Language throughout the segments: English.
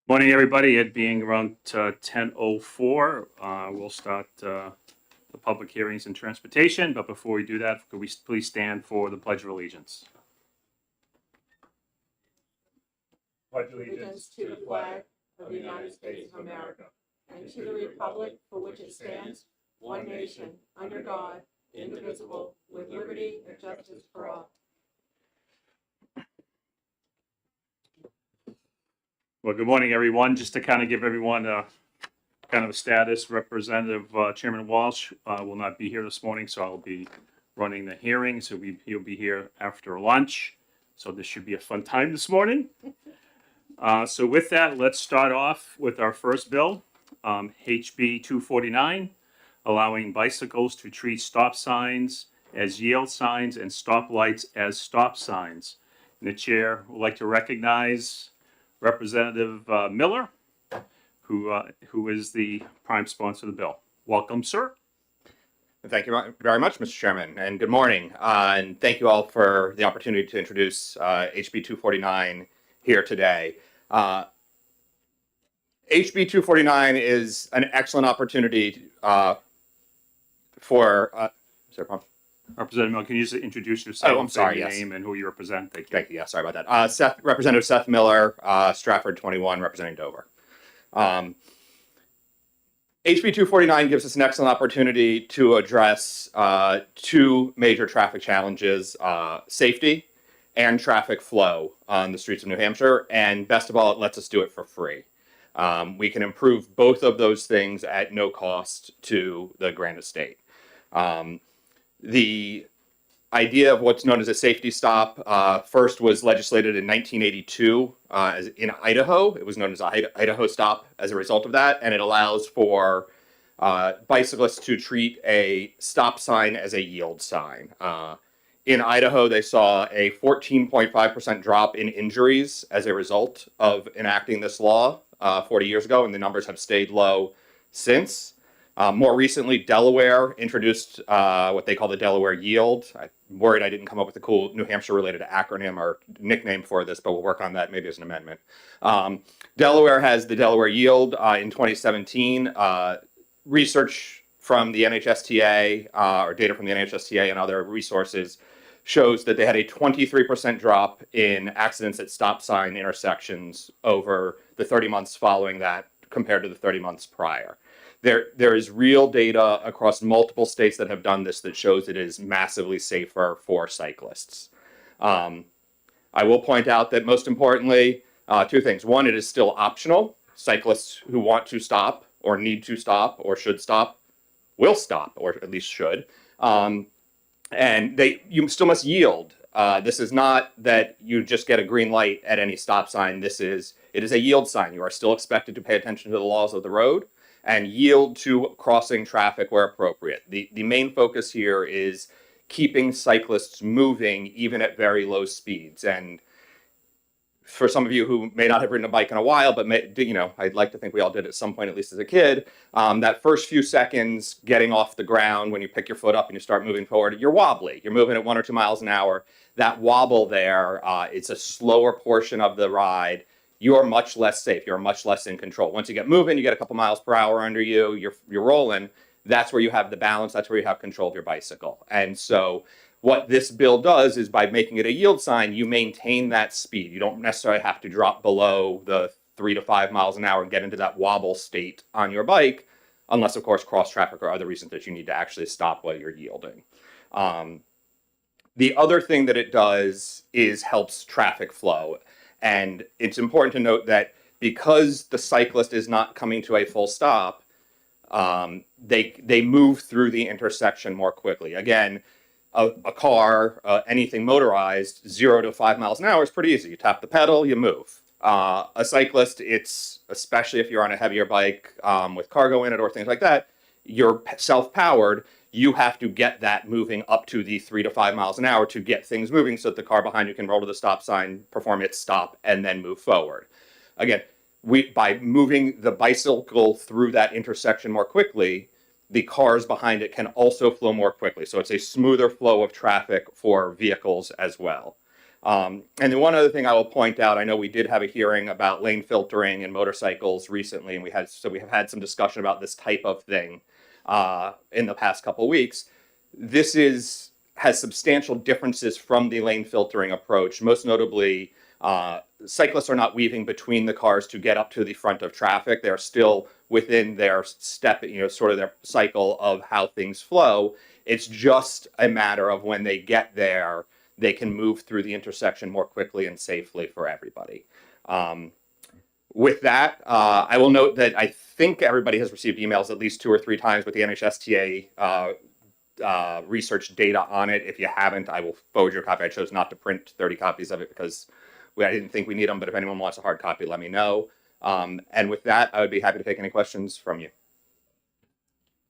Morning, everybody. It being around 10:04, we'll start the public hearings and transportation. But before we do that, could we please stand for the Pledge of Allegiance? Pledge Allegiance to the flag of the United States of America and to the republic for which it stands, one nation, under God, indivisible, with liberty and justice for all. Well, good morning, everyone. Just to kind of give everyone a status, Representative Chairman Walsh will not be here this morning, so I'll be running the hearing. So he'll be here after lunch. So this should be a fun time this morning. So with that, let's start off with our first bill, HB 249, allowing bicycles to treat stop signs as yield signs and stoplights as stop signs. And the chair would like to recognize Representative Miller, who is the prime sponsor of the bill. Welcome, sir. Thank you very much, Mr. Chairman, and good morning. And thank you all for the opportunity to introduce HB 249 here today. HB 249 is an excellent opportunity for. Is there a problem? Representative Miller, can you just introduce yourself? Oh, I'm sorry. Your Yes. name and who you represent. Thank you. Thank you. Yeah, sorry about that. Representative Seth Miller, Stratford 21, representing Dover. HB 249 gives us an excellent opportunity to address two major traffic challenges, safety and traffic flow on the streets of New Hampshire. And best of all, it lets us do it for free. We can improve both of those things at no cost to the Grand Estate. The idea of what's known as a safety stop first was legislated in 1982 in Idaho. It was known as a Idaho stop as a result of that, and it allows for bicyclists to treat a stop sign as a yield sign. In Idaho, they saw a 14.5% drop in injuries as a result of enacting this law 40 years ago, and the numbers have stayed low since. More recently, Delaware introduced what they call the Delaware Yield. I'm worried I didn't come up with a cool New Hampshire-related acronym or nickname for this, but we'll work on that maybe as an amendment. Delaware has the Delaware Yield in 2017. Research from the NHSTA or data from the NHSTA and other resources shows that they had a 23% drop in accidents at stop sign intersections over the 30 months following that compared to the 30 months prior. There is real data across multiple states that have done this that shows it is massively safer for cyclists. I will point out that most importantly, two things. One, it is still optional. Cyclists who want to stop or need to stop or should stop will stop, or at least should. And you still must yield. This is not that you just get a green light at any stop sign. It is a yield sign. You are still expected to pay attention to the laws of the road and yield to crossing traffic where appropriate. The main focus here is keeping cyclists moving even at very low speeds. And for some of you who may not have ridden a bike in a while, but I'd like to think we all did at some point, at least as a kid, that first few seconds getting off the ground when you pick your foot up and you start moving forward, you're wobbly. You're moving at 1 or 2 miles an hour. That wobble there, it's a slower portion of the ride. You are much less safe. You're much less in control. Once you get moving, you get a couple miles per hour under you, you're rolling. That's where you have the balance. That's where you have control of your bicycle. And so what this bill does is by making it a yield sign, you maintain that speed. You don't necessarily have to drop below the 3 to 5 miles an hour and get into that wobble state on your bike, unless, of course, cross traffic or other reasons that you need to actually stop while you're yielding. The other thing that it does is helps traffic flow. And it's important to note that because the cyclist is not coming to a full stop, they move through the intersection more quickly. Again, a car, anything motorized, 0 to 5 miles an hour is pretty easy. You tap the pedal, you move. A cyclist, it's especially if you're on a heavier bike with cargo in it or things like that, you're self-powered. You have to get that moving up to the 3 to 5 miles an hour to get things moving so that the car behind you can roll to the stop sign, perform its stop, and then move forward. Again, by moving the bicycle through that intersection more quickly, the cars behind it can also flow more quickly. So it's a smoother flow of traffic for vehicles as well. And then one other thing I will point out, I know we did have a hearing about lane filtering and motorcycles recently, and we have had some discussion about this type of thing in the past couple weeks. This has substantial differences from the lane filtering approach. Most notably, cyclists are not weaving between the cars to get up to the front of traffic. They're still within their step, sort of their cycle of how things flow. It's just a matter of when they get there, they can move through the intersection more quickly and safely for everybody. With that, I will note that I think everybody has received emails at least 2 or 3 times with the NHSTA research data on it. If you haven't, I will forward your copy. I chose not to print 30 copies of it because I didn't think we need them, but if anyone wants a hard copy, let me know. And with that, I would be happy to take any questions from you.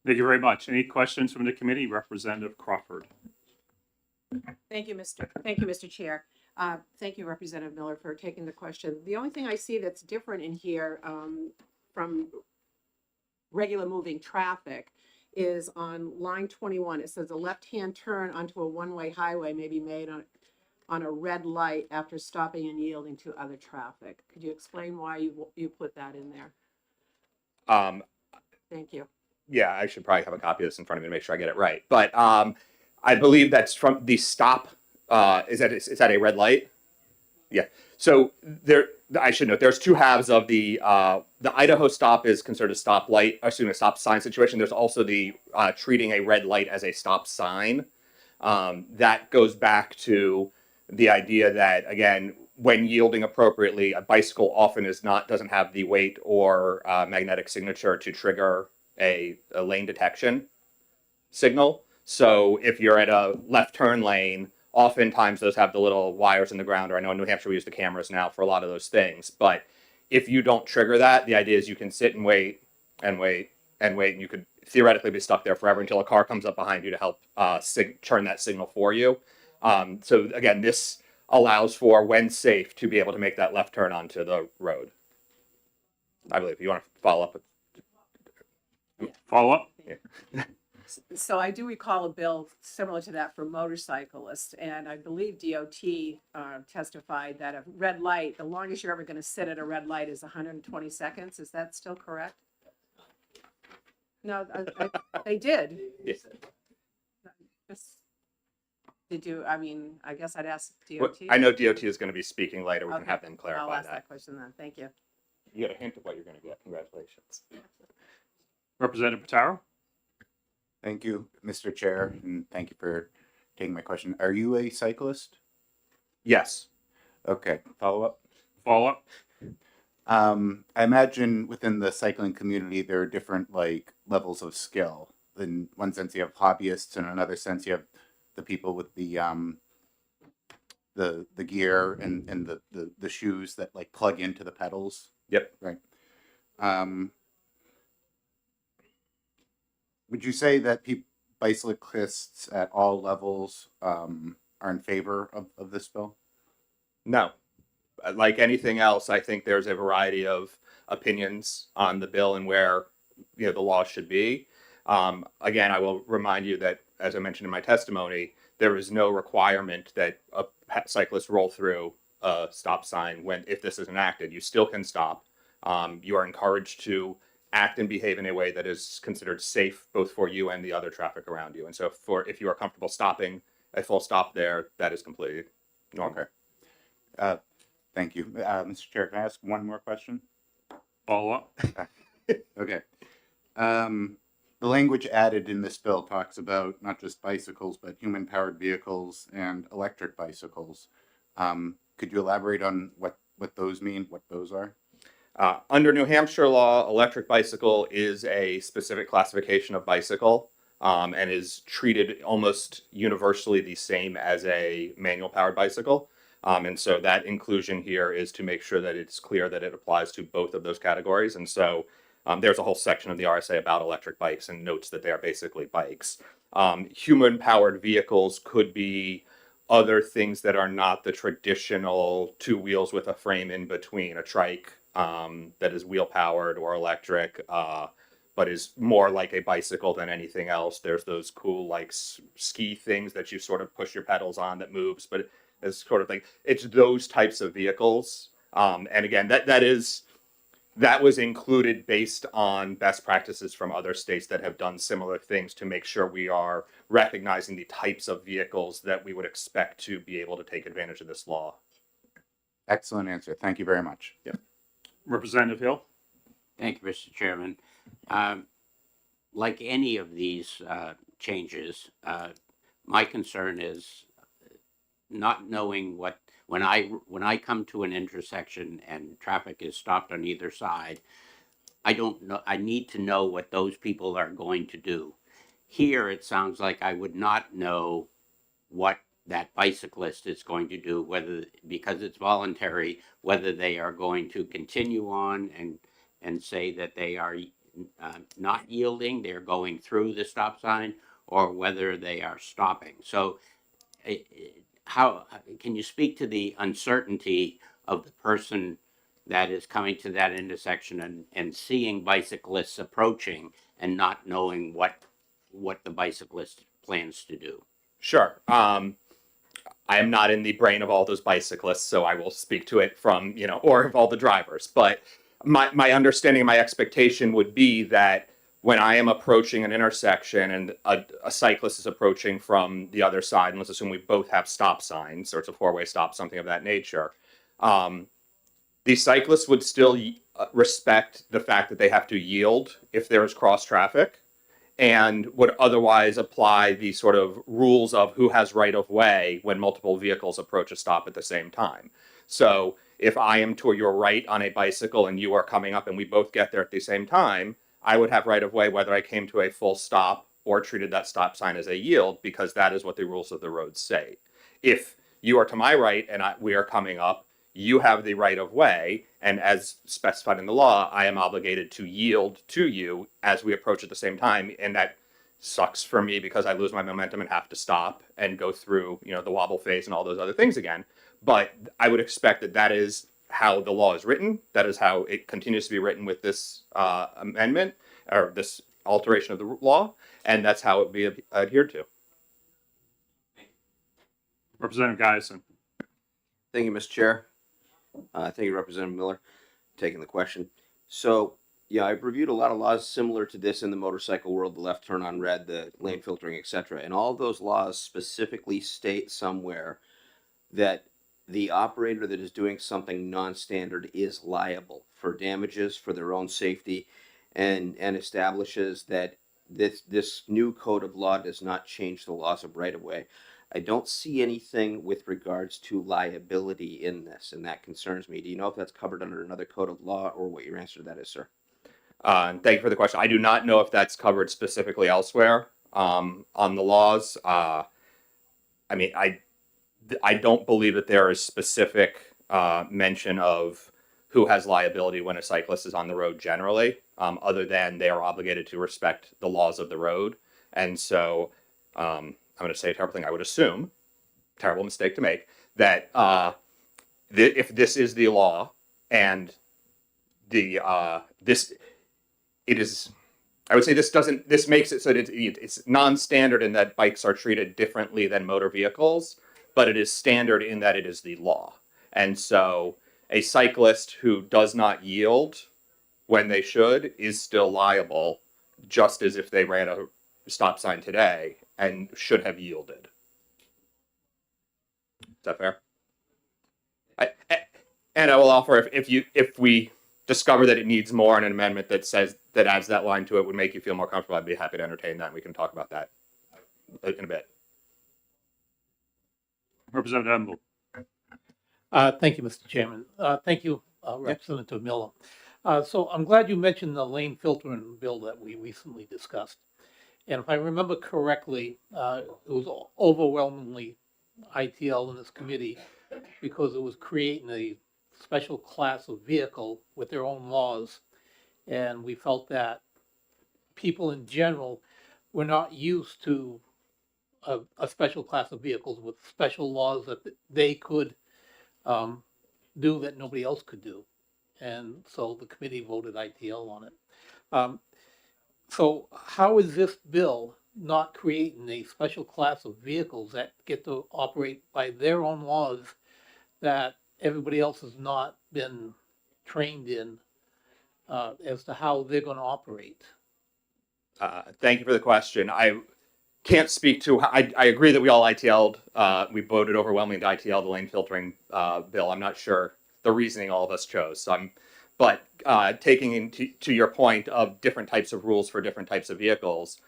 Thank you very much. Any questions from the committee? Representative Crawford. Thank you, Mr. Chair. Thank you, Representative Miller, for taking the question. The only thing I see that's different in here from regular moving traffic is on line 21. It says a left-hand turn onto a one-way highway may be made on a red light after stopping and yielding to other traffic. Could you explain why you put that in there? Thank you. Yeah, I should probably have a copy of this in front of me to make sure I get it right. But I believe that's from the stop. Is that a red light? Yeah. So I should note there's 2 halves of the Idaho stop is considered a stop light, a stop sign situation. There's also the treating a red light as a stop sign. That goes back to the idea that, again, when yielding appropriately, a bicycle often doesn't have the weight or magnetic signature to trigger a lane detection signal. So if you're at a left turn lane, oftentimes those have the little wires in the ground, or I know in New Hampshire we use the cameras now for a lot of those things. But if you don't trigger that, the idea is you can sit and wait and wait and wait, and you could theoretically be stuck there forever until a car comes up behind you to help turn that signal for you. So again, this allows for, when safe, to be able to make that left turn onto the road. I believe. You want to follow up? Follow up? Yeah. So I do recall a bill similar to that for motorcyclists, and I believe DOT testified that a red light, the longest you're ever going to sit at a red light is 120 seconds. Is that still correct? No, they did. Yes. Did you? I mean, I guess I'd ask DOT. Well, I know DOT is going to be speaking later. We can Okay. have them clarify I'll ask that. that question then. Thank you. You got a hint of what you're going to get. Congratulations. Representative Pataro? Thank you, Mr. Chair, and thank you for taking my question. Are you a cyclist? Yes. Okay, follow up. Follow up? I imagine within the cycling community there are different levels of skill. In one sense, you have hobbyists, and in another sense, you have the people with the gear and the shoes that plug into the pedals. Yep. Right. Would you say that bicyclists at all levels are in favor of this bill? No. Like anything else, I think there's a variety of opinions on the bill and where the law should be. Again, I will remind you that, as I mentioned in my testimony, there is no requirement that a cyclist roll through a stop sign if this is enacted. You still can stop. You are encouraged to act and behave in a way that is considered safe both for you and the other traffic around you. And so if you are comfortable stopping a full stop there, that is completely normal. Okay. Thank you. Mr. Chair, can I ask one more question? Follow up? Okay. The language added in this bill talks about not just bicycles, but human-powered vehicles and electric bicycles. Could you elaborate on what those mean, what those are? Under New Hampshire law, electric bicycle is a specific classification of bicycle and is treated almost universally the same as a manual powered bicycle. And so that inclusion here is to make sure that it's clear that it applies to both of those categories. And so there's a whole section of the RSA about electric bikes and notes that they are basically bikes. Human powered vehicles could be other things that are not the traditional 2 wheels with a frame in between, a trike that is wheel powered or electric, but is more like a bicycle than anything else. There's those cool ski things that you sort of push your pedals on that moves, but as sort of like, it's those types of vehicles. And again, that was included based on best practices from other states that have done similar things to make sure we are recognizing the types of vehicles that we would expect to be able to take advantage of this law. Excellent answer. Thank you very much. Representative Hill? Thank you, Mr. Chairman. Like any of these changes, my concern is not knowing what, when I come to an intersection and traffic is stopped on either side, I don't know, I need to know what those people are going to do. Here, it sounds like I would not know what that bicyclist is going to do, whether, because it's voluntary, whether they are going to continue on and say that they are not yielding, they're going through the stop sign, or whether they are stopping. So how can you speak to the uncertainty of the person that is coming to that intersection and seeing bicyclists approaching and not knowing what the bicyclist plans to do? Sure. I am not in the brain of all those bicyclists, so I will speak to it from, or of all the drivers. But my understanding, my expectation would be that when I am approaching an intersection and a cyclist is approaching from the other side, and let's assume we both have stop signs, or it's a four-way stop, something of that nature, the cyclist would still respect the fact that they have to yield if there is cross traffic, and would otherwise apply the sort of rules of who has right of way when multiple vehicles approach a stop at the same time. So if I am to your right on a bicycle and you are coming up and we both get there at the same time, I would have right of way whether I came to a full stop or treated that stop sign as a yield, because that is what the rules of the road say. If you are to my right and we are coming up, you have the right of way, and as specified in the law, I am obligated to yield to you as we approach at the same time, and that sucks for me because I lose my momentum and have to stop and go through, the wobble phase and all those other things again. But I would expect that that is how the law is written. That is how it continues to be written with this amendment or this alteration of the law, and that's how it be adhered to. Representative Geisen? Thank you, Mr. Chair. Thank you, Representative Miller, taking the question. So, yeah, I've reviewed a lot of laws similar to this in the motorcycle world, the left turn on red, the lane filtering, etc. And all of those laws specifically state somewhere that the operator that is doing something non-standard is liable for damages for their own safety, and establishes that this new code of law does not change the laws of right-of-way. I don't see anything with regards to liability in this, and that concerns me. Do you know if that's covered under another code of law, or what your answer to that is, sir? And thank you for the question. I do not know if that's covered specifically elsewhere on the laws. I don't believe that there is specific mention of who has liability when a cyclist is on the road generally, other than they are obligated to respect the laws of the road. And so I'm going to say a terrible thing. I would assume, terrible mistake to make, that if this is the law and I would say this makes it so that it's non-standard in that bikes are treated differently than motor vehicles, but it is standard in that it is the law. And so a cyclist who does not yield when they should is still liable, just as if they ran a stop sign today and should have yielded. Is that fair? And I will offer, if we discover that it needs more, an amendment that adds that line to it would make you feel more comfortable, I'd be happy to entertain that. And we can talk about that in a bit. Representative Emble? Thank you, Mr. Chairman. Thank you, Representative Miller. So I'm glad you mentioned the lane filtering bill that we recently discussed. And if I remember correctly, it was overwhelmingly ITL in this committee because it was creating a special class of vehicle with their own laws. And we felt that people in general were not used to a special class of vehicles with special laws that they could do that nobody else could do. And so the committee voted ITL on it. So how is this bill not creating a special class of vehicles that get to operate by their own laws that everybody else has not been trained in as to how they're going to operate. Thank you for the question. I can't speak to. I agree that we all ITL'd. We voted overwhelmingly to ITL the lane filtering bill. I'm not sure the reasoning all of us chose. But taking into to your point of different types of rules for different types of vehicles,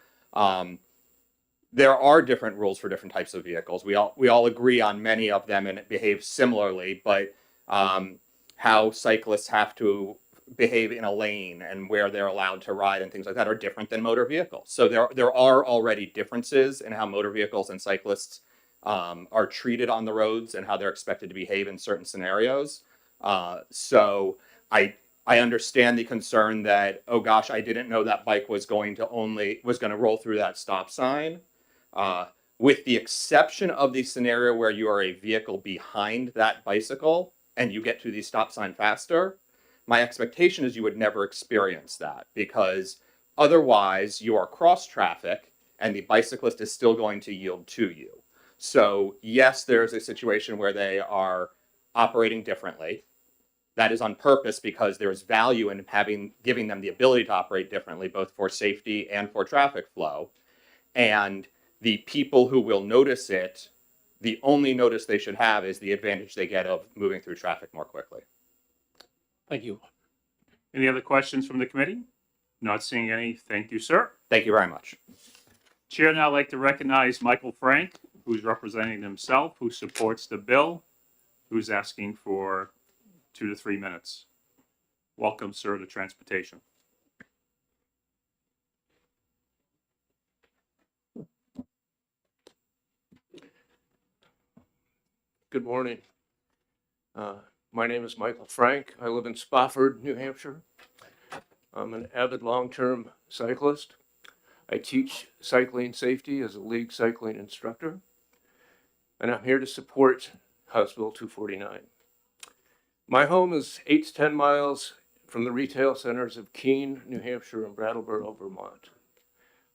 there are different rules for different types of vehicles. We all agree on many of them, and it behaves similarly. But how cyclists have to behave in a lane and where they're allowed to ride and things like that are different than motor vehicles. So there are already differences in how motor vehicles and cyclists are treated on the roads and how they're expected to behave in certain scenarios. So I understand the concern that, oh gosh, I didn't know that bike was going to roll through that stop sign. With the exception of the scenario where you are a vehicle behind that bicycle and you get to the stop sign faster, my expectation is you would never experience that, because otherwise you are cross traffic and the bicyclist is still going to yield to you. So yes, there's a situation where they are operating differently. That is on purpose because there is value in giving them the ability to operate differently, both for safety and for traffic flow. And the people who will notice it, the only notice they should have is the advantage they get of moving through traffic more quickly. Thank you. Any other questions from the committee? Not seeing any. Thank you, sir. Thank you very much. Chair now like to recognize Michael Frank, who's representing himself, who supports the bill, who's asking for 2 to 3 minutes. Welcome, sir, to transportation. Good morning. My name is Michael Frank. I live in Spofford, New Hampshire. I'm an avid long-term cyclist. I teach cycling safety as a league cycling instructor, and I'm here to support House Bill 249. My home is 8 to 10 miles from the retail centers of Keene, New Hampshire, and Brattleboro, Vermont.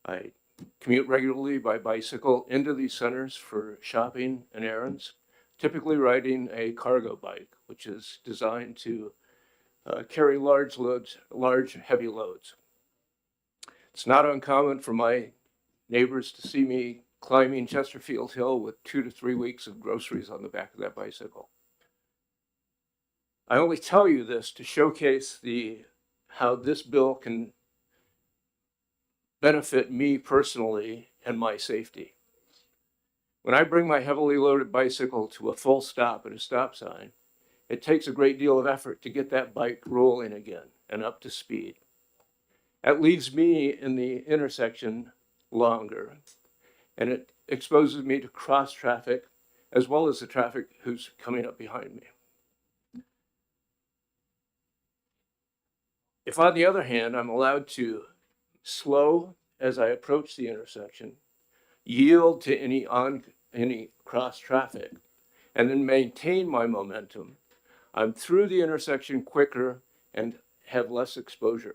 I commute regularly by bicycle into these centers for shopping and errands, typically riding a cargo bike, which is designed to carry large, heavy loads. It's not uncommon for my neighbors to see me climbing Chesterfield Hill with 2 to 3 weeks of groceries on the back of that bicycle. I only tell you this to showcase how this bill can benefit me personally and my safety. When I bring my heavily loaded bicycle to a full stop at a stop sign, it takes a great deal of effort to get that bike rolling again and up to speed. That leaves me in the intersection longer, and it exposes me to cross traffic as well as the traffic who's coming up behind me. If, on the other hand, I'm allowed to slow as I approach the intersection, yield to any cross traffic, and then maintain my momentum, I'm through the intersection quicker and have less exposure.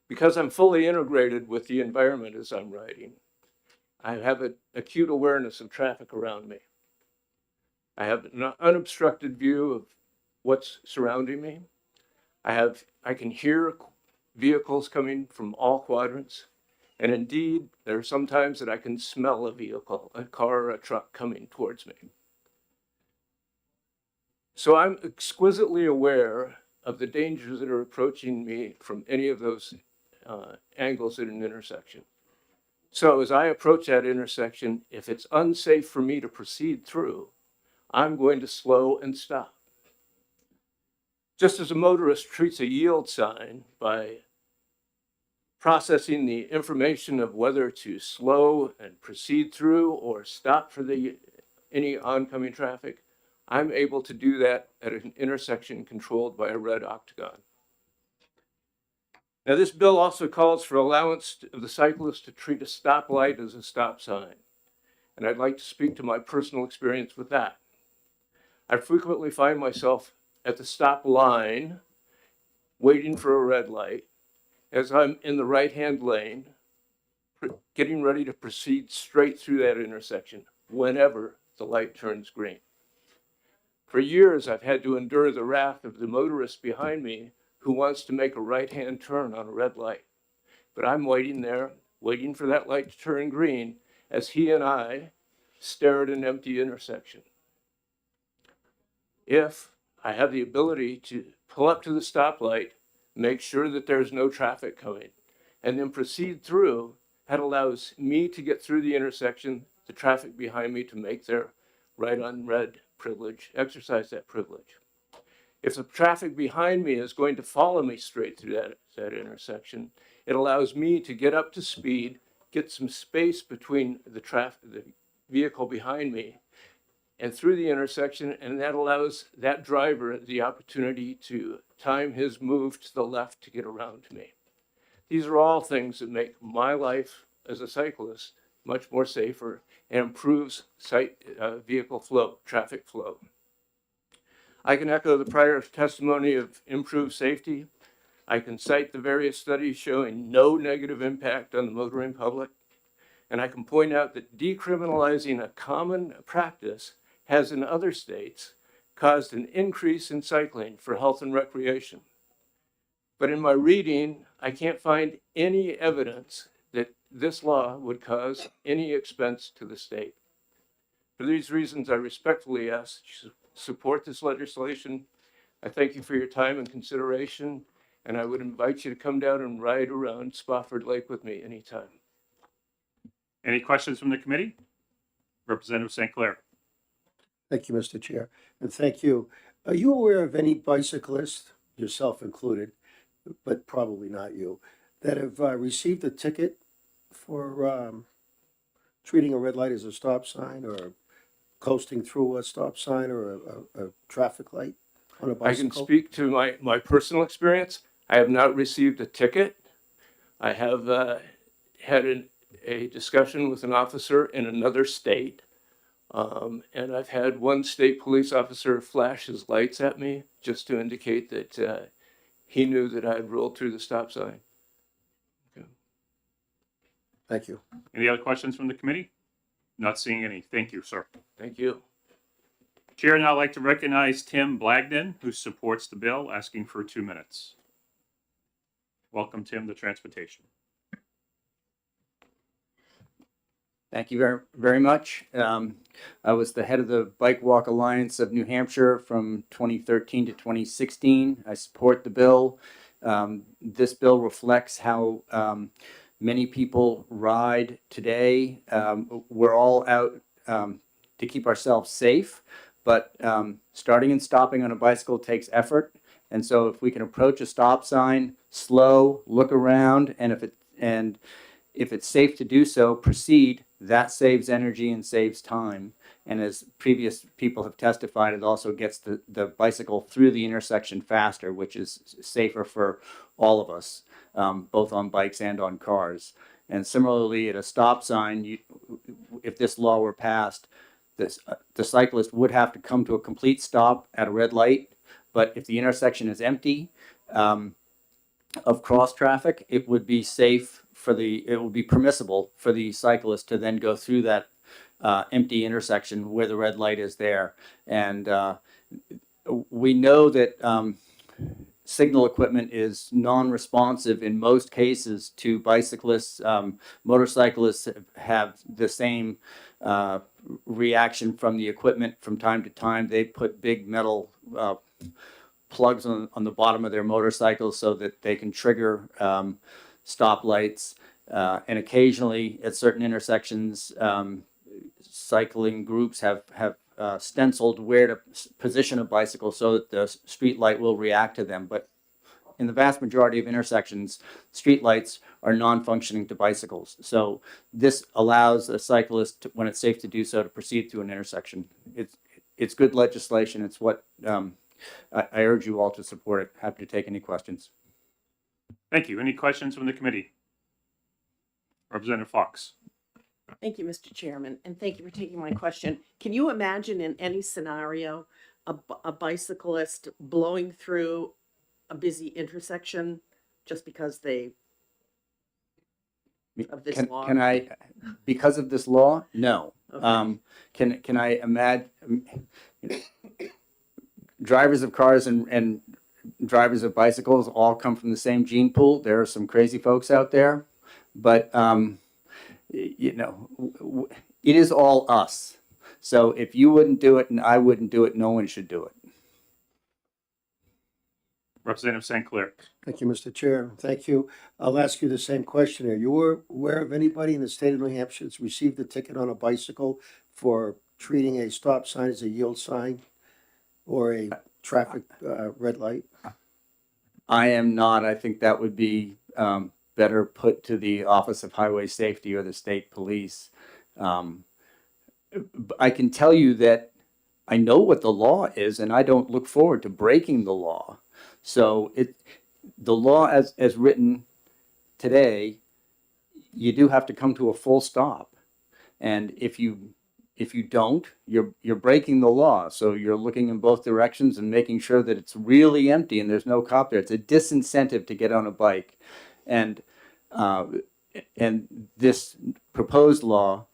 Because I'm fully integrated with the environment as I'm riding, I have an acute awareness of traffic around me. I have an unobstructed view of what's surrounding me. I can hear vehicles coming from all quadrants. And indeed, there are some times that I can smell a vehicle, a car or a truck coming towards me. So I'm exquisitely aware of the dangers that are approaching me from any of those angles at an intersection. So as I approach that intersection, if it's unsafe for me to proceed through, I'm going to slow and stop. Just as a motorist treats a yield sign by processing the information of whether to slow and proceed through or stop for any oncoming traffic, I'm able to do that at an intersection controlled by a red octagon. Now, this bill also calls for allowance of the cyclist to treat a stoplight as a stop sign, and I'd like to speak to my personal experience with that. I frequently find myself at the stop line waiting for a red light as I'm in the right-hand lane, getting ready to proceed straight through that intersection whenever the light turns green. For years, I've had to endure the wrath of the motorist behind me who wants to make a right-hand turn on a red light. But I'm waiting there, waiting for that light to turn green as he and I stare at an empty intersection. If I have the ability to pull up to the stoplight, make sure that there's no traffic coming, and then proceed through, that allows me to get through the intersection, the traffic behind me to make their right on red privilege, exercise that privilege. If the traffic behind me is going to follow me straight through that intersection, it allows me to get up to speed, get some space between the vehicle behind me and through the intersection, and that allows that driver the opportunity to time his move to the left to get around me. These are all things that make my life as a cyclist much more safer and improves vehicle flow, traffic flow. I can echo the prior testimony of improved safety. I can cite the various studies showing no negative impact on the motoring public. And I can point out that decriminalizing a common practice has in other states caused an increase in cycling for health and recreation. But in my reading, I can't find any evidence that this law would cause any expense to the state. For these reasons, I respectfully ask that you support this legislation. I thank you for your time and consideration, and I would invite you to come down and ride around Spofford Lake with me anytime. Any questions from the committee? Representative St. Clair. Thank you, Mr. Chair, and thank you. Are you aware of any bicyclists, yourself included, but probably not you, that have received a ticket for treating a red light as a stop sign or coasting through a stop sign or a traffic light on a I can bicycle? speak to my personal experience. I have not received a ticket. I have had a discussion with an officer in another state. And I've had one state police officer flash his lights at me just to indicate that he knew that I had rolled through the stop sign. Okay. Thank you. Any other questions from the committee? Not seeing any. Thank you, sir. Thank you. Chair, now I'd like to recognize Tim Blagden, who supports the bill, asking for 2 minutes. Welcome, Tim, to transportation. Thank you very, very much. I was the head of the Bike Walk Alliance of New Hampshire from 2013 to 2016. I support the bill. This bill reflects how many people ride today. We're all out to keep ourselves safe, but starting and stopping on a bicycle takes effort. And so if we can approach a stop sign, slow, look around, and if it's safe to do so, proceed. That saves energy and saves time. And as previous people have testified, it also gets the bicycle through the intersection faster, which is safer for all of us, both on bikes and on cars. And similarly, at a stop sign, if this law were passed, the cyclist would have to come to a complete stop at a red light. But if the intersection is empty of cross traffic, it would be safe it would be permissible for the cyclist to then go through that empty intersection where the red light is there. And we know that signal equipment is non-responsive in most cases to bicyclists. Motorcyclists have the same reaction from the equipment from time to time. They put big metal plugs on the bottom of their motorcycles so that they can trigger stoplights, and occasionally at certain intersections, cycling groups have stenciled where to position a bicycle so that the street light will react to them. But in the vast majority of intersections, street lights are non-functioning to bicycles. So this allows a cyclist, when it's safe to do so, to proceed through an intersection. It's good legislation. It's what I urge you all to support it. Happy to take any questions. Thank you. Any questions from the committee? Representative Fox. Thank you, Mr. Chairman, and thank you for taking my question. Can you imagine in any scenario a bicyclist blowing through a busy intersection just because they of this Can, law? can I, because of this law? No. Okay. Can I imagine, drivers of cars and drivers of bicycles all come from the same gene pool. There are some crazy folks out there, but, you know, it is all us. So if you wouldn't do it and I wouldn't do it, no one should do it. Representative St. Clair. Thank you, Mr. Chair. Thank you. I'll ask you the same question. Are you aware of anybody in the state of New Hampshire that's received a ticket on a bicycle for treating a stop sign as a yield sign or a traffic red light? I am not. I think that would be better put to the Office of Highway Safety or the state police. I can tell you that I know what the law is, and I don't look forward to breaking the law. So the law as written today, you do have to come to a full stop. And if you don't, you're breaking the law. So you're looking in both directions and making sure that it's really empty and there's no cop there. It's a disincentive to get on a bike. And this proposed law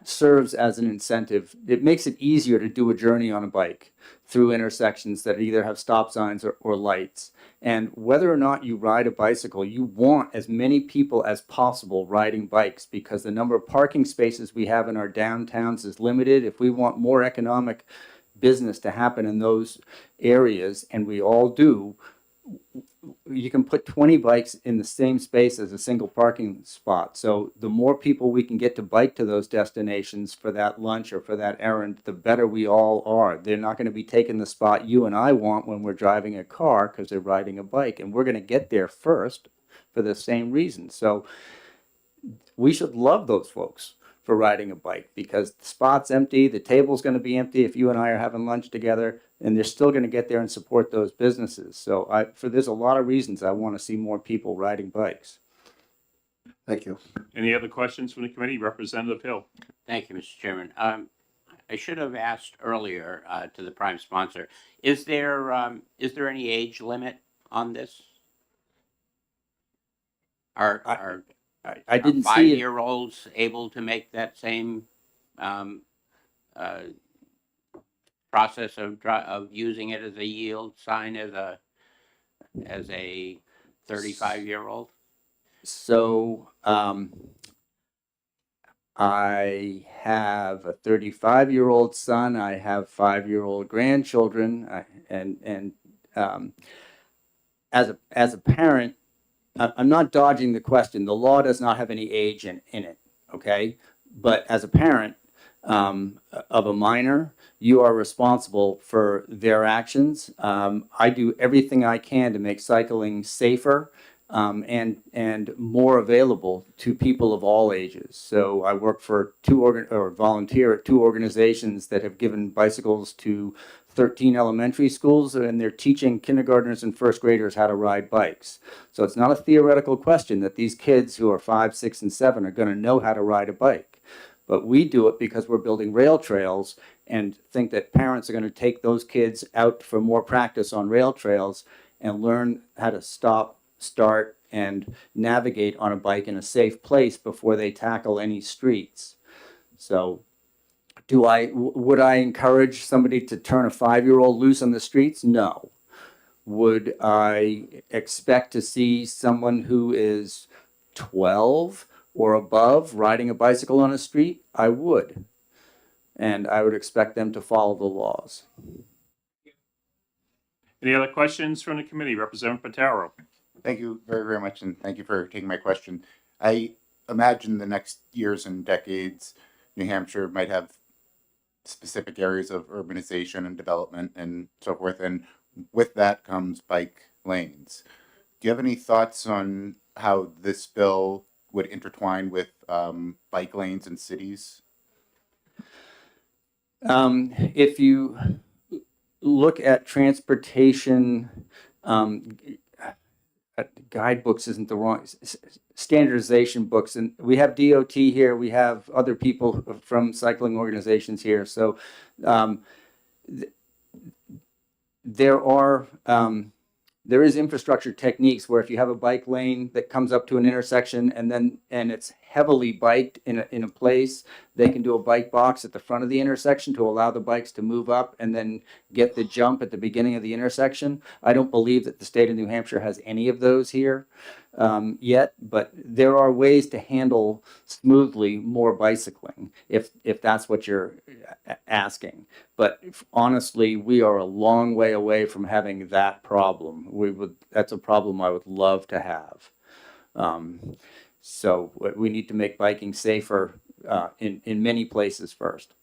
serves as an incentive. It makes it easier to do a journey on a bike through intersections that either have stop signs or lights. And whether or not you ride a bicycle, you want as many people as possible riding bikes because the number of parking spaces we have in our downtowns is limited. If we want more economic business to happen in those areas, and we all do, you can put 20 bikes in the same space as a single parking spot. So the more people we can get to bike to those destinations for that lunch or for that errand, the better we all are. They're not going to be taking the spot you and I want when we're driving a car because they're riding a bike. And we're going to get there first for the same reason. So we should love those folks for riding a bike because the spot's empty, the table's going to be empty if you and I are having lunch together, and they're still going to get there and support those businesses. So there's a lot of reasons I want to see more people riding bikes. Thank you. Any other questions from the committee? Representative Hill. Thank you, Mr. Chairman. I should have asked earlier to the prime sponsor, is there any age limit on this? Are I didn't see it. 5-year-olds able to make that same process of using it as a yield sign as a 35-year-old? So I have a 35-year-old son. I have 5-year-old grandchildren, and as a parent, I'm not dodging the question. The law does not have any age in it. Okay, but as a parent of a minor, you are responsible for their actions. I do everything I can to make cycling safer and more available to people of all ages. So I work for volunteer at 2 organizations that have given bicycles to 13 elementary schools, and they're teaching kindergartners and first graders how to ride bikes. So it's not a theoretical question that these kids who are 5, 6, and 7 are going to know how to ride a bike. But we do it because we're building rail trails and think that parents are going to take those kids out for more practice on rail trails and learn how to stop, start, and navigate on a bike in a safe place before they tackle any streets. So would I encourage somebody to turn a 5-year-old loose on the streets? No. Would I expect to see someone who is 12 or above riding a bicycle on a street? I would. And I would expect them to follow the laws. Any other questions from the committee? Representative Pataro. Thank you very, very much, and thank you for taking my question. I imagine the next years and decades, New Hampshire might have specific areas of urbanization and development and so forth, and with that comes bike lanes. Do you have any thoughts on how this bill would intertwine with bike lanes in cities? If you look at transportation, guidebooks isn't the wrong, standardization books, and we have DOT here, we have other people from cycling organizations here. So there are there is infrastructure techniques where if you have a bike lane that comes up to an intersection and it's heavily biked in a place, they can do a bike box at the front of the intersection to allow the bikes to move up and then get the jump at the beginning of the intersection. I don't believe that the state of New Hampshire has any of those here yet, but there are ways to handle smoothly more bicycling if that's what you're asking. But honestly, we are a long way away from having that problem. That's a problem I would love to have. So we need to make biking safer in many places first.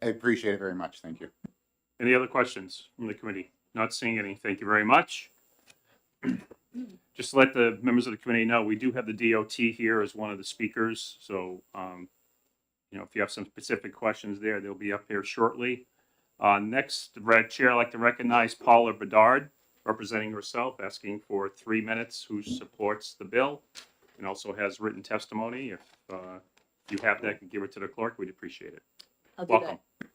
I appreciate it very much. Thank you. Any other questions from the committee? Not seeing any. Thank you very much. Just to let the members of the committee know, we do have the DOT here as one of the speakers. So, if you have some specific questions there, they'll be up here shortly. Next, the chair, I'd like to recognize Paula Bedard, representing herself, asking for 3 minutes, who supports the bill and also has written testimony. If you have that, and give it to the clerk, we'd appreciate it. I'll do Welcome. that.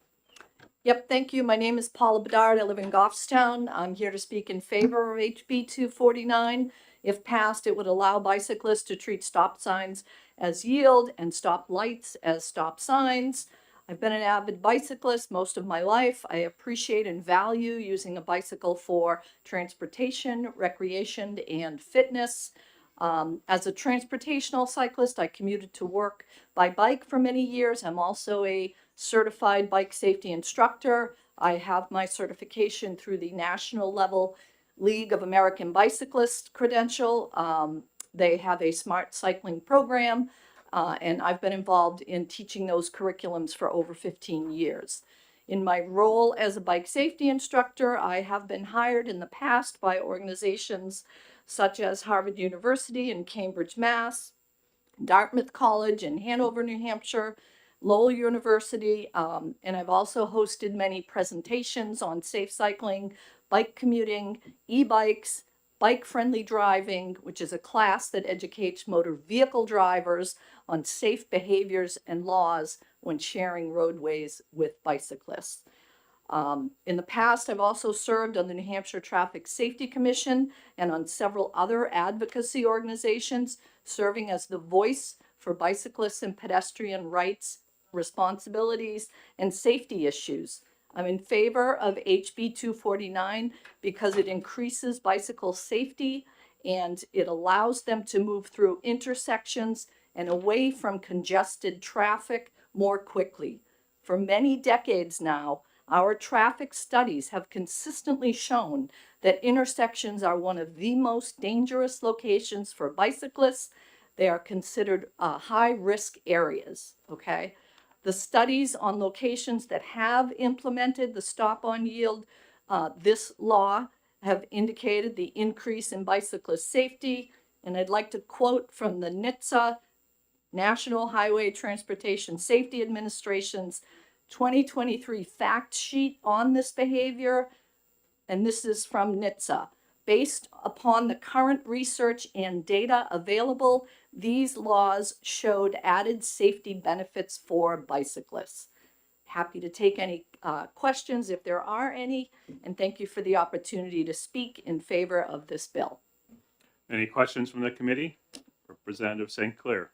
Yep, thank you. My name is Paula Bedard. I live in Goffstown. I'm here to speak in favor of HB 249. If passed, it would allow bicyclists to treat stop signs as yield and stop lights as stop signs. I've been an avid bicyclist most of my life. I appreciate and value using a bicycle for transportation, recreation, and fitness. As a transportational cyclist, I commuted to work by bike for many years. I'm also a certified bike safety instructor. I have my certification through the national level League of American Bicyclists credential. They have a smart cycling program, and I've been involved in teaching those curriculums for over 15 years. In my role as a bike safety instructor, I have been hired in the past by organizations such as Harvard University in Cambridge, Mass., Dartmouth College in Hanover, New Hampshire, Lowell University, and I've also hosted many presentations on safe cycling, bike commuting, e-bikes, bike-friendly driving, which is a class that educates motor vehicle drivers on safe behaviors and laws when sharing roadways with bicyclists. In the past, I've also served on the New Hampshire Traffic Safety Commission and on several other advocacy organizations, serving as the voice for bicyclists and pedestrian rights, responsibilities, and safety issues. I'm in favor of HB 249 because it increases bicycle safety and it allows them to move through intersections and away from congested traffic more quickly. For many decades now, our traffic studies have consistently shown that intersections are one of the most dangerous locations for bicyclists. They are considered high-risk areas, okay? The studies on locations that have implemented the stop on yield, this law, have indicated the increase in bicyclist safety. And I'd like to quote from the NHTSA, National Highway Transportation Safety Administration's 2023 fact sheet on this behavior. And this is from NHTSA. Based upon the current research and data available, these laws showed added safety benefits for bicyclists. Happy to take any questions if there are any, and thank you for the opportunity to speak in favor of this bill. Any questions from the committee? Representative St. Clair.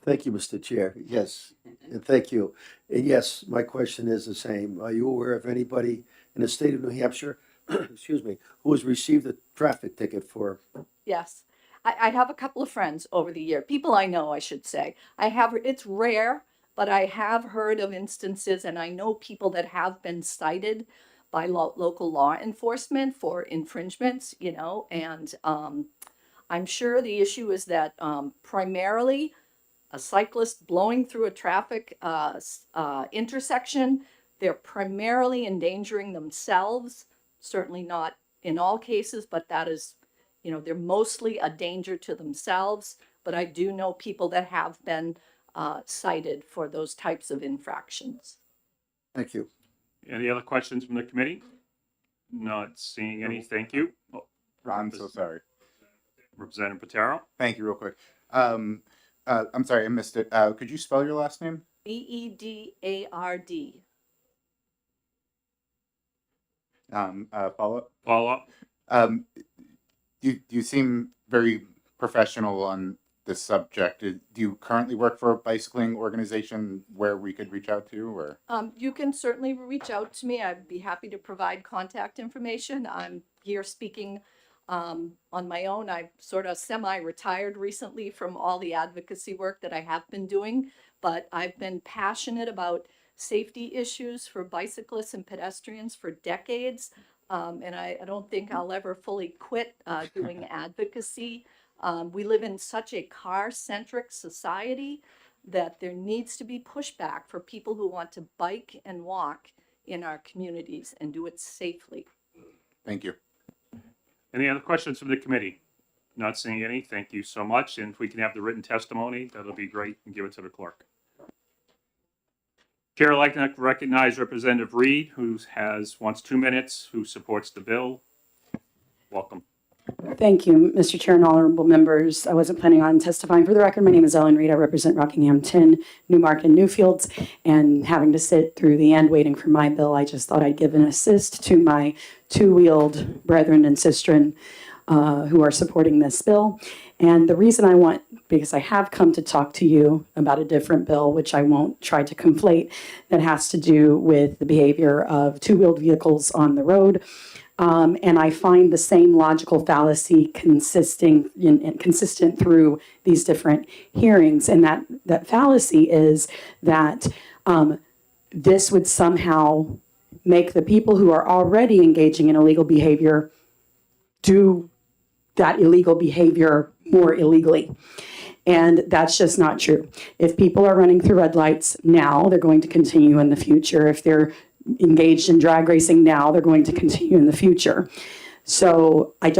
Thank you, Mr. Chair. Yes, and thank you. And yes, my question is the same. Are you aware of anybody in the state of New Hampshire, excuse me, who has received a traffic ticket for? Yes, I have a couple of friends over the year, people I know, I should say. It's rare, but I have heard of instances, and I know people that have been cited by local law enforcement for infringements, and I'm sure the issue is that primarily a cyclist blowing through a traffic intersection, they're primarily endangering themselves, certainly not in all cases, but that is, they're mostly a danger to themselves. But I do know people that have been cited for those types of infractions. Thank you. Any other questions from the committee? Not seeing any. Thank you. Oh, I'm so sorry. Representative Patero. Thank you real quick. I'm sorry, I missed it. Could you spell your last name? Beedard. Follow-up? Follow up? You seem very professional on this subject. Do you currently work for a bicycling organization where we could reach out to, or? You can certainly reach out to me. I'd be happy to provide contact information. I'm here speaking on my own. I've sort of semi-retired recently from all the advocacy work that I have been doing, but I've been passionate about safety issues for bicyclists and pedestrians for decades. And I don't think I'll ever fully quit doing advocacy. We live in such a car-centric society that there needs to be pushback for people who want to bike and walk in our communities and do it safely. Thank you. Any other questions from the committee? Not seeing any. Thank you so much. And if we can have the written testimony, that'll be great, and give it to the clerk. Chair would like to recognize Representative Reed, who wants 2 minutes, who supports the bill. Welcome. Thank you, Mr. Chair and honorable members. I wasn't planning on testifying. For the record, my name is Ellen Reed. I represent Rockinghamton, Newmarket, and Newfields. And having to sit through the end waiting for my bill, I just thought I'd give an assist to my two-wheeled brethren and sistren who are supporting this bill. And the reason I want, because I have come to talk to you about a different bill, which I won't try to conflate, that has to do with the behavior of two-wheeled vehicles on the road. And I find the same logical fallacy consistent through these different hearings. And that fallacy is that this would somehow make the people who are already engaging in illegal behavior do that illegal behavior more illegally. And that's just not true. If people are running through red lights now, they're going to continue in the future. If they're engaged in drag racing now, they're going to continue in the future. So I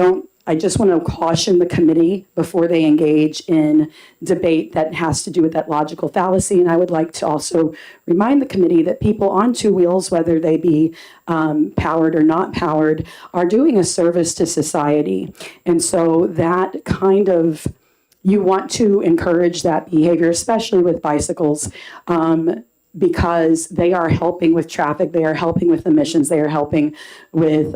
just want to caution the committee before they engage in debate that has to do with that logical fallacy. And I would like to also remind the committee that people on two wheels, whether they be powered or not powered, are doing a service to society. And so that kind of, you want to encourage that behavior, especially with bicycles, because they are helping with traffic, they are helping with emissions, they are helping with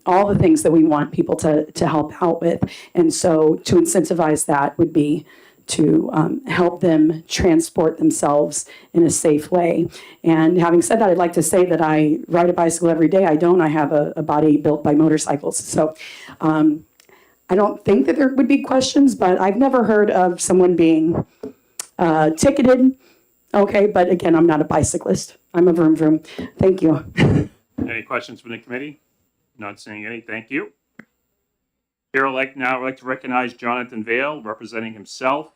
all the things that we want people to help out with. And so to incentivize that would be to help them transport themselves in a safe way. And having said that, I'd like to say that I ride a bicycle every day. I don't. I have a body built by motorcycles. So I don't think that there would be questions, but I've never heard of someone being ticketed. Okay, but again, I'm not a bicyclist. I'm a vroom vroom. Thank you. Any questions from the committee? Not seeing any. Thank you. Chair would like to recognize Jonathan Vale, representing himself,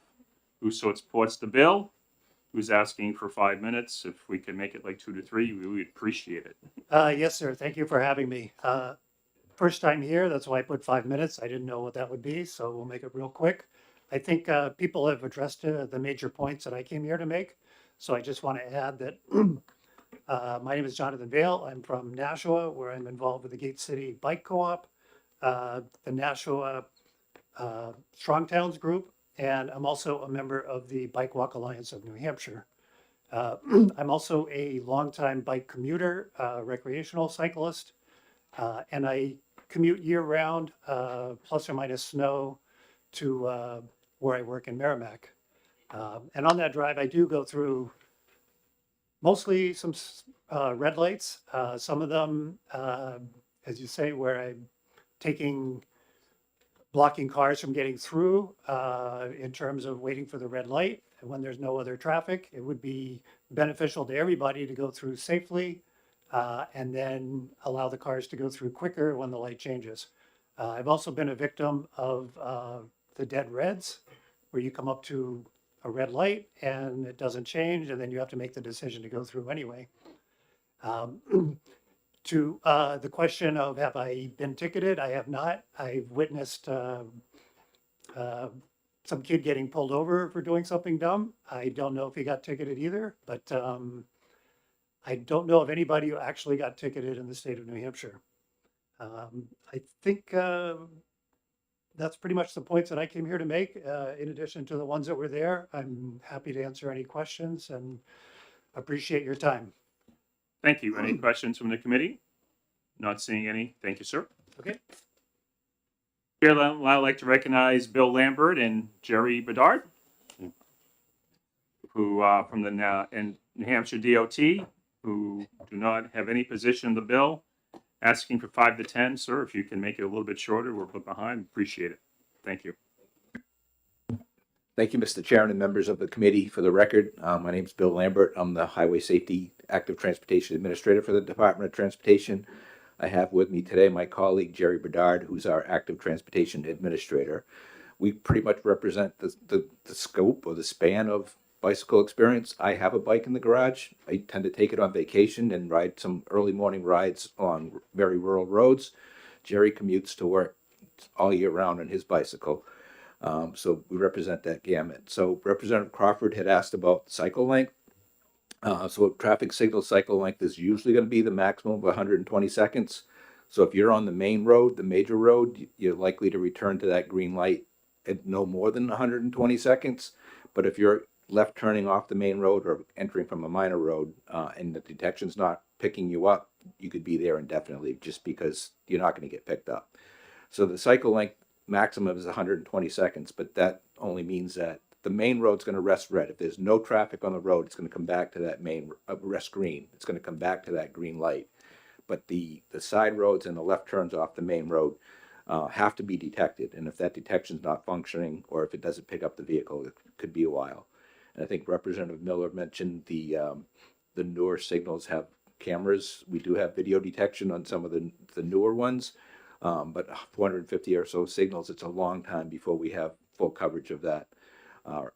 who supports the bill, who's asking for 5 minutes. If we can make it like 2 to 3, we would appreciate it. Yes, sir. Thank you for having me. First time here, that's why I put 5 minutes. I didn't know what that would be, so we'll make it real quick. I think people have addressed the major points that I came here to make. So I just want to add that my name is Jonathan Vale. I'm from Nashua, where I'm involved with the Gate City Bike Co-op, the Nashua Strong Towns Group, and I'm also a member of the Bike Walk Alliance of New Hampshire. I'm also a longtime bike commuter, recreational cyclist, and I commute year-round, plus or minus snow, to where I work in Merrimack. And on that drive, I do go through mostly some red lights. Some of them, as you say, where I'm blocking cars from getting through in terms of waiting for the red light. And when there's no other traffic, it would be beneficial to everybody to go through safely and then allow the cars to go through quicker when the light changes. I've also been a victim of the dead reds, where you come up to a red light and it doesn't change, and then you have to make the decision to go through anyway. To the question of have I been ticketed, I have not. I've witnessed some kid getting pulled over for doing something dumb. I don't know if he got ticketed either, but I don't know of anybody who actually got ticketed in the state of New Hampshire. I think that's pretty much the points that I came here to make. In addition to the ones that were there, I'm happy to answer any questions and appreciate your time. Thank you. Any questions from the committee? Not seeing any. Thank you, sir. Okay. Here, I'd like to recognize Bill Lambert and Jerry Bedard, who, from the New Hampshire DOT, who do not have any position in the bill. Asking for 5 to 10, sir. If you can make it a little bit shorter, we're a bit behind. Appreciate it. Thank you. Thank you, Mr. Chairman and members of the committee. For the record, my name is Bill Lambert. I'm the Highway Safety Active Transportation Administrator for the Department of Transportation. I have with me today my colleague Jerry Bedard, who's our Active Transportation Administrator. We pretty much represent the scope or the span of bicycle experience. I have a bike in the garage. I tend to take it on vacation and ride some early morning rides on very rural roads. Jerry commutes to work all year round on his bicycle. So we represent that gamut. So Representative Crawford had asked about cycle length. So traffic signal cycle length is usually going to be the maximum of 120 seconds. So if you're on the main road, the major road, you're likely to return to that green light at no more than 120 seconds. But if you're left turning off the main road or entering from a minor road and the detection's not picking you up, you could be there indefinitely just because you're not going to get picked up. So the cycle length maximum is 120 seconds, but that only means that the main road's going to rest red. If there's no traffic on the road, it's going to come back to that main rest green. It's going to come back to that green light. But the side roads and the left turns off the main road have to be detected. And if that detection's not functioning or if it doesn't pick up the vehicle, it could be a while. And I think Representative Miller mentioned the newer signals have cameras. We do have video detection on some of the newer ones. But 450 or so signals, it's a long time before we have full coverage of that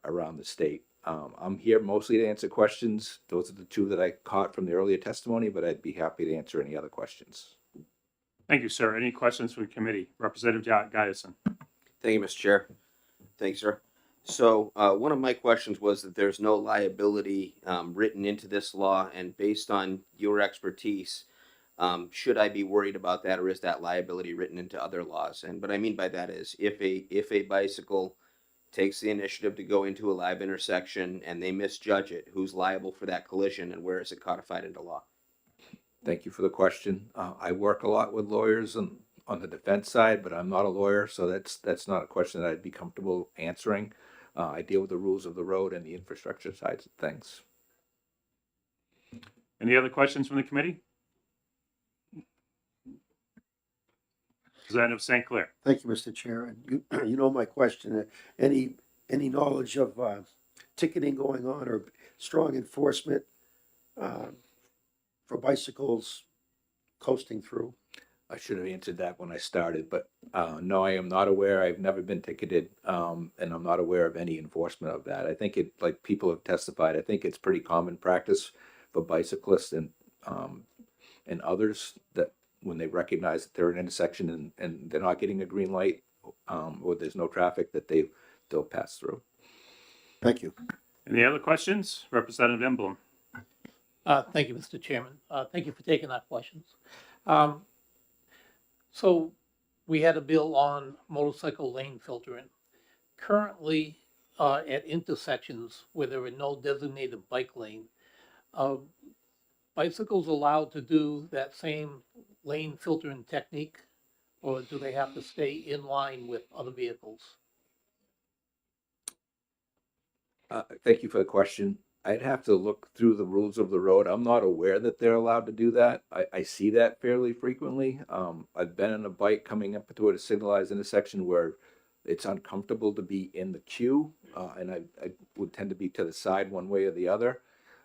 around the state. I'm here mostly to answer questions. Those are the two that I caught from the earlier testimony, but I'd be happy to answer any other questions. Thank you, sir. Any questions from the committee? Representative Giason. Thank you, Mr. Chair. Thanks, sir. So one of my questions was that there's no liability written into this law, and based on your expertise, should I be worried about that, or is that liability written into other laws? And what I mean by that is, if a bicycle takes the initiative to go into a live intersection and they misjudge it, who's liable for that collision, and where is it codified into law? Thank you for the question. I work a lot with lawyers on the defense side, but I'm not a lawyer, so that's not a question that I'd be comfortable answering. I deal with the rules of the road and the infrastructure sides of things. Any other questions from the committee? Representative St. Clair. Thank you, Mr. Chair. And you know my question. Any knowledge of ticketing going on or strong enforcement for bicycles coasting through? I should have answered that when I started, but no, I am not aware. I've never been ticketed, and I'm not aware of any enforcement of that. I think it, like people have testified, I think it's pretty common practice for bicyclists and others that when they recognize that they're in an intersection and they're not getting a green light or there's no traffic, that they'll pass through. Thank you. Any other questions? Representative Emblem. Thank you, Mr. Chairman. Thank you for taking our questions. So we had a bill on motorcycle lane filtering. Currently, at intersections where there are no designated bike lane, bicycles allowed to do that same lane filtering technique, or do they have to stay in line with other vehicles? Thank you for the question. I'd have to look through the rules of the road. I'm not aware that they're allowed to do that. I see that fairly frequently. I've been on a bike coming up to a signalized intersection where it's uncomfortable to be in the queue, and I would tend to be to the side one way or the other.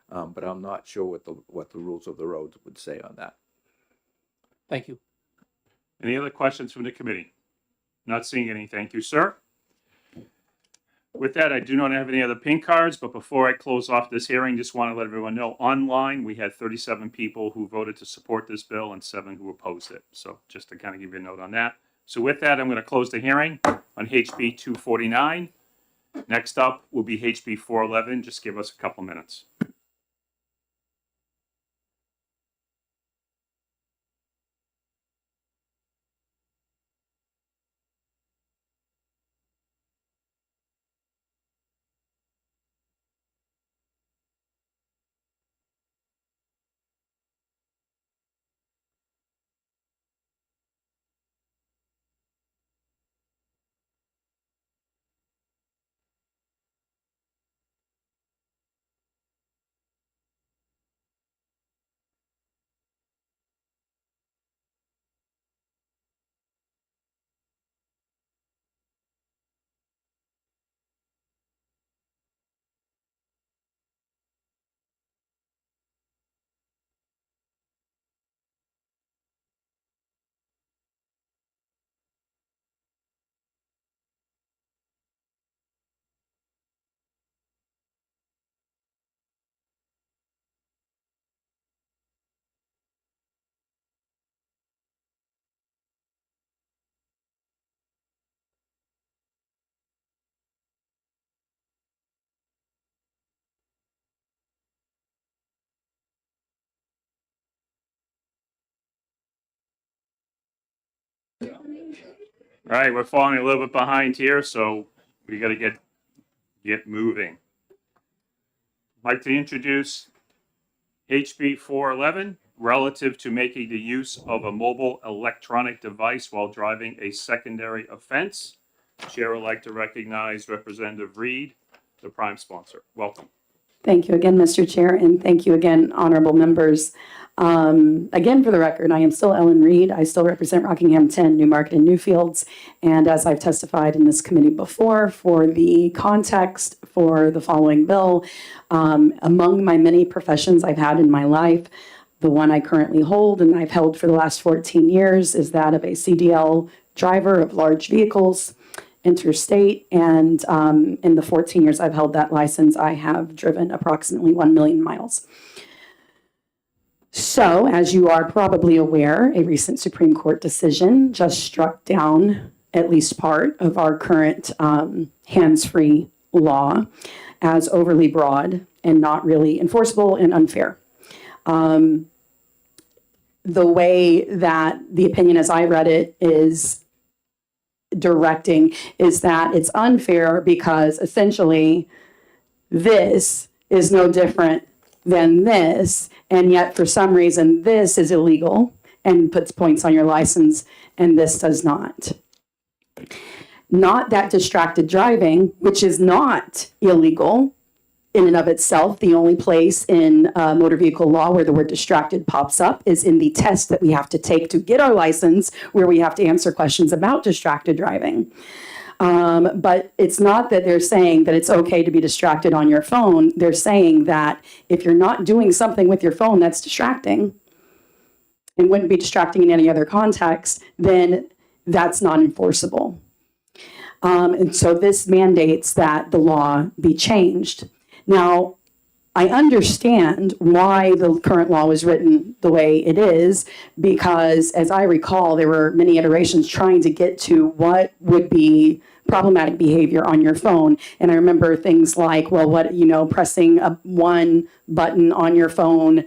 But I'm not sure what the rules of the roads would say on that. Thank you. Any other questions from the committee? Not seeing any. Thank you, sir. With that, I do not have any other pink cards, but before I close off this hearing, just want to let everyone know, online, we had 37 people who voted to support this bill and 7 who opposed it. So just to kind of give you a note on that. So with that, I'm going to close the hearing on HB 249. Next up will be HB 411. Just give us a couple minutes. All right, we're falling a little bit behind here, so we got to get moving. I'd like to introduce HB 411 relative to making the use of a mobile electronic device while driving a secondary offense. Chair would like to recognize Representative Reed, the prime sponsor. Welcome. Thank you again, Mr. Chair, and thank you again, honorable members. Again, for the record, I am still Ellen Reed. I still represent Rockingham 10, Newmarket, and Newfields. And as I've testified in this committee before, for the context for the following bill, among my many professions I've had in my life, the one I currently hold and I've held for the last 14 years is that of a CDL driver of large vehicles, interstate, and in the 14 years I've held that license, I have driven approximately 1 million miles. So, as you are probably aware, a recent Supreme Court decision just struck down at least part of our current hands-free law as overly broad and not really enforceable and unfair. The way that the opinion as I read it is directing is that it's unfair because essentially this is no different than this, and yet for some reason this is illegal and puts points on your license and this does not. Not that distracted driving, which is not illegal in and of itself. The only place in motor vehicle law where the word distracted pops up is in the test that we have to take to get our license, where we have to answer questions about distracted driving. But it's not that they're saying that it's okay to be distracted on your phone. They're saying that if you're not doing something with your phone that's distracting and wouldn't be distracting in any other context, then that's not enforceable. And so this mandates that the law be changed. Now, I understand why the current law was written the way it is, because as I recall, there were many iterations trying to get to what would be problematic behavior on your phone. And I remember things like, well, pressing one button on your phone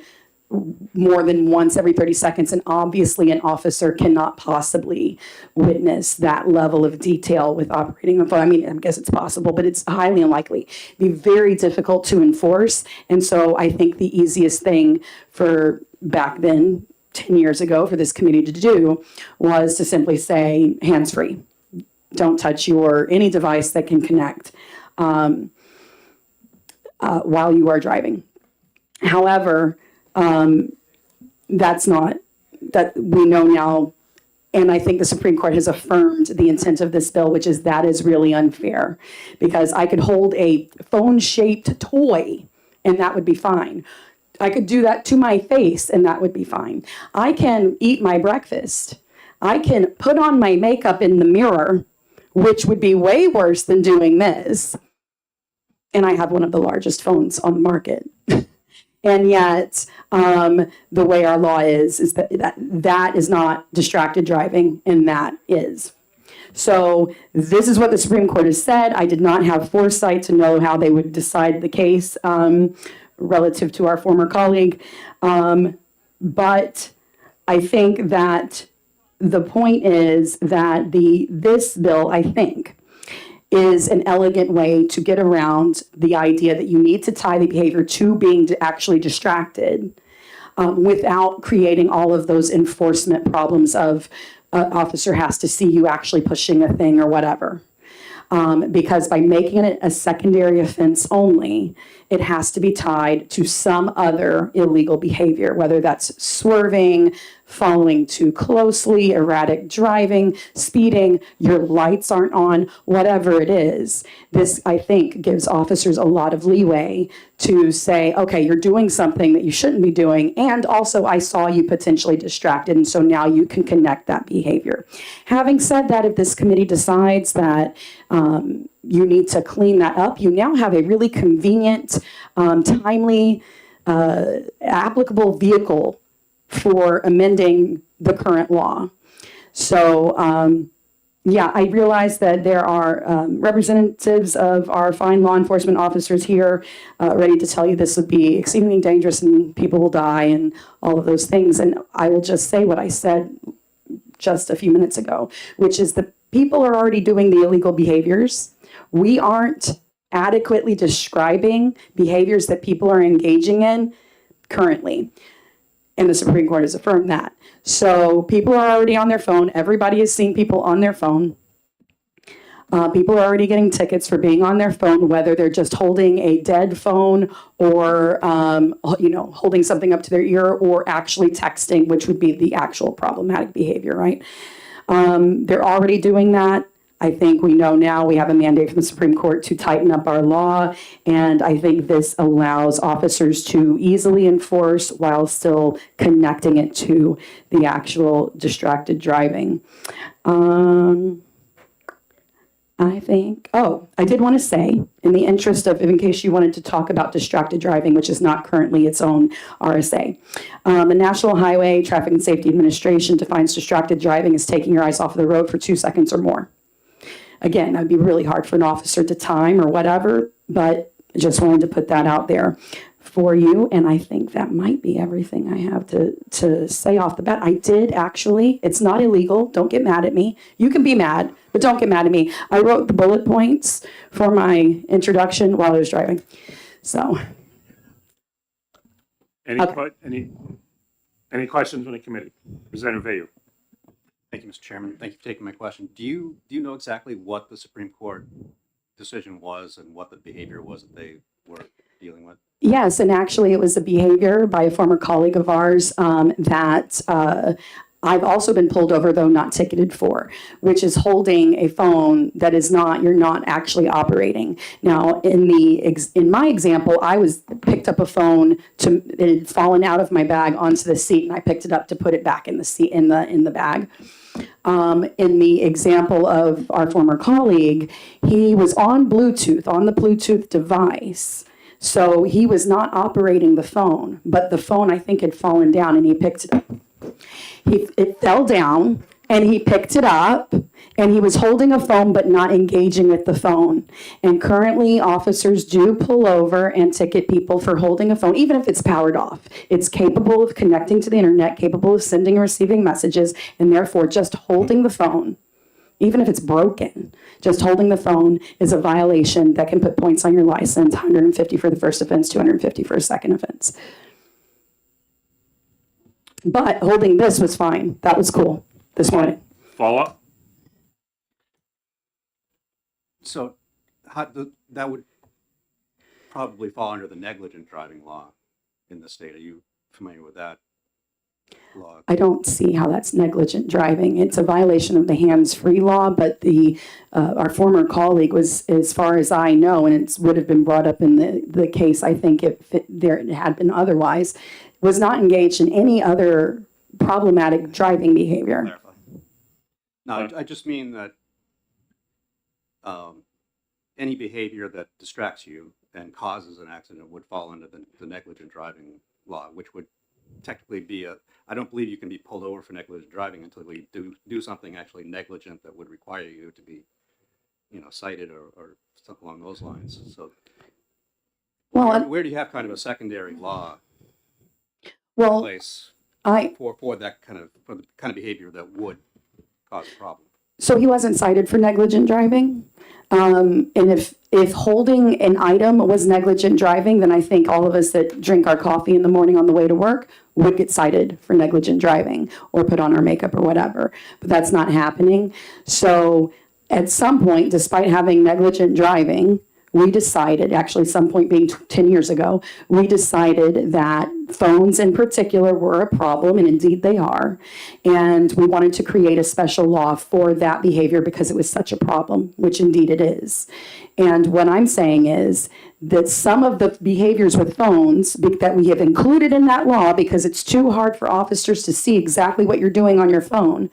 more than once every 30 seconds. And obviously an officer cannot possibly witness that level of detail with operating a phone. I mean, I guess it's possible, but it's highly unlikely. It'd be very difficult to enforce. And so I think the easiest thing for back then, 10 years ago, for this committee to do was to simply say hands-free. Don't touch any device that can connect while you are driving. However, that's not, that we know now, and I think the Supreme Court has affirmed the intent of this bill, which is that is really unfair, because I could hold a phone-shaped toy and that would be fine. I could do that to my face and that would be fine. I can eat my breakfast. I can put on my makeup in the mirror, which would be way worse than doing this. And I have one of the largest phones on the market. And yet, the way our law is that is not distracted driving, and that is. So this is what the Supreme Court has said. I did not have foresight to know how they would decide the case relative to our former colleague. But I think that the point is that this bill, I think, is an elegant way to get around the idea that you need to tie the behavior to being actually distracted without creating all of those enforcement problems of an officer has to see you actually pushing a thing or whatever. Because by making it a secondary offense only, it has to be tied to some other illegal behavior, whether that's swerving, following too closely, erratic driving, speeding, your lights aren't on, whatever it is. This, I think, gives officers a lot of leeway to say, okay, you're doing something that you shouldn't be doing, and also I saw you potentially distracted, and so now you can connect that behavior. Having said that, if this committee decides that you need to clean that up, you now have a really convenient, timely, applicable vehicle for amending the current law. So, yeah, I realize that there are representatives of our fine law enforcement officers here ready to tell you this would be exceedingly dangerous and people will die and all of those things. And I will just say what I said just a few minutes ago, which is the people are already doing the illegal behaviors. We aren't adequately describing behaviors that people are engaging in currently. And the Supreme Court has affirmed that. So people are already on their phone. Everybody is seeing people on their phone. People are already getting tickets for being on their phone, whether they're just holding a dead phone or, holding something up to their ear or actually texting, which would be the actual problematic behavior, right? They're already doing that. I think we know now we have a mandate from the Supreme Court to tighten up our law, and I think this allows officers to easily enforce while still connecting it to the actual distracted driving. I did want to say, in the interest of, in case you wanted to talk about distracted driving, which is not currently its own RSA, the National Highway Traffic and Safety Administration defines distracted driving as taking your eyes off of the road for 2 seconds or more. Again, that would be really hard for an officer to time or whatever, but I just wanted to put that out there for you. And I think that might be everything I have to say off the bat. I did actually, it's not illegal. Don't get mad at me. You can be mad, but don't get mad at me. I wrote the bullet points for my introduction while I was driving. So. Any questions from the committee? Representative Vayu. Thank you, Mr. Chairman. Thank you for taking my question. Do you know exactly what the Supreme Court decision was and what the behavior was that they were dealing with? Yes, and actually it was a behavior by a former colleague of ours that I've also been pulled over, though not ticketed for, which is holding a phone that is not, you're not actually operating. Now, in my example, I picked up a phone it had fallen out of my bag onto the seat, and I picked it up to put it back in the seat in the bag. In the example of our former colleague, he was on the Bluetooth device. So he was not operating the phone, but the phone, I think, had fallen down, and he picked it up. It fell down, and he picked it up, and he was holding a phone but not engaging with the phone. And currently, officers do pull over and ticket people for holding a phone, even if it's powered off. It's capable of connecting to the internet, capable of sending and receiving messages, and therefore just holding the phone, even if it's broken, just holding the phone is a violation that can put points on your license, 150 for the first offense, 250 for a second offense. But holding this was fine. That was cool this morning. Follow up? So that would probably fall under the negligent driving law in the state. Are you familiar with that law? I don't see how that's negligent driving. It's a violation of the hands-free law, but our former colleague was, as far as I know, and it would have been brought up in the case, I think if there had been otherwise, was not engaged in any other problematic driving behavior. No, I just mean that any behavior that distracts you and causes an accident would fall under the negligent driving law, which would technically be I don't believe you can be pulled over for negligent driving until you do something actually negligent that would require you to be, cited or something along those lines. So, where do you have kind of a secondary law in place for the kind of behavior that would cause a problem? So he wasn't cited for negligent driving. And if holding an item was negligent driving, then I think all of us that drink our coffee in the morning on the way to work would get cited for negligent driving or put on our makeup or whatever. But that's not happening. So at some point, despite having negligent driving, we decided, actually some point being 10 years ago, we decided that phones in particular were a problem, and indeed they are. And we wanted to create a special law for that behavior because it was such a problem, which indeed it is. And what I'm saying is that some of the behaviors with phones that we have included in that law, because it's too hard for officers to see exactly what you're doing on your phone,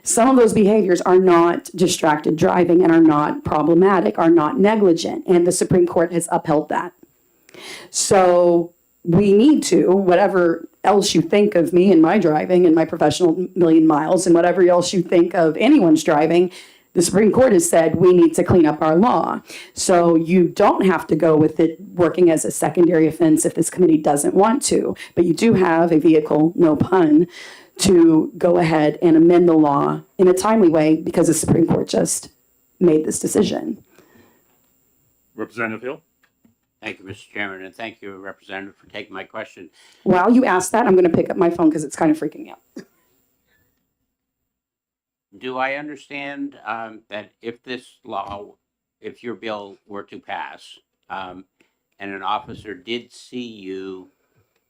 some of those behaviors are not distracted driving and are not problematic, are not negligent, and the Supreme Court has upheld that. So we need to, whatever else you think of me and my driving and my professional million miles and whatever else you think of anyone's driving, the Supreme Court has said we need to clean up our law. So you don't have to go with it working as a secondary offense if this committee doesn't want to, but you do have a vehicle, no pun, to go ahead and amend the law in a timely way because the Supreme Court just made this decision. Representative Hill? Thank you, Mr. Chairman, and thank you, Representative, for taking my question. While you ask that, I'm going to pick up my phone because it's kind of freaking me out. Do I understand that if this law, if your bill were to pass, and an officer did see you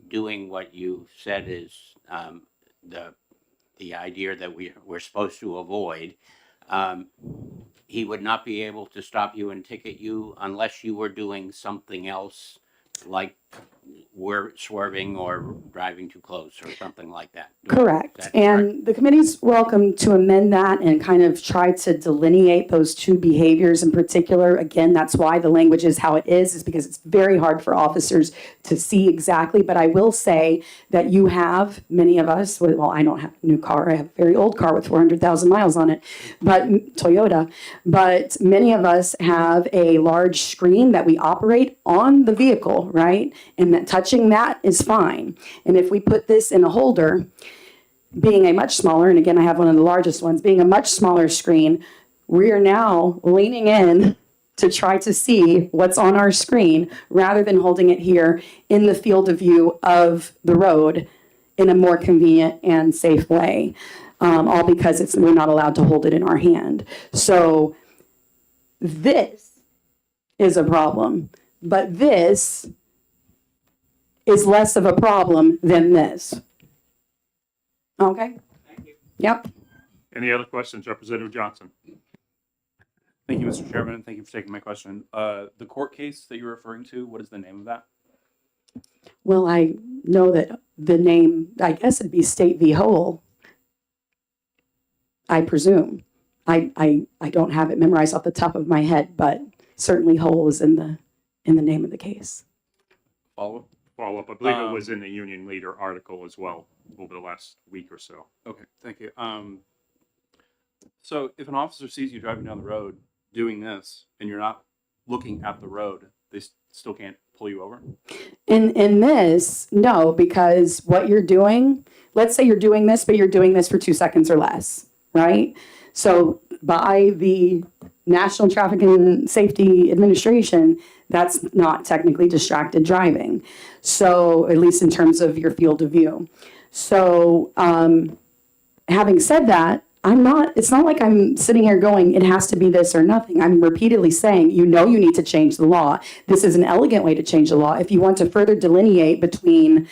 doing what you said is the idea that we're supposed to avoid, he would not be able to stop you and ticket you unless you were doing something else, like we're swerving or driving too close or something like that? Correct. And the committee's welcome to amend that and kind of try to delineate those two behaviors in particular. Again, that's why the language is how it is because it's very hard for officers to see exactly. But I will say that you have, many of us, well, I don't have a new car. I have a very old car with 400,000 miles on it, but Toyota. But many of us have a large screen that we operate on the vehicle, right? And that touching that is fine. And if we put this in a holder, being a much smaller, and again, I have one of the largest ones, being a much smaller screen, we are now leaning in to try to see what's on our screen rather than holding it here in the field of view of the road in a more convenient and safe way, all because we're not allowed to hold it in our hand. So this is a problem, but this is less of a problem than this. Okay? Thank you. Yep. Any other questions? Representative Johnson? Thank you, Mr. Chairman, and thank you for taking my question. The court case that you're referring to, what is the name of that? Well, I know that the name, I guess it'd be State v. Howell. I presume. I don't have it memorized off the top of my head, but certainly Howell is in the name of the case. Follow-up? Follow-up. I believe it was in the Union Leader article as well over the last week or so. Okay, thank you. So if an officer sees you driving down the road doing this and you're not looking at the road, they still can't pull you over? In this, no, because what you're doing, let's say you're doing this, but you're doing this for 2 seconds or less, right? So by the National Traffic and Safety Administration, that's not technically distracted driving. So at least in terms of your field of view. So having said that, it's not like I'm sitting here going, it has to be this or nothing. I'm repeatedly saying, you need to change the law. This is an elegant way to change the law. If you want to further delineate between,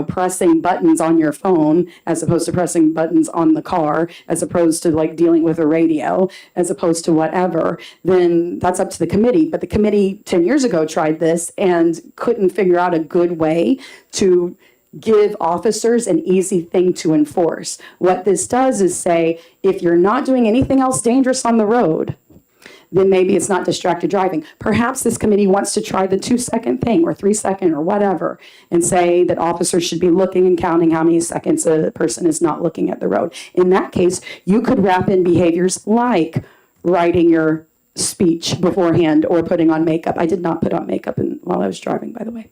pressing buttons on your phone as opposed to pressing buttons on the car, as opposed to like dealing with a radio, as opposed to whatever, then that's up to the committee. But the committee 10 years ago tried this and couldn't figure out a good way to give officers an easy thing to enforce. What this does is say, if you're not doing anything else dangerous on the road, then maybe it's not distracted driving. Perhaps this committee wants to try the 2-second thing or 3-second or whatever and say that officers should be looking and counting how many seconds a person is not looking at the road. In that case, you could wrap in behaviors like writing your speech beforehand or putting on makeup. I did not put on makeup while I was driving, by the way.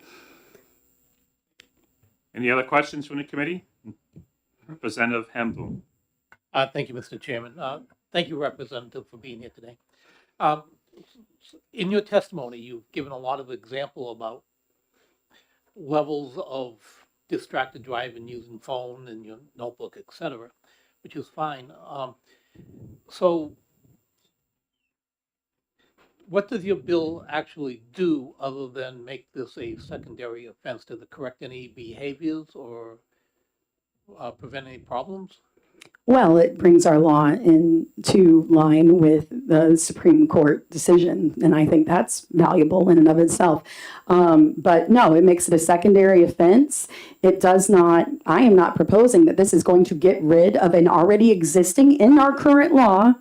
Any other questions from the committee? Representative Hempel. Thank you, Mr. Chairman. Thank you, Representative, for being here today. In your testimony, you've given a lot of example about levels of distracted driving using phone and your notebook, etc., which is fine. So what does your bill actually do other than make this a secondary offense? Does it correct any behaviors or prevent any problems? Well, it brings our law into line with the Supreme Court decision, and I think that's valuable in and of itself. But no, it makes it a secondary offense. It does not, I am not proposing that this is going to get rid of an already existing in our current law,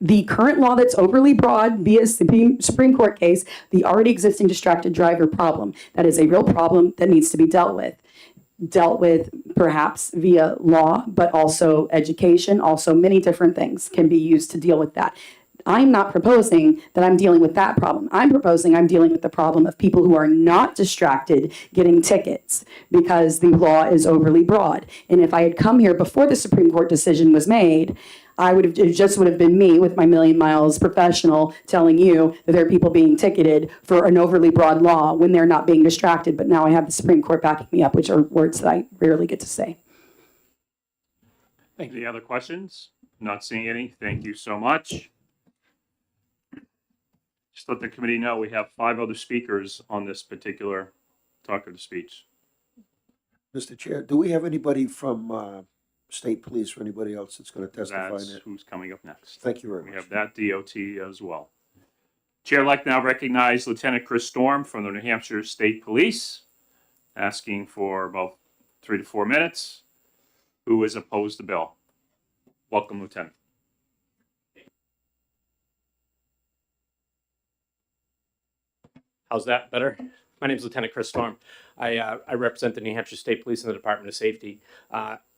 the current law that's overly broad via Supreme Court case, the already existing distracted driver problem. That is a real problem that needs to be dealt with perhaps via law, but also education, also many different things can be used to deal with that. I'm not proposing that I'm dealing with that problem. I'm proposing I'm dealing with the problem of people who are not distracted getting tickets because the law is overly broad. And if I had come here before the Supreme Court decision was made, it just would have been me with my million miles professional telling you that there are people being ticketed for an overly broad law when they're not being distracted. But now I have the Supreme Court backing me up, which are words that I rarely get to say. Any other questions? Not seeing any. Thank you so much. Just let the committee know we have 5 other speakers on this particular talkative speech. Mr. Chair, do we have anybody from state police or anybody else that's going to testify? That's in it? who's coming up next. Thank you very We much. have that DOT as well. Chair would like to now recognize Lieutenant Chris Storm from the New Hampshire State Police, asking for about 3 to 4 minutes, who is opposed to the bill. Welcome, Lieutenant. How's that better? My name is Lieutenant Chris Storm. I represent the New Hampshire State Police and the Department of Safety.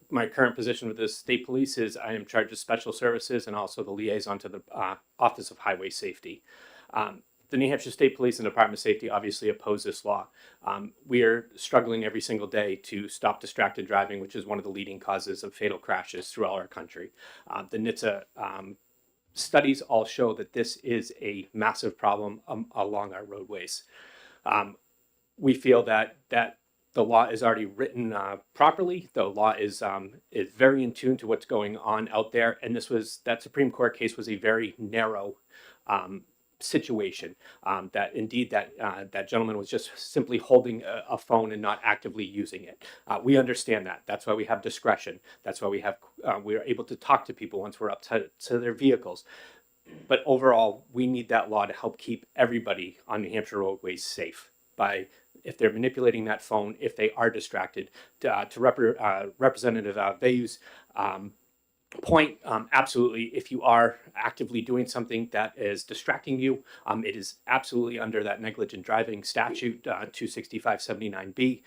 My current position with the State Police is I am in charge of special services and also the liaison to the Office of Highway Safety. The New Hampshire State Police and Department of Safety obviously oppose this law. We are struggling every single day to stop distracted driving, which is one of the leading causes of fatal crashes throughout our country. The NHTSA studies all show that this is a massive problem along our roadways. We feel that the law is already written properly. The law is very in tune to what's going on out there, and that Supreme Court case was a very narrow situation. That indeed that gentleman was just simply holding a phone and not actively using it. We understand that. That's why we have discretion. That's why we are able to talk to people once we're up to their vehicles. But overall, we need that law to help keep everybody on New Hampshire roadways safe. By if they're manipulating that phone, if they are distracted, Representative Vayu's point, absolutely, if you are actively doing something that is distracting you, it is absolutely under that negligent driving statute, 26579B,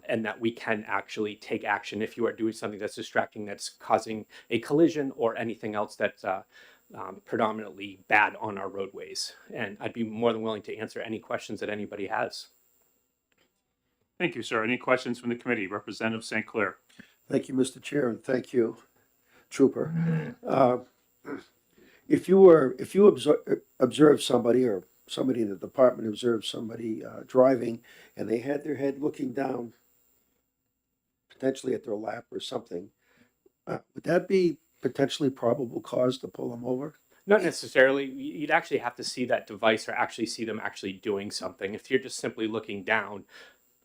and that we can actually take action if you are doing something that's distracting, that's causing a collision or anything else that's predominantly bad on our roadways. And I'd be more than willing to answer any questions that anybody has. Thank you, sir. Any questions from the committee? Representative St. Clair. Thank you, Mr. Chair, and thank you, Trooper. If you observe somebody or somebody in the department observes somebody driving and they had their head looking down, potentially at their lap or something, would that be potentially probable cause to pull them over? Not necessarily. You'd actually have to see that device or actually see them actually doing something. If you're just simply looking down,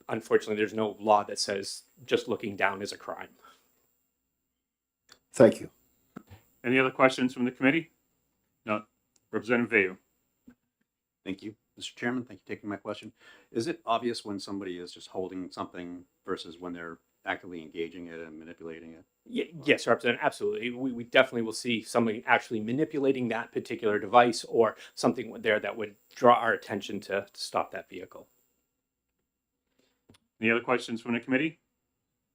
unfortunately, there's no law that says just looking down is a crime. Thank you. Any other questions from the committee? No. Representative Vayu. Thank you, Mr. Chairman. Thank you for taking my question. Is it obvious when somebody is just holding something versus when they're actively engaging it and manipulating it? Yes, Representative, absolutely. We definitely will see somebody actually manipulating that particular device or something there that would draw our attention to stop that vehicle. Any other questions from the committee?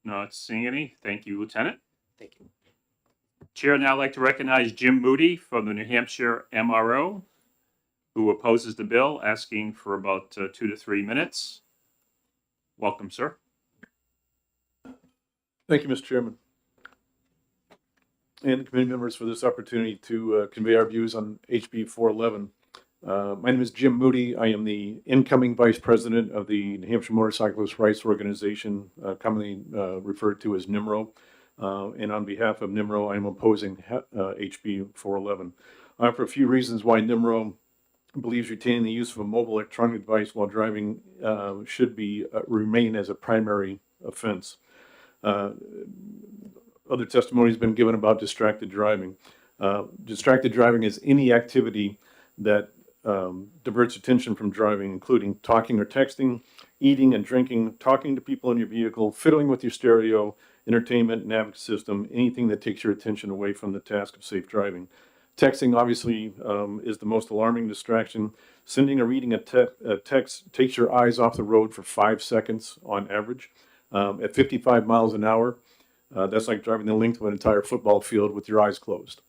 Not seeing any. Thank you, Lieutenant. Thank you. Chair would now like to recognize Jim Moody from the New Hampshire MRO, who opposes the bill, asking for about 2 to 3 minutes. Welcome, sir. Thank you, Mr. Chairman, and the committee members for this opportunity to convey our views on HB 411. My name is Jim Moody. I am the incoming Vice President of the New Hampshire Motorcyclist Rights Organization, commonly referred to as NMRO. And on behalf of NMRO, I am opposing HB 411. For a few reasons why NMRO believes retaining the use of a mobile electronic device while driving should remain as a primary offense. Other testimony has been given about distracted driving. Distracted driving is any activity that diverts attention from driving, including talking or texting, eating and drinking, talking to people in your vehicle, fiddling with your stereo, entertainment, nav system, anything that takes your attention away from the task of safe driving. Texting obviously is the most alarming distraction. Sending or reading a text takes your eyes off the road for 5 seconds on average. At 55 miles an hour, that's like driving the length of an entire football field with your eyes closed.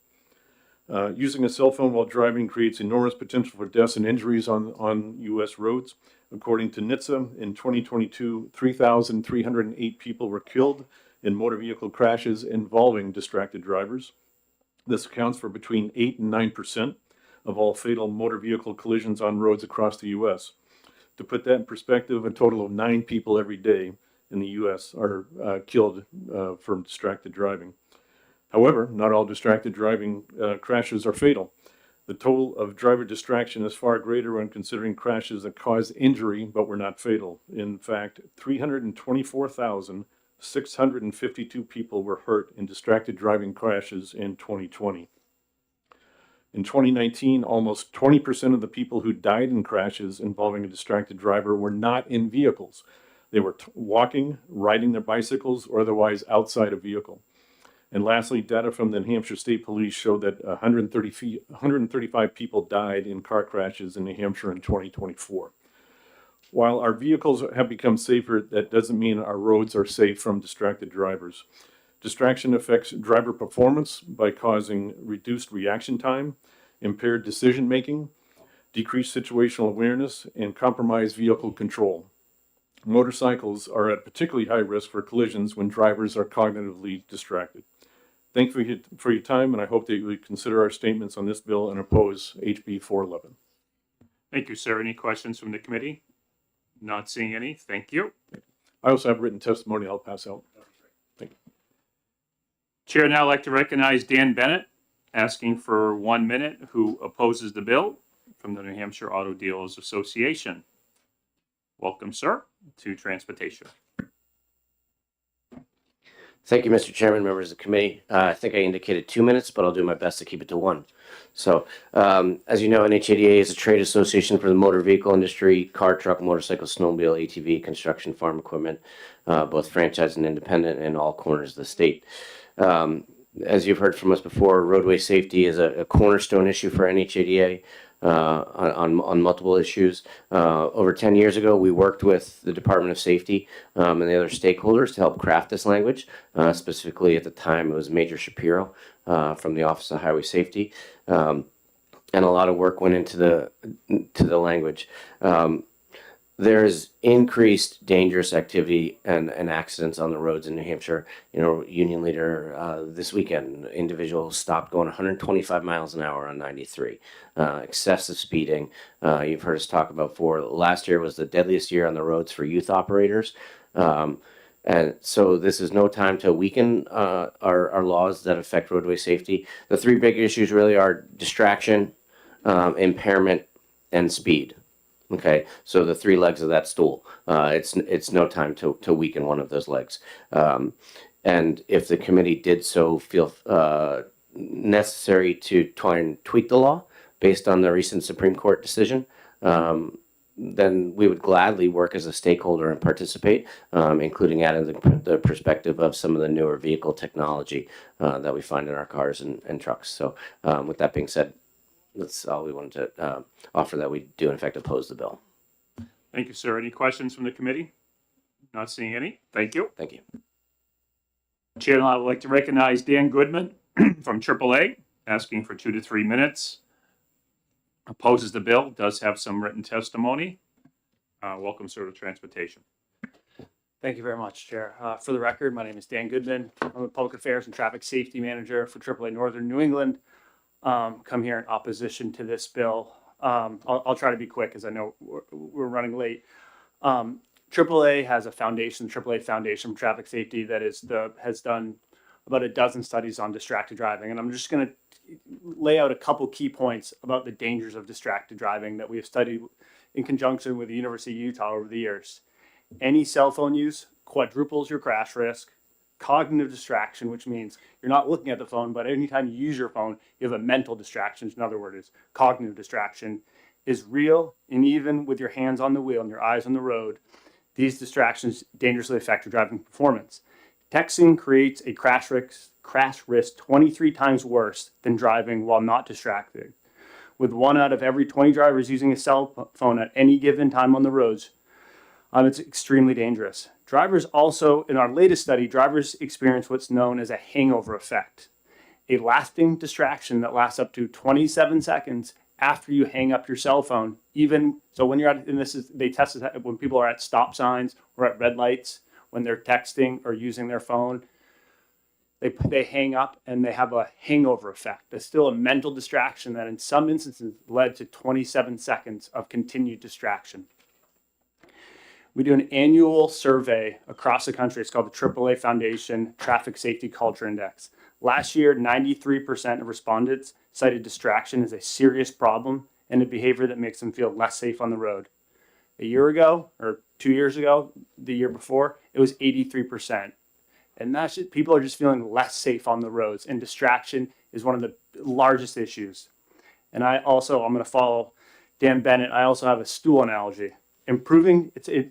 Using a cell phone while driving creates enormous potential for deaths and injuries on U.S. roads. According to NHTSA, in 2022, 3,308 people were killed in motor vehicle crashes involving distracted drivers. This accounts for between 8 and 9% of all fatal motor vehicle collisions on roads across the U.S. To put that in perspective, a total of 9 people every day in the U.S. are killed from distracted driving. However, not all distracted driving crashes are fatal. The total of driver distraction is far greater when considering crashes that cause injury but were not fatal. In fact, 324,652 people were hurt in distracted driving crashes in 2020. In 2019, almost 20% of the people who died in crashes involving a distracted driver were not in vehicles. They were walking, riding their bicycles, or otherwise outside a vehicle. And lastly, data from the New Hampshire State Police showed that 135 people died in car crashes in New Hampshire in 2024. While our vehicles have become safer, that doesn't mean our roads are safe from distracted drivers. Distraction affects driver performance by causing reduced reaction time, impaired decision-making, decreased situational awareness, and compromised vehicle control. Motorcycles are at particularly high risk for collisions when drivers are cognitively distracted. Thank you for your time, and I hope that you would consider our statements on this bill and oppose HB 411. Thank you, sir. Any questions from the committee? Not seeing any. Thank you. I also have written testimony I'll pass out. Thank you. Chair, now I'd like to recognize Dan Bennett, asking for 1 minute, who opposes the bill from the New Hampshire Auto Dealers Association. Welcome, sir, to transportation. Thank you, Mr. Chairman, members of the committee. I think I indicated 2 minutes, but I'll do my best to keep it to 1. So, as you know, NHADA is a trade association for the motor vehicle industry, car, truck, motorcycle, snowmobile, ATV, construction, farm equipment, both franchise and independent in all corners of the state. As you've heard from us before, roadway safety is a cornerstone issue for NHADA. On multiple issues. Over 10 years ago, we worked with the Department of Safety and the other stakeholders to help craft this language. Specifically, at the time, it was Major Shapiro from the Office of Highway Safety, and a lot of work went into the language. There's increased dangerous activity and accidents on the roads in New Hampshire. You know, Union Leader this weekend, individuals stopped going 125 miles an hour on 93. Excessive speeding. You've heard us talk about before. Last year was the deadliest year on the roads for youth operators. And so this is no time to weaken our laws that affect roadway safety. The 3 big issues really are distraction, impairment, and speed. Okay, so the 3 legs of that stool. It's no time to weaken one of those legs. And if the committee did so feel necessary to try and tweak the law based on the recent Supreme Court decision, then we would gladly work as a stakeholder and participate, including adding the perspective of some of the newer vehicle technology that we find in our cars and trucks. So with that being said, that's all we wanted to offer, that we do in fact oppose the bill. Thank you, sir. Any questions from the committee? Not seeing any. Thank you. Thank you. Chair, I would like to recognize Dan Goodman from AAA, asking for 2 to 3 minutes. Opposes the bill, does have some written testimony. Welcome, sir, to transportation. Thank you very much, Chair. For the record, my name is Dan Goodman. I'm a Public Affairs and Traffic Safety Manager for AAA Northern New England. Come here in opposition to this bill. I'll try to be quick, as I know we're running late. AAA has a foundation, AAA Foundation for Traffic Safety, that has done about a dozen studies on distracted driving, and I'm just going to lay out a couple key points about the dangers of distracted driving that we have studied in conjunction with the University of Utah over the years. Any cell phone use quadruples your crash risk. Cognitive distraction, which means you're not looking at the phone, but anytime you use your phone, you have a mental distraction. In other words, cognitive distraction is real, and even with your hands on the wheel and your eyes on the road, these distractions dangerously affect your driving performance. Texting creates a crash risk 23 times worse than driving while not distracted. With 1 out of every 20 drivers using a cell phone at any given time on the roads, it's extremely dangerous. Drivers also, in our latest study, drivers experience what's known as a hangover effect. a lasting distraction that lasts up to 27 seconds after you hang up your cell phone. Even so, when you're at, and this is, they test it when people are at stop signs or at red lights, when they're texting or using their phone, they hang up and they have a hangover effect. It's still a mental distraction that in some instances led to 27 seconds of continued distraction. We do an annual survey across the country. It's called the AAA Foundation Traffic Safety Culture Index. Last year, 93% of respondents cited distraction as a serious problem and a behavior that makes them feel less safe on the road. A year ago, or 2 years ago, the year before, it was 83%. And that's just, people are just feeling less safe on the roads, and distraction is one of the largest issues. And I'm going to follow Dan Bennett. I also have a stool analogy.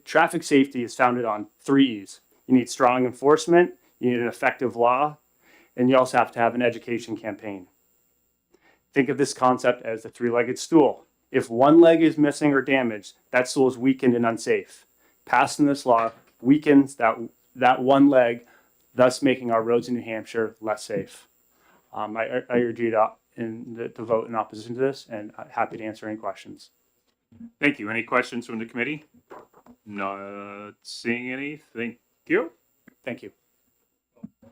Traffic safety is founded on 3 E's. You need strong enforcement, you need an effective law, and you also have to have an education campaign. Think of this concept as a three-legged stool. If one leg is missing or damaged, that stool is weakened and unsafe. Passing this law weakens that one leg, thus making our roads in New Hampshire less safe. I urge you to vote in opposition to this, and I'm happy to answer any questions. Thank you. Any questions from the committee? Not seeing any. Thank you. Thank you.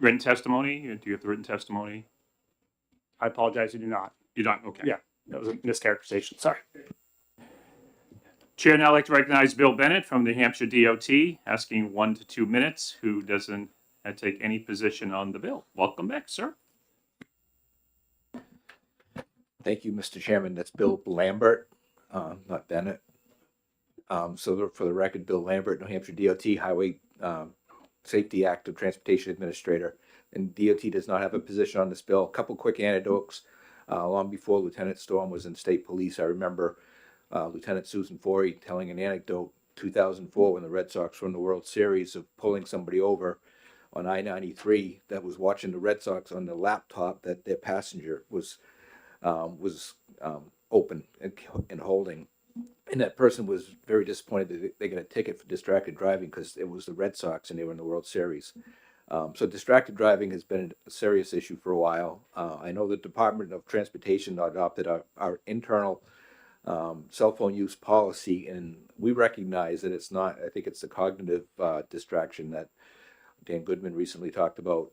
Written testimony? Do you have the written testimony? I apologize, you do not. You don't? Okay. Yeah, that was a mischaracterization. Sorry. Chair, now I'd like to recognize Bill Bennett from the New Hampshire DOT, asking 1 to 2 minutes, who doesn't take any position on the bill. Welcome back, sir. Thank you, Mr. Chairman. That's Bill Lambert, not Bennett. So for the record, Bill Lambert, New Hampshire DOT Highway Safety Active Transportation Administrator. And DOT does not have a position on this bill. A couple quick anecdotes. Long before Lieutenant Storm was in state police, I remember Lieutenant Susan Forey telling an anecdote 2004 when the Red Sox won the World Series of pulling somebody over on I-93 that was watching the Red Sox on the laptop that their passenger was open and holding. And that person was very disappointed that they got a ticket for distracted driving because it was the Red Sox and they were in the World Series. So distracted driving has been a serious issue for a while. I know the Department of Transportation adopted our internal cell phone use policy, and we recognize that it's not, I think it's the cognitive distraction that Dan Goodman recently talked about.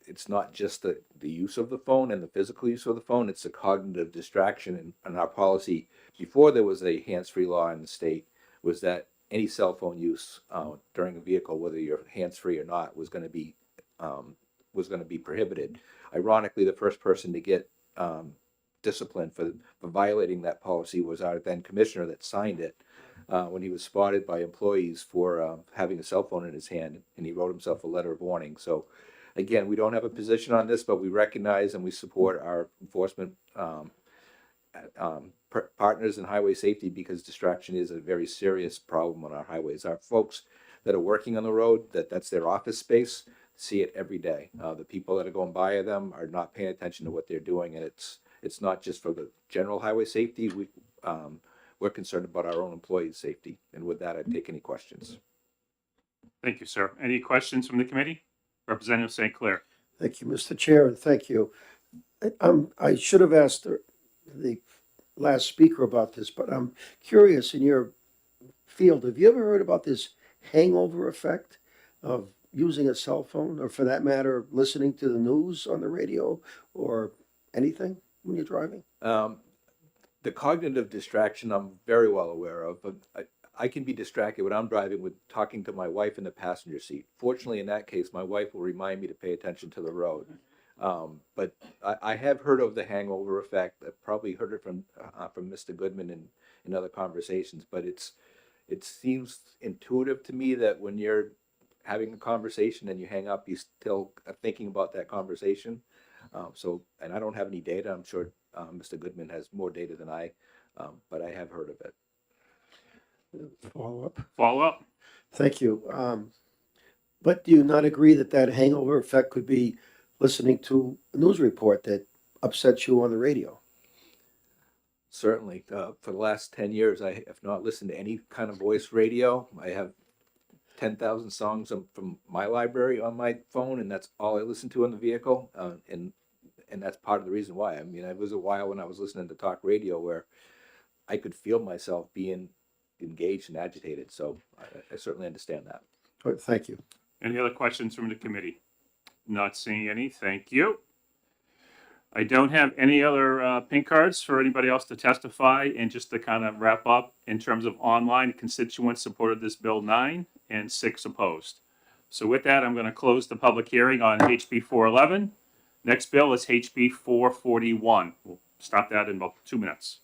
It's not just the use of the phone and the physical use of the phone, it's a cognitive distraction. And our policy, before there was a hands-free law in the state, was that any cell phone use during a vehicle, whether you're hands-free or not, was going to be prohibited. Ironically, the first person to get disciplined for violating that policy was our then commissioner that signed it. When he was spotted by employees for having a cell phone in his hand, and he wrote himself a letter of warning. So again, we don't have a position on this, but we recognize and we support our enforcement partners in highway safety, because distraction is a very serious problem on our highways. Our folks that are working on the road, that's their office space, see it every day. The people that are going by them are not paying attention to what they're doing, and it's not just for the general highway safety. We're concerned about our own employees' safety. And with that, I'd take any questions. Thank you, sir. Any questions from the committee? Representative St. Clair. Thank you, Mr. Chair, and thank you. I should have asked the last speaker about this, but I'm curious, in your field, have you ever heard about this hangover effect of using a cell phone, or for that matter, listening to the news on the radio or anything when you're driving? The cognitive distraction I'm very well aware of, but I can be distracted when I'm driving with talking to my wife in the passenger seat. Fortunately, in that case, my wife will remind me to pay attention to the road. But I have heard of the hangover effect. I've probably heard it from Mr. Goodman in other conversations, but it seems intuitive to me that when you're having a conversation and you hang up, you still are thinking about that conversation. And I don't have any data. I'm sure Mr. Goodman has more data than I, but I have heard of it. Follow up. Thank you. But do you not agree that that hangover effect could be listening to a news report that upsets you on the radio? Certainly. For the last 10 years, I have not listened to any kind of voice radio. I have 10,000 songs from my library on my phone, and that's all I listen to in the vehicle. And And that's part of the reason why. I mean, it was a while when I was listening to talk radio where I could feel myself being engaged and agitated. So I certainly understand that. All right, thank you. Any other questions from the committee? Not seeing any. Thank you. I don't have any other pink cards for anybody else to testify. And just to kind of wrap up, in terms of online, constituents supported this bill 9 and 6 opposed. So with that, I'm going to close the public hearing on HB 411. Next bill is HB 441. We'll stop that in about 2 minutes.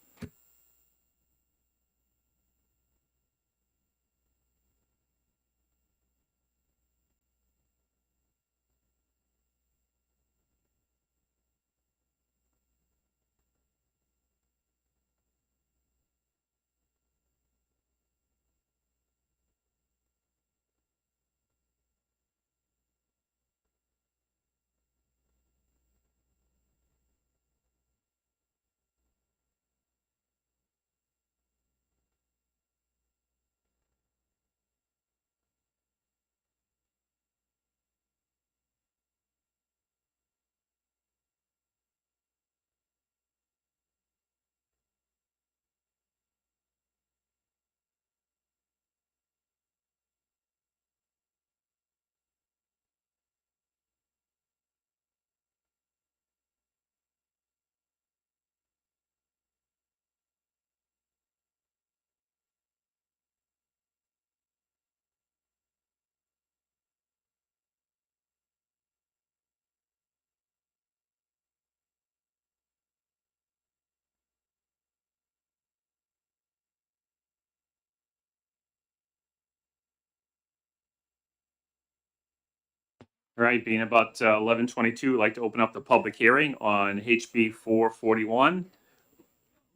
All right, being about 11:22, I'd like to open up the public hearing on HB 441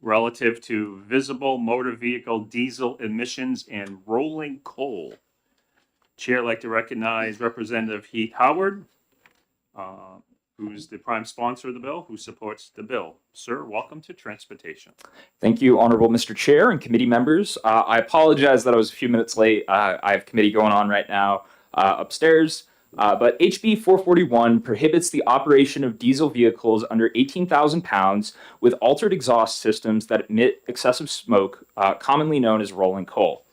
relative to visible motor vehicle diesel emissions and rolling coal. Chair, I'd like to recognize Representative Heath Howard, who's the prime sponsor of the bill, who supports the bill. Sir, welcome to Transportation. Thank you, Honorable Mr. Chair and committee members. I apologize that I was a few minutes late. I have committee going on right now upstairs. But HB 441 prohibits the operation of diesel vehicles under 18,000 pounds with altered exhaust systems that emit excessive smoke, commonly known as rolling coal.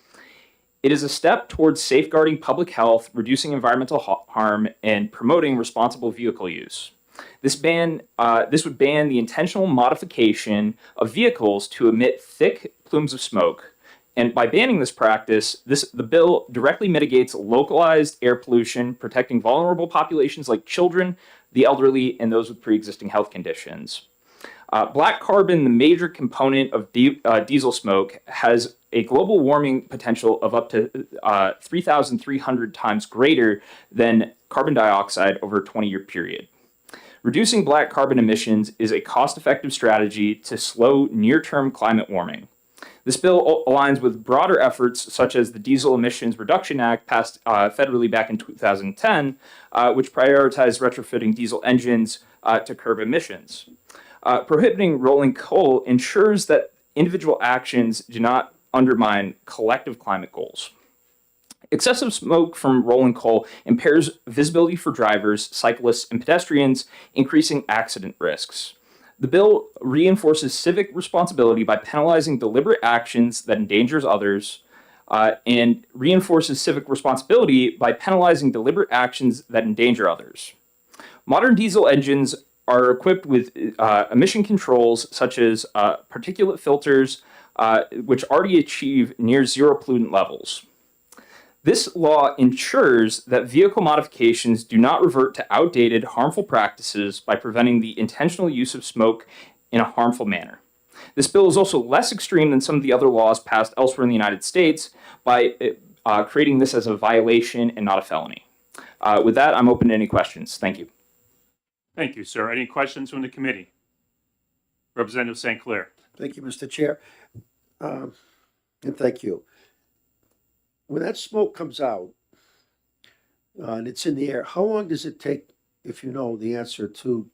It is a step towards safeguarding public health, reducing environmental harm, and promoting responsible vehicle use. This would ban the intentional modification of vehicles to emit thick plumes of smoke. And by banning this practice, the bill directly mitigates localized air pollution, protecting vulnerable populations like children, the elderly, and those with pre-existing health conditions. Black carbon, the major component of diesel smoke, has a global warming potential of up to 3,300 times greater than carbon dioxide over a 20-year period. Reducing black carbon emissions is a cost-effective strategy to slow near-term climate warming. This bill aligns with broader efforts such as the Diesel Emissions Reduction Act passed federally back in 2010, which prioritized retrofitting diesel engines to curb emissions. Prohibiting rolling coal ensures that individual actions do not undermine collective climate goals. Excessive smoke from rolling coal impairs visibility for drivers, cyclists, and pedestrians, increasing accident risks. The bill reinforces civic responsibility by penalizing deliberate actions that endangers others, and reinforces civic responsibility by penalizing deliberate actions that endanger others. Modern diesel engines are equipped with emission controls such as particulate filters, which already achieve near zero pollutant levels. This law ensures that vehicle modifications do not revert to outdated, harmful practices by preventing the intentional use of smoke in a harmful manner. This bill is also less extreme than some of the other laws passed elsewhere in the United States by creating this as a violation and not a felony. With that, I'm open to any questions. Thank you. Thank you, sir. Any questions from the committee? Representative St. Clair. Thank you, Mr. Chair. And thank you. When that smoke comes out and it's in the air, how long does it take, if you know the answer, to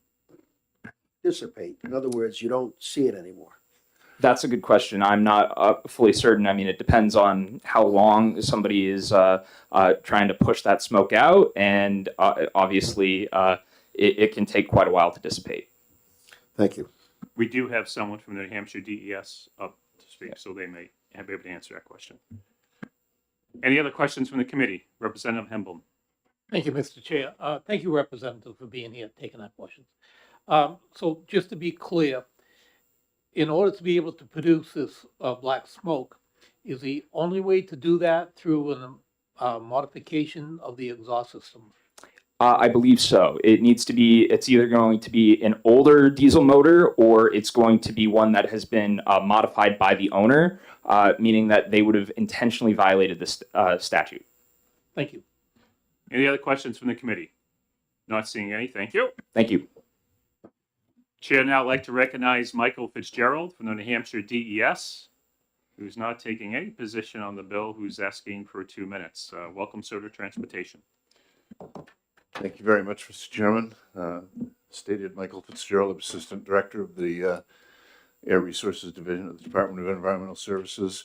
dissipate? In other words, you don't see it anymore. That's a good question. I'm not fully certain. I mean, it depends on how long somebody is trying to push that smoke out, and obviously it can take quite a while to dissipate. Thank you. We do have someone from the New Hampshire DES up to speak, so they may be able to answer that question. Any other questions from the committee? Representative Hemblem. Thank you, Mr. Chair. Thank you, Representative, for being here, taking our questions. So just to be clear, in order to be able to produce this black smoke, is the only way to do that through a modification of the exhaust system? I believe so. It's either going to be an older diesel motor or it's going to be one that has been modified by the owner, meaning that they would have intentionally violated this statute. Thank you. Any other questions from the committee? Not seeing any. Thank you. Thank you. Chair now like to recognize Michael Fitzgerald from the New Hampshire DES, who's not taking any position on the bill, who's asking for 2 minutes. Welcome, sir, to transportation. Thank you very much, Mr. Chairman. Stated Michael Fitzgerald, Assistant Director of the Air Resources Division of the Department of Environmental Services.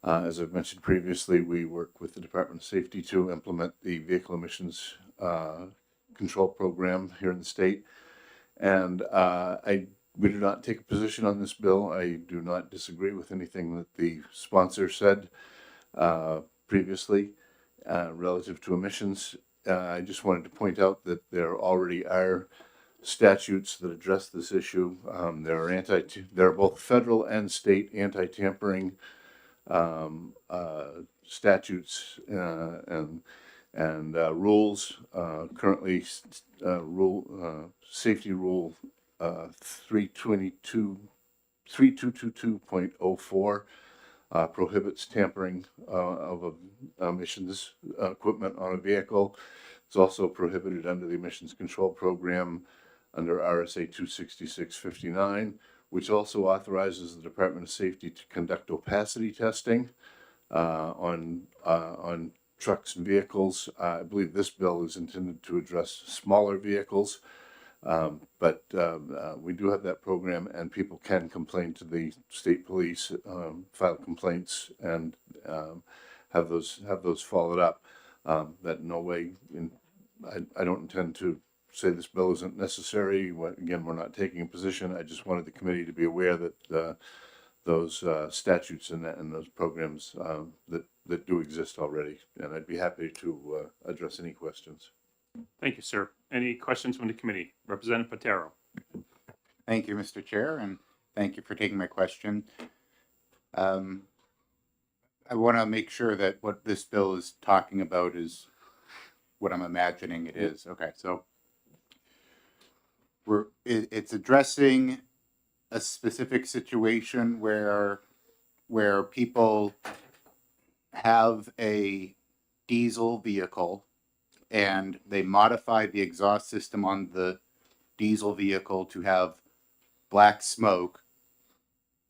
As I've mentioned previously, we work with the Department of Safety to implement the vehicle emissions control program here in the state. And we do not take a position on this bill. I do not disagree with anything that the sponsor said previously relative to emissions. I just wanted to point out that there already are statutes that address this issue. There are both federal and state anti-tampering statutes and rules. Currently, safety rule 3222.04 prohibits tampering of emissions equipment on a vehicle. It's also prohibited under the emissions control program under RSA 26659, which also authorizes the Department of Safety to conduct opacity testing on trucks and vehicles. I believe this bill is intended to address smaller vehicles, but we do have that program, and people can complain to the state police, file complaints, and have those followed up. That in no way, I don't intend to say this bill isn't necessary. Again, we're not taking a position. I just wanted the committee to be aware that those statutes and those programs that do exist already, and I'd be happy to address any questions. Thank you, sir. Any questions from the committee? Representative Patero. Thank you, Mr. Chair, and thank you for taking my question. I want to make sure that what this bill is talking about is what I'm imagining it is. Okay, so it's addressing a specific situation where people have a diesel vehicle and they modify the exhaust system on the diesel vehicle to have black smoke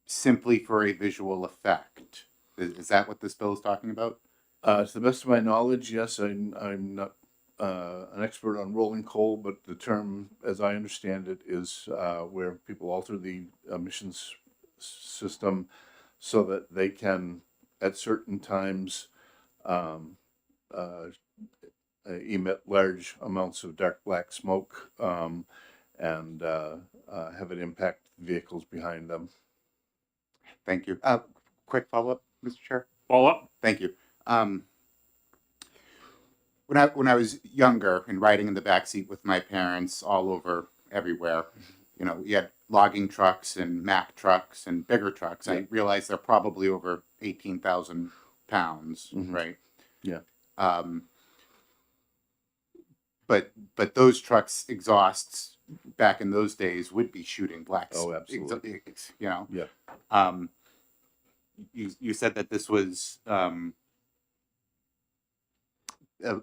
simply for a visual effect. Is that what this bill is talking about? To the best of my knowledge, yes. I'm not an expert on rolling coal, but the term, as I understand it, is where people alter the emissions system so that they can, at certain times, emit large amounts of dark black smoke and have it impact vehicles behind them. Thank you. Quick follow-up, Mr. Chair. Follow-up. Thank you. When I was younger and riding in the backseat with my parents all over everywhere, you know, you had logging trucks and Mack trucks and bigger trucks. I realized they're probably over 18,000 pounds, right? Yeah. But those trucks' exhausts back in those days would be shooting black. Oh, absolutely. You know. Yeah. You said that this was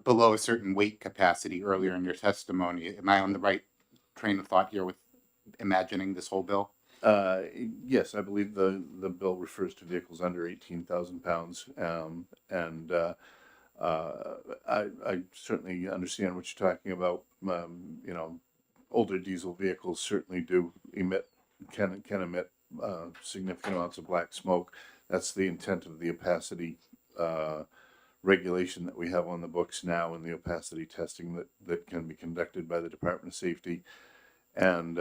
below a certain weight capacity earlier in your testimony. Am I on the right train of thought here with imagining this whole bill? Yes, I believe the bill refers to vehicles under 18,000 pounds, and I certainly understand what you're talking about. You know, older diesel vehicles certainly do can emit significant amounts of black smoke. That's the intent of the opacity regulation that we have on the books now, and the opacity testing that can be conducted by the Department of Safety. And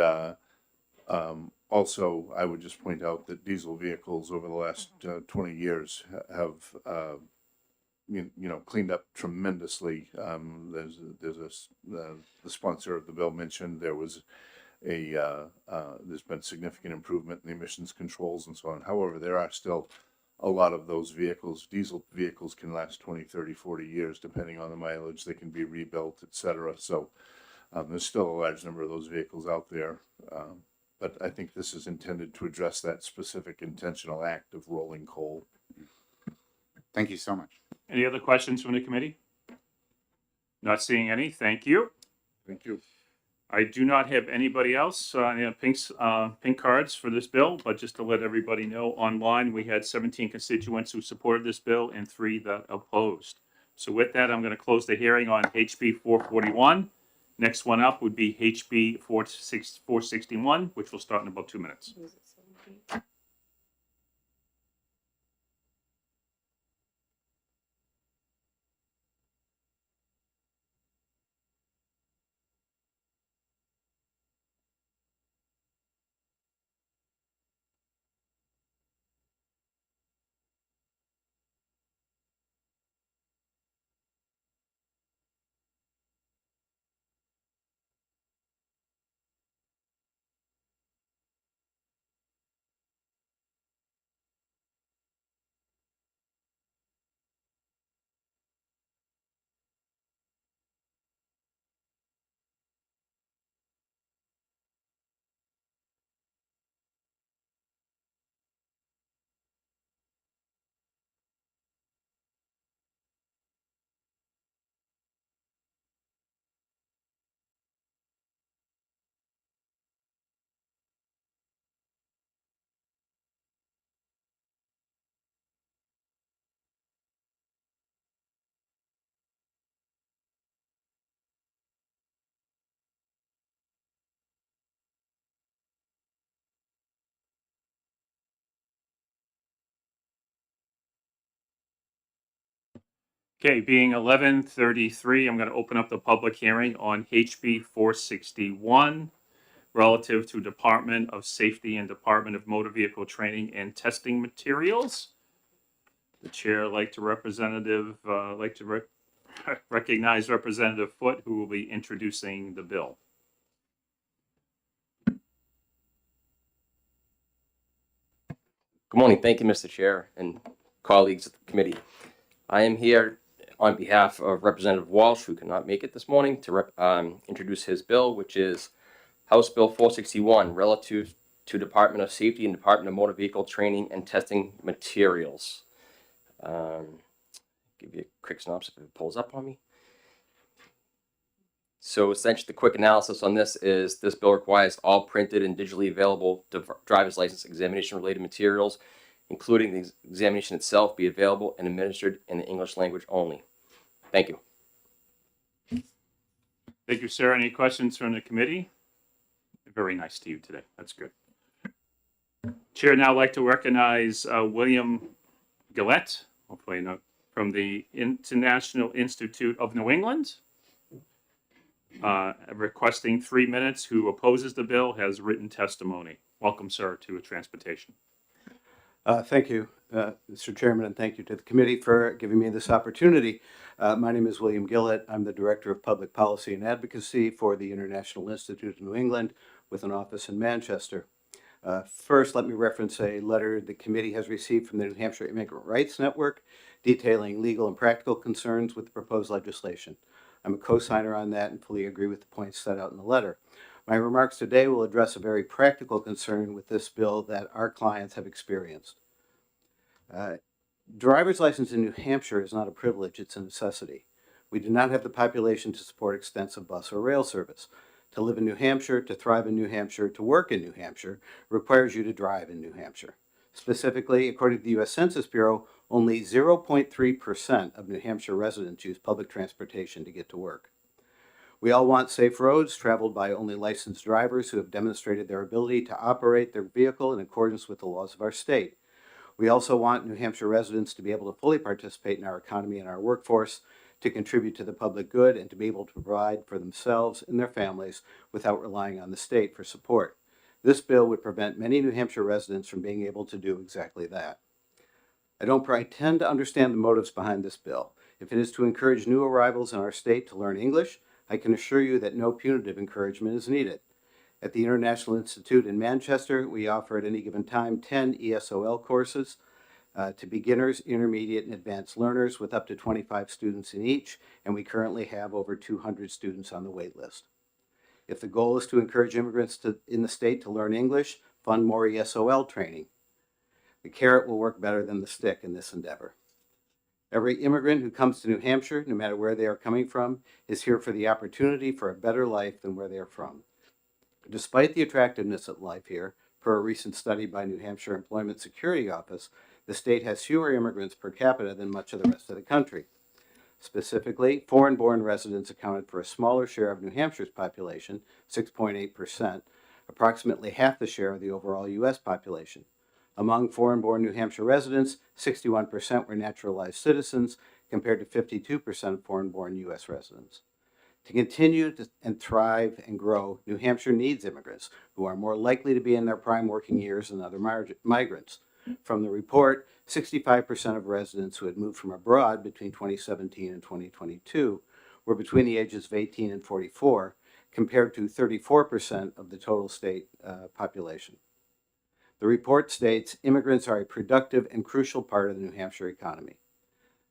Also, I would just point out that diesel vehicles over the last 20 years have cleaned up tremendously. The sponsor of the bill mentioned there was there's been significant improvement in the emissions controls and so on. However, there are still a lot of those vehicles. Diesel vehicles can last 20, 30, 40 years, depending on the mileage. They can be rebuilt, et cetera. So there's still a large number of those vehicles out there. But I think this is intended to address that specific intentional act of rolling coal. Thank you so much. Any other questions from the committee? Not seeing any. Thank you. Thank you. I do not have anybody else, pink cards for this bill, but just to let everybody know, online, we had 17 constituents who supported this bill and 3 that opposed. So with that, I'm going to close the hearing on HB 441. Next one up would be HB 461, which will start in about 2 minutes. Okay, being 11:33, I'm going to open up the public hearing on HB 461 relative to Department of Safety and Department of Motor Vehicle Training and Testing Materials. The chair recognize Representative Foote, who will be introducing the bill. Good morning. Thank you, Mr. Chair and colleagues of the committee. I am here on behalf of Representative Walsh, who cannot make it this morning, to introduce his bill, which is House Bill 461, relative to Department of Safety and Department of Motor Vehicle Training and Testing Materials. Give you a quick synopsis if it pulls up on me. So essentially, the quick analysis on this is this bill requires all printed and digitally available driver's license examination-related materials, including the examination itself, be available and administered in the English language only. Thank you. Thank you, sir. Any questions from the committee? Very nice to you today. That's good. Chair now like to recognize William Gillette, hopefully not, from the International Institute of New England. Requesting 3 minutes, who opposes the bill, has written testimony. Welcome, sir, to Transportation. Thank you, Mr. Chairman, and thank you to the committee for giving me this opportunity. My name is William Gillett. I'm the Director of Public Policy and Advocacy for the International Institute of New England, with an office in Manchester. First, let me reference a letter the committee has received from the New Hampshire Immigrant Rights Network detailing legal and practical concerns with the proposed legislation. I'm a co-signer on that and fully agree with the points set out in the letter. My remarks today will address a very practical concern with this bill that our clients have experienced. Driver's license in New Hampshire is not a privilege, it's a necessity. We do not have the population to support extensive bus or rail service. To live in New Hampshire, to thrive in New Hampshire, to work in New Hampshire requires you to drive in New Hampshire. Specifically, according to the U.S. Census Bureau, only 0.3% of New Hampshire residents use public transportation to get to work. We all want safe roads traveled by only licensed drivers who have demonstrated their ability to operate their vehicle in accordance with the laws of our state. We also want New Hampshire residents to be able to fully participate in our economy and our workforce, to contribute to the public good, and to be able to provide for themselves and their families without relying on the state for support. This bill would prevent many New Hampshire residents from being able to do exactly that. I don't pretend to understand the motives behind this bill. If it is to encourage new arrivals in our state to learn English, I can assure you that no punitive encouragement is needed. At the International Institute in Manchester, we offer at any given time 10 ESOL courses to beginners, intermediate, and advanced learners with up to 25 students in each, and we currently have over 200 students on the wait list. If the goal is to encourage immigrants in the state to learn English, fund more ESOL training. The carrot will work better than the stick in this endeavor. Every immigrant who comes to New Hampshire, no matter where they are coming from, is here for the opportunity for a better life than where they are from. Despite the attractiveness of life here, per a recent study by New Hampshire Employment Security Office, the state has fewer immigrants per capita than much of the rest of the country. Specifically, foreign-born residents accounted for a smaller share of New Hampshire's population, 6.8%, approximately half the share of the overall U.S. population. Among foreign-born New Hampshire residents, 61% were naturalized citizens, compared to 52% of foreign-born U.S. residents. To continue and thrive and grow, New Hampshire needs immigrants who are more likely to be in their prime working years than other migrants. From the report, 65% of residents who had moved from abroad between 2017 and 2022 were between the ages of 18 and 44, compared to 34% of the total state population. The report states immigrants are a productive and crucial part of the New Hampshire economy.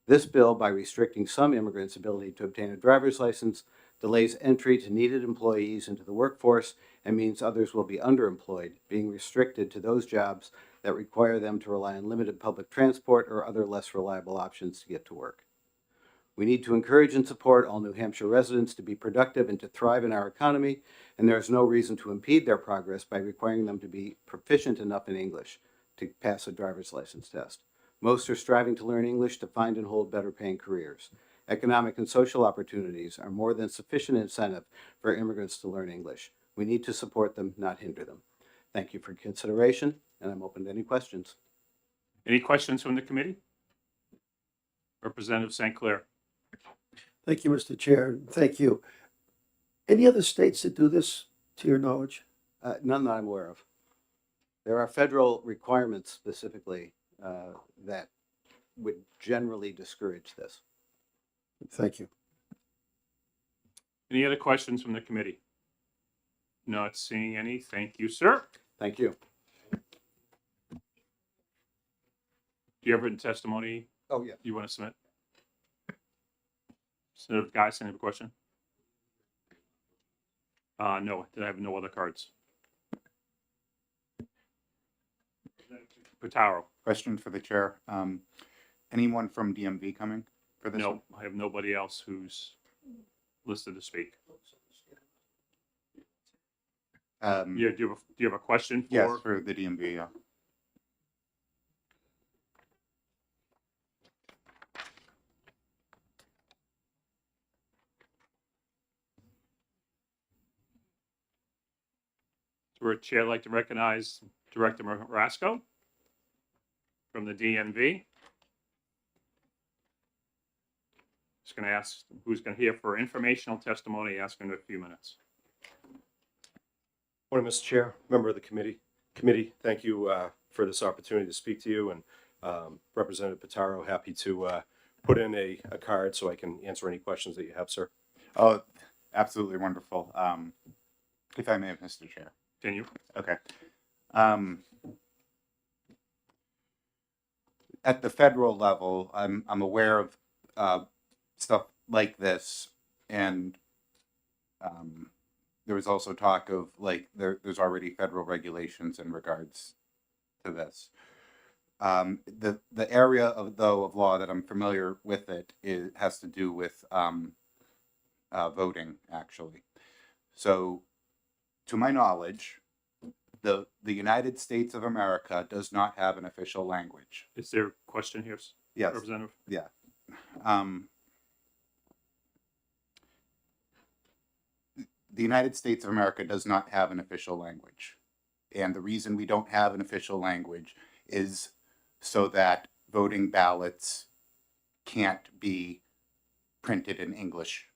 This bill, by restricting some immigrants' ability to obtain a driver's license, delays entry to needed employees into the workforce and means others will be underemployed, being restricted to those jobs that require them to rely on limited public transport or other less reliable options to get to work. We need to encourage and support all New Hampshire residents to be productive and to thrive in our economy, and there is no reason to impede their progress by requiring them to be proficient enough in English to pass a driver's license test. Most are striving to learn English to find and hold better paying careers. Economic and social opportunities are more than sufficient incentive for immigrants to learn English. We need to support them, not hinder them. Thank you for consideration, and I'm open to any questions. Any questions from the committee? Representative St. Clair. Thank you, Mr. Chair. Thank you. Any other states that do this, to your knowledge? None that I'm aware of. There are federal requirements specifically that would generally discourage this. Thank you. Any other questions from the committee? Not seeing any. Thank you, sir. Thank you. Do you have written testimony? Oh, yeah. You want to submit? Senator Guys, any other question? No, I have no other cards. Pataro. Question for the chair. Anyone from DMV coming for this? No, I have nobody else who's listed to speak. Yeah, do you have a question for? Yes, for the DMV, yeah. So would Chair like to recognize Director Marasco from the DMV. Just going to ask who's going to hear for informational testimony, ask him in a few minutes. Morning, Mr. Chair, member of the committee. Thank you for this opportunity to speak to you, and Representative Pataro, happy to put in a card so I can answer any questions that you have, sir. Oh, absolutely wonderful. If I may, Mr. Chair. Continue. Okay. At the federal level, I'm aware of stuff like this, and there was also talk of like there's already federal regulations in regards to this. The area of law that I'm familiar with has to do with voting, actually. So, to my knowledge, the United States of America does not have an official language. Is there a question here, yes, Representative? Yeah. The United States of America does not have an official language. And the reason we don't have an official language is so that voting ballots can't be printed in English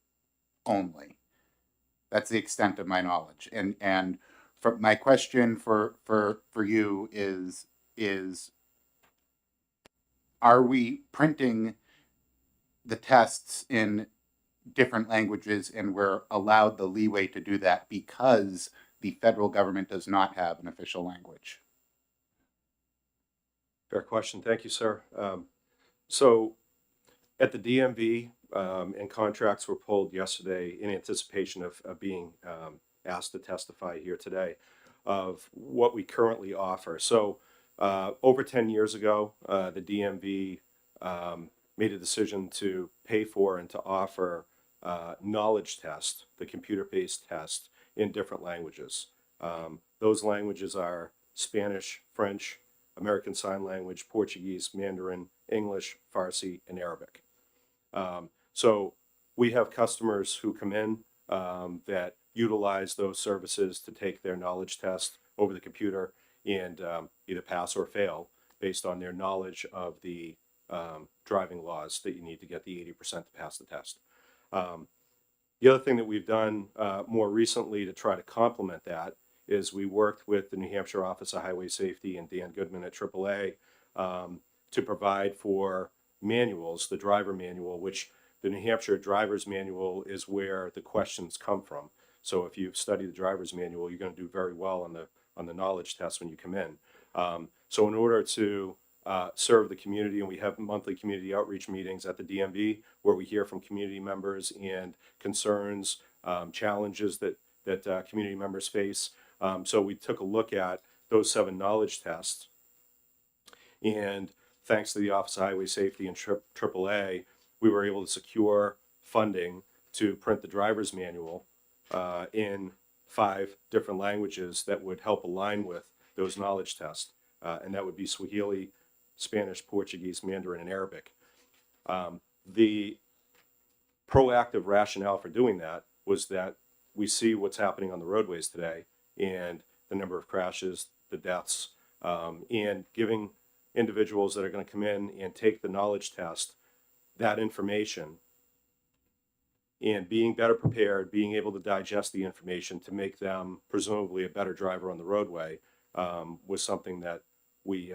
only. That's the extent of my knowledge. And for my question for you is are we printing the tests in different languages, and we're allowed the leeway to do that because the federal government does not have an official language? Fair question. Thank you, sir. So at the DMV, and contracts were pulled yesterday in anticipation of being asked to testify here today of what we currently offer. So over 10 years ago, the DMV made a decision to pay for and to offer knowledge test, the computer-based test, in different languages. Those languages are Spanish, French, American Sign Language, Portuguese, Mandarin, English, Farsi, and Arabic. So we have customers who come in that utilize those services to take their knowledge test over the computer and either pass or fail based on their knowledge of the driving laws that you need to get the 80% to pass the test. The other thing that we've done more recently to try to complement that is we worked with the New Hampshire Office of Highway Safety and Dan Goodman at AAA to provide for manuals, the driver manual, which the New Hampshire driver's manual is where the questions come from. So if you've studied the driver's manual, you're going to do very well on the knowledge test when you come in. So in order to serve the community, and we have monthly community outreach meetings at the DMV where we hear from community members and concerns, challenges that community members face. So we took a look at those 7 knowledge tests, and thanks to the Office of Highway Safety and AAA, we were able to secure funding to print the driver's manual in 5 different languages that would help align with those knowledge tests. And that would be Swahili, Spanish, Portuguese, Mandarin, and Arabic. The proactive rationale for doing that was that we see what's happening on the roadways today and the number of crashes, the deaths, and giving individuals that are going to come in and take the knowledge test that information and being better prepared, being able to digest the information to make them presumably a better driver on the roadway was something that we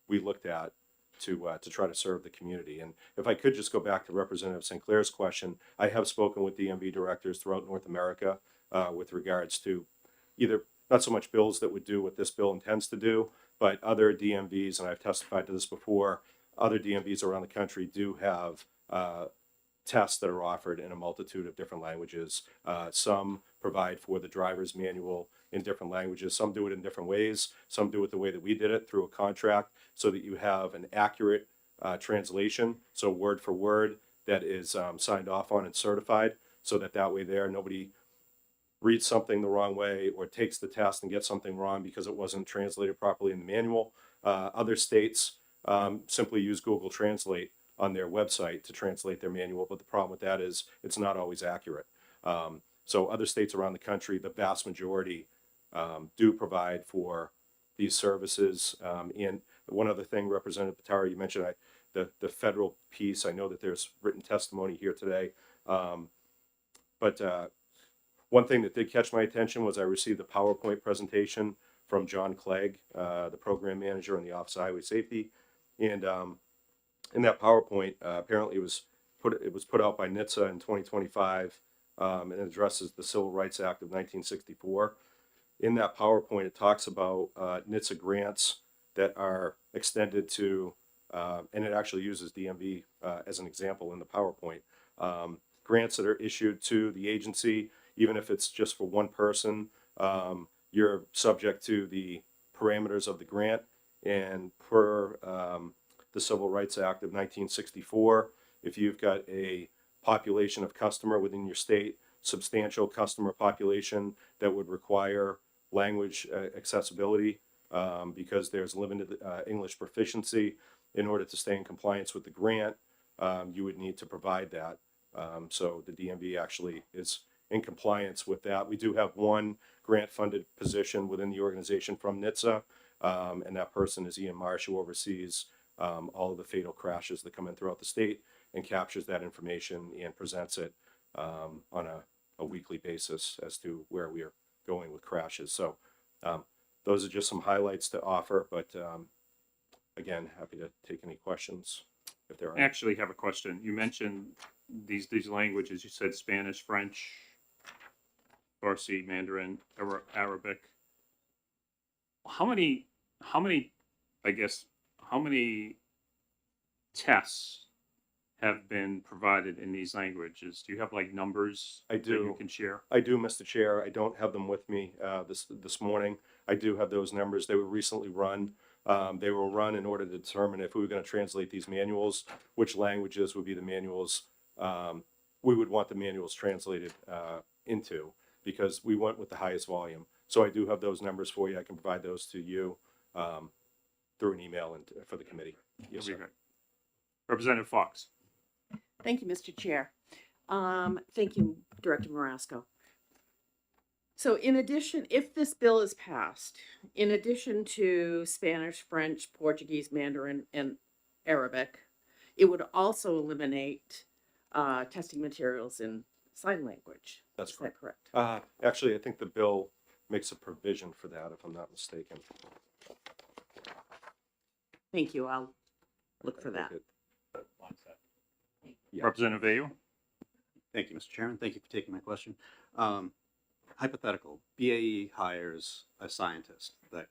looked at to try to serve the community. And if I could just go back to Representative St. Clair's question, I have spoken with DMV directors throughout North America with regards to either not so much bills that would do what this bill intends to do, but other DMVs, and I've testified to this before, other DMVs around the country do have tests that are offered in a multitude of different languages. Some provide for the driver's manual in different languages. Some do it in different ways. Some do it the way that we did it, through a contract, so that you have an accurate translation, so word for word, that is signed off on and certified, so that way there nobody reads something the wrong way or takes the test and gets something wrong because it wasn't translated properly in the manual. Other states simply use Google Translate on their website to translate their manual, but the problem with that is it's not always accurate. So other states around the country, the vast majority do provide for these services. And one other thing, Representative Pitaro, you mentioned the federal piece. I know that there's written testimony here today, but one thing that did catch my attention was I received a PowerPoint presentation from John Clegg, the program manager in the Office of Highway Safety, and in that PowerPoint, apparently it was put out by NHTSA in 2025, and it addresses the Civil Rights Act of 1964. In that PowerPoint, it talks about NHTSA grants that are extended to, and it actually uses DMV as an example in the PowerPoint, grants that are issued to the agency, even if it's just for one person. You're subject to the parameters of the grant, and per the Civil Rights Act of 1964, if you've got a population of customer within your state, substantial customer population that would require language accessibility because there's limited English proficiency, in order to stay in compliance with the grant, you would need to provide that. So the DMV actually is in compliance with that. We do have one grant-funded position within the organization from NHTSA, and that person is Ian Marsh, who oversees all of the fatal crashes that come in throughout the state and captures that information and presents it on a weekly basis as to where we are going with crashes. So Those are just some highlights to offer, but again, happy to take any questions if there are. I actually have a question. You mentioned these languages. You said Spanish, French, Farsi, Mandarin, Arabic. How many, I guess, how many tests have been provided in these languages? Do you have like numbers I that do. you can share? I do, Mr. Chair. I don't have them with me this morning. I do have those numbers. They were recently run. They were run in order to determine if we were going to translate these manuals, which languages would be the manuals we would want the manuals translated into, because we went with the highest volume. So I do have those numbers for you. I can provide those to you through an email and for the committee. Yes, That'd be sir. great. Representative Fox. Thank you, Mr. Chair. Thank you, Director Marasco. So in addition, if this bill is passed, in addition to Spanish, French, Portuguese, Mandarin, and Arabic, it would also eliminate testing materials in sign language. That's Is that correct? Actually, I think the bill makes a provision for that, if I'm not mistaken. Thank you. I'll look for that. Yeah. Representative Ayu. Thank you, Mr. Chairman. Thank you for taking my question. Hypothetical, BAE hires a scientist that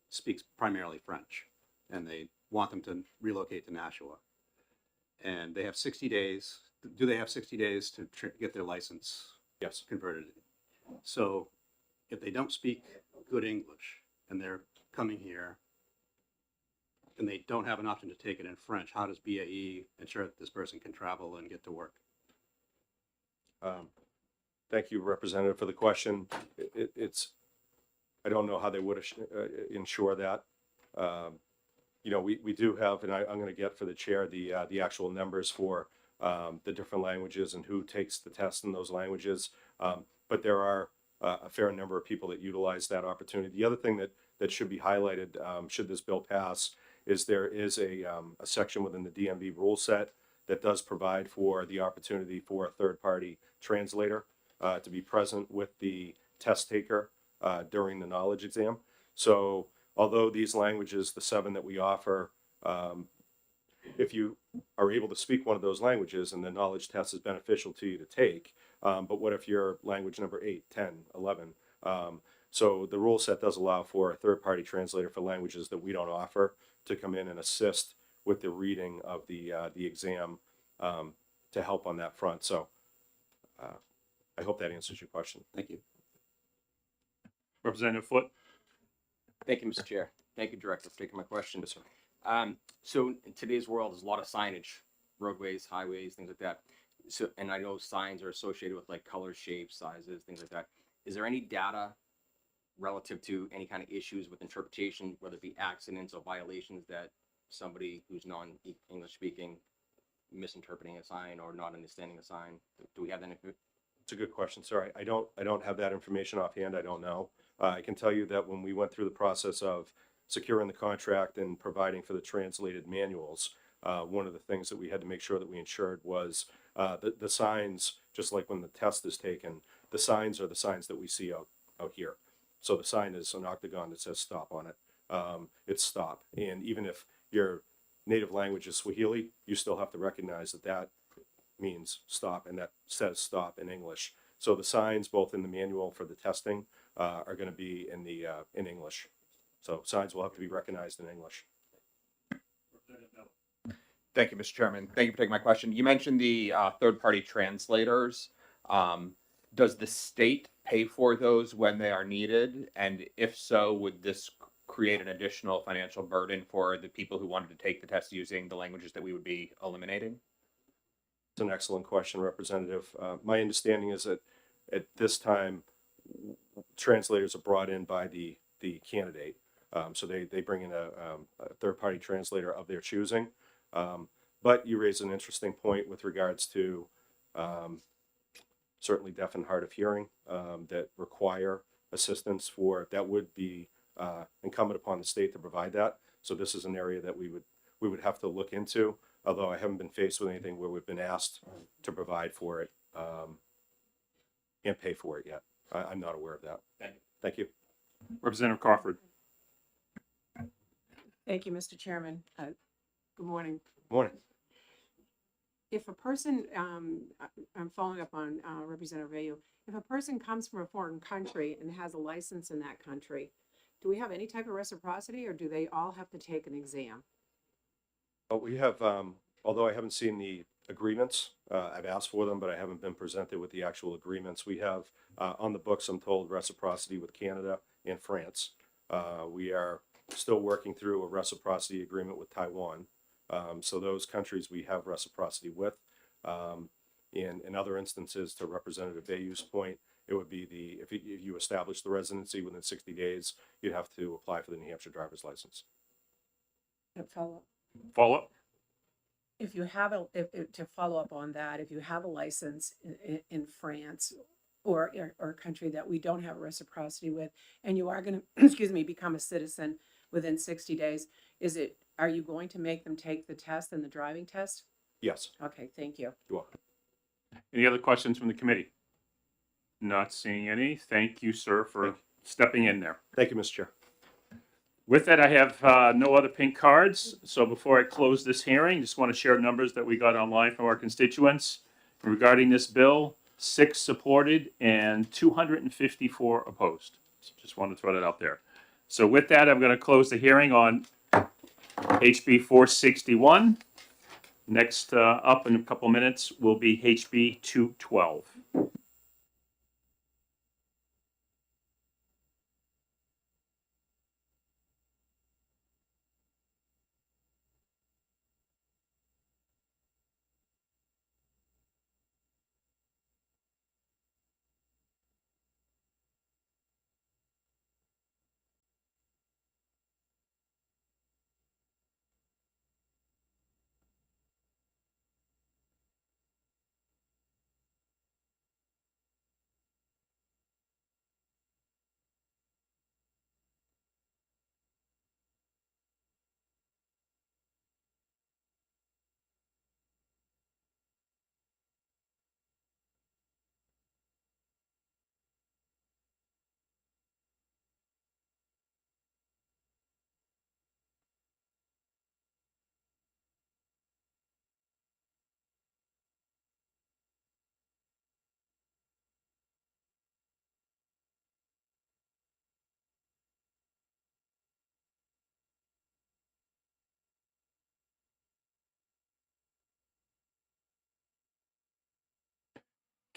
speaks primarily French, and they want them to relocate to Nashua. And they have 60 days. Do they have 60 days to get their license Yes. converted? So if they don't speak good English and they're coming here and they don't have an option to take it in French, how does BAE ensure that this person can travel and get to work? Thank you, Representative, for the question. It's, I don't know how they would ensure that. You know, we do have, and I'm going to get for the chair the actual numbers for the different languages and who takes the test in those languages. But there are a fair number of people that utilize that opportunity. The other thing that should be highlighted, should this bill pass, is there is a section within the DMV rule set that does provide for the opportunity for a third-party translator to be present with the test taker during the knowledge exam. So although these languages, the 7 that we offer, if you are able to speak one of those languages and the knowledge test is beneficial to you to take, but what if you're language number 8, 10, 11? So the rule set does allow for a third-party translator for languages that we don't offer to come in and assist with the reading of the exam to help on that front. So I hope that answers your question. Thank you. Representative Foot. Thank you, Mr. Chair. Thank you, Director, for taking my question. Yes, sir. So in today's world, there's a lot of signage, roadways, highways, things like that. So, and I know signs are associated with like color, shapes, sizes, things like that. Is there any data relative to any kind of issues with interpretation, whether it be accidents or violations that somebody who's non-English speaking misinterpreting a sign or not understanding a sign? Do we have that? It's a good question, sir. I don't have that information offhand. I don't know. I can tell you that when we went through the process of securing the contract and providing for the translated manuals, one of the things that we had to make sure that we ensured was the signs, just like when the test is taken, the signs are the signs that we see out here. So the sign is an octagon that says stop on it. It's stop. And even if your native language is Swahili, you still have to recognize that that means stop, and that says stop in English. So the signs, both in the manual for the testing, are going to be in English. So signs will have to be recognized in English. Thank you, Mr. Chairman. Thank you for taking my question. You mentioned the third-party translators. Does the state pay for those when they are needed? And if so, would this create an additional financial burden for the people who wanted to take the test using the languages that we would be eliminating? It's an excellent question, Representative. My understanding is that at this time, translators are brought in by the candidate. So they bring in a third-party translator of their choosing. But you raise an interesting point with regards to certainly deaf and hard of hearing that require assistance for, that would be incumbent upon the state to provide that. So this is an area that we would have to look into, although I haven't been faced with anything where we've been asked to provide for it and pay for it yet. I'm not aware of that. Thank you. Thank you. Representative Crawford. Thank you, Mr. Chairman. Good morning. Morning. If a person, I'm following up on Representative Ayu, if a person comes from a foreign country and has a license in that country, do we have any type of reciprocity, or do they all have to take an exam? We have, although I haven't seen the agreements, I've asked for them, but I haven't been presented with the actual agreements. We have on the books, I'm told, reciprocity with Canada and France. We are still working through a reciprocity agreement with Taiwan. So those countries we have reciprocity with. In other instances, to Representative Bayou's point, it would be if you establish the residency within 60 days, you'd have to apply for the New Hampshire driver's license. Follow-up. Follow-up. If you have to follow up on that, if you have a license in France or a country that we don't have reciprocity with, and you are going to, excuse me, become a citizen within 60 days, are you going to make them take the test and the driving test? Yes. Okay, thank you. You're welcome. Any other questions from the committee? Not seeing any. Thank you, sir, for stepping in there. Thank you, Mr. Chair. With that, I have no other pink cards. So before I close this hearing, just want to share numbers that we got online from our constituents regarding this bill. 6 supported and 254 opposed. So just want to throw that out there. So with that, I'm going to close the hearing on HB 461. Next up in a couple minutes will be HB 212.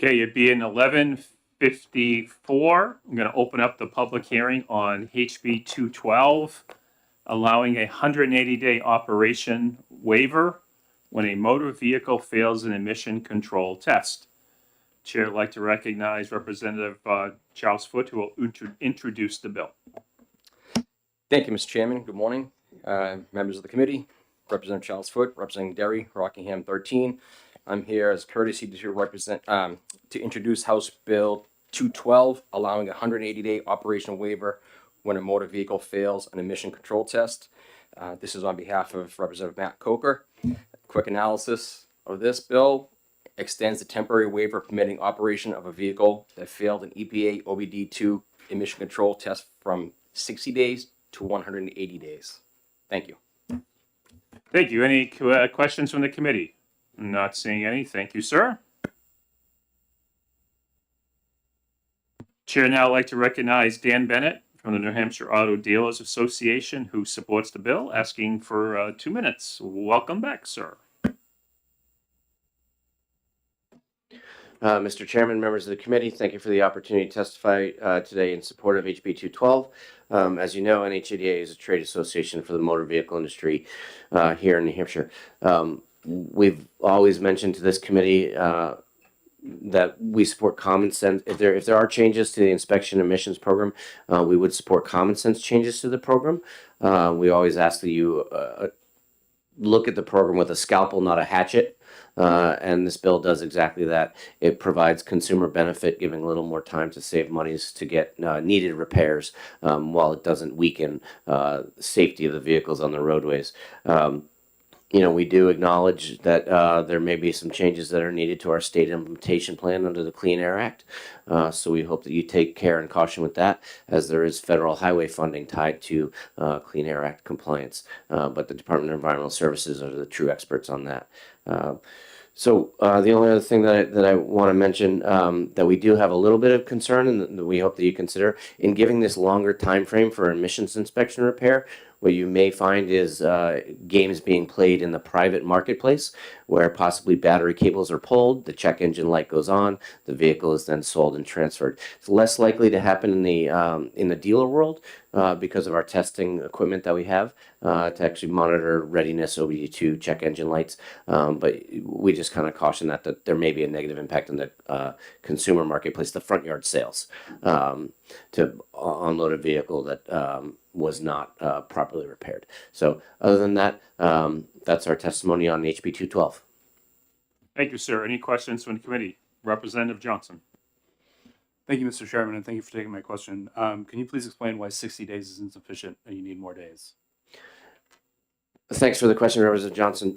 Okay, it being 11:54, I'm going to open up the public hearing on HB 212, allowing a 180-day operation waiver when a motor vehicle fails an emission control test. Chair would like to recognize Representative Charles Foote, who will introduce the bill. Thank you, Mr. Chairman. Good morning, members of the committee. Representative Charles Foote, representing Derry, Rockingham 13. I'm here as courtesy to introduce House Bill 212, allowing a 180-day operational waiver when a motor vehicle fails an emission control test. This is on behalf of Representative Matt Coker. Quick analysis of this bill extends the temporary waiver permitting operation of a vehicle that failed an EPA OBD2 emission control test from 60 days to 180 days. Thank you. Thank you. Any questions from the committee? Not seeing any. Thank you, sir. Chair now would like to recognize Dan Bennett from the New Hampshire Auto Dealers Association, who supports the bill, asking for 2 minutes. Welcome back, sir. Mr. Chairman, members of the committee, thank you for the opportunity to testify today in support of HB 212. As you know, NHADA is a trade association for the motor vehicle industry here in New Hampshire. We've always mentioned to this committee that we support common sense. If there are changes to the inspection emissions program, we would support common sense changes to the program. We always ask that you look at the program with a scalpel, not a hatchet. And this bill does exactly that. It provides consumer benefit, giving a little more time to save monies to get needed repairs, while it doesn't weaken safety of the vehicles on the roadways. we do acknowledge that there may be some changes that are needed to our state implementation plan under the Clean Air Act. So we hope that you take care and caution with that, as there is federal highway funding tied to Clean Air Act compliance. But the Department of Environmental Services are the true experts on that. So the only other thing that I want to mention, that we do have a little bit of concern, and that we hope that you consider in giving this longer time frame for emissions inspection repair. What you may find is games being played in the private marketplace, where possibly battery cables are pulled, the check engine light goes on, the vehicle is then sold and transferred. It's less likely to happen in the dealer world because of our testing equipment that we have to actually monitor readiness, OBD2, check engine lights. But we just kind of caution that there may be a negative impact on the consumer marketplace, the front yard sales, to unload a vehicle that was not properly repaired. So other than that, that's our testimony on HB 212. Thank you, sir. Any questions from the committee? Representative Johnson. Thank you, Mr. Chairman, and thank you for taking my question. Can you please explain why 60 days is insufficient and you need more days? Thanks for the question, Representative Johnson.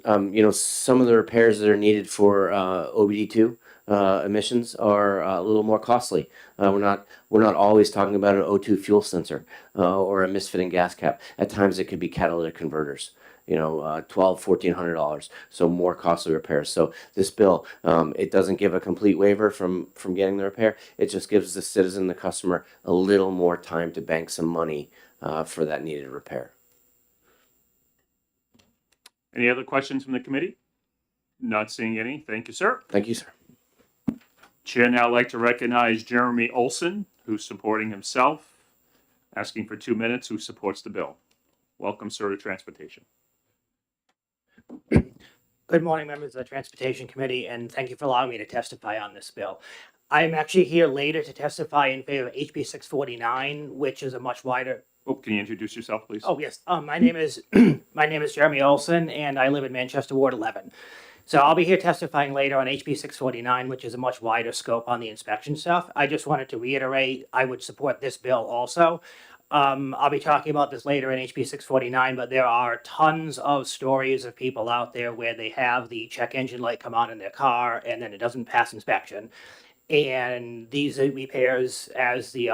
Some of the repairs that are needed for OBD2 emissions are a little more costly. We're not always talking about an O2 fuel sensor or a misfitting gas cap. At times it could be catalytic converters. $1,200–$1,400, so more costly repairs. So this bill, it doesn't give a complete waiver from getting the repair. It just gives the citizen, the customer, a little more time to bank some money for that needed repair. Any other questions from the committee? Not seeing any. Thank you, sir. Thank you, sir. Chair now like to recognize Jeremy Olson, who's supporting himself, asking for 2 minutes, who supports the bill. Welcome, sir, to Transportation. Good morning, members of the Transportation Committee, and thank you for allowing me to testify on this bill. I'm actually here later to testify in favor of HB 649, which is a much wider. Oh, can you introduce yourself, please? Oh, yes. My name is Jeremy Olson, and I live in Manchester Ward 11. So I'll be here testifying later on HB 649, which is a much wider scope on the inspection stuff. I just wanted to reiterate I would support this bill also. I'll be talking about this later in HB 649, but there are tons of stories of people out there where they have the check engine light come on in their car and then it doesn't pass inspection. And these repairs, as the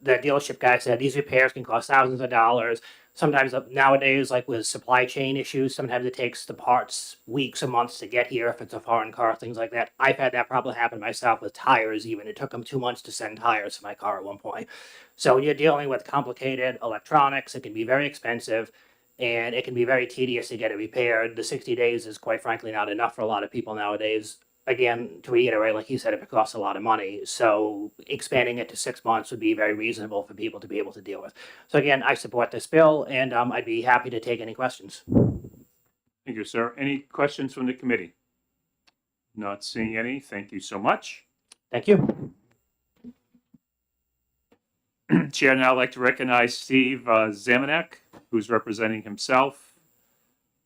dealership guy said, these repairs can cost thousands of dollars. Sometimes nowadays, like with supply chain issues, sometimes it takes the parts weeks or months to get here if it's a foreign car, things like that. I've had that problem happen myself with tires even. It took them 2 months to send tires to my car at one point. So when you're dealing with complicated electronics, it can be very expensive and it can be very tedious to get it repaired. The 60 days is quite frankly not enough for a lot of people nowadays. Again, to reiterate, like you said, it costs a lot of money. So expanding it to 6 months would be very reasonable for people to be able to deal with. So again, I support this bill and I'd be happy to take any questions. Thank you, sir. Any questions from the committee? Not seeing any. Thank you so much. Thank you. Chair now like to recognize Steve Zamanek, who's representing himself,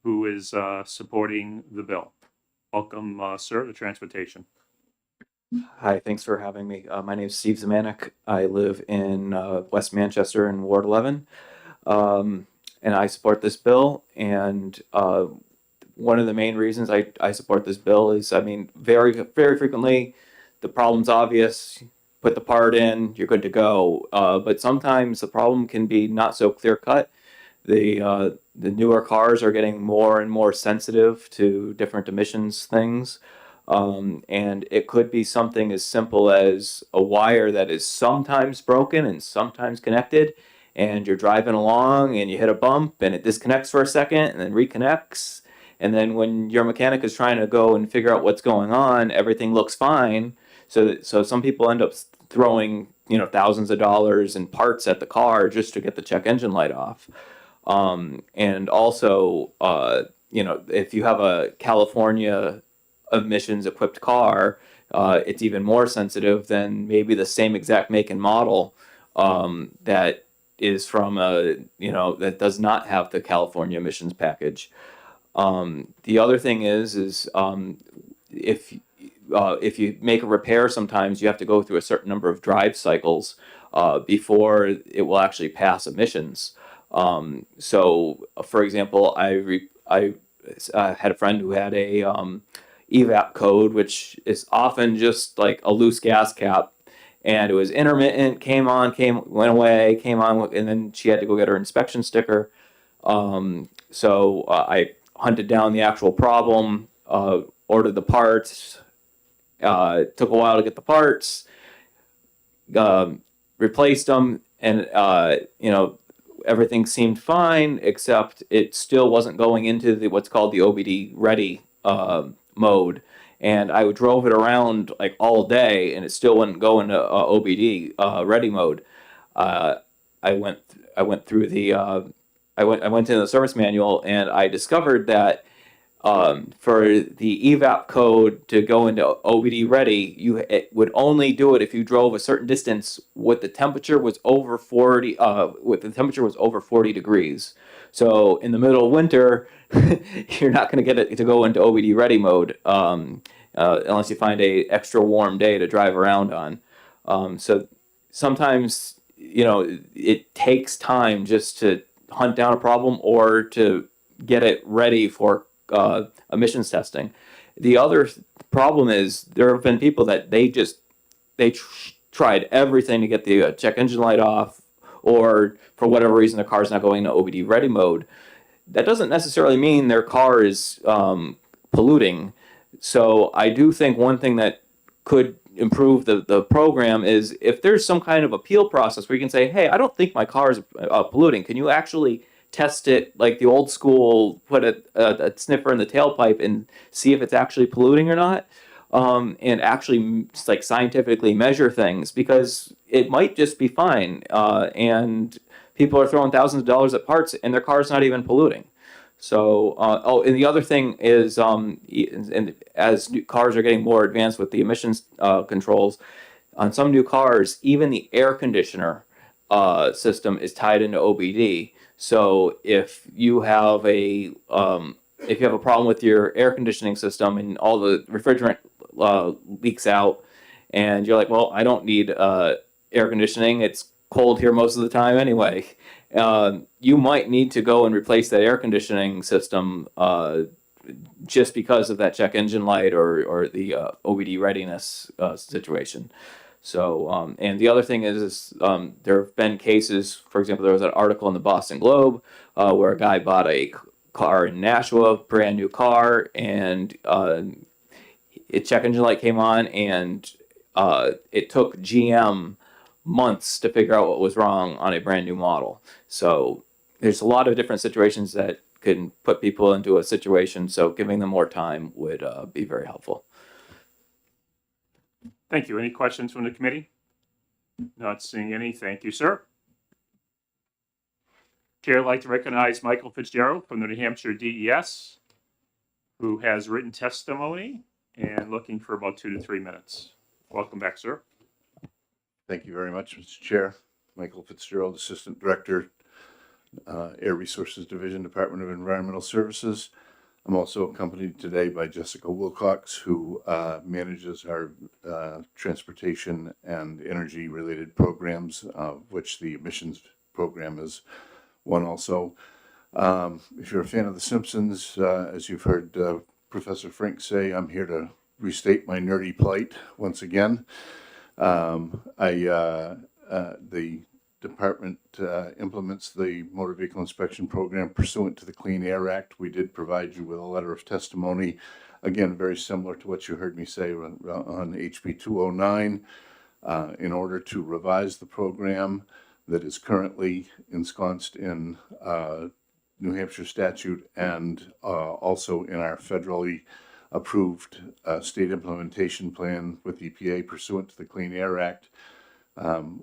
who is supporting the bill. Welcome, sir, to Transportation. Hi, thanks for having me. My name is Steve Zamanek. I live in West Manchester in Ward 11, and I support this bill. And one of the main reasons I support this bill is, very, very frequently, the problem's obvious. Put the part in, you're good to go. But sometimes the problem can be not so clear cut. The newer cars are getting more and more sensitive to different emissions things. And it could be something as simple as a wire that is sometimes broken and sometimes connected. And you're driving along and you hit a bump and it disconnects for a second and then reconnects. And then when your mechanic is trying to go and figure out what's going on, everything looks fine. So some people end up throwing, thousands of dollars in parts at the car just to get the check engine light off. And also, if you have a California emissions equipped car, it's even more sensitive than maybe the same exact make and model that is from that does not have the California emissions package. The other thing is if you make a repair, sometimes you have to go through a certain number of drive cycles before it will actually pass emissions. So, for example, I had a friend who had a evap code, which is often just like a loose gas cap, and it was intermittent. Came on, went away, came on, and then she had to go get her inspection sticker. So I hunted down the actual problem, ordered the parts. Took a while to get the parts, replaced them, and everything seemed fine, except it still wasn't going into what's called the OBD ready mode. And I drove it around like all day, and it still wouldn't go into OBD ready mode. I went through the I went into the service manual, and I discovered that for the evap code to go into OBD ready, it would only do it if you drove a certain distance with the temperature was over 40 degrees. So in the middle of winter, you're not going to get it to go into OBD ready mode unless you find a extra warm day to drive around on. So sometimes it takes time just to hunt down a problem or to get it ready for emissions testing. The other problem is there have been people that they tried everything to get the check engine light off, or for whatever reason their car's not going to OBD ready mode. That doesn't necessarily mean their car is polluting. So I do think one thing that could improve the program is if there's some kind of appeal process where you can say, hey, I don't think my car is polluting. Can you actually test it like the old school, put a sniffer in the tailpipe and see if it's actually polluting or not, and actually like scientifically measure things, because it might just be fine, and people are throwing thousands of dollars at parts and their car's not even polluting. So, and the other thing is, and as cars are getting more advanced with the emissions controls, on some new cars, even the air conditioner system is tied into OBD. So if you have a problem with your air conditioning system and all the refrigerant leaks out, and you're like, well, I don't need air conditioning, it's cold here most of the time anyway, you might need to go and replace that air conditioning system just because of that check engine light or the OBD readiness situation. So, and the other thing is there have been cases, for example, there was an article in the Boston Globe where a guy bought a car in Nashua, brand new car, and its check engine light came on, and it took GM months to figure out what was wrong on a brand new model. So there's a lot of different situations that can put people into a situation, so giving them more time would be very helpful. Thank you. Any questions from the committee? Not seeing any. Thank you, sir. Chair would like to recognize Michael Fitzgerald from the New Hampshire DES, who has written testimony and looking for about 2 to 3 minutes. Welcome back, sir. Thank you very much, Mr. Chair. Michael Fitzgerald, Assistant Director, Air Resources Division, Department of Environmental Services. I'm also accompanied today by Jessica Wilcox, who manages our transportation and energy-related programs, which the emissions program is one also. If you're a fan of The Simpsons, as you've heard Professor Frink say, I'm here to restate my nerdy plight once again. The department implements the motor vehicle inspection program pursuant to the Clean Air Act. We did provide you with a letter of testimony, again, very similar to what you heard me say on HB 209, in order to revise the program that is currently ensconced in New Hampshire statute and also in our federally approved state implementation plan with EPA pursuant to the Clean Air Act.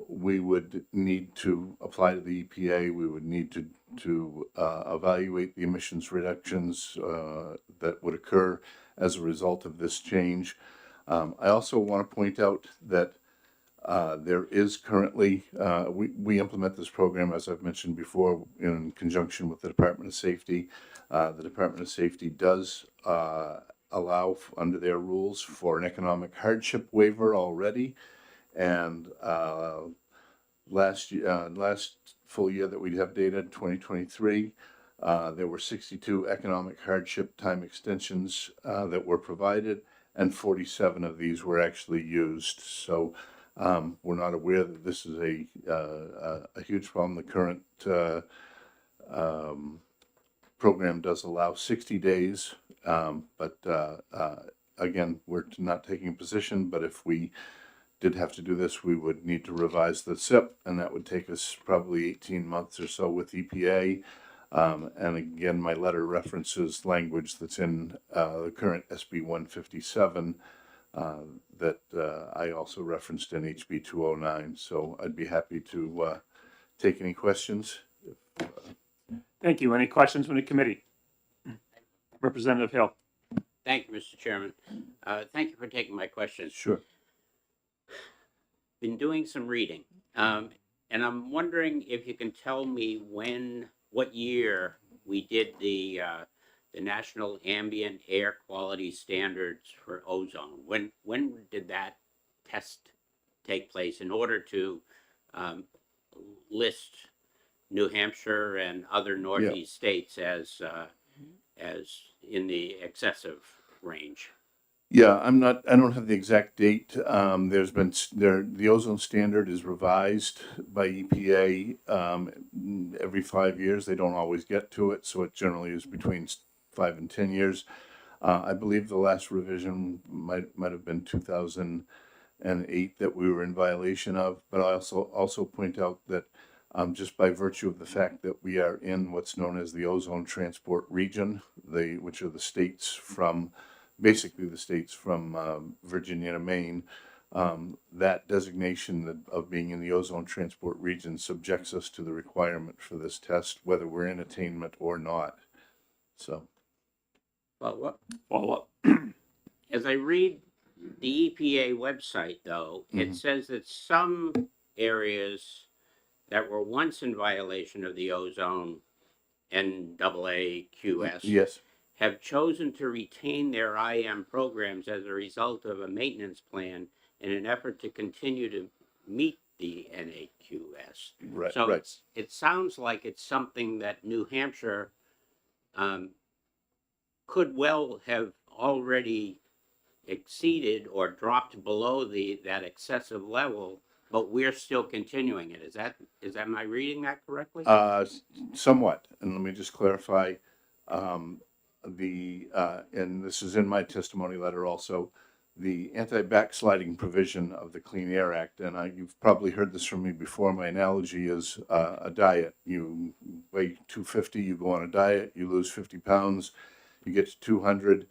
We would need to apply to the EPA. We would need to evaluate the emissions reductions that would occur as a result of this change. I also want to point out that there is currently, we implement this program, as I've mentioned before, in conjunction with the Department of Safety. The Department of Safety does allow, under their rules, for an economic hardship waiver already. And last full year that we have data, 2023, There were 62 economic hardship time extensions that were provided, and 47 of these were actually used. So we're not aware that this is a huge problem. The current program does allow 60 days, but again, we're not taking a position, but if we did have to do this, we would need to revise the SIP, and that would take us probably 18 months or so with EPA. And again, my letter references language that's in the current SB 157 that I also referenced in HB 209. So I'd be happy to take any questions. Thank you. Any questions from the committee? Representative Hill. Thank you, Mr. Chairman. Thank you for taking my questions. Sure. Been doing some reading, and I'm wondering if you can tell me what year we did the National Ambient Air Quality Standards for ozone. When did that test take place in order to list New Hampshire and other Northeast states as in the excessive range? Yeah, I don't have the exact date. The ozone standard is revised by EPA every 5 years. They don't always get to it, so it generally is between 5 and 10 years. I believe the last revision might have been 2008 that we were in violation of. But I also point out that just by virtue of the fact that we are in what's known as the ozone transport region, which are the states from basically the states from Virginia to Maine, that designation of being in the ozone transport region subjects us to the requirement for this test, whether we're in attainment or not. So, Follow up. As I read the EPA website, though, it says that some areas that were once in violation of the ozone NAAQS yes, have chosen to retain their IM programs as a result of a maintenance plan in an effort to continue to meet the NAQS. Right, So right. it sounds like it's something that New Hampshire could well have already exceeded or dropped below that excessive level, but we're still continuing it. Am I reading that correctly? Somewhat. And let me just clarify. And this is in my testimony letter also, the anti-backsliding provision of the Clean Air Act, and you've probably heard this from me before. My analogy is a diet. You weigh 250, you go on a diet, you lose 50 pounds, you get to 200,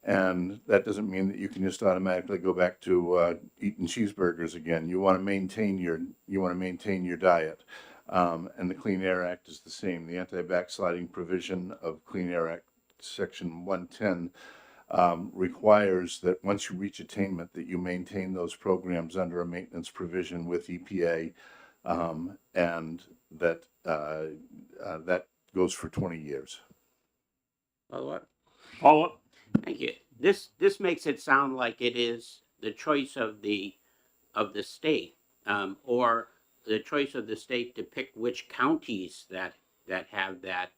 and that doesn't mean that you can just automatically go back to eating cheeseburgers again. You want to maintain your diet. And the Clean Air Act is the same. The anti-backsliding provision of Clean Air Act Section 110 requires that once you reach attainment that you maintain those programs under a maintenance provision with EPA, and that goes for 20 years. Follow up. Thank you. This makes it sound like it is the choice of the state, or the choice of the state to pick which counties that have that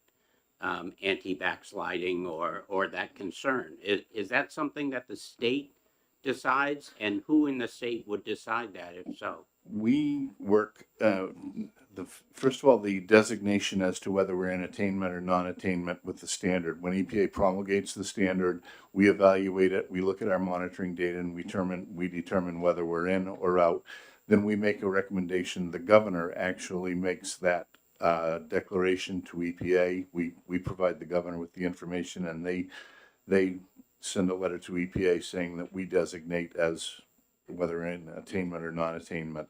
anti-backsliding or that concern. Is that something that the state decides, and who in the state would decide that if so? We work, first of all, the designation as to whether we're in attainment or non-attainment with the standard. When EPA promulgates the standard, we evaluate it, we look at our monitoring data, and we determine whether we're in or out. Then we make a recommendation. The governor actually makes that declaration to EPA. We provide the governor with the information, and they send a letter to EPA saying that we designate as whether in attainment or non-attainment.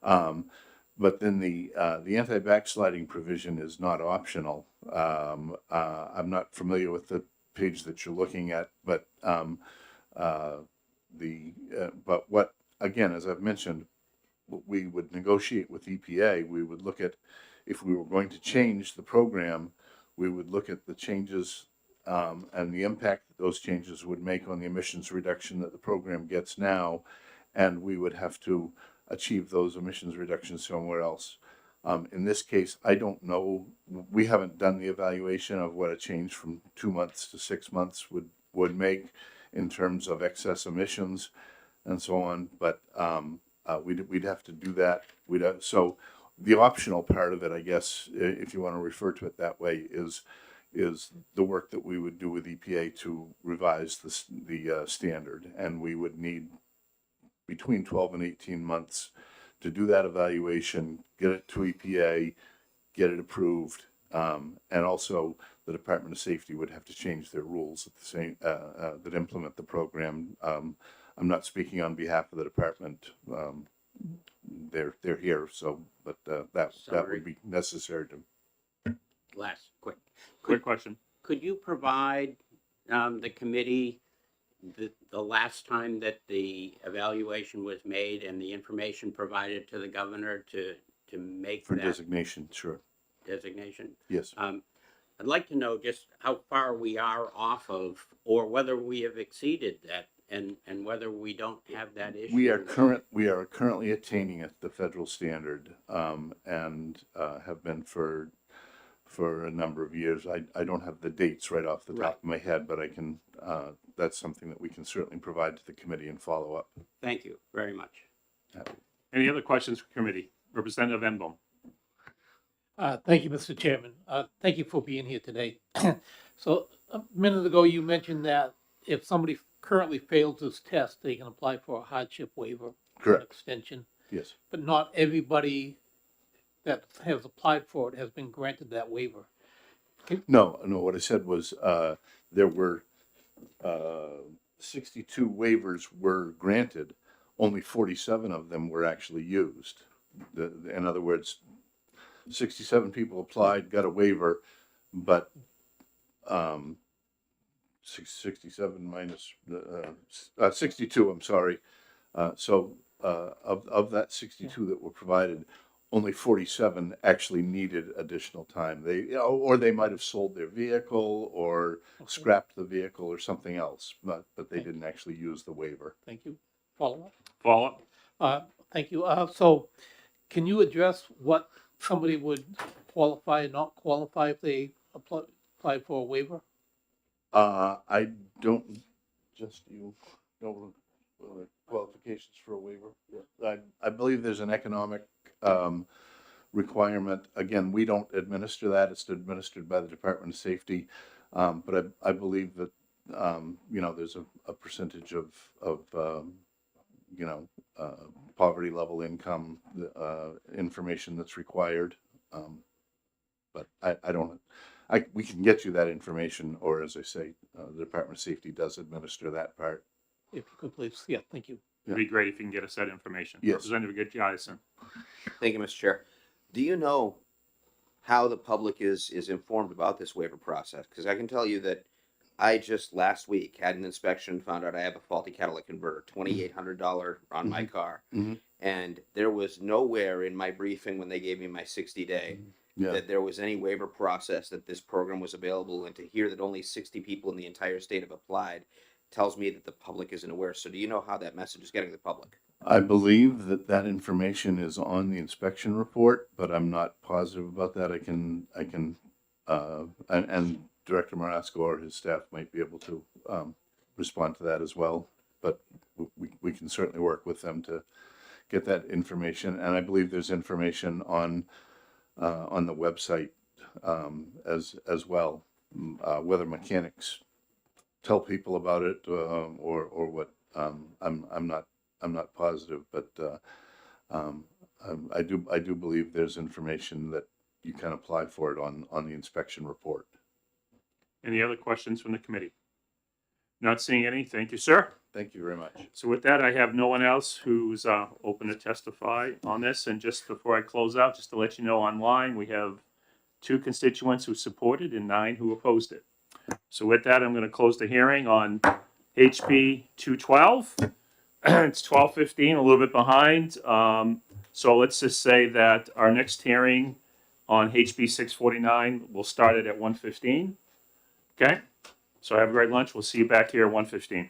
But then the anti-backsliding provision is not optional. I'm not familiar with the page that you're looking at, but what, again, as I've mentioned, we would negotiate with EPA. We would look at, if we were going to change the program, we would look at the changes and the impact that those changes would make on the emissions reduction that the program gets now, and we would have to achieve those emissions reductions somewhere else. In this case, I don't know, we haven't done the evaluation of what a change from 2 months to 6 months would make in terms of excess emissions and so on, but we'd have to do that. So the optional part of it, I guess, if you want to refer to it that way, is the work that we would do with EPA to revise the standard, and we would need between 12 and 18 months to do that evaluation, get it to EPA, get it approved, and also the Department of Safety would have to change their rules at the same that implement the program. I'm not speaking on behalf of the department. They're here, so but that would be necessary to. Last quick question. Could you provide the committee the last time that the evaluation was made and the information provided to the governor to make For that designation, sure. designation? Yes. I'd like to know just how far we are off of, or whether we have exceeded that, and whether we don't have that issue. We are currently attaining it, the federal standard, and have been for a number of years. I don't have the dates right off the top of my head, but I can. That's something that we can certainly provide to the committee and follow up. Thank you very much. Any other questions for committee? Representative Enbom. Thank you, Mr. Chairman. Thank you for being here today. So a minute ago, you mentioned that if somebody currently fails this test, they can apply for a hardship waiver. Correct. Extension. Yes. But not everybody that has applied for it has been granted that waiver. No. What I said was there were 62 waivers were granted. Only 47 of them were actually used. In other words, 67 people applied, got a waiver, but 67 minus 62. I'm sorry. So of that 62 that were provided, only 47 actually needed additional time. Or they might have sold their vehicle or scrapped the vehicle or something else, but they didn't actually use the waiver. Thank you. Follow up? Follow up. Thank you. So can you address what somebody would qualify and not qualify if they apply for a waiver? I don't, just you know the qualifications for a waiver. I believe there's an economic requirement. Again, we don't administer that. It's administered by the Department of Safety. But I believe that, there's a percentage of poverty level income information that's required. But I don't, we can get you that information, or as I say, the Department of Safety does administer that part. If you could please. Yeah, thank you. It'd be great if you can get us that information. Yes. Representative Giason. Thank you, Mr. Chair. Do you know how the public is informed about this waiver process? Because I can tell you that I just last week had an inspection, found out I have a faulty catalytic converter, $2,800 on my car. Mm-hmm. And there was nowhere in my briefing when they gave me my 60-day that there was any waiver process, that this program was available. And to hear that only 60 people in the entire state have applied tells me that the public isn't aware. So do you know how that message is getting to the public? I believe that information is on the inspection report, but I'm not positive about that. I can, and Director Marasco or his staff might be able to respond to that as well. But we can certainly work with them to get that information. And I believe there's information on the website as well, whether mechanics tell people about it or what. I'm not positive, but I do believe there's information that you can apply for it on the inspection report. Any other questions from the committee? Not seeing any. Thank you, sir. Thank you very much. So with that, I have no one else who's open to testify on this. And just before I close out, just to let you know, online, we have 2 constituents who supported and 9 who opposed it. So with that, I'm going to close the hearing on HB 212. It's 12:15, a little bit behind. So let's just say that our next hearing on HB 649 will start at 1:15. Okay? So have a great lunch. We'll see you back here at 1:15.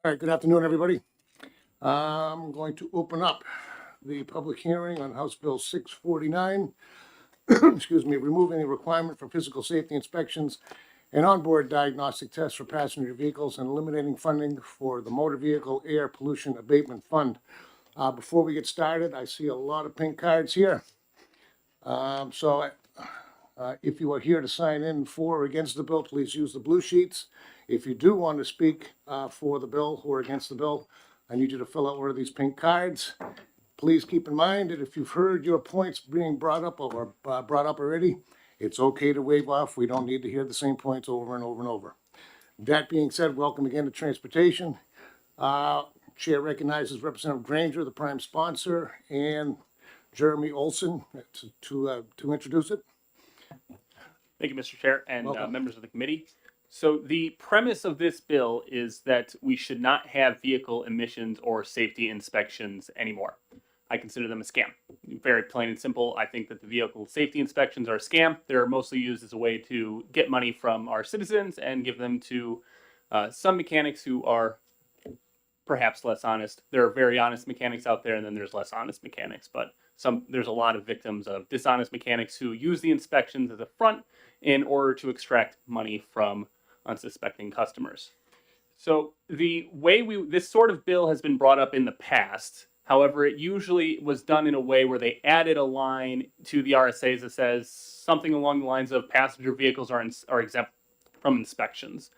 All right, good afternoon, everybody. I'm going to open up the public hearing on House Bill 649. Excuse me, removing the requirement for physical safety inspections and onboard diagnostic tests for passenger vehicles and eliminating funding for the Motor Vehicle Air Pollution Abatement Fund. Before we get started, I see a lot of pink cards here. If you are here to sign in for or against the bill, please use the blue sheets. If you do want to speak for the bill or against the bill, I need you to fill out one of these pink cards. Please keep in mind that if you've heard your points being brought up or brought up already, it's okay to waive off. We don't need to hear the same points over and over and over. That being said, welcome again to Transportation. Chair recognizes Representative Granger, the prime sponsor, and Jeremy Olson to introduce it. Thank you, Mr. Chair and Welcome. members of the committee. So the premise of this bill is that we should not have vehicle emissions or safety inspections anymore. I consider them a scam. Very plain and simple. I think that the vehicle safety inspections are a scam. They're mostly used as a way to get money from our citizens and give them to some mechanics who are perhaps less honest. There are very honest mechanics out there, and then there's less honest mechanics. But there's a lot of victims of dishonest mechanics who use the inspections as a front in order to extract money from unsuspecting customers. So the way this sort of bill has been brought up in the past. However, it usually was done in a way where they added a line to the RSAs that says something along the lines of passenger vehicles are exempt from inspections.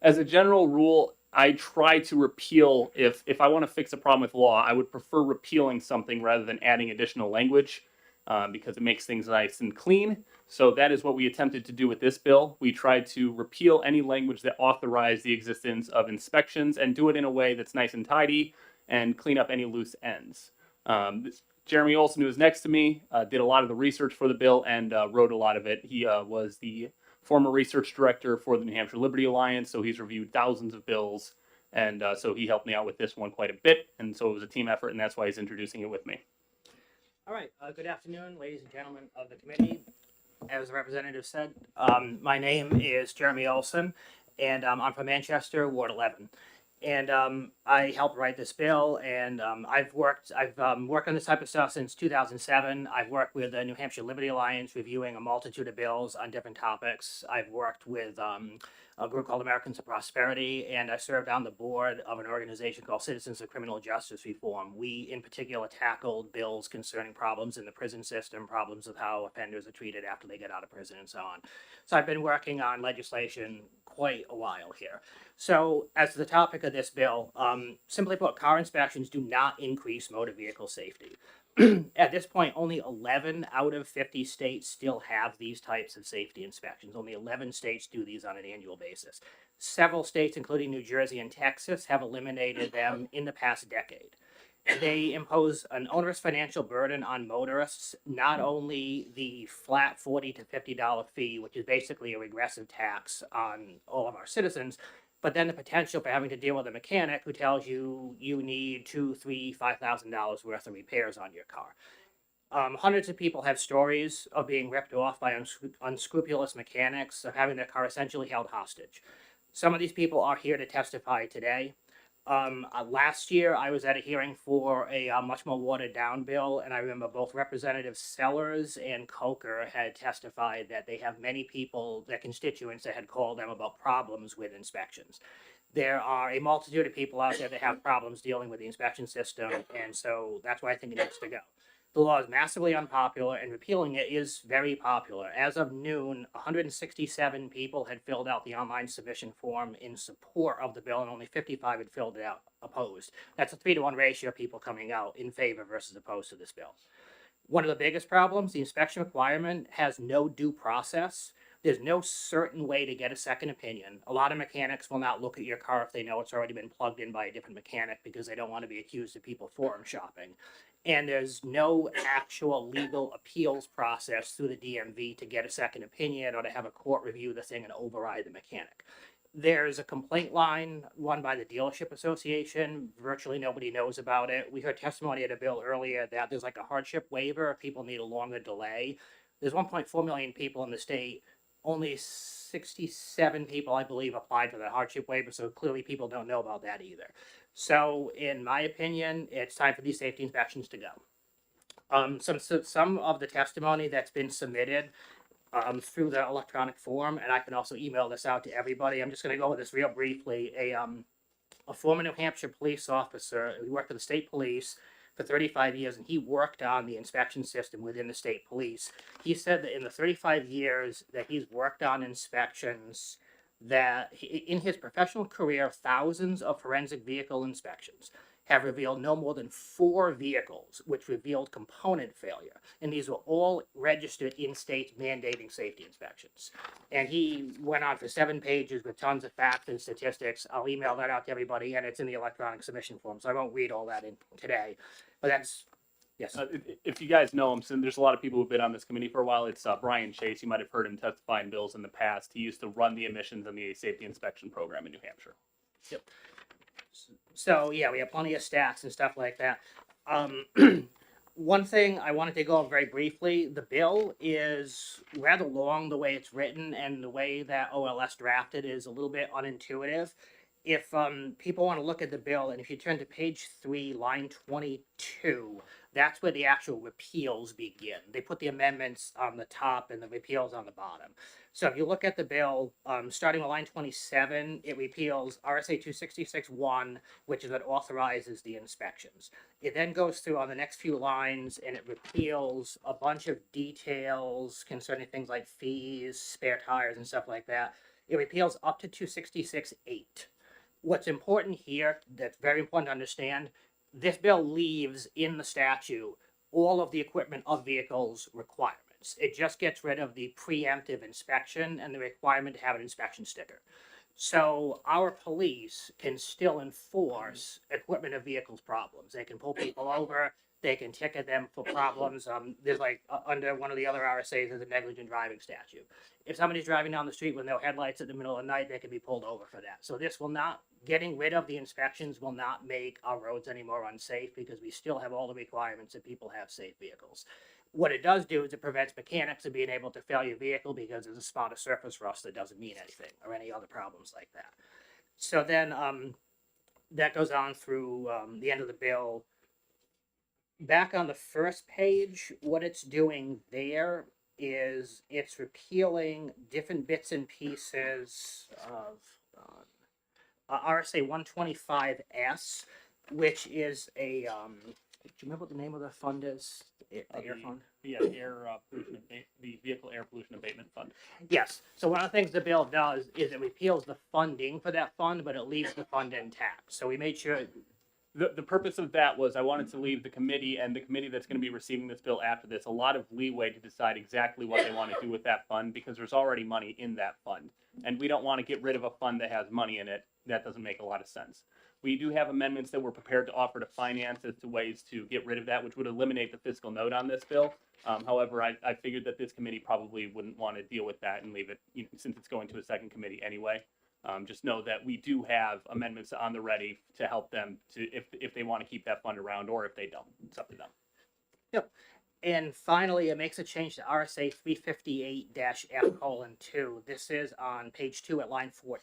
As a general rule, I try to repeal, if I want to fix a problem with law, I would prefer repealing something rather than adding additional language because it makes things nice and clean. So that is what we attempted to do with this bill. We tried to repeal any language that authorized the existence of inspections and do it in a way that's nice and tidy and clean up any loose ends. Jeremy Olson, who is next to me, did a lot of the research for the bill and wrote a lot of it. He was the former research director for the New Hampshire Liberty Alliance, so he's reviewed thousands of bills, and so he helped me out with this one quite a bit, and so it was a team effort, and that's why he's introducing it with me. All right. Good afternoon, ladies and gentlemen of the committee. As the representative said, my name is Jeremy Olson, and I'm from Manchester, Ward 11. And I helped write this bill, and I've worked on this type of stuff since 2007. I've worked with the New Hampshire Liberty Alliance, reviewing a multitude of bills on different topics. I've worked with a group called Americans of Prosperity, and I served on the board of an organization called Citizens of Criminal Justice Reform. We, in particular, tackled bills concerning problems in the prison system, problems with how offenders are treated after they get out of prison, and so on. So I've been working on legislation quite a while here. So, as to the topic of this bill, simply put, car inspections do not increase motor vehicle safety. At this point, only 11 out of 50 states still have these types of safety inspections. Only 11 states do these on an annual basis. Several states, including New Jersey and Texas, have eliminated them in the past decade. They impose an onerous financial burden on motorists, not only the flat $40 to $50 fee, which is basically a regressive tax on all of our citizens, but then the potential for having to deal with a mechanic who tells you you need $2,000, $3,000, $5,000 worth of repairs on your car. Hundreds of people have stories of being ripped off by unscrupulous mechanics, of having their car essentially held hostage. Some of these people are here to testify today. Last year, I was at a hearing for a much more watered down bill, and I remember both Representatives Sellers and Coker had testified that they have many people, their constituents, that had called them about problems with inspections. There are a multitude of people out there that have problems dealing with the inspection system, and so that's why I think it needs to go. The law is massively unpopular, and repealing it is very popular. As of noon, 167 people had filled out the online submission form in support of the bill, and only 55 had filled it out opposed. That's a 3-to-1 ratio of people coming out in favor versus opposed to this bill. One of the biggest problems, the inspection requirement has no due process. There's no certain way to get a second opinion. A lot of mechanics will not look at your car if they know it's already been plugged in by a different mechanic because they don't want to be accused of people forum shopping. And there's no actual legal appeals process through the DMV to get a second opinion or to have a court review the thing and override the mechanic. There's a complaint line run by the Dealership Association. Virtually nobody knows about it. We heard testimony at a bill earlier that there's like a hardship waiver if people need a longer delay. There's 1.4 million people in the state. Only 67 people, I believe, applied for the hardship waiver, so clearly people don't know about that either. So in my opinion, it's time for these safety inspections to go. Some of the testimony that's been submitted through the electronic form, and I can also email this out to everybody. I'm just going to go over this real briefly. A former New Hampshire police officer who worked for the state police for 35 years, and he worked on the inspection system within the state police. He said that in the 35 years that he's worked on inspections, that in his professional career, thousands of forensic vehicle inspections have revealed no more than 4 vehicles which revealed component failure. And these were all registered in states mandating safety inspections. And he went on for 7 pages with tons of facts and statistics. I'll email that out to everybody, and it's in the electronic submission form, so I won't read all that in today. But that's, yes. If you guys know him, so there's a lot of people who've been on this committee for a while. It's Brian Chase. You might have heard him testify in bills in the past. He used to run the emissions and the safety inspection program in New Hampshire. Yep. So yeah, we have plenty of stats and stuff like that. One thing I wanted to go over very briefly, the bill is rather long the way it's written, and the way that OLS drafted is a little bit unintuitive. If people want to look at the bill, and if you turn to page 3, line 22, that's where the actual repeals begin. They put the amendments on the top and the repeals on the bottom. So if you look at the bill, starting with line 27, it repeals RSA 266-1, which is what authorizes the inspections. It then goes through on the next few lines, and it repeals a bunch of details concerning things like fees, spare tires, and stuff like that. It repeals up to 266-8. What's important here, that's very important to understand, this bill leaves in the statute all of the equipment of vehicles requirements. It just gets rid of the preemptive inspection and the requirement to have an inspection sticker. So our police can still enforce equipment of vehicles problems. They can pull people over, they can ticket them for problems. There's like under one of the other RSAs, there's a negligent driving statute. If somebody's driving down the street with no headlights in the middle of the night, they can be pulled over for that. So this will not, getting rid of the inspections will not make our roads any more unsafe, because we still have all the requirements that people have safe vehicles. What it does do is it prevents mechanics of being able to fail your vehicle because there's a spot of surface rust that doesn't mean anything, or any other problems like that. So then that goes on through the end of the bill. Back on the first page, what it's doing there is it's repealing different bits and pieces of RSA 125S, which is a, do you remember what the name of the fund is? The air fund? Yeah, the Vehicle Air Pollution Abatement Fund. Yes. So one of the things the bill does is it repeals the funding for that fund, but it leaves the fund intact. So we made sure. The purpose of that was I wanted to leave the committee and the committee that's going to be receiving this bill after this a lot of leeway to decide exactly what they want to do with that fund, because there's already money in that fund. And we don't want to get rid of a fund that has money in it. That doesn't make a lot of sense. We do have amendments that we're prepared to offer to finance as to ways to get rid of that, which would eliminate the fiscal note on this bill. However, I figured that this committee probably wouldn't want to deal with that and leave it, since it's going to a second committee anyway. Just know that we do have amendments on the ready to help them to if they want to keep that fund around, or if they don't. It's up to them. Yep. And finally, it makes a change to RSA 358-F:2. This is on page 2 at line 4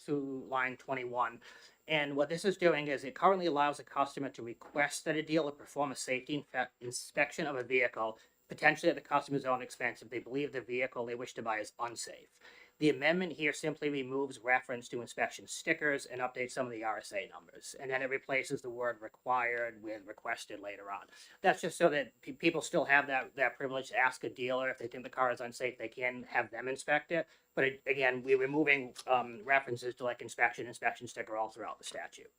through line 21. And what this is doing is it currently allows a customer to request that a dealer perform a safety inspection of a vehicle, potentially at the customer's own expense, if they believe the vehicle they wish to buy is unsafe. The amendment here simply removes reference to inspection stickers and updates some of the RSA numbers. And then it replaces the word required with requested later on. That's just so that people still have that privilege to ask a dealer if they think the car is unsafe, they can have them inspect it. But again, we're removing references to like inspection sticker all throughout the statute.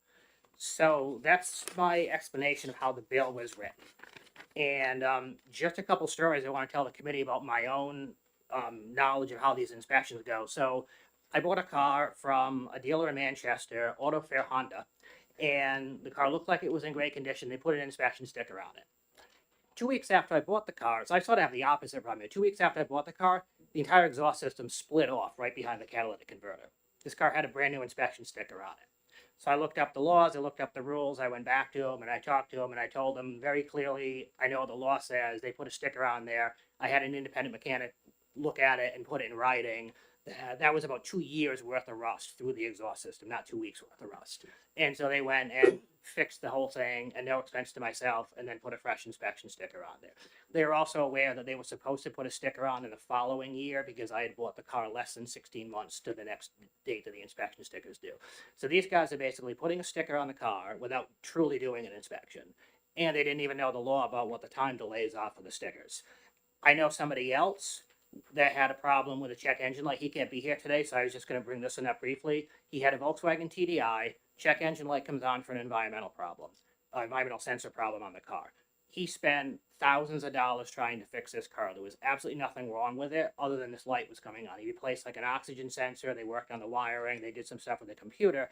So that's my explanation of how the bill was written. And just a couple stories I want to tell the committee about my own knowledge of how these inspections go. So I bought a car from a dealer in Manchester, Auto Fair Honda, and the car looked like it was in great condition. They put an inspection sticker on it. 2 weeks after I bought the car, so I sort of have the opposite problem. 2 weeks after I bought the car, the entire exhaust system split off right behind the catalytic converter. This car had a brand new inspection sticker on it. So I looked up the laws, I looked up the rules, I went back to him and I talked to him and I told him very clearly, I know the law says they put a sticker on there. I had an independent mechanic look at it and put it in writing. That was about 2 years worth of rust through the exhaust system, not 2 weeks worth of rust. And so they went and fixed the whole thing at no expense to myself, and then put a fresh inspection sticker on there. They were also aware that they were supposed to put a sticker on in the following year because I had bought the car less than 16 months to the next date that the inspection stickers due. So these guys are basically putting a sticker on the car without truly doing an inspection. And they didn't even know the law about what the time delays are for the stickers. I know somebody else that had a problem with a check engine light. He can't be here today, so I was just going to bring this one up briefly. He had a Volkswagen TDI. Check engine light comes on for an environmental problem, environmental sensor problem on the car. He spent thousands of dollars trying to fix this car. There was absolutely nothing wrong with it other than this light was coming on. He replaced like an oxygen sensor. They worked on the wiring. They did some stuff with the computer.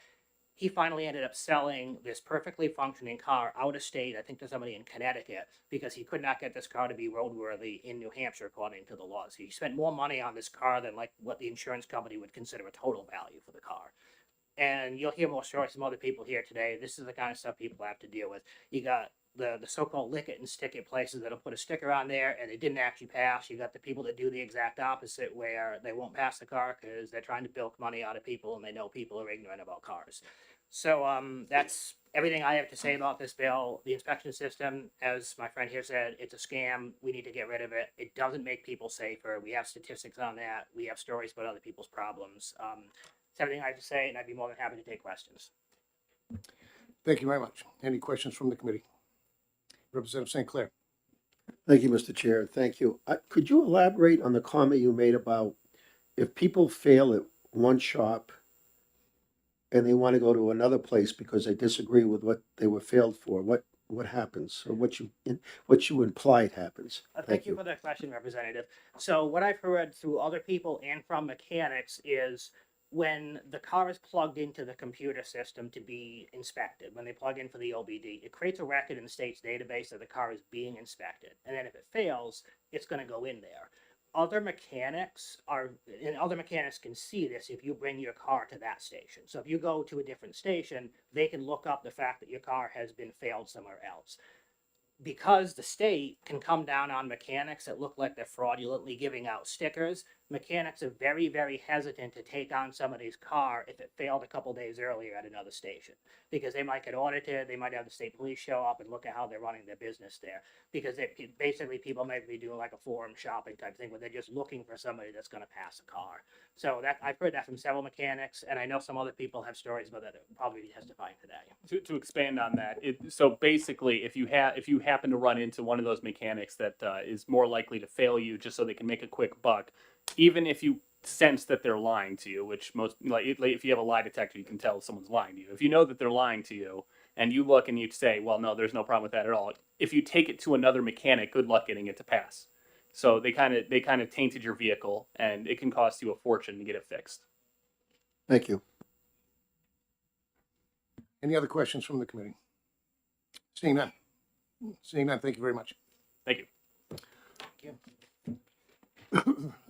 He finally ended up selling this perfectly functioning car out of state, I think to somebody in Connecticut, because he could not get this car to be roadworthy in New Hampshire according to the laws. He spent more money on this car than like what the insurance company would consider a total value for the car. And you'll hear more stories from other people here today. This is the kind of stuff people have to deal with. You got the so-called lick it and stick it places that'll put a sticker on there and it didn't actually pass. You got the people that do the exact opposite where they won't pass the car because they're trying to bilk money out of people and they know people are ignorant about cars. So that's everything I have to say about this bill. The inspection system, as my friend here said, it's a scam. We need to get rid of it. It doesn't make people safer. We have statistics on that. We have stories about other people's problems. That's everything I have to say, and I'd be more than happy to take questions. Thank you very much. Any questions from the committee? Representative St. Clair. Thank you, Mr. Chair. Thank you. Could you elaborate on the comment you made about if people fail at one shop and they want to go to another place because they disagree with what they were failed for, what happens, or what you implied happens? Thank you for that question, Representative. So what I've heard through other people and from mechanics is when the car is plugged into the computer system to be inspected, when they plug in for the OBD, it creates a record in the state's database that the car is being inspected. And then if it fails, it's going to go in there. Other mechanics can see this if you bring your car to that station. So if you go to a different station, they can look up the fact that your car has been failed somewhere else. Because the state can come down on mechanics that look like they're fraudulently giving out stickers, mechanics are very, very hesitant to take on somebody's car if it failed a couple days earlier at another station. Because they might get audited, they might have the state police show up and look at how they're running their business there. Because basically people might be doing like a forum shopping type thing where they're just looking for somebody that's going to pass a car. So that I've heard that from several mechanics, and I know some other people have stories about that will probably be testifying today. To expand on that, so basically, if you happen to run into one of those mechanics that is more likely to fail you just so they can make a quick buck, even if you sense that they're lying to you, which most like if you have a lie detector, you can tell if someone's lying to you. If you know that they're lying to you, and you look and you say, "Well, no, there's no problem with that at all." If you take it to another mechanic, good luck getting it to pass. So they kind of tainted your vehicle, and it can cost you a fortune to get it fixed. Thank you. Any other questions from the committee? Seeing none. Thank you very much. Thank you.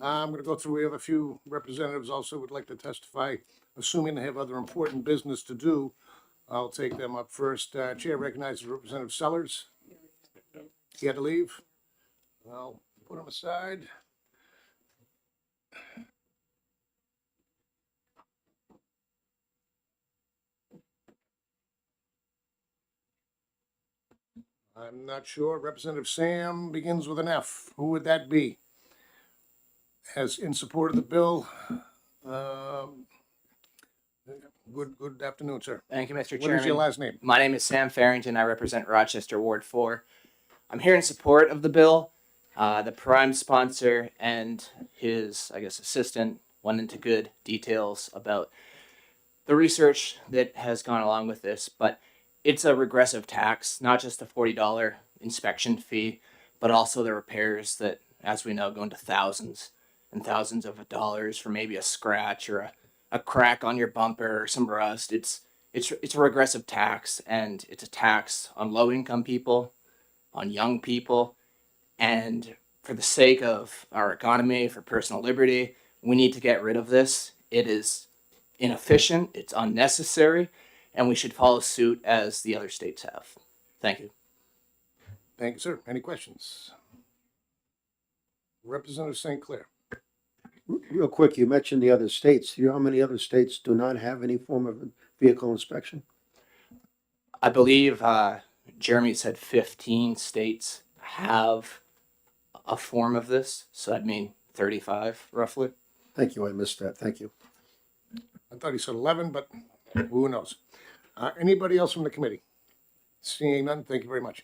I'm going to go through. We have a few representatives also would like to testify, assuming they have other important business to do. I'll take them up first. Chair recognizes Representative Sellers. He had to leave. I'll put him aside. I'm not sure. Representative Sam begins with an F. Who would that be? As in support of the bill. Good afternoon, sir. Thank you, Mr. Chairman. What is your last name? My name is Sam Farrington. I represent Rochester Ward 4. I'm here in support of the bill. The prime sponsor and his, assistant went into good details about the research that has gone along with this, but it's a regressive tax, not just a $40 inspection fee, but also the repairs that, as we know, go into thousands and thousands of dollars for maybe a scratch or a crack on your bumper or some rust. It's a regressive tax, and it's a tax on low-income people, on young people, and for the sake of our economy, for personal liberty, we need to get rid of this. It is inefficient, it's unnecessary, and we should follow suit as the other states have. Thank you. Thank you, sir. Any questions? Representative St. Clair. Real quick, you mentioned the other states. Do you know how many other states do not have any form of vehicle inspection? I believe Jeremy said 15 states have a form of this, so I'd mean 35 roughly. Thank you, I missed that. Thank you. I thought he said 11, but who knows? Anybody else from the committee? Seeing none, thank you very much.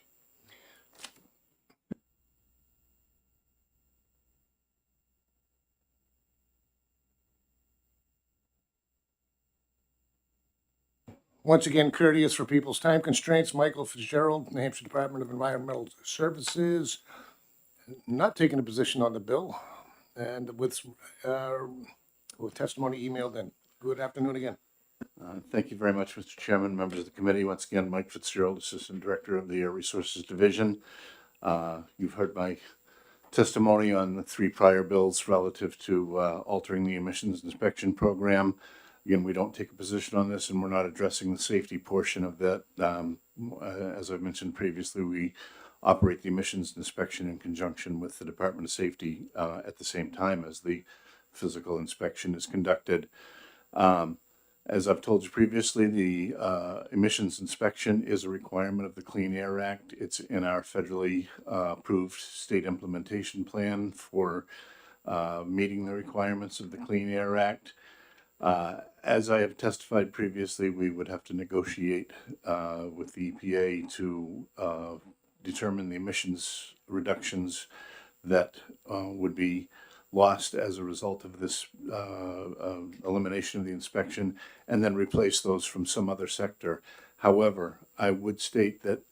Once again, courteous for people's time constraints, Michael Fitzgerald, New Hampshire Department of Environmental Services, not taking a position on the bill, and with testimony emailed in. Good afternoon again. Thank you very much, Mr. Chairman, members of the committee. Once again, Mike Fitzgerald, Assistant Director of the Air Resources Division. You've heard my testimony on the 3 prior bills relative to altering the emissions inspection program. Again, we don't take a position on this, and we're not addressing the safety portion of that. As I've mentioned previously, we operate the emissions inspection in conjunction with the Department of Safety at the same time as the physical inspection is conducted. As I've told you previously, the emissions inspection is a requirement of the Clean Air Act. It's in our federally approved state implementation plan for meeting the requirements of the Clean Air Act. As I have testified previously, we would have to negotiate with the EPA to determine the emissions reductions that would be lost as a result of this elimination of the inspection, and then replace those from some other sector. However, I would state that,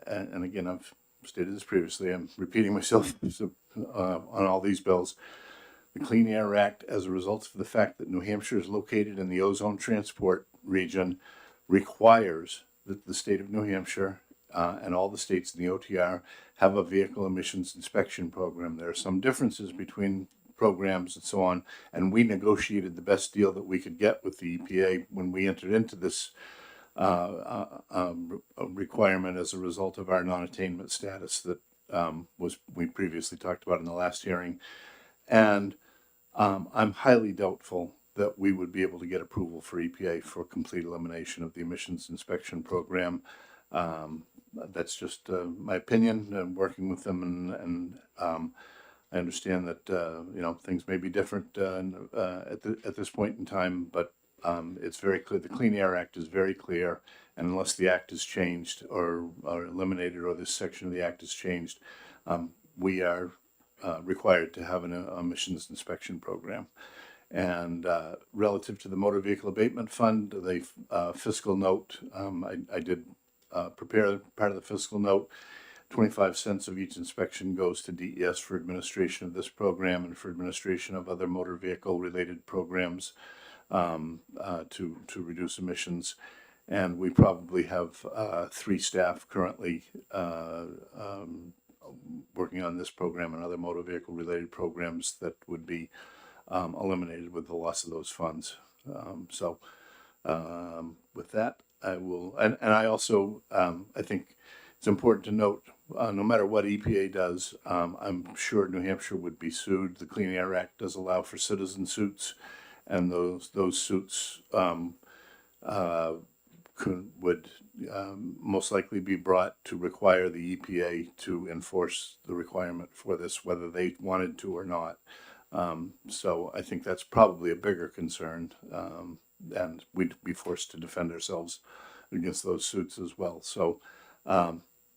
and again, I've stated this previously, I'm repeating myself on all these bills, the Clean Air Act, as a result of the fact that New Hampshire is located in the ozone transport region, requires that the state of New Hampshire and all the states in the OTR have a vehicle emissions inspection program. There are some differences between programs and so on, and we negotiated the best deal that we could get with the EPA when we entered into this requirement as a result of our non-attainment status that we previously talked about in the last hearing. And I'm highly doubtful that we would be able to get approval for EPA for complete elimination of the emissions inspection program. That's just my opinion. I'm working with them, and I understand that things may be different at this point in time, but it's very clear. The Clean Air Act is very clear, and unless the act is changed or eliminated, or this section of the act is changed, we are required to have an emissions inspection program. And relative to the Motor Vehicle Abatement Fund, the fiscal note, I did prepare part of the fiscal note. 25 cents of each inspection goes to DES for administration of this program and for administration of other motor vehicle related programs to reduce emissions. And we probably have 3 staff currently working on this program and other motor vehicle related programs that would be eliminated with the loss of those funds. With that, I will, and I also, I think it's important to note, no matter what EPA does, I'm sure New Hampshire would be sued. The Clean Air Act does allow for citizen suits, and those suits would most likely be brought to require the EPA to enforce the requirement for this, whether they wanted to or not. So I think that's probably a bigger concern, and we'd be forced to defend ourselves against those suits as well. So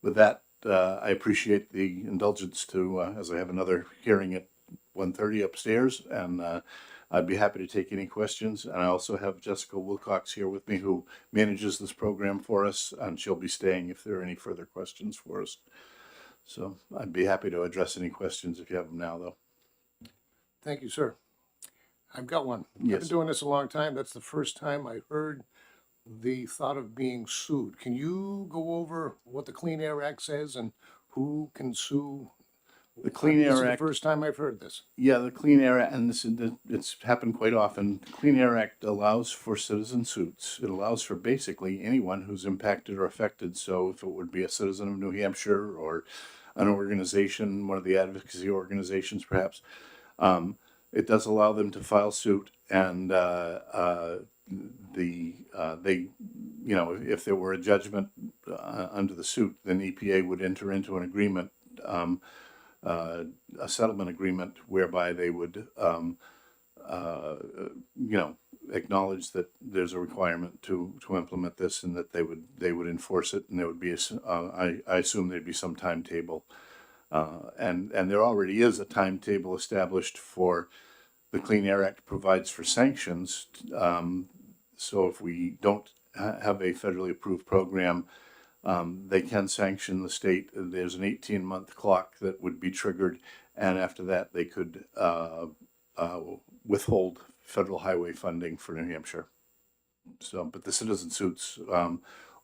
with that, I appreciate the indulgence to, as I have another hearing at 1:30 upstairs, and I'd be happy to take any questions. And I also have Jessica Wilcox here with me, who manages this program for us, and she'll be staying if there are any further questions for us. So I'd be happy to address any questions if you have them now, though. Thank you, sir. I've got one. Yes. I've been doing this a long time. That's the first time I heard the thought of being sued. Can you go over what the Clean Air Act says and who can sue? The Clean This is Air the Act. first time I've heard this. Yeah, the Clean Air Act, and it's happened quite often. The Clean Air Act allows for citizen suits. It allows for basically anyone who's impacted or affected. So if it would be a citizen of New Hampshire or an organization, one of the advocacy organizations perhaps, it does allow them to file suit, and they, you know, if there were a judgment under the suit, then EPA would enter into an agreement, a settlement agreement whereby they would, you know, acknowledge that there's a requirement to implement this, and that they would enforce it, and there would be I assume there'd be some timetable, and there already is a timetable established for the Clean Air Act provides for sanctions. So if we don't have a federally approved program, they can sanction the state. There's an 18-month clock that would be triggered, and after that they could withhold federal highway funding for New Hampshire. So, but the citizen suits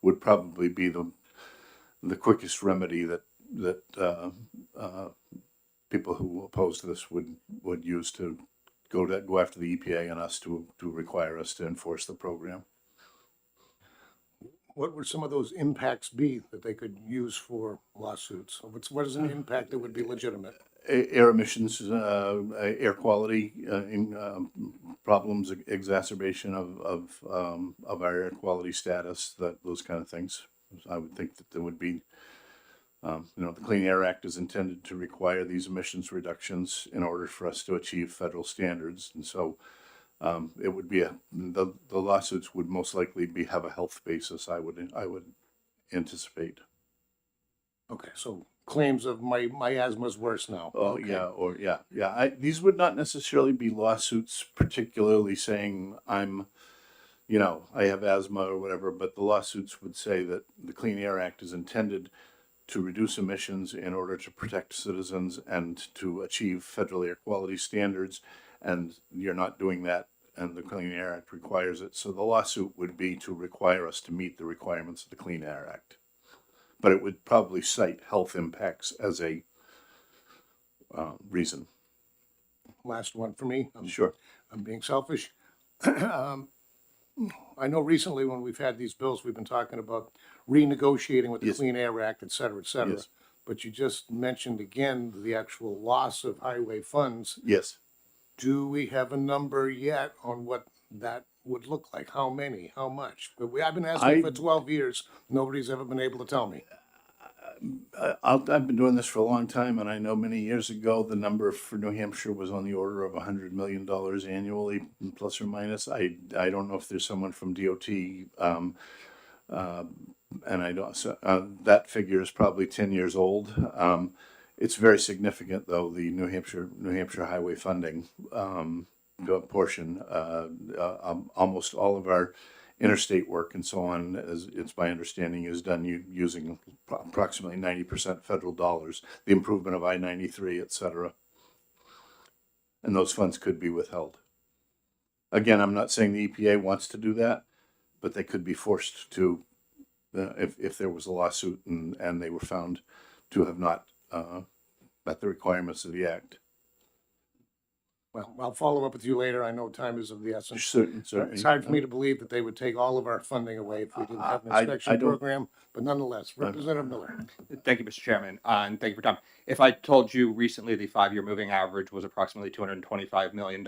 would probably be the quickest remedy that people who oppose this would use to go after the EPA and us to require us to enforce the program. What would some of those impacts be that they could use for lawsuits? What is an impact that would be legitimate? Air emissions, air quality problems, exacerbation of our air quality status, those kind of things. I would think that there would be, you know, the Clean Air Act is intended to require these emissions reductions in order for us to achieve federal standards, and so it would be the lawsuits would most likely have a health basis. I would anticipate. Okay, so claims of my asthma's worse now. Oh, okay. yeah. These would not necessarily be lawsuits particularly saying I'm, you know, I have asthma or whatever, but the lawsuits would say that the Clean Air Act is intended to reduce emissions in order to protect citizens and to achieve federal air quality standards, and you're not doing that, and the Clean Air Act requires it. So the lawsuit would be to require us to meet the requirements of the Clean Air Act. But it would probably cite health impacts as a reason. Last one for me. Sure. I'm being selfish. I know recently when we've had these bills, we've been talking about renegotiating with the Yes. Clean Air Act, et cetera, et cetera. Yes. But you just mentioned again the actual loss of highway funds. Yes. Do we have a number yet on what that would look like? How many? How much? But I've been asking for 12 years. Nobody's ever been able to tell me. I've been doing this for a long time, and I know many years ago the number for New Hampshire was on the order of $100 million annually, plus or minus. I don't know if there's someone from DOT, and I don't. So, that figure is probably 10 years old. It's very significant, though, the New Hampshire highway funding portion. Almost all of our interstate work and so on, as it's my understanding, is done using approximately 90% federal dollars, the improvement of I-93, et cetera. And those funds could be withheld. Again, I'm not saying the EPA wants to do that, but they could be forced to, if there was a lawsuit and they were found to have not met the requirements of the Act. Well, I'll follow up with you later. I know time is of the essence. Certainly. It's hard for me to believe that they would take all of our funding away if we didn't have an I inspection don't- program, but nonetheless, Representative Miller. Thank you, Mr. Chairman, and thank you for your time. If I told you recently the 5-year moving average was approximately $225 million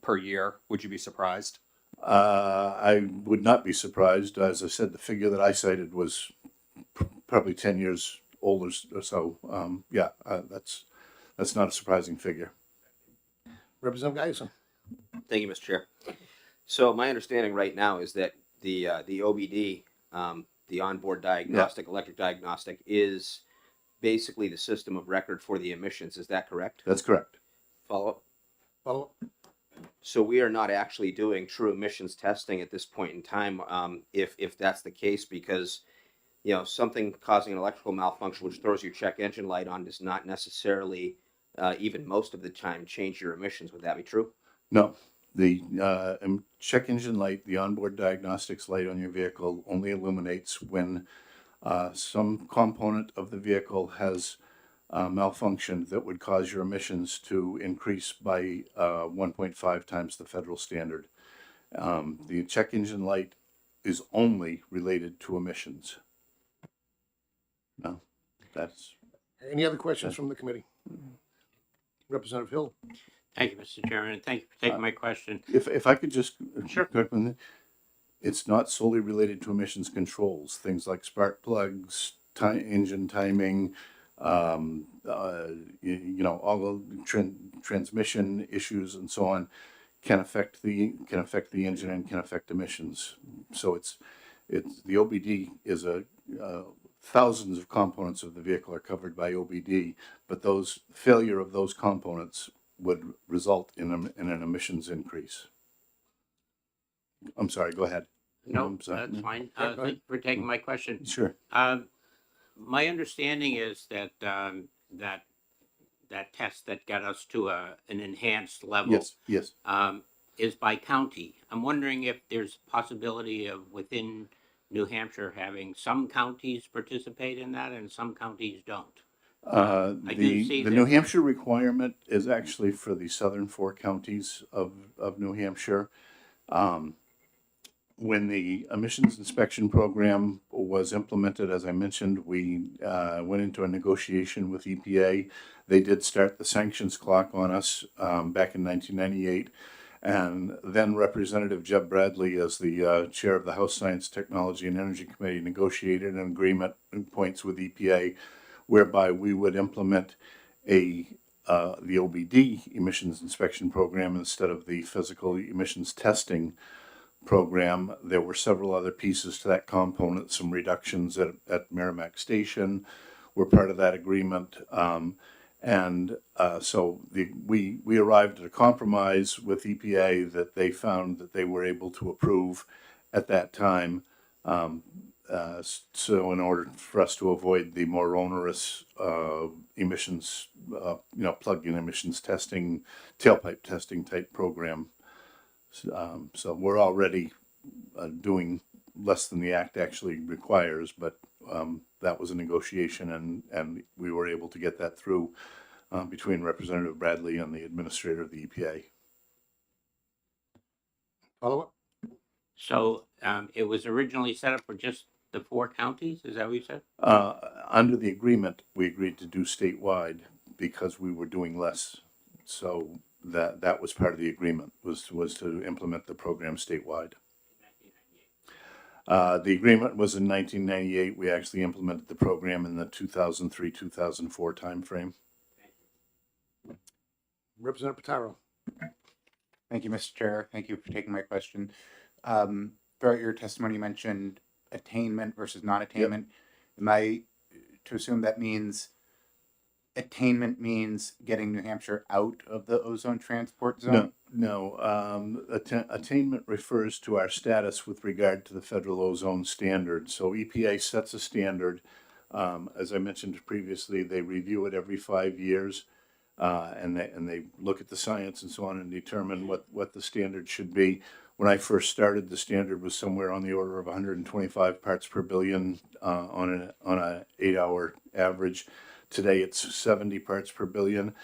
per year, would you be surprised? I would not be surprised. As I said, the figure that I cited was probably 10 years old or so. That's not a surprising figure. Representative Geisen. Thank you, Mr. Chair. So my understanding right now is that the OBD, the onboard diagnostic, electric diagnostic, is basically the system of record for the emissions. Is that correct? That's correct. Follow up. So we are not actually doing true emissions testing at this point in time, if that's the case, because you know something causing an electrical malfunction which throws your check engine light on does not necessarily even most of the time change your emissions. Would that be true? No, the check engine light, the onboard diagnostics light on your vehicle only illuminates when some component of the vehicle has malfunctioned that would cause your emissions to increase by 1.5 times the federal standard. The check engine light is only related to emissions. No, that's... Any other questions from the committee? Representative Hill. Thank you, Mr. Chairman, and thank you for taking my question. If I could just Sure. correct one thing. It's not solely related to emissions controls, things like spark plugs, engine timing, you know, all the transmission issues and so on can affect the engine and can affect emissions. So it's the OBD is thousands of components of the vehicle are covered by OBD, but those failure of those components would result in an emissions increase. I'm sorry, go ahead. No, I'm sorry. that's fine. Yeah, go Thank you for taking my question. Sure. My understanding is that that test that got us to an enhanced level Yes. is by county. I'm wondering if there's possibility of within New Hampshire having some counties participate in that and some counties don't. I do see The that- New Hampshire requirement is actually for the southern four counties of New Hampshire. When the emissions inspection program was implemented, as I mentioned, we went into a negotiation with EPA. They did start the sanctions clock on us back in 1998. And then Representative Jeb Bradley, as the chair of the House Science, Technology, and Energy Committee, negotiated an agreement in points with EPA whereby we would implement the OBD emissions inspection program instead of the physical emissions testing program. There were several other pieces to that component. Some reductions at Merrimack Station were part of that agreement. So we arrived at a compromise with EPA that they found that they were able to approve at that time. So in order for us to avoid the more onerous emissions, plug-in emissions testing, tailpipe testing type program. So we're already doing less than the act actually requires, but that was a negotiation, and we were able to get that through between Representative Bradley and the administrator of the EPA. Follow up? So it was originally set up for just the 4 counties? Is that what you said? Under the agreement, we agreed to do statewide because we were doing less. So that was part of the agreement, was to implement the program statewide. The agreement was in 1998. We actually implemented the program in the 2003-2004 timeframe. Representative Pataro. Thank you, Mr. Chair. Thank you for taking my question. Throughout your testimony, you mentioned attainment versus non-attainment. Am I to assume that means attainment means getting New Hampshire out of the ozone transport zone? No. Attainment refers to our status with regard to the federal ozone standard. So EPA sets a standard. As I mentioned previously, they review it every 5 years, and they look at the science and so on and determine what the standard should be. When I first started, the standard was somewhere on the order of 125 parts per billion on an 8-hour average. Today it's 70 parts per billion.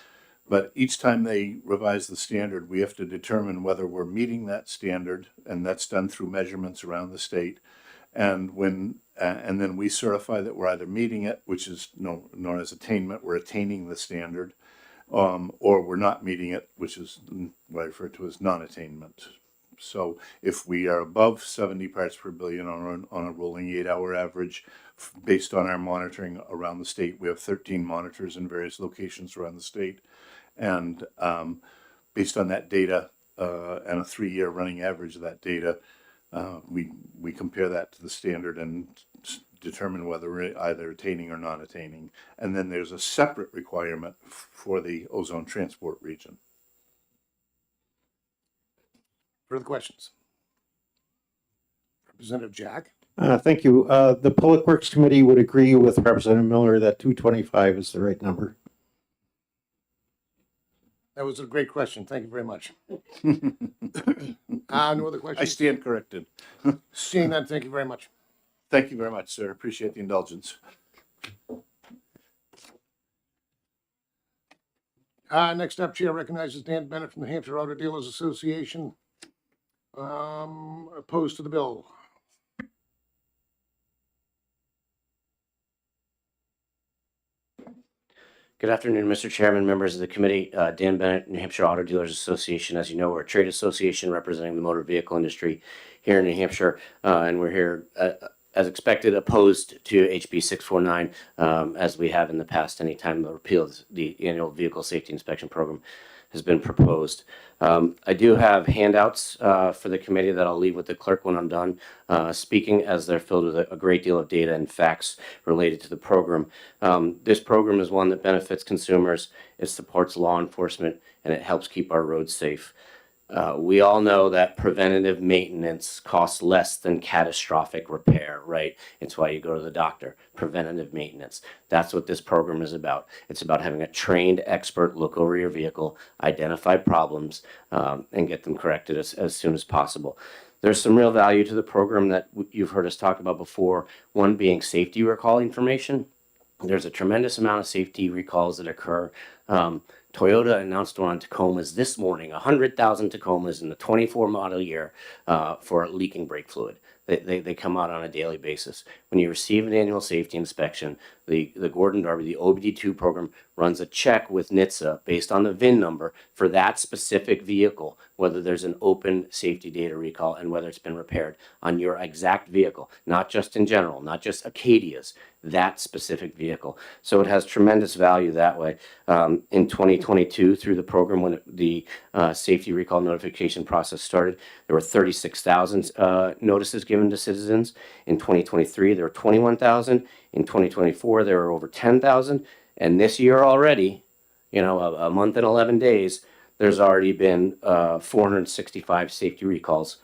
But each time they revise the standard, we have to determine whether we're meeting that standard, and that's done through measurements around the state. And then we certify that we're either meeting it, which is known as attainment, we're attaining the standard, or we're not meeting it, which is what I refer to as non-attainment. So if we are above 70 parts per billion on a rolling 8-hour average, based on our monitoring around the state, we have 13 monitors in various locations around the state. And based on that data and a 3-year running average of that data, we compare that to the standard and determine whether we're either attaining or not attaining. And then there's a separate requirement for the ozone transport region. Further questions? Representative Jack. Thank you. The Public Works Committee would agree with Representative Miller that 225 is the right number. That was a great question. Thank you very much. No other questions? I stand corrected. Seeing none, thank you very much. Thank you very much, sir. Appreciate the indulgence. Next up, Chair recognizes Dan Bennett from the Hampshire Auto Dealers Association. Opposed to the bill. Good afternoon, Mr. Chairman, members of the committee. Dan Bennett, New Hampshire Auto Dealers Association. As you know, we're a trade association representing the motor vehicle industry here in New Hampshire, and we're here, as expected, opposed to HB 649, as we have in the past anytime the repeal of the annual vehicle safety inspection program has been proposed. I do have handouts for the committee that I'll leave with the clerk when I'm done speaking, as they're filled with a great deal of data and facts related to the program. This program is one that benefits consumers, it supports law enforcement, and it helps keep our roads safe. We all know that preventative maintenance costs less than catastrophic repair, right? It's why you go to the doctor. Preventative maintenance. That's what this program is about. It's about having a trained expert look over your vehicle, identify problems, and get them corrected as soon as possible. There's some real value to the program that you've heard us talk about before, one being safety recall information. There's a tremendous amount of safety recalls that occur. Toyota announced one on Tacomas this morning, 100,000 Tacomas in the 24 model year for leaking brake fluid. They come out on a daily basis. When you receive an annual safety inspection, the Gordon Darby, the OBD2 program, runs a check with NHTSA based on the VIN number for that specific vehicle, whether there's an open safety data recall and whether it's been repaired on your exact vehicle, not just in general, not just Acadia's, that specific vehicle. So it has tremendous value that way. In 2022, through the program, when the safety recall notification process started, there were 36,000 notices given to citizens. In 2023, there were 21,000. In 2024, there were over 10,000. And this year already, you know, a month and 11 days, there's already been 465 safety recalls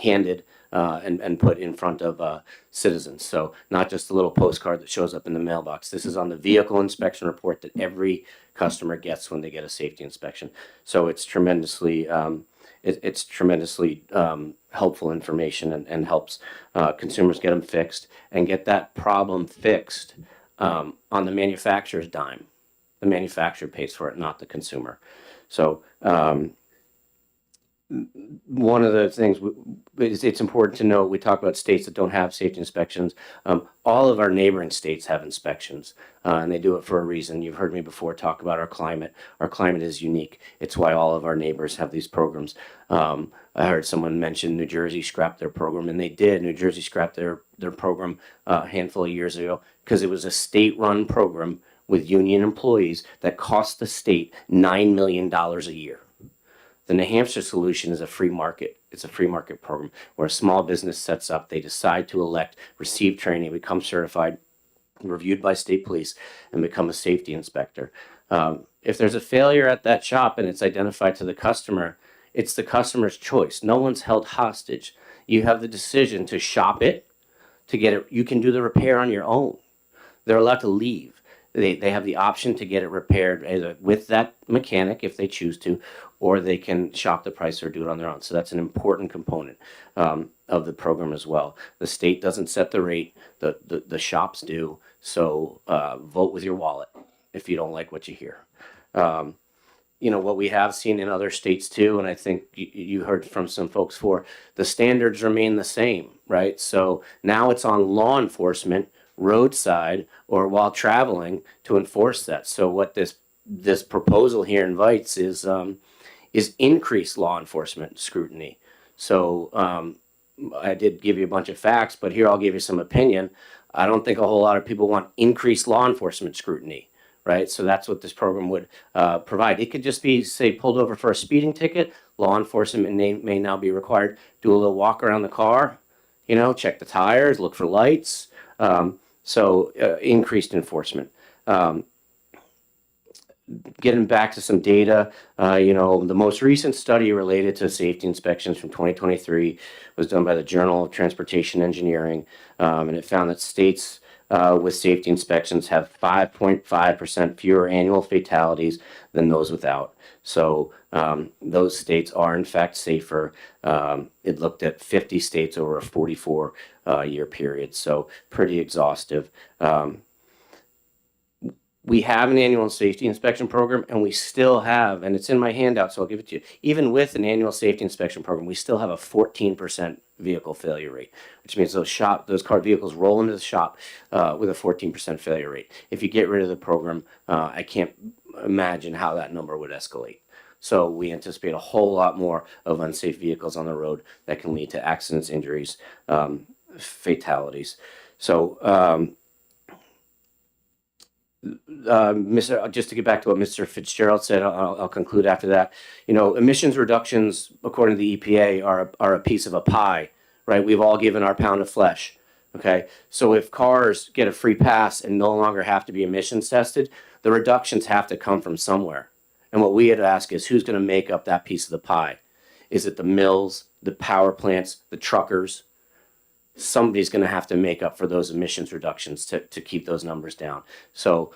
handed and put in front of citizens. So not just a little postcard that shows up in the mailbox. This is on the vehicle inspection report that every customer gets when they get a safety inspection. So it's tremendously helpful information and helps consumers get them fixed and get that problem fixed on the manufacturer's dime. The manufacturer pays for it, not the consumer. So one of the things it's important to note, we talk about states that don't have safety inspections. All of our neighboring states have inspections, and they do it for a reason. You've heard me before talk about our climate. Our climate is unique. It's why all of our neighbors have these programs. I heard someone mention New Jersey scrapped their program, and they did. New Jersey scrapped their program a handful of years ago because it was a state-run program with union employees that cost the state $9 million a year. The New Hampshire solution is a free market. It's a free market program where a small business sets up, they decide to elect, receive training, become certified, reviewed by state police, and become a safety inspector. If there's a failure at that shop and it's identified to the customer, it's the customer's choice. No one's held hostage. You have the decision to shop it, to get it. You can do the repair on your own. They're allowed to leave. They have the option to get it repaired either with that mechanic if they choose to, or they can shop the price or do it on their own. So that's an important component of the program as well. The state doesn't set the rate, the shops do. So vote with your wallet if you don't like what you hear. You know, what we have seen in other states too, and I think you heard from some folks before, the standards remain the same, right? So now it's on law enforcement, roadside or while traveling, to enforce that. So what this proposal here invites is increased law enforcement scrutiny. So I did give you a bunch of facts, but here I'll give you some opinion. I don't think a whole lot of people want increased law enforcement scrutiny, right? So that's what this program would provide. It could just be, say, pulled over for a speeding ticket. Law enforcement may now be required do a little walk around the car, you know, check the tires, look for lights. So increased enforcement. Getting back to some data, you know, the most recent study related to safety inspections from 2023 was done by the Journal of Transportation Engineering, and it found that states with safety inspections have 5.5% fewer annual fatalities than those without. So those states are in fact safer. It looked at 50 states over a 44-year period, so pretty exhaustive. we have an annual safety inspection program, and we still have, and it's in my handout, so I'll give it to you. Even with an annual safety inspection program, we still have a 14% vehicle failure rate, which means those car vehicles roll into the shop with a 14% failure rate. If you get rid of the program, I can't imagine how that number would escalate. So we anticipate a whole lot more of unsafe vehicles on the road that can lead to accidents, injuries, fatalities. So, just to get back to what Mr. Fitzgerald said, I'll conclude after that. You know, emissions reductions, according to the EPA, are a piece of a pie, right? We've all given our pound of flesh. Okay, so if cars get a free pass and no longer have to be emissions tested, the reductions have to come from somewhere. And what we had to ask is, who's going to make up that piece of the pie? Is it the mills, the power plants, the truckers? Somebody's going to have to make up for those emissions reductions to keep those numbers down. So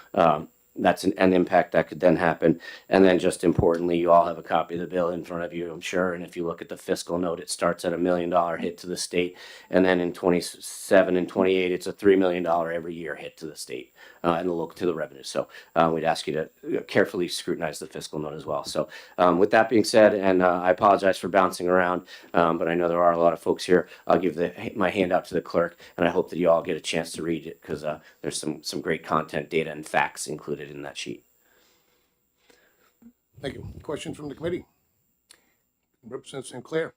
that's an impact that could then happen. And then just importantly, you all have a copy of the bill in front of you, I'm sure. And if you look at the fiscal note, it starts at $1 million hit to the state. And then in 27 and 28, it's a $3 million every year hit to the state and look to the revenue. So we'd ask you to carefully scrutinize the fiscal note as well. So with that being said, and I apologize for bouncing around, but I know there are a lot of folks here. I'll give my handout to the clerk, and I hope that you all get a chance to read it because there's some great content, data, and facts included in that sheet. Thank you. Questions from the committee? Representative Sinclair.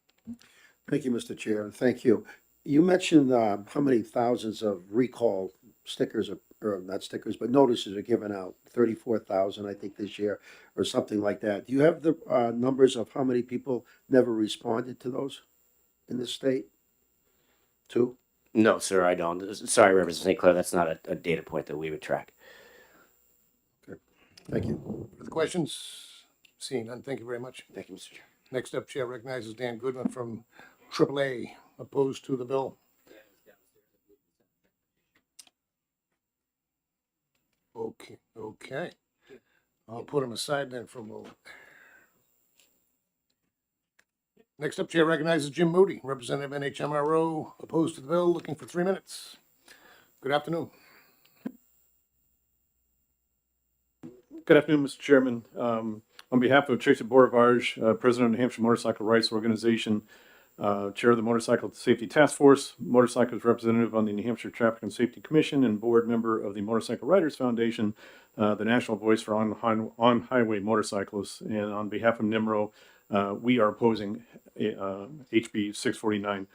Thank you, Mr. Chair, and thank you. You mentioned how many thousands of recall stickers, or not stickers, but notices are given out, 34,000, I think, this year, or something like that. Do you have the numbers of how many people never responded to those in the state? Two? No, sir, I don't. Sorry, Representative St. Clair, that's not a data point that we would track. Thank you. Further questions? Seeing none, thank you very much. Thank you, Mr. Chair. Next up, Chair recognizes Dan Goodman from AAA, opposed to the bill. Okay. I'll put him aside then for a moment. Next up, Chair recognizes Jim Moody, Representative NHMRO, opposed to the bill, looking for 3 minutes. Good afternoon. Good afternoon, Mr. Chairman. On behalf of Tracy Boravarge, President of the New Hampshire Motorcycle Rights Organization, Chair of the Motorcycle Safety Task Force, motorcycles representative on the New Hampshire Traffic and Safety Commission, and board member of the Motorcycle Riders Foundation, the national voice for on-highway motorcyclists. And on behalf of NMRO, we are opposing HB 649.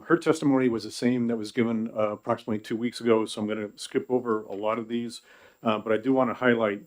Her testimony was the same that was given approximately 2 weeks ago, so I'm going to skip over a lot of these. But I do want to highlight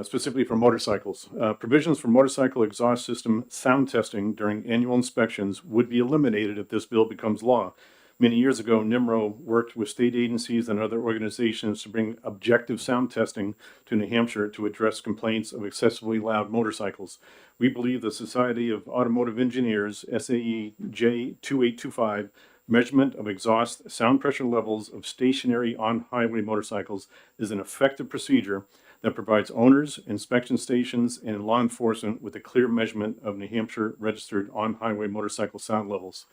specifically for motorcycles. Provisions for motorcycle exhaust system sound testing during annual inspections would be eliminated if this bill becomes law. Many years ago, NMRO worked with state agencies and other organizations to bring objective sound testing to New Hampshire to address complaints of excessively loud motorcycles. We believe the Society of Automotive Engineers, SAE J2825, measurement of exhaust sound pressure levels of stationary on-highway motorcycles is an effective procedure that provides owners, inspection stations, and law enforcement with a clear measurement of New Hampshire registered on-highway motorcycle sound levels.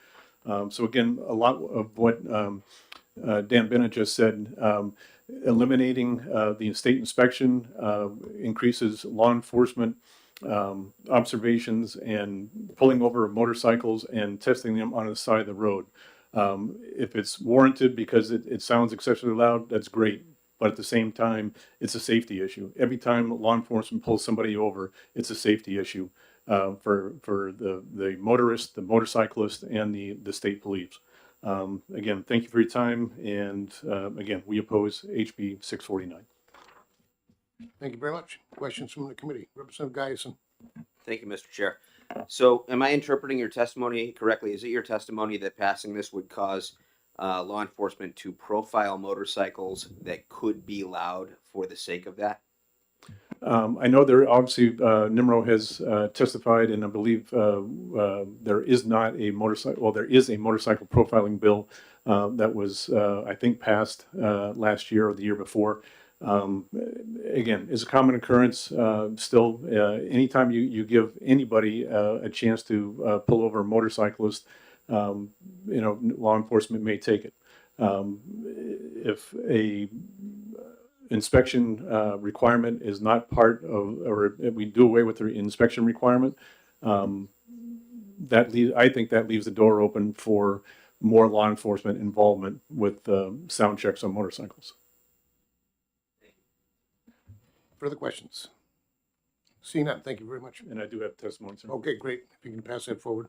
So again, a lot of what Dan Bennett just said, eliminating the state inspection increases law enforcement observations and pulling over motorcycles and testing them on the side of the road. If it's warranted because it sounds excessively loud, that's great. But at the same time, it's a safety issue. Every time law enforcement pulls somebody over, it's a safety issue for the motorist, the motorcyclist, and the state police. Again, thank you for your time. And again, we oppose HB 649. Thank you very much. Questions from the committee? Representative Guyson. Thank you, Mr. Chair. So am I interpreting your testimony correctly? Is it your testimony that passing this would cause law enforcement to profile motorcycles that could be loud for the sake of that? I know there obviously NMRO has testified, and I believe there is not a motorcycle. Well, there is a motorcycle profiling bill that was I think passed last year or the year before. Again, it's a common occurrence. Still, anytime you give anybody a chance to pull over a motorcyclist, law enforcement may take it. If inspection requirement is not part of, or if we do away with the inspection requirement, I think that leaves the door open for more law enforcement involvement with sound checks on motorcycles. Further questions? Seeing none, thank you very much. And I do have testimony, sir. Okay, great. If you can pass that forward.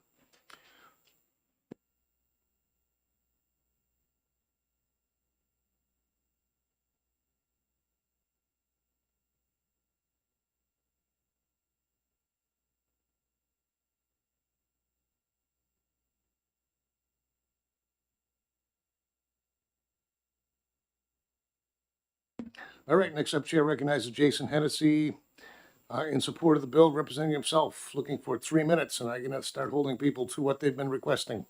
All right, next up, Chair recognizes Jason Hennessy in support of the bill, representing himself, looking for 3 minutes, and I'm going to start holding people to what they've been requesting.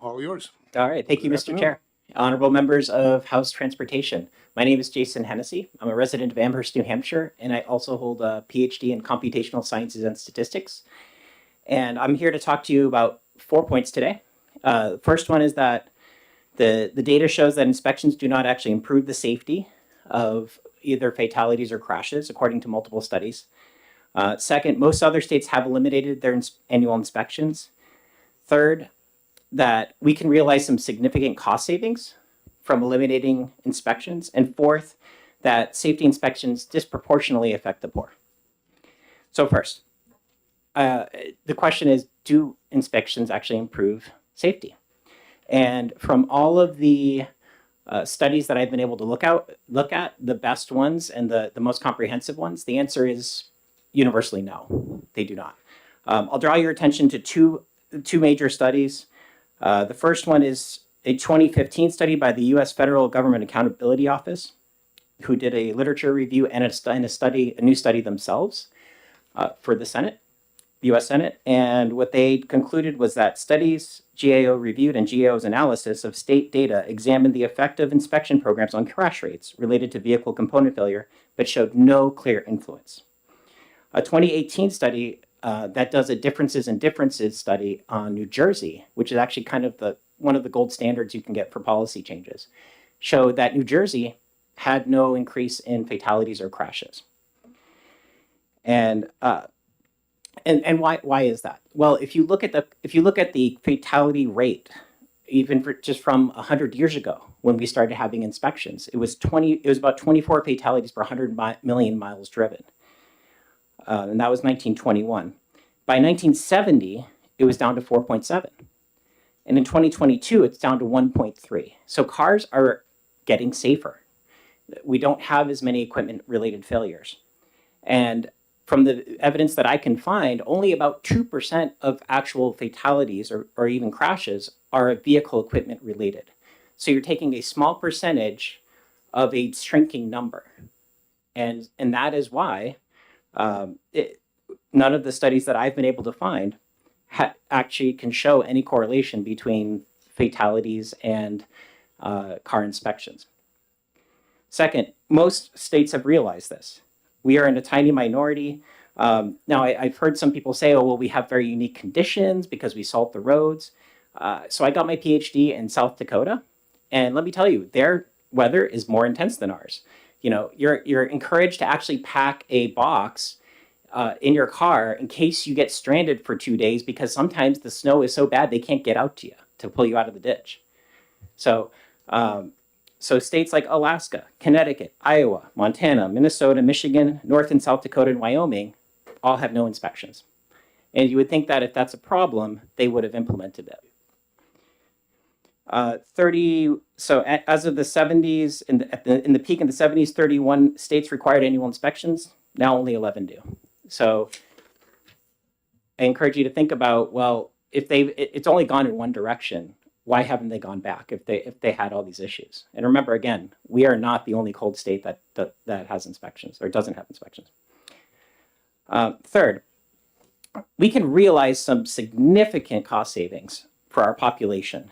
All yours. All right. Thank you, Good Mr. afternoon. Chair. Honorable members of House Transportation. My name is Jason Hennessy. I'm a resident of Amherst, New Hampshire, and I also hold a PhD in computational sciences and statistics. And I'm here to talk to you about 4 points today. The first one is that the data shows that inspections do not actually improve the safety of either fatalities or crashes, according to multiple studies. Second, most other states have eliminated their annual inspections. Third, that we can realize some significant cost savings from eliminating inspections. And fourth, that safety inspections disproportionately affect the poor. So first, the question is, do inspections actually improve safety? And from all of the studies that I've been able to look at, the best ones and the most comprehensive ones, the answer is universally no, they do not. I'll draw your attention to two major studies. The first one is a 2015 study by the U.S. Federal Government Accountability Office, who did a literature review and a new study themselves for the Senate, the U.S. Senate. And what they concluded was that studies GAO reviewed and GAO's analysis of state data examined the effect of inspection programs on crash rates related to vehicle component failure, but showed no clear influence. A 2018 study that does a differences in differences study on New Jersey, which is actually kind of one of the gold standards you can get for policy changes, showed that New Jersey had no increase in fatalities or crashes. And why is that? Well, if you look at the fatality rate, even just from 100 years ago when we started having inspections, it was about 24 fatalities per 100 million miles driven. And that was 1921. By 1970, it was down to 4.7. And in 2022, it's down to 1.3. So cars are getting safer. We don't have as many equipment-related failures. And from the evidence that I can find, only about 2% of actual fatalities or even crashes are vehicle equipment related. So you're taking a small percentage of a shrinking number. And that is why none of the studies that I've been able to find actually can show any correlation between fatalities and car inspections. Second, most states have realized this. We are in a tiny minority. Now, I've heard some people say, oh, well, we have very unique conditions because we salt the roads. So I got my PhD in South Dakota. And let me tell you, their weather is more intense than ours. You know, you're encouraged to actually pack a box in your car in case you get stranded for 2 days, because sometimes the snow is so bad they can't get out to you to pull you out of the ditch. So states like Alaska, Connecticut, Iowa, Montana, Minnesota, Michigan, North and South Dakota, and Wyoming all have no inspections. And you would think that if that's a problem, they would have implemented it. As of the 70s, in the peak in the 70s, 31 states required annual inspections. Now only 11 do. So I encourage you to think about, well, if it's only gone in one direction, why haven't they gone back if they had all these issues? And remember, again, we are not the only cold state that has inspections or doesn't have inspections. Third, we can realize some significant cost savings for our population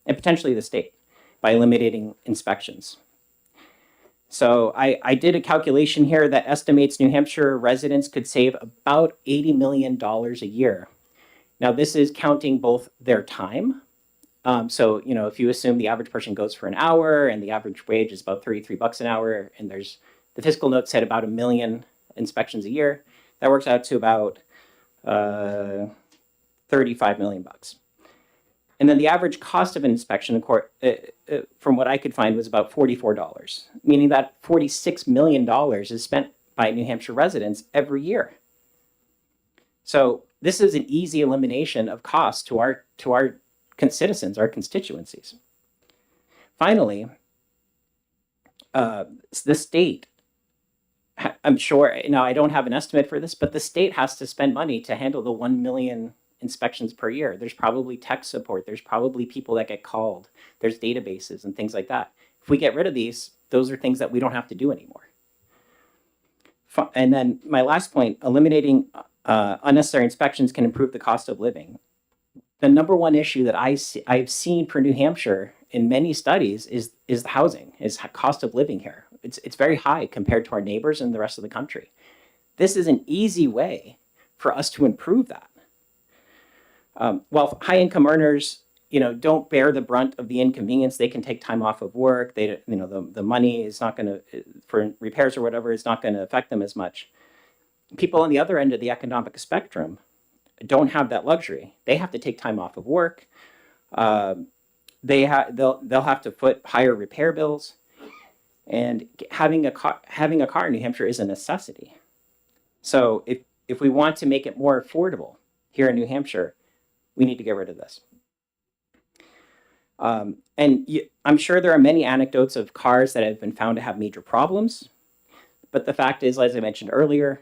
and potentially the state by eliminating inspections. So I did a calculation here that estimates New Hampshire residents could save about $80 million a year. Now, this is counting both their time. So, you know, if you assume the average person goes for an hour and the average wage is about $33 an hour, and there's the fiscal note said about 1 million inspections a year, that works out to about 35 million bucks. And then the average cost of an inspection, from what I could find, was about $44, meaning that $46 million is spent by New Hampshire residents every year. So this is an easy elimination of costs to our citizens, our constituencies. Finally, the state, I'm sure, now I don't have an estimate for this, but the state has to spend money to handle the 1 million inspections per year. There's probably tech support. There's probably people that get called. There's databases and things like that. If we get rid of these, those are things that we don't have to do anymore. And then my last point, eliminating unnecessary inspections can improve the cost of living. The number one issue that I've seen for New Hampshire in many studies is the housing, is cost of living here. It's very high compared to our neighbors and the rest of the country. This is an easy way for us to improve that. While high-income earners, you know, don't bear the brunt of the inconvenience, they can take time off of work. They, you know, the money is not going to, for repairs or whatever, is not going to affect them as much. People on the other end of the economic spectrum don't have that luxury. They have to take time off of work. They'll have to foot higher repair bills, and having a car in New Hampshire is a necessity. So if we want to make it more affordable here in New Hampshire, we need to get rid of this. I'm sure there are many anecdotes of cars that have been found to have major problems, but the fact is, as I mentioned earlier,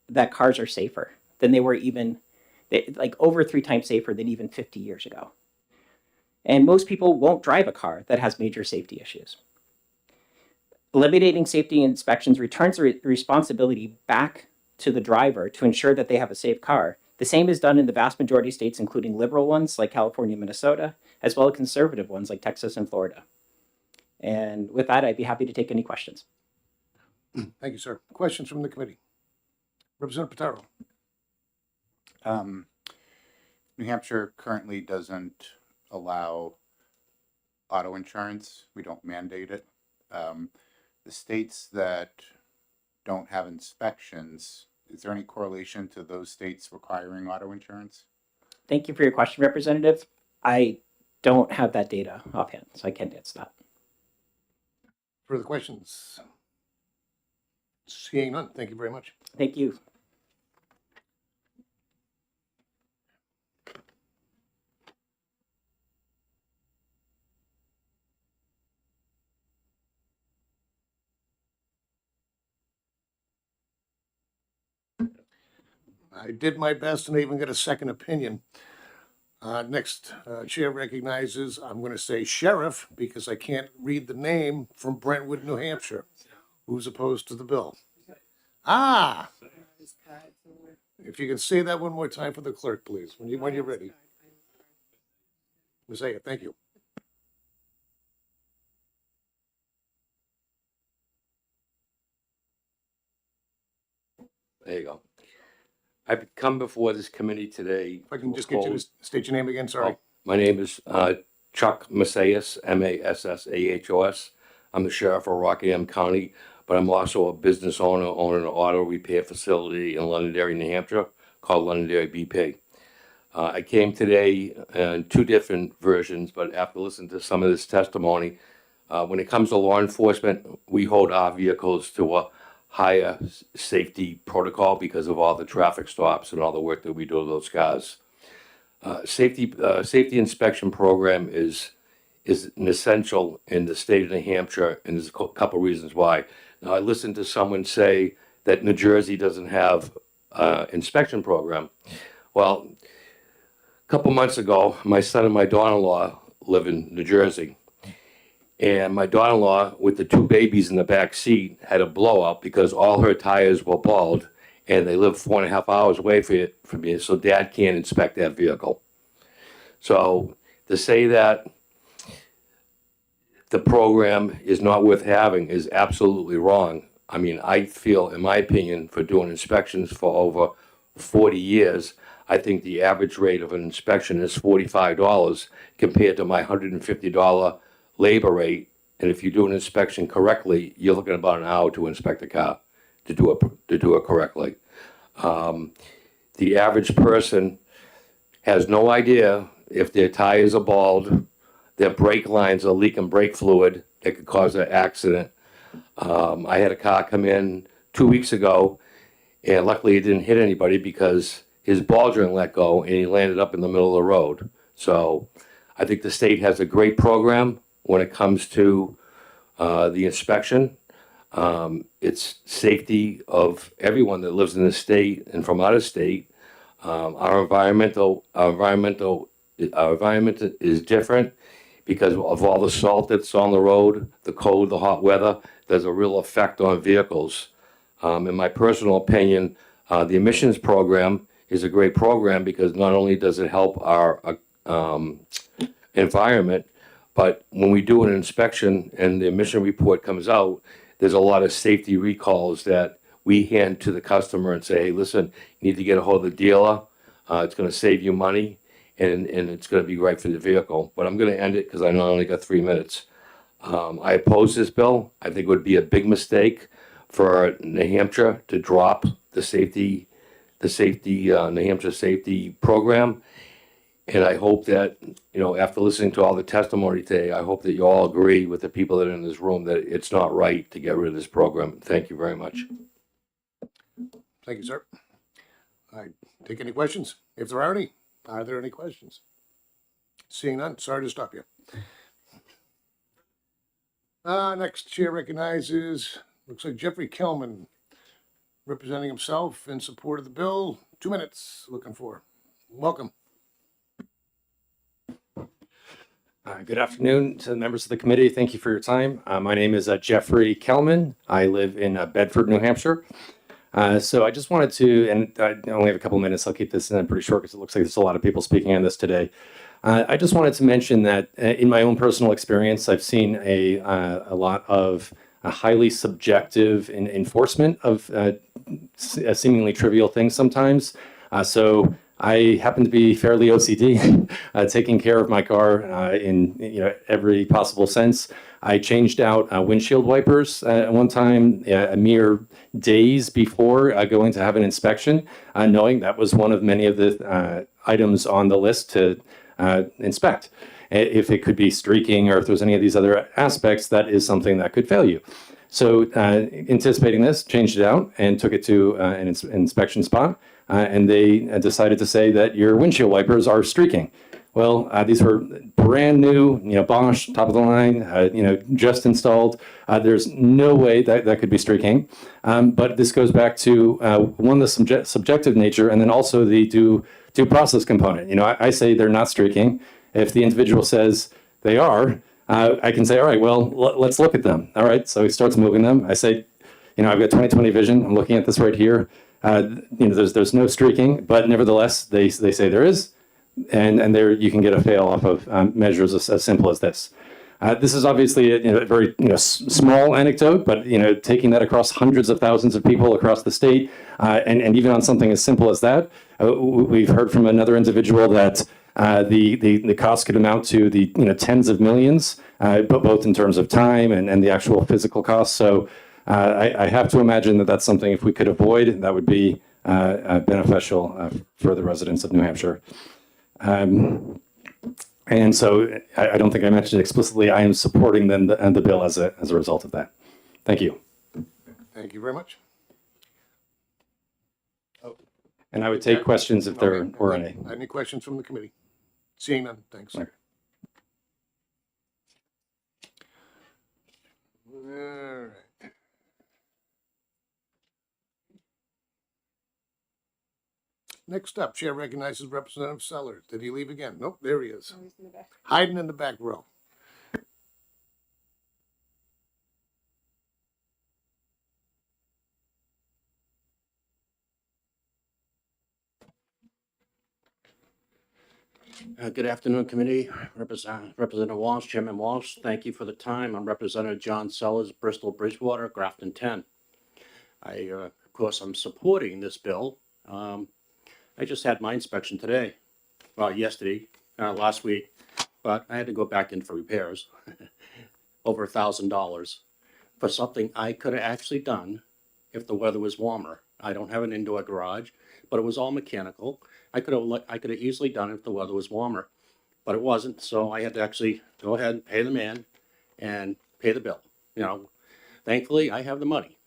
that cars are safer than they were like over 3 times safer than even 50 years ago. And most people won't drive a car that has major safety issues. Eliminating safety inspections returns the responsibility back to the driver to ensure that they have a safe car. The same is done in the vast majority of states, including liberal ones like California, Minnesota, as well as conservative ones like Texas and Florida. And with that, I'd be happy to take any questions. Thank you, sir. Questions from the committee? Representative Pataro. New Hampshire currently doesn't allow auto insurance. We don't mandate it. The states that don't have inspections, is there any correlation to those states requiring auto insurance? Thank you for your question, Representative. I don't have that data offhand, so I can't answer that. Further questions? Seeing none, thank you very much. Thank you. I did my best and I even got a second opinion. Next, Chair recognizes, I'm going to say Sheriff, because I can't read the name, from Brentwood, New Hampshire, who's opposed to the bill. Ah! If you can say that one more time for the clerk, please, when you're ready. Ms. Aya, thank you. There you go. I've come before this committee today. If I can just get you to state your name again, sorry. My name is Chuck Massahos, Massahos. I'm the sheriff of Rockingham County, but I'm also a business owner, owning an auto repair facility in Londonderry, New Hampshire, called Londonderry BP. I came today in 2 different versions, but after listening to some of this testimony, when it comes to law enforcement, we hold our vehicles to a higher safety protocol because of all the traffic stops and all the work that we do to those cars. Safety inspection program is an essential in the state of New Hampshire, and there's a couple reasons why. Now, I listened to someone say that New Jersey doesn't have inspection program. Well, a couple months ago, my son and my daughter-in-law live in New Jersey. And my daughter-in-law, with the 2 babies in the back seat, had a blowout because all her tires were bald, and they live 4.5 hours away from me, so Dad can't inspect that vehicle. So to say that the program is not worth having is absolutely wrong. I mean, I feel, in my opinion, for doing inspections for over 40 years, I think the average rate of an inspection is $45 compared to my $150 labor rate. And if you do an inspection correctly, you're looking at about an hour to inspect a car, to do it correctly. The average person has no idea if their tires are bald, their brake lines are leaking brake fluid that could cause an accident. I had a car come in 2 weeks ago, and luckily it didn't hit anybody because his ball joint let go and he landed up in the middle of the road. So I think the state has a great program when it comes to the inspection. It's safety of everyone that lives in the state and from out of state. Our environment is different because of all the salt that's on the road, the cold, the hot weather. There's a real effect on vehicles. In my personal opinion, the emissions program is a great program because not only does it help our environment, but when we do an inspection and the emission report comes out, there's a lot of safety recalls that we hand to the customer and say, hey, listen, you need to get a hold of the dealer. It's going to save you money and it's going to be right for the vehicle. But I'm going to end it because I know I only got 3 minutes. I oppose this bill. I think it would be a big mistake for New Hampshire to drop the New Hampshire safety program. And I hope that, after listening to all the testimony today, I hope that you all agree with the people that are in this room that it's not right to get rid of this program. Thank you very much. Thank you, sir. I take any questions? If there are any questions? Seeing none, sorry to stop you. Next chair recognizes, looks like Jeffrey Kelman, representing himself in support of the bill. 2 minutes, looking for. Welcome. Good afternoon to the members of the committee. Thank you for your time. My name is Jeffrey Kelman. I live in Bedford, New Hampshire. So I just wanted to, and I only have a couple minutes, I'll keep this pretty short because it looks like there's a lot of people speaking on this today. I just wanted to mention that in my own personal experience, I've seen a lot of highly subjective enforcement of seemingly trivial things sometimes. So I happen to be fairly OCD, taking care of my car in every possible sense. I changed out windshield wipers at one time, a mere days before going to have an inspection, knowing that was one of many of the items on the list to inspect. If it could be streaking or if there's any of these other aspects, that is something that could fail you. So anticipating this, changed it out and took it to an inspection spot. And they decided to say that your windshield wipers are streaking. Well, these were brand new, Bosch, top of the line, just installed. There's no way that could be streaking. But this goes back to one, the subjective nature, and then also the due process component. I say they're not streaking. If the individual says they are, I can say, all right, well, let's look at them. All right, so he starts moving them. I say, I've got 20/20 vision. I'm looking at this right here. There's no streaking, but nevertheless, they say there is, and there you can get a fail off of measures as simple as this. This is obviously a very small anecdote, but taking that across hundreds of thousands of people across the state, and even on something as simple as that, we've heard from another individual that the cost could amount to the tens of millions, but both in terms of time and the actual physical cost. So. I have to imagine that that's something, if we could avoid, that would be beneficial for the residents of New Hampshire. And so I don't think I mentioned explicitly, I am supporting the bill as a result of that. Thank you. Thank you very much. And I would take questions if there were any. Any questions from the committee? Seeing none, thanks. Okay. All right. Next up, Chair recognizes Representative Sellers. Did he leave again? Nope, there he is. Hiding in the back row. Good afternoon, committee. Representative Walsh, Chairman Walsh, thank you for the time. I'm Representative John Sellers, Bristol Bridgewater, Grafton 10. Of course, I'm supporting this bill. I just had my inspection today, well, yesterday, last week, but I had to go back in for repairs. Over $1,000 for something I could have actually done if the weather was warmer. I don't have an indoor garage, but it was all mechanical. I could have easily done it if the weather was warmer, but it wasn't. So I had to actually go ahead and pay the man and pay the bill. You know, thankfully I have the money,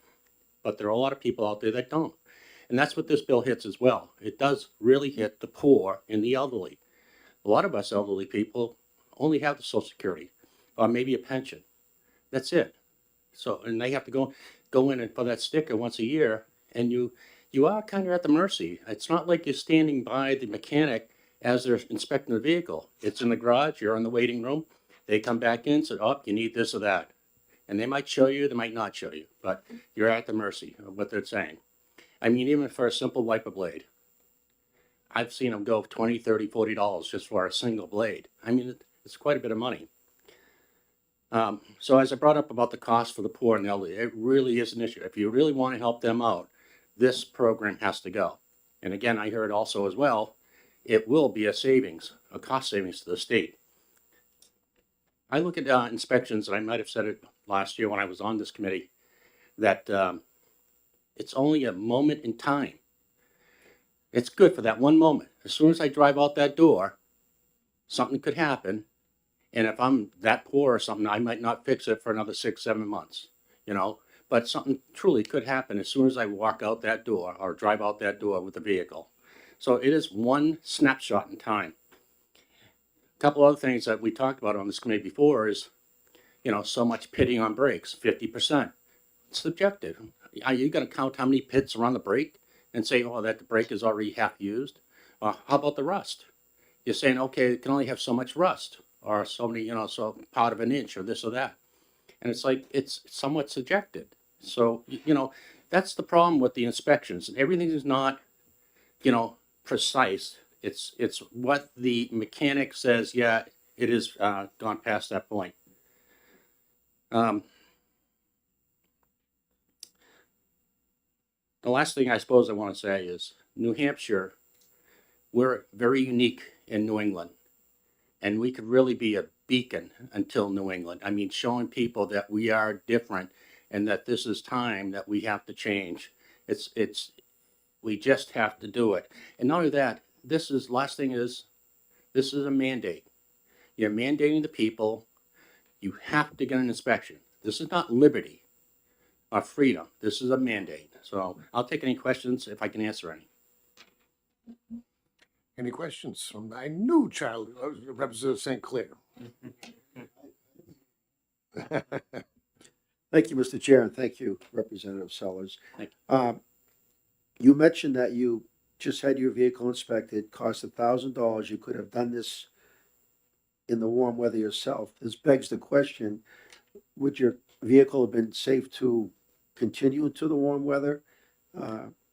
but there are a lot of people out there that don't. And that's what this bill hits as well. It does really hit the poor and the elderly. A lot of us elderly people only have the Social Security or maybe a pension. That's it. So, and they have to go in and for that sticker once a year, and you are kind of at the mercy. It's not like you're standing by the mechanic as they're inspecting the vehicle. It's in the garage, you're in the waiting room. They come back in, say, oh, you need this or that. And they might show you, they might not show you, but you're at the mercy of what they're saying. I mean, even for a simple wiper blade, I've seen them go $20, $30, $40 just for a single blade. I mean, it's quite a bit of money. So as I brought up about the cost for the poor and the elderly, it really is an issue. If you really want to help them out, this program has to go. And again, I heard also as well, it will be a savings, a cost savings to the state. I look at inspections, and I might have said it last year when I was on this committee, that it's only a moment in time. It's good for that one moment. As soon as I drive out that door, something could happen. And if I'm that poor or something, I might not fix it for another 6, 7 months, you know. But something truly could happen as soon as I walk out that door or drive out that door with the vehicle. So it is one snapshot in time. A couple other things that we talked about on this committee before is, you know, so much pitting on brakes, 50%. It's subjective. Are you going to count how many pits are on the brake and say, oh, that the brake is already half used? How about the rust? You're saying, okay, it can only have so much rust or so many, you know, so part of an inch or this or that. And it's like, it's somewhat subjective. So, you know, that's the problem with the inspections. Everything is not, you know, precise. It's what the mechanic says, yeah, it is gone past that point. The last thing I suppose I want to say is New Hampshire, we're very unique in New England, and we could really be a beacon until New England. I mean, showing people that we are different and that this is time that we have to change. We just have to do it. And not only that, this is a mandate. You're mandating the people, you have to get an inspection. This is not liberty or freedom. This is a mandate. So I'll take any questions if I can answer any. Any questions from my new child, Representative St. Clair? Thank you, Mr. Chair, and thank you, Representative Sellers. Thank you. You mentioned that you just had your vehicle inspected, cost $1,000. You could have done this in the warm weather yourself. This begs the question, would your vehicle have been safe to continue into the warm weather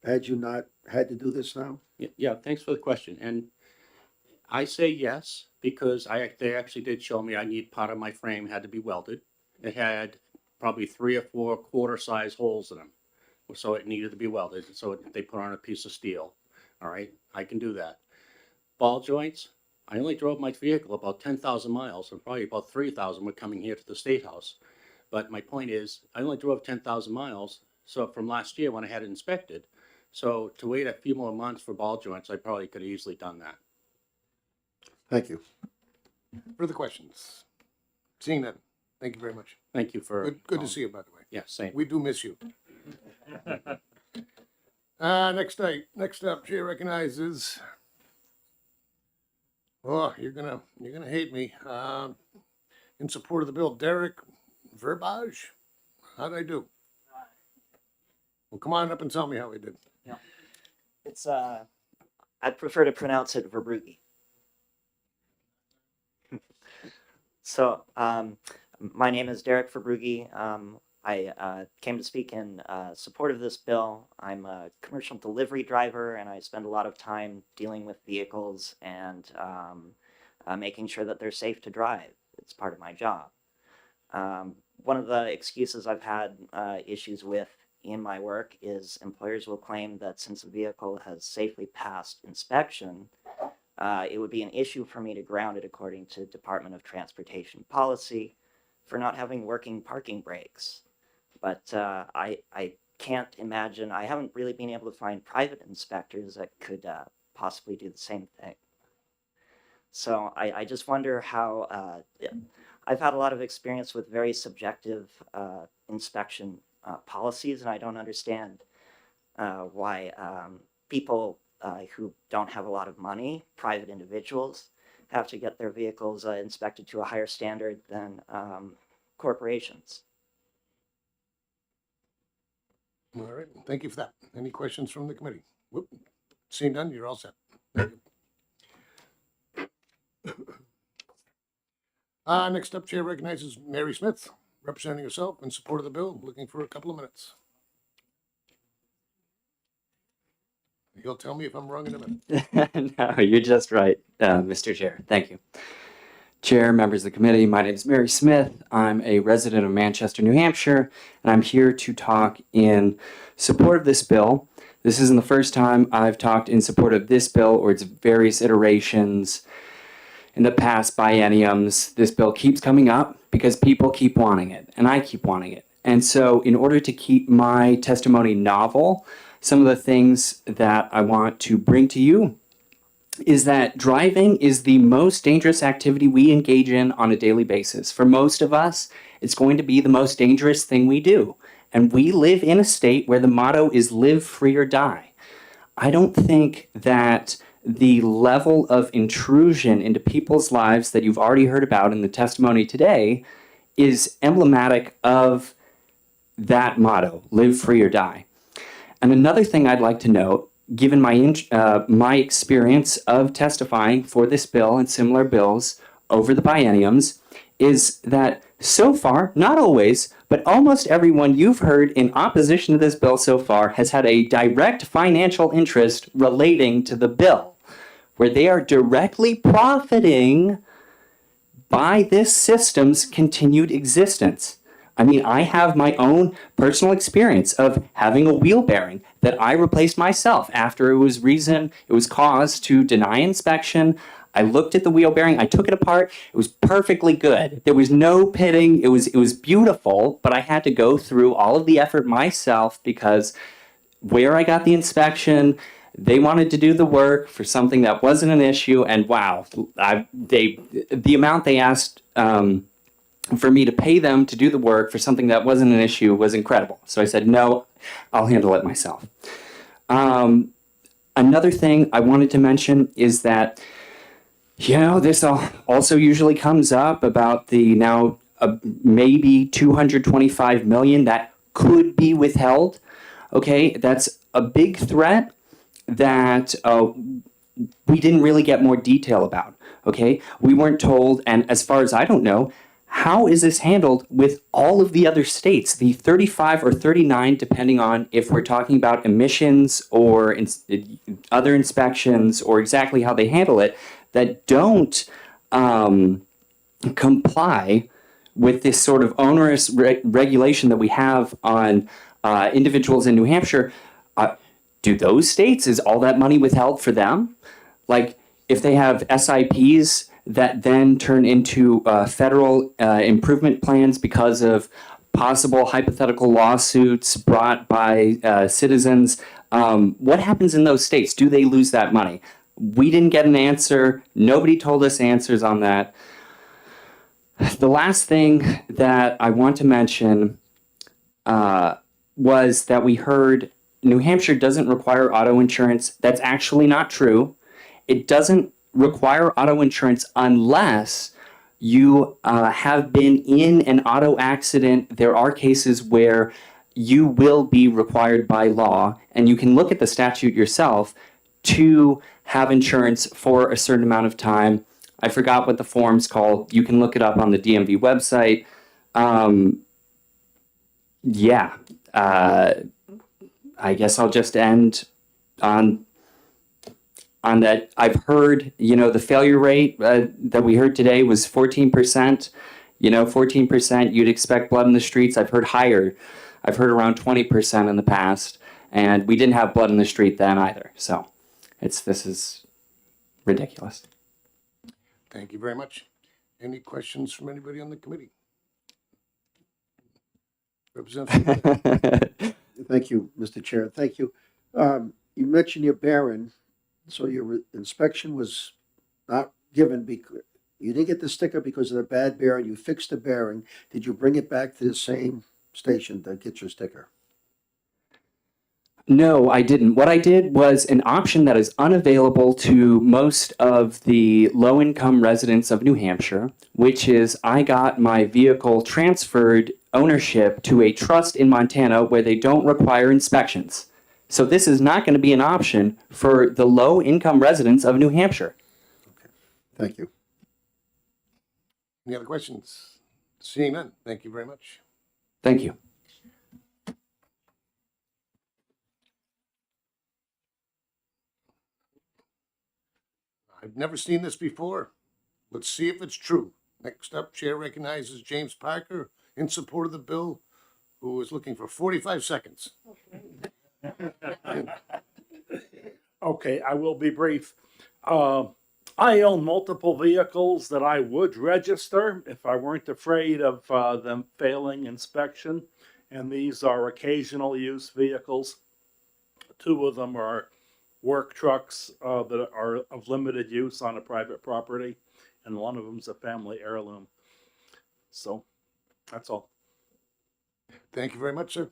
had you not had to do this now? Yeah, thanks for the question. And I say yes, because they actually did show me part of my frame had to be welded. It had probably 3 or 4 quarter-size holes in them. So it needed to be welded. So they put on a piece of steel. All right, I can do that. Ball joints, I only drove my vehicle about 10,000 miles, and probably about 3,000 were coming here to the State House. But my point is, I only drove 10,000 miles, so from last year when I had it inspected. So to wait a few more months for ball joints, I probably could have easily done that. Thank you. Further questions? Seeing none. Thank you very much. Thanh you for good to see you, by the way. Yeah, same. We do miss you. Next up, Chair recognizes. Oh, you're gonna hate me. In support of the bill, Derek Verbage. How'd I do? Well, come on up and tell me how we did. It's I I'd prefer to pronounce it Verbrugge. So, my name is Derek Verbrugge. I came to speak in support of this bill. I'm a commercial delivery driver, and I spend a lot of time dealing with vehicles and making sure that they're safe to drive. It's part of my job. One of the excuses I've had issues with in my work is employers will claim that since a vehicle has safely passed inspection, it would be an issue for me to ground it according to Department of Transportation policy for not having working parking brakes. But I can't imagine, I haven't really been able to find private inspectors that could possibly do the same thing. So I just wonder how, I've had a lot of experience with very subjective inspection policies, and I don't understand why people who don't have a lot of money, private individuals, have to get their vehicles inspected to a higher standard than corporations. All right, thank you for that. Any questions from the committee? Whoop. Seeing none, you're all set. Thank you. Next up, Chair recognizes Mary Smith, representing herself in support of the bill, looking for a couple of minutes. You'll tell me if I'm wrong in a minute. No, you're just right, Mr. Chair. Thank you. Chair, members of the committee, my name is Mary Smith. I'm a resident of Manchester, New Hampshire, and I'm here to talk in support of this bill. This isn't the first time I've talked in support of this bill or its various iterations in the past bienniums. This bill keeps coming up because people keep wanting it, and I keep wanting it. And so in order to keep my testimony novel, some of the things that I want to bring to you is that driving is the most dangerous activity we engage in on a daily basis. For most of us, it's going to be the most dangerous thing we do. And we live in a state where the motto is live free or die. I don't think that the level of intrusion into people's lives that you've already heard about in the testimony today is emblematic of that motto, live free or die. And another thing I'd like to note, given my experience of testifying for this bill and similar bills over the bienniums, is that so far, not always, but almost everyone you've heard in opposition to this bill so far has had a direct financial interest relating to the bill, where they are directly profiting by this system's continued existence. I mean, I have my own personal experience of having a wheel bearing that I replaced myself after it was caused to deny inspection. I looked at the wheel bearing, I took it apart, it was perfectly good. There was no pitting, it was beautiful, but I had to go through all of the effort myself because where I got the inspection, they wanted to do the work for something that wasn't an issue, and wow, the amount they asked for me to pay them to do the work for something that wasn't an issue was incredible. So I said, no, I'll handle it myself. Another thing I wanted to mention is that, this also usually comes up about the now maybe $225 million that could be withheld. Okay, that's a big threat that we didn't really get more detail about. Okay, we weren't told, and as far as I don't know, how is this handled with all of the other states, the 35 or 39, depending on if we're talking about emissions or other inspections or exactly how they handle it, that don't comply with this sort of onerous regulation that we have on individuals in New Hampshire. Do those states, is all that money withheld for them? Like, if they have SIPs that then turn into federal improvement plans because of possible hypothetical lawsuits brought by citizens, what happens in those states? Do they lose that money? We didn't get an answer. Nobody told us answers on that. The last thing that I want to mention was that we heard New Hampshire doesn't require auto insurance. That's actually not true. It doesn't require auto insurance unless you have been in an auto accident. There are cases where you will be required by law, and you can look at the statute yourself, to have insurance for a certain amount of time. I forgot what the form's called. You can look it up on the DMV website. Yeah, I guess I'll just end on that. I've heard, the failure rate that we heard today was 14%. 14%, you'd expect blood in the streets. I've heard higher. I've heard around 20% in the past, and we didn't have blood in the street then either. So this is ridiculous. Thank you very much. Any questions from anybody on the committee? Representative. Thank you, Mr. Chair. Thank you. You mentioned your bearing, so your inspection was not given because you didn't get the sticker because of the bad bearing. You fixed the bearing. Did you bring it back to the same station to get your sticker? No, I didn't. What I did was an option that is unavailable to most of the low-income residents of New Hampshire, which is I got my vehicle transferred ownership to a trust in Montana where they don't require inspections. So this is not going to be an option for the low-income residents of New Hampshire. Thank you. Any other questions? Seeing none, thank you very much. Thank you. I've never seen this before. Let's see if it's true. Next up, Chair recognizes James Parker in support of the bill, who is looking for 45 seconds. Okay, I will be brief. I own multiple vehicles that I would register if I weren't afraid of them failing inspection, and these are occasional use vehicles. 2 of them are work trucks that are of limited use on a private property, and 1 of them is a family heirloom. So that's all. Thank you very much, sir.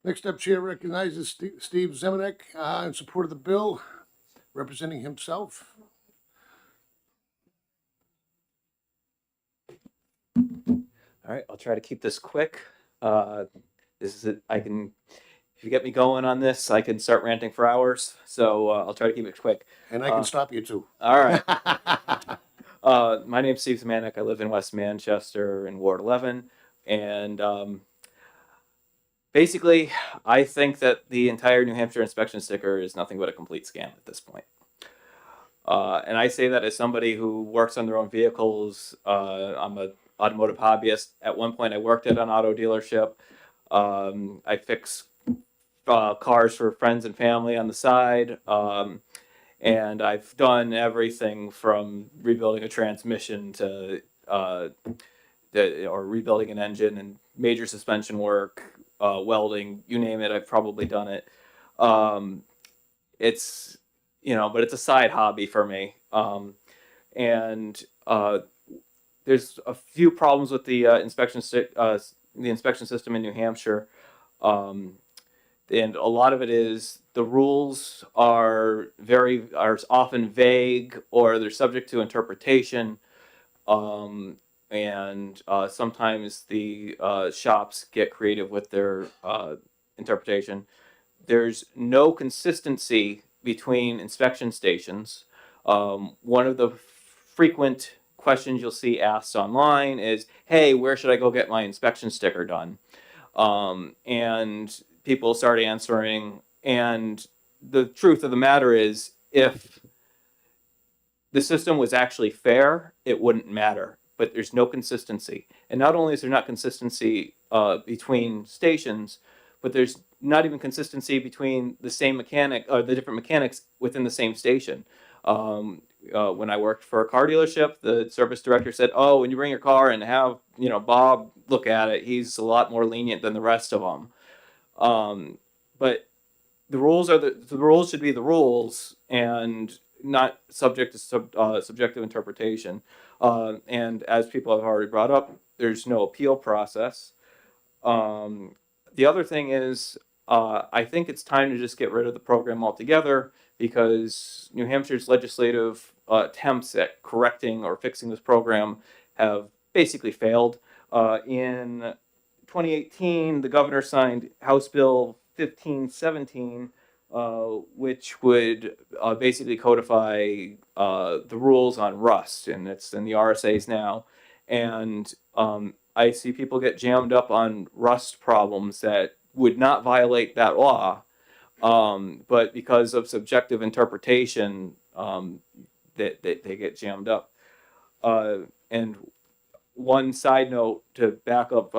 Next up, Chair recognizes Steve Zemanek in support of the bill, representing himself. All right, I'll try to keep this quick. This is it. If you get me going on this, I can start ranting for hours. So I'll try to keep it quick. And I can stop you too. All right. My name's Steve Zemanek. I live in West Manchester in Ward 11. And basically, I think that the entire New Hampshire inspection sticker is nothing but a complete scam at this point. And I say that as somebody who works on their own vehicles. I'm an automotive hobbyist. At one point, I worked at an auto dealership. I fix cars for friends and family on the side. And I've done everything from rebuilding a transmission to or rebuilding an engine and major suspension work, welding, you name it, I've probably done it. It's, but it's a side hobby for me. There's a few problems with the inspection system in New Hampshire. And a lot of it is the rules are often vague, or they're subject to interpretation. Sometimes the shops get creative with their interpretation. There's no consistency between inspection stations. One of the frequent questions you'll see asked online is, hey, where should I go get my inspection sticker done? And people start answering, and the truth of the matter is, if the system was actually fair, it wouldn't matter. But there's no consistency. And not only is there not consistency between stations, but there's not even consistency between the same mechanic, or the different mechanics within the same station. When I worked for a car dealership, the service director said, oh, when you bring your car and have, Bob look at it, he's a lot more lenient than the rest of them. But the rules should be the rules and not subject to subjective interpretation. And as people have already brought up, there's no appeal process. The other thing is, I think it's time to just get rid of the program altogether, because New Hampshire's legislative attempts at correcting or fixing this program have basically failed. In 2018, the governor signed House Bill 1517, which would basically codify the rules on rust, and it's in the RSAs now. And I see people get jammed up on rust problems that would not violate that law, but because of subjective interpretation, that they get jammed up. And one side note to back up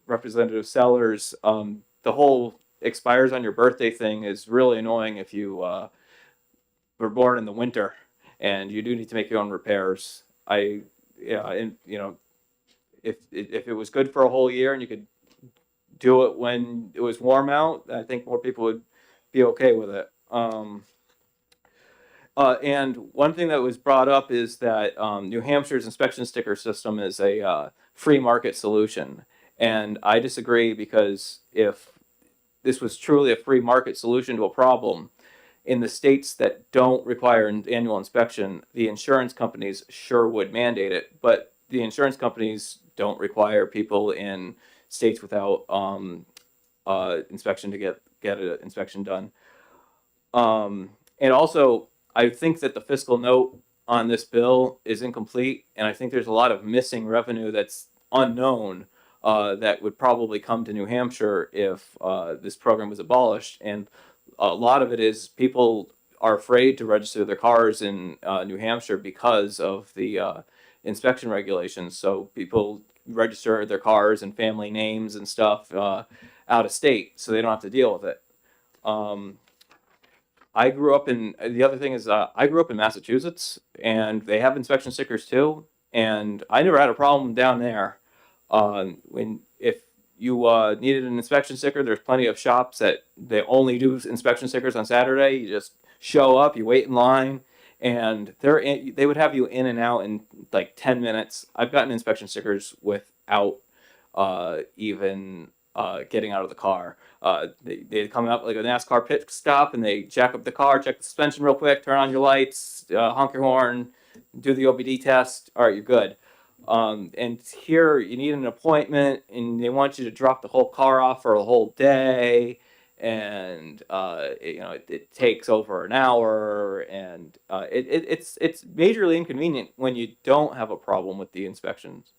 Representative Sellers, the whole expires on your birthday thing is really annoying if you were born in the winter and you do need to make your own repairs. And you know, if it was good for a whole year and you could do it when it was warm out, I think more people would be okay with it. And one thing that was brought up is that New Hampshire's inspection sticker system is a free market solution. And I disagree, because if this was truly a free market solution to a problem, in the states that don't require an annual inspection, the insurance companies sure would mandate it. But the insurance companies don't require people in states without inspection to get an inspection done. And also, I think that the fiscal note on this bill is incomplete, and I think there's a lot of missing revenue that's unknown that would probably come to New Hampshire if this program was abolished. And a lot of it is people are afraid to register their cars in New Hampshire because of the inspection regulations. So people register their cars and family names and stuff out of state, so they don't have to deal with it. I grew up in, the other thing is, I grew up in Massachusetts, and they have inspection stickers too, and I never had a problem down there. If you needed an inspection sticker, there's plenty of shops that they only do inspection stickers on Saturday. You just show up, you wait in line, and they would have you in and out in like 10 minutes. I've gotten inspection stickers without even getting out of the car. They come up like a NASCAR pit stop, and they jack up the car, check the suspension real quick, turn on your lights, honk your horn, do the OBD test. All right, you're good. And here you need an appointment, and they want you to drop the whole car off for a whole day, and it takes over an hour, and it's majorly inconvenient when you don't have a problem with the inspections.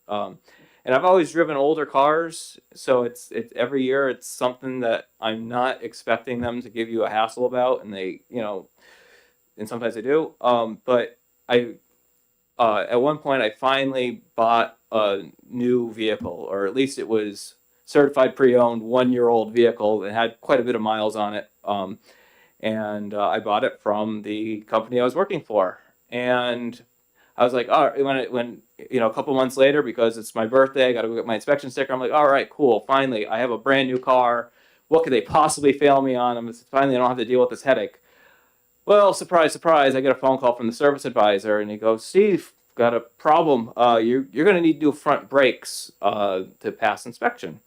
And I've always driven older cars, so it's every year it's something that I'm not expecting them to give you a hassle about, and they, and sometimes they do. But at one point I finally bought a new vehicle, or at least it was certified pre-owned 1-year-old vehicle that had quite a bit of miles on it. And I bought it from the company I was working for, and I was like, all right, when a couple months later, because it's my birthday, I got to go get my inspection sticker. I'm like, all right, cool. Finally, I have a brand new car. What could they possibly fail me on? Finally, I don't have to deal with this headache. Well, surprise, surprise, I get a phone call from the service advisor, and he goes, Steve, got a problem. You're going to need new front brakes to pass inspection.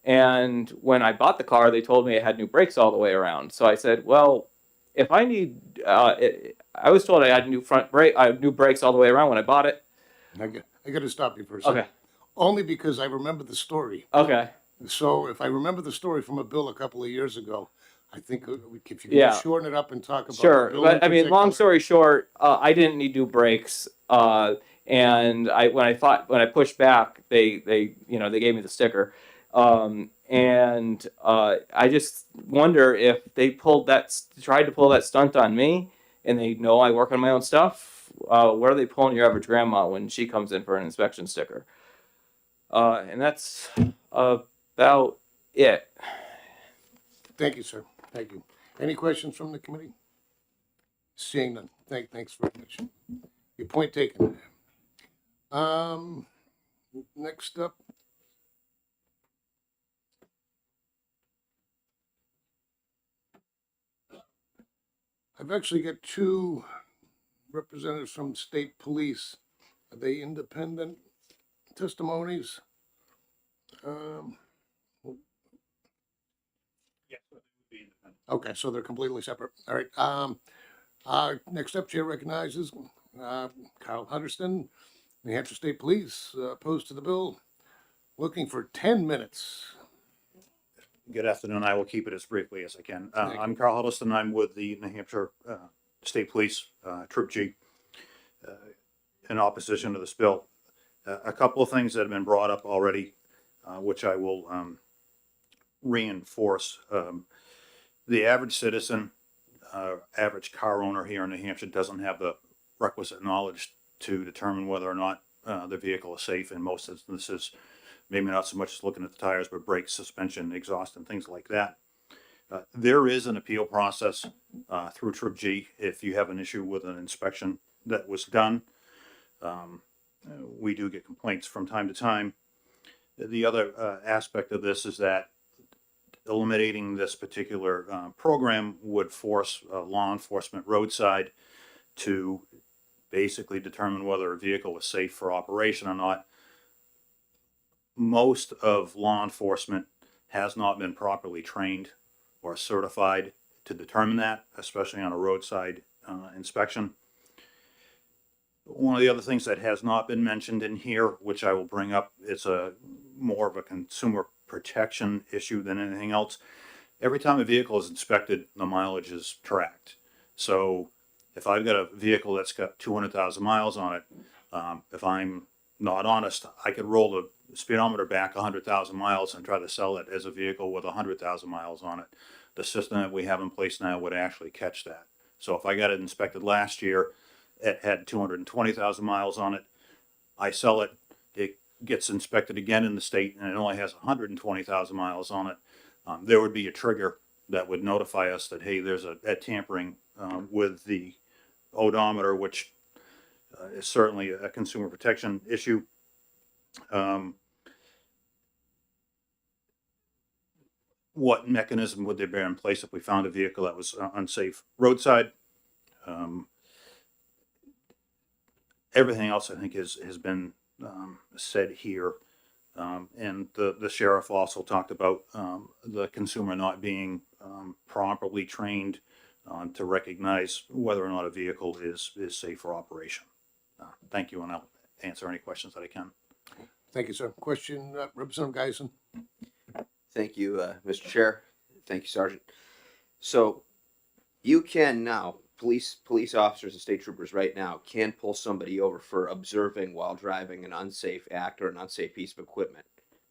And when I bought the car, they told me it had new brakes all the way around. So I said, well, if I need, I was told I had new brakes all the way around when I bought it. I got to stop you for a second. Okay. Only because I remember the story. Okay. So if I remember the story from a bill a couple of years ago, I think if you can just shorten it up and talk about Sure, the bill but in I mean, long particular. story short, I didn't need new brakes, and when I pushed back, they gave me the sticker, and I just wonder if they tried to pull that stunt on me, and they know I work on my own stuff. What are they pulling your average grandma when she comes in for an inspection sticker? And that's about it. Thank you, sir. Thank you. Any questions from the committee? Seeing none. Thanks very much. Your point taken. Next up. I've actually got two representatives from state police. Are they independent testimonies? Okay, so they're completely separate. All right. Next up, Chair recognizes Carl Hudderston, New Hampshire State Police, opposed to the bill. looking for 10 minutes. Good afternoon. I will keep it as briefly as I can. Thank I'm Carl Huddleston. I'm with the New Hampshire State Police, Troop G, in opposition to this bill. A couple of things that have been brought up already, which I will reinforce. The average citizen, average car owner here in New Hampshire doesn't have the requisite knowledge to determine whether or not the vehicle is safe. In most instances, maybe not so much as looking at the tires, but brakes, suspension, exhaust, and things like that. There is an appeal process through Troop G if you have an issue with an inspection that was done. We do get complaints from time to time. The other aspect of this is that eliminating this particular program would force law enforcement roadside to basically determine whether a vehicle was safe for operation or not. Most of law enforcement has not been properly trained or certified to determine that, especially on a roadside inspection. One of the other things that has not been mentioned in here, which I will bring up, it's more of a consumer protection issue than anything else. Every time a vehicle is inspected, the mileage is tracked. So if I've got a vehicle that's got 200,000 miles on it, if I'm not honest, I could roll the speedometer back 100,000 miles and try to sell it as a vehicle with 100,000 miles on it. The system that we have in place now would actually catch that. So if I got it inspected last year, it had 220,000 miles on it. I sell it, it gets inspected again in the state, and it only has 120,000 miles on it. There would be a trigger that would notify us that, hey, there's a tampering with the odometer, which is certainly a consumer protection issue. What mechanism would there be in place if we found a vehicle that was unsafe roadside? Everything else, I think, has been said here. And the sheriff also talked about the consumer not being properly trained to recognize whether or not a vehicle is safe for operation. Thank you, and I'll answer any questions that I can. Thank you, sir. Question, Representative Geisen. Thank you, Mr. Chair. Thank you, Sergeant. So you can now, police officers and state troopers right now can pull somebody over for observing while driving an unsafe act or an unsafe piece of equipment.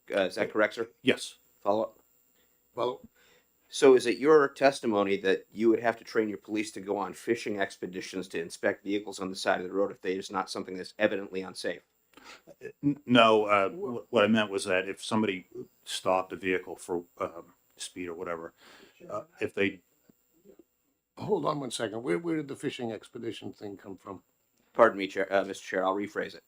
Is that correct, sir? Yes. Follow up? Follow. So is it your testimony that you would have to train your police to go on fishing expeditions to inspect vehicles on the side of the road if they is not something that's evidently unsafe? No, what I meant was that if somebody stopped a vehicle for speed or whatever, if they... Hold on one second. Where did the fishing expedition thing come from? Pardon me, Chair, Mr. Chair, I'll rephrase it.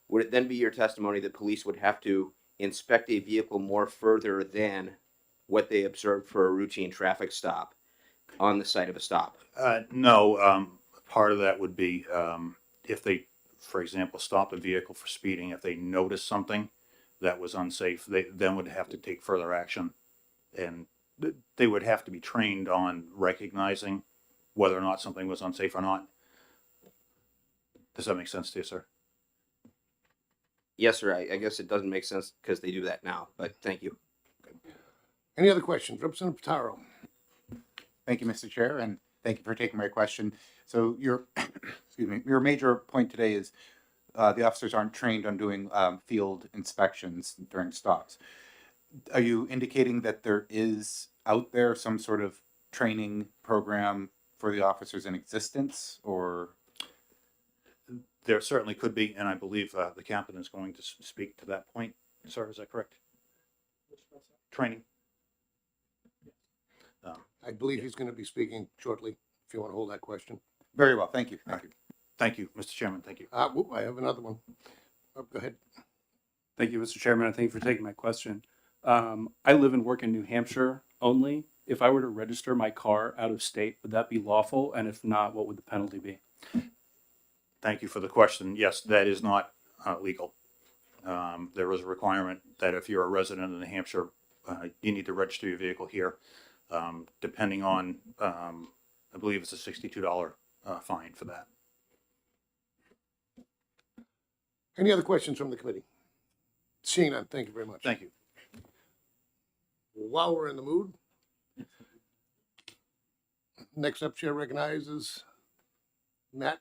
Would it then be your testimony that police would have to inspect a vehicle more further than what they observed for a routine traffic stop on the site of a stop? No, part of that would be if they, for example, stopped a vehicle for speeding, if they noticed something that was unsafe, they then would have to take further action. And they would have to be trained on recognizing whether or not something was unsafe or not. Does that make sense to you, sir? Yes, sir. I guess it doesn't make sense because they do that now, but thank you. Any other questions? Representative Pataro. Thank you, Mr. Chair, and thank you for taking my question. So your, excuse me, your major point today is the officers aren't trained on doing field inspections during stops. Are you indicating that there is out there some sort of training program for the officers in existence, or? There certainly could be, and I believe the captain is going to speak to that point. Sir, is that correct? Training. I believe he's going to be speaking shortly, if you want to hold that question. Very well, thank you. Thank you. Thank you, Mr. Chairman. Thank you. I have another one. Go ahead. Thank you, Mr. Chairman, and thank you for taking my question. I live and work in New Hampshire only. If I were to register my car out of state, would that be lawful? And if not, what would the penalty be? Thank you for the question. Yes, that is not legal. There is a requirement that if you're a resident of New Hampshire, you need to register your vehicle here. Depending on, I believe it's a $62 fine for that. Any other questions from the committee? Seeing none, thank you very much. Thank you. While we're in the mood, next up, Chair recognizes Matt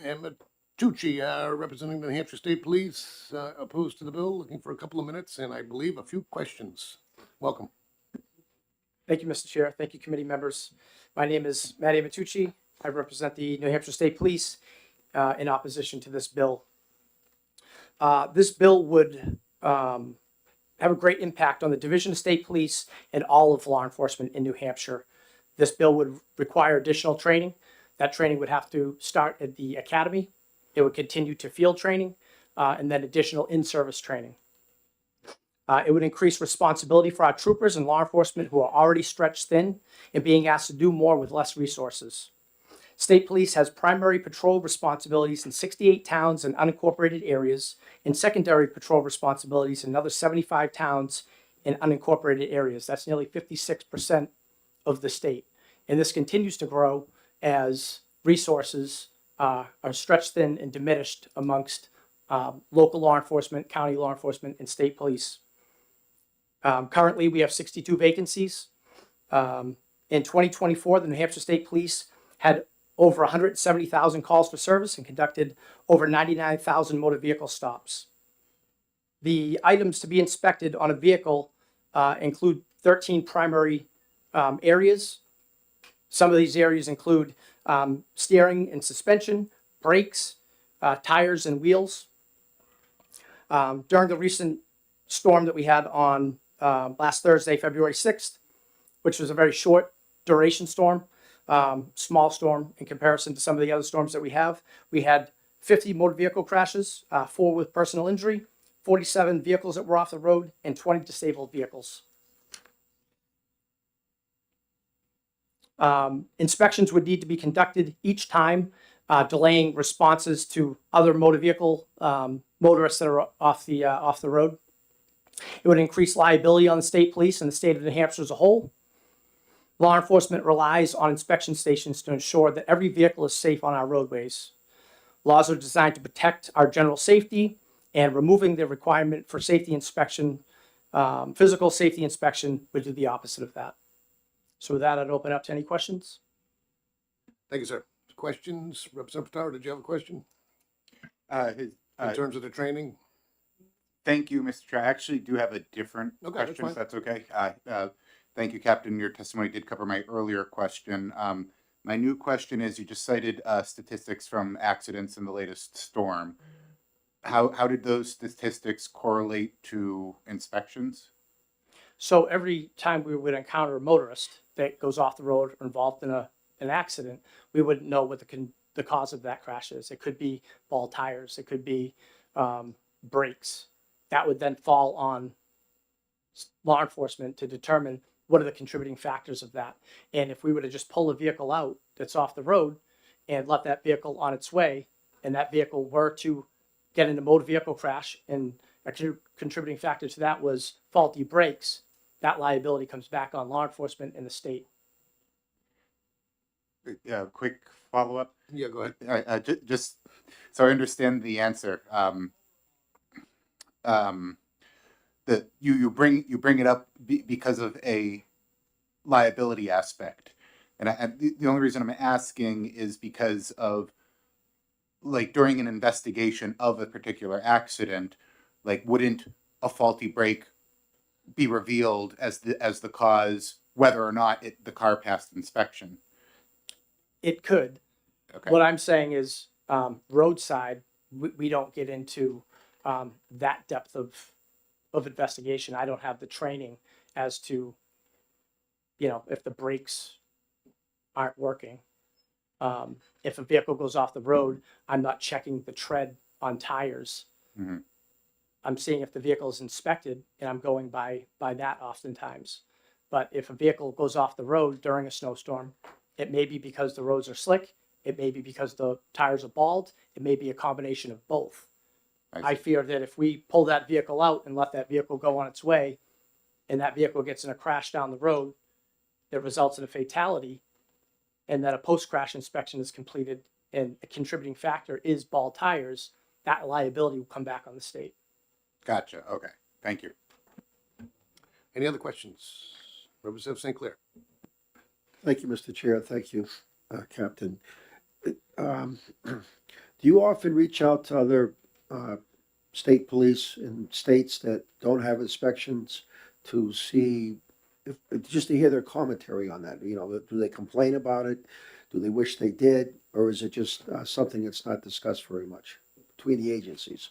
Amatucci, representing the New Hampshire State Police, opposed to the bill, looking for a couple of minutes and I believe a few questions. Welcome. Thank you, Mr. Chair. Thank you, committee members. My name is Matt Amatucci. I represent the New Hampshire State Police in opposition to this bill. This bill would have a great impact on the Division of State Police and all of law enforcement in New Hampshire. This bill would require additional training. That training would have to start at the academy. It would continue to field training and then additional in-service training. It would increase responsibility for our troopers and law enforcement who are already stretched thin and being asked to do more with less resources. State Police has primary patrol responsibilities in 68 towns and unincorporated areas, and secondary patrol responsibilities in another 75 towns and unincorporated areas. That's nearly 56% of the state. And this continues to grow as resources are stretched thin and diminished amongst local law enforcement, county law enforcement, and state police. Currently, we have 62 vacancies. In 2024, the New Hampshire State Police had over 170,000 calls for service and conducted over 99,000 motor vehicle stops. The items to be inspected on a vehicle include 13 primary areas. Some of these areas include steering and suspension, brakes, tires, and wheels. During the recent storm that we had on last Thursday, February 6th, which was a very short duration storm, small storm in comparison to some of the other storms that we have. We had 50 motor vehicle crashes, 4 with personal injury, 47 vehicles that were off the road, and 20 disabled vehicles. Inspections would need to be conducted each time, delaying responses to other motor vehicle motorists that are off the road. It would increase liability on the state police and the state of New Hampshire as a whole. Law enforcement relies on inspection stations to ensure that every vehicle is safe on our roadways. Laws are designed to protect our general safety, and removing the requirement for safety inspection, physical safety inspection, would do the opposite of that. So with that, I'd open up to any questions. Thank you, sir. Questions? Representative Tower, did you have a question? In In terms of the training? Thank you, Mr. Chair. I actually do have a different Okay, that's question, fine. if that's okay. Thank you, Captain. Your testimony did cover my earlier question. My new question is, you just cited statistics from accidents in the latest storm. How did those statistics correlate to inspections? So every time we would encounter a motorist that goes off the road or involved in an accident, we wouldn't know what the cause of that crash is. It could be bald tires. It could be brakes. That would then fall on law enforcement to determine what are the contributing factors of that. And if we were to just pull a vehicle out that's off the road and let that vehicle on its way, and that vehicle were to get in a motor vehicle crash, and a contributing factor to that was faulty brakes, that liability comes back on law enforcement and the state. Quick follow-up. Yeah, go ahead. Just so I understand the answer. That you bring it up because of a liability aspect, and the only reason I'm asking is because of, like, during an investigation of a particular accident, like, wouldn't a faulty brake be revealed as the cause, whether or not the car passed inspection? It could. Okay. What I'm saying is roadside, we don't get into that depth of investigation. I don't have the training as to, if the brakes aren't working. If a vehicle goes off the road, I'm not checking the tread on tires. Mm-hmm. I'm seeing if the vehicle is inspected, and I'm going by that oftentimes. But if a vehicle goes off the road during a snowstorm, it may be because the roads are slick. It may be because the tires are bald. It may be a combination of both. I fear that if we pull that vehicle out and let that vehicle go on its way, and that vehicle gets in a crash down the road that results in a fatality, and that a post-crash inspection is completed and a contributing factor is bald tires, that liability will come back on the state. Gotcha. Okay. Thank you. Any other questions? Representative St. Clair. Thank you, Mr. Chair. Thank you, Captain. Do you often reach out to other state police in states that don't have inspections to see, just to hear their commentary on that? You know, do they complain about it? Do they wish they did? Or is it just something that's not discussed very much between the agencies?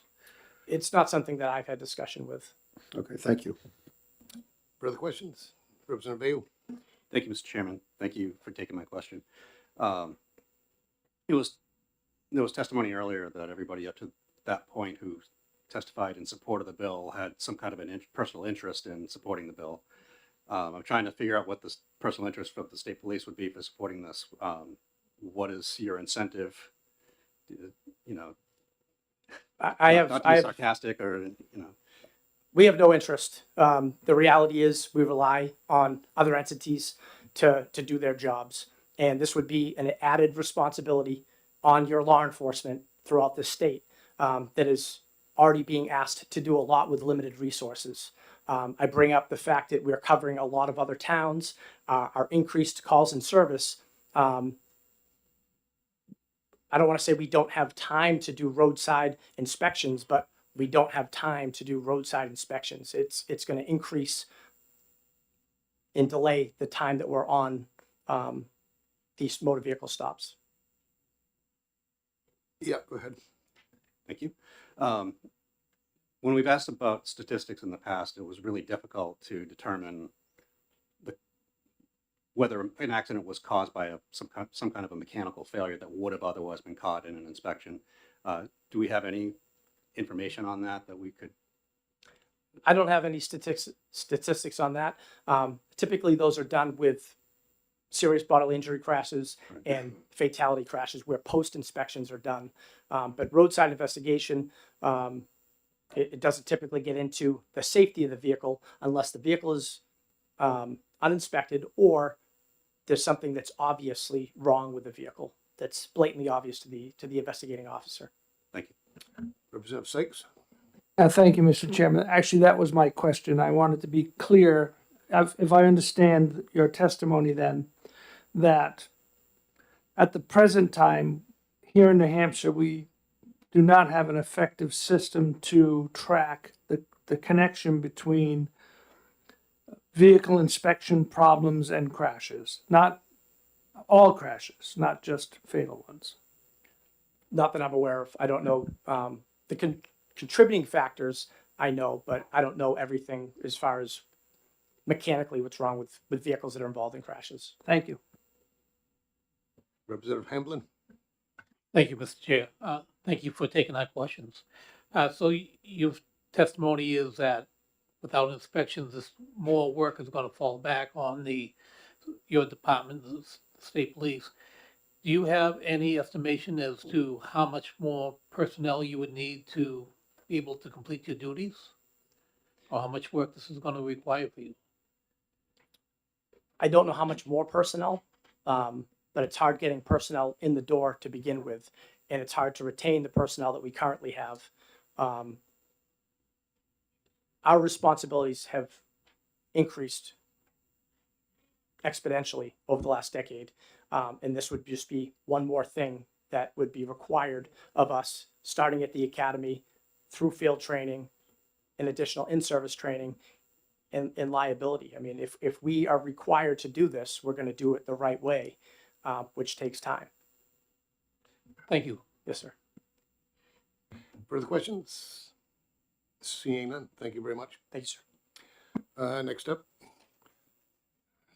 It's not something that I've had discussion with. Okay, thank you. Further questions? Representative Bayou. Thank you, Mr. Chairman. Thank you for taking my question. There was testimony earlier that everybody up to that point who testified in support of the bill had some kind of an personal interest in supporting the bill. I'm trying to figure out what the personal interest of the state police would be for supporting this. What is your incentive? You know, I have not to be sarcastic or, you know. We have no interest. The reality is we rely on other entities to do their jobs. And this would be an added responsibility on your law enforcement throughout the state that is already being asked to do a lot with limited resources. I bring up the fact that we're covering a lot of other towns, our increased calls and service. I don't want to say we don't have time to do roadside inspections, but we don't have time to do roadside inspections. It's going to increase and delay the time that we're on these motor vehicle stops. Yeah, go ahead. Thank you. When we've asked about statistics in the past, it was really difficult to determine whether an accident was caused by some kind of a mechanical failure that would have otherwise been caught in an inspection. Do we have any information on that we could? I don't have any statistics on that. Typically, those are done with serious bodily injury crashes and fatality crashes where post inspections are done. But roadside investigation, it doesn't typically get into the safety of the vehicle unless the vehicle is uninspected or there's something that's obviously wrong with the vehicle that's blatantly obvious to the investigating officer. Thank you. Representative Sykes. Thank you, Mr. Chairman. Actually, that was my question. I wanted to be clear, if I understand your testimony then, that at the present time, here in New Hampshire, we do not have an effective system to track the connection between vehicle inspection problems and crashes. Not all crashes, not just fatal ones. Not that I'm aware of. I don't know the contributing factors. I know, but I don't know everything as far as mechanically what's wrong with vehicles that are involved in crashes. Thank you. Representative Hamblin. Thank you, Mr. Chair. Thank you for taking our questions. So your testimony is that without inspections, this more work is going to fall back on your department, the state police. Do you have any estimation as to how much more personnel you would need to be able to complete your duties? Or how much work this is going to require for you? I don't know how much more personnel, but it's hard getting personnel in the door to begin with, and it's hard to retain the personnel that we currently have. Our responsibilities have increased exponentially over the last decade, and this would just be one more thing that would be required of us, starting at the academy, through field training, and additional in-service training, and liability. I mean, if we are required to do this, we're going to do it the right way, which takes time. Thank you. Yes, sir. Further questions? Seeing none, thank you very much. Thank you, sir. Next up,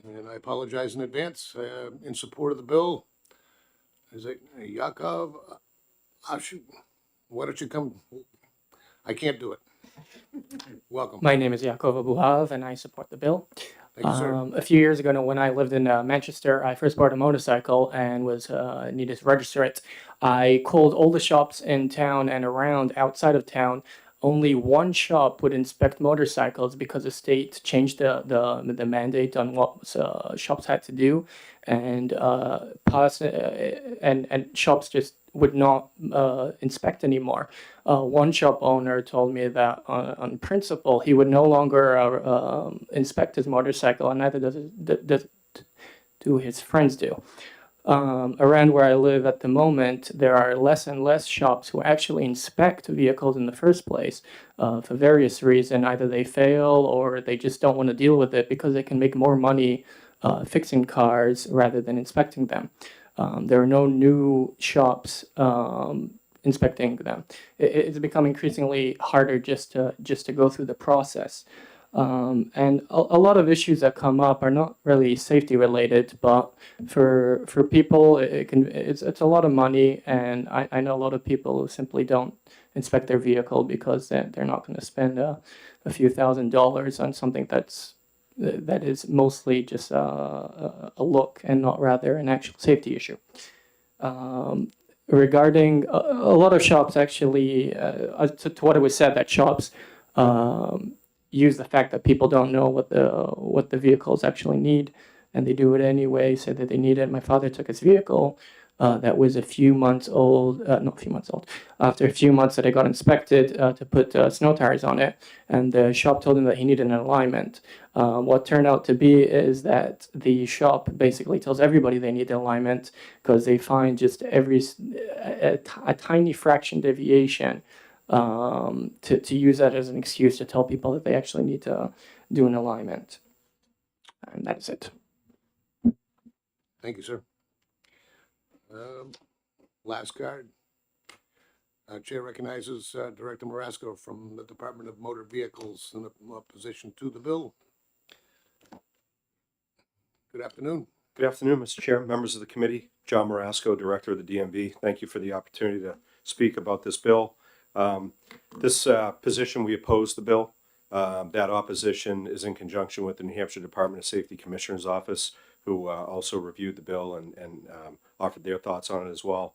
and I apologize in advance, in support of the bill, is it Yakov? Why don't you come? I can't do it. Welcome. My name is Yakov Abuhav, and I support the bill. Thank you, sir. A few years ago, when I lived in Manchester, I first bought a motorcycle and was needed to register it. I called all the shops in town and around outside of town, only one shop would inspect motorcycles because the state changed the mandate on what shops had to do, and and shops just would not inspect anymore. One shop owner told me that on principle he would no longer inspect his motorcycle, and neither do his friends do. Around where I live at the moment, there are less and less shops who actually inspect vehicles in the first place for various reasons. Either they fail or they just don't want to deal with it because they can make more money fixing cars rather than inspecting them. There are no new shops inspecting them. It's become increasingly harder just to go through the process. And a lot of issues that come up are not really safety related, but for people, it's a lot of money, and I know a lot of people who simply don't inspect their vehicle because they're not going to spend a few $1,000s on something that is mostly just a look and not rather an actual safety issue. Regarding a lot of shops, actually, to what it was said, that shops use the fact that people don't know what the vehicles actually need, and they do it anyway, say that they need it. My father took his vehicle that was a few months old, not a few months old, after a few months that it got inspected to put snow tires on it, and the shop told him that he needed an alignment. What turned out to be is that the shop basically tells everybody they need the alignment because they find just a tiny fraction deviation to use that as an excuse to tell people that they actually need to do an alignment. And that is it. Thank you, sir. Last card. Chair recognizes Director Marasco from the Department of Motor Vehicles in opposition to the bill. Good afternoon. Good afternoon, Mr. Chair, members of the committee. John Marasco, Director of the DMV. Thank you for the opportunity to speak about this bill. This position, we oppose the bill. That opposition is in conjunction with the New Hampshire Department of Safety Commissioner's Office, who also reviewed the bill and offered their thoughts on it as well.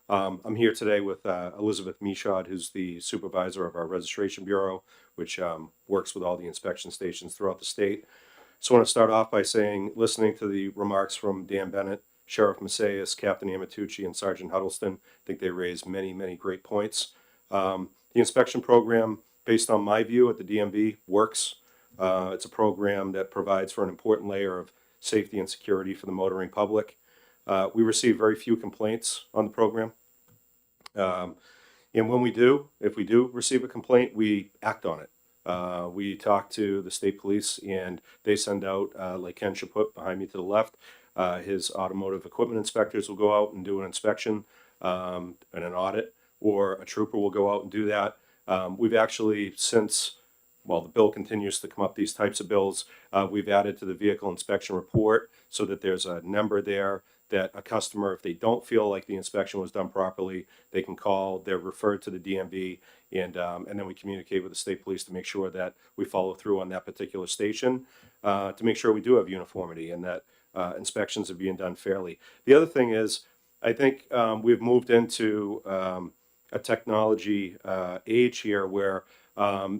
I'm here today with Elizabeth Michaud, who's the supervisor of our Registration Bureau, which works with all the inspection stations throughout the state. So I want to start off by saying, listening to the remarks from Dan Bennett, Sheriff Macias, Captain Amatucci, and Sergeant Huddleston, I think they raised many, many great points. The inspection program, based on my view at the DMV, works. It's a program that provides for an important layer of safety and security for the motoring public. We receive very few complaints on the program. And when we do, if we do receive a complaint, we act on it. We talk to the state police, and they send out, like Ken Chaput behind me to the left, his automotive equipment inspectors will go out and do an inspection and an audit, or a trooper will go out and do that. We've actually, since, well, the bill continues to come up, these types of bills, we've added to the vehicle inspection report so that there's a number there that a customer, if they don't feel like the inspection was done properly, they can call, they're referred to the DMV, and then we communicate with the state police to make sure that we follow through on that particular station, to make sure we do have uniformity and that inspections are being done fairly. The other thing is, I think we've moved into a technology age here where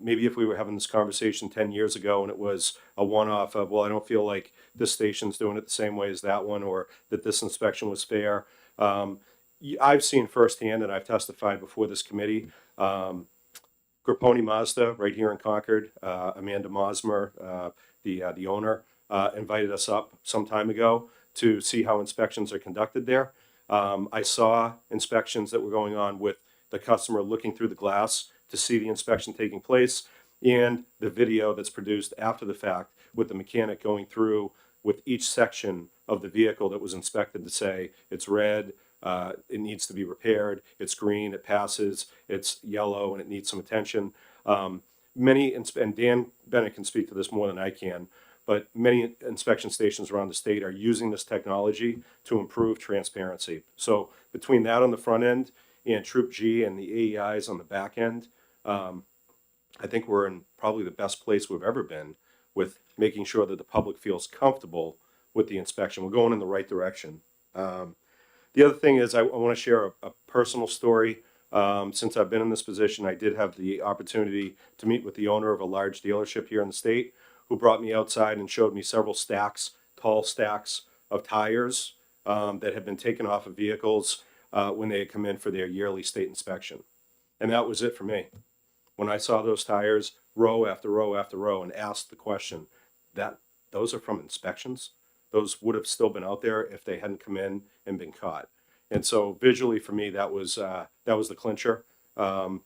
maybe if we were having this conversation 10 years ago and it was a one-off of, well, I don't feel like this station's doing it the same way as that one, or that this inspection was fair. I've seen firsthand, and I've testified before this committee, Grapponi Mazda right here in Concord, Amanda Mosmer, the owner, invited us up some time ago to see how inspections are conducted there. I saw inspections that were going on with the customer looking through the glass to see the inspection taking place, and the video that's produced after the fact with the mechanic going through with each section of the vehicle that was inspected to say it's red, it needs to be repaired, it's green, it passes, it's yellow, and it needs some attention. And Dan Bennett can speak to this more than I can, but many inspection stations around the state are using this technology to improve transparency. So between that on the front end and Troop G and the AEIs on the back end, I think we're in probably the best place we've ever been with making sure that the public feels comfortable with the inspection. We're going in the right direction. The other thing is I want to share a personal story. Since I've been in this position, I did have the opportunity to meet with the owner of a large dealership here in the state, who brought me outside and showed me several stacks, tall stacks of tires that had been taken off of vehicles when they had come in for their yearly state inspection. And that was it for me. When I saw those tires row after row after row and asked the question, that those are from inspections, those would have still been out there if they hadn't come in and been caught. And so visually for me, that was the clincher. The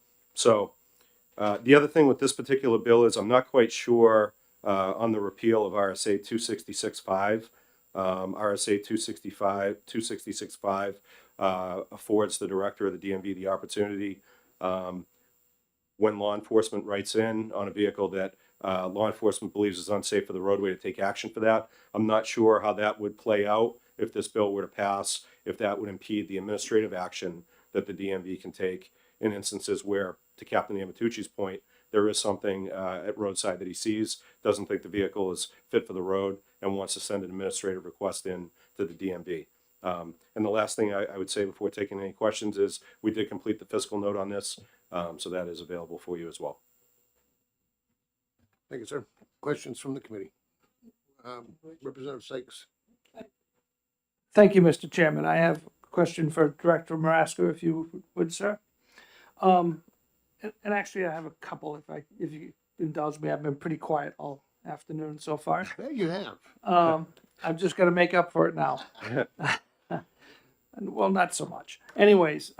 other thing with this particular bill is I'm not quite sure on the repeal of RSA 266.5. RSA 266.5 affords the director of the DMV the opportunity when law enforcement writes in on a vehicle that law enforcement believes is unsafe for the roadway to take action for that. I'm not sure how that would play out if this bill were to pass, if that would impede the administrative action that the DMV can take in instances where, to Captain Amatucci's point, there is something at roadside that he sees, doesn't think the vehicle is fit for the road, and wants to send an administrative request in to the DMV. And the last thing I would say before taking any questions is we did complete the fiscal note on this, so that is available for you as well. Thank you, sir. Questions from the committee? Representative Sykes. Thank you, Mr. Chairman. I have a question for Director Marasco, if you would, sir. And actually, I have a couple, if you indulge me. I've been pretty quiet all afternoon so far. There you have. I'm just going to make up for it now. Well, not so much. Anyways,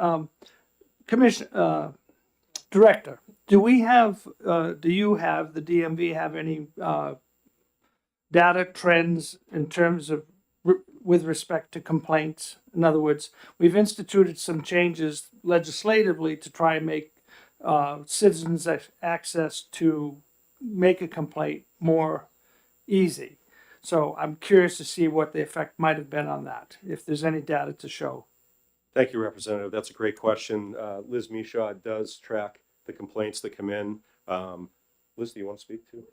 Director, do you have, the DMV have any data trends in terms of with respect to complaints? In other words, we've instituted some changes legislatively to try and make citizens' access to make a complaint more easy. So I'm curious to see what the effect might have been on that, if there's any data to show. Thank you, Representative. That's a great question. Liz Michaud does track the complaints that come in. Liz, do you want to speak to?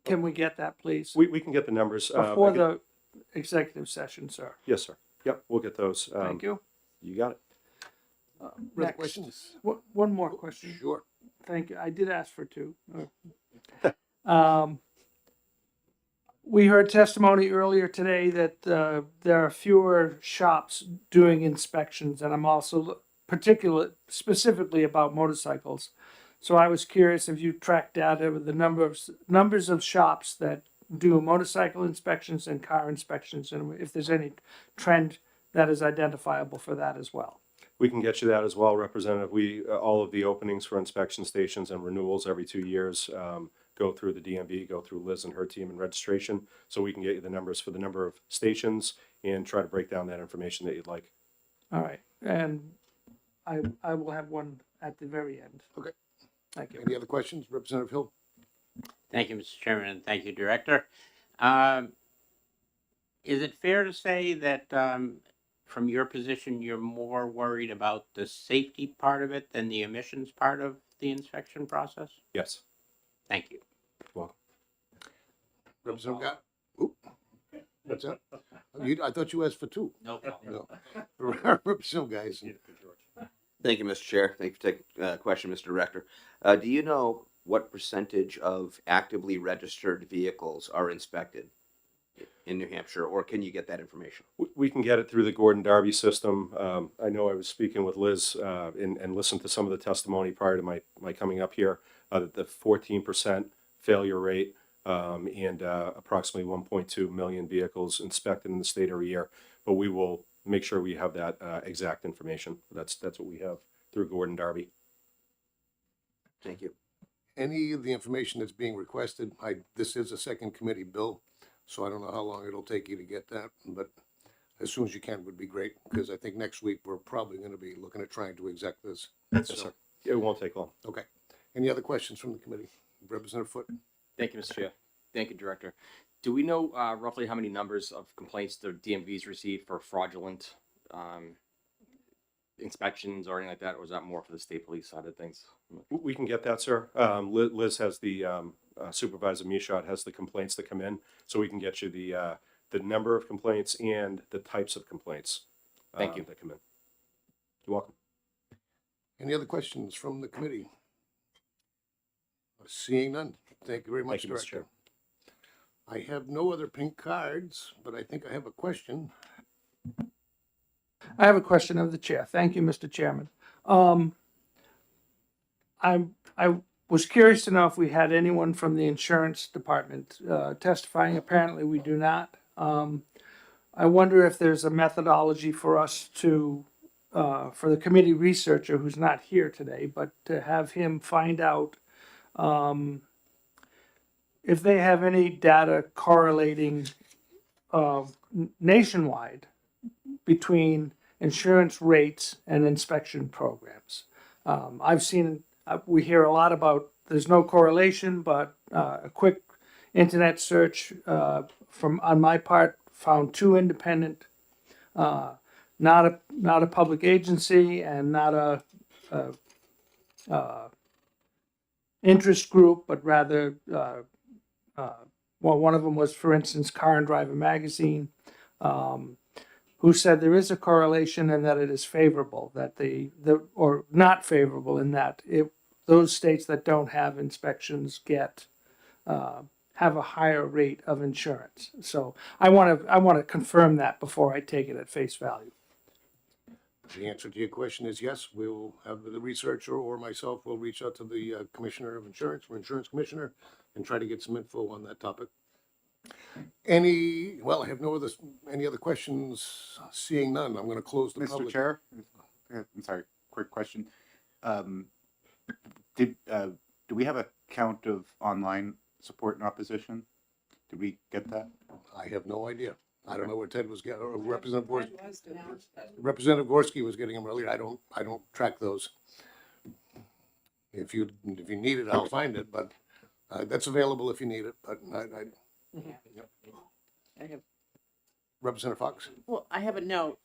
Can we get that, please? We can get the numbers. Before the executive session, sir. Yes, sir. Yep, we'll get those. Thank you. You got it. Further questions? One more question. Sure. Thank you. I did ask for two. We heard testimony earlier today that there are fewer shops doing inspections, and I'm also specifically about motorcycles. So I was curious if you tracked data with the numbers of shops that do motorcycle inspections and car inspections, and if there's any trend that is identifiable for that as well. We can get you that as well, Representative. All of the openings for inspection stations and renewals every 2 years go through the DMV, go through Liz and her team in registration. So we can get you the numbers for the number of stations and try to break down that information that you'd like. All right. And I will have one at the very end. Okay. Thank you. Any other questions? Representative Hill. Thank you, Mr. Chairman, and thank you, Director. Is it fair to say that from your position, you're more worried about the safety part of it than the emissions part of the inspection process? Yes. Thank you. Well, Representative Gott. Oop. What's that? I thought you asked for two. No problem. No. Representative guys. Thank you, Mr. Chair. Thank you for taking the question, Mr. Director. Do you know what percentage of actively registered vehicles are inspected in New Hampshire, or can you get that information? we can get it through the Gordon Darby system. I know I was speaking with Liz and listened to some of the testimony prior to my coming up here, that the 14% failure rate and approximately 1.2 million vehicles inspected in the state every year. But we will make sure we have that exact information. That's what we have through Gordon Darby. Thank you. Any of the information that's being requested, this is a second committee bill, so I don't know how long it'll take you to get that, but as soon as you can would be great, because I think next week we're probably going to be looking at trying to exec this. Yes, sir. It won't take long. Okay. Any other questions from the committee? Representative Foote. Thank you, Mr. Chair. Thank you, Director. Do we know roughly how many numbers of complaints the DMV's received for fraudulent inspections or anything like that, or is that more for the state police side of things? We can get that, sir. Liz has the Supervisor Michaud has the complaints that come in, so we can get you the number of complaints and the types of complaints Thank you. that come in. You're welcome. Any other questions from the committee? Seeing none. Thank you very much, Thank you, Mr. Director. I have no other pink cards, but I think I have a question. I have a question of the chair. Thank you, Mr. Chairman. I was curious to know if we had anyone from the insurance department testifying. Apparently, we do not. I wonder if there's a methodology for us to, for the committee researcher who's not here today, but to have him find out if they have any data correlating nationwide between insurance rates and inspection programs. I've seen, we hear a lot about there's no correlation, but a quick internet search from on my part found two independent, not a public agency and not a interest group, but rather well, one of them was, for instance, Car and Driver magazine, who said there is a correlation and that it is favorable, that or not favorable in that those states that don't have inspections have a higher rate of insurance. So I want to confirm that before I take it at face value. The answer to your question is yes. We will have the researcher or myself will reach out to the commissioner of insurance or insurance commissioner and try to get some info on that topic. Well, I have any other questions? Seeing none, I'm going to close the Mr. public. Chair, I'm sorry, quick question. Do we have a count of online support and opposition? Did we get that? I have no idea. I don't know where Ted was getting, or Representative Gorski was getting them earlier. I don't track those. If you need it, I'll find it, but that's available if you need it, but yep. I have, Representative Fox? well, I have a note.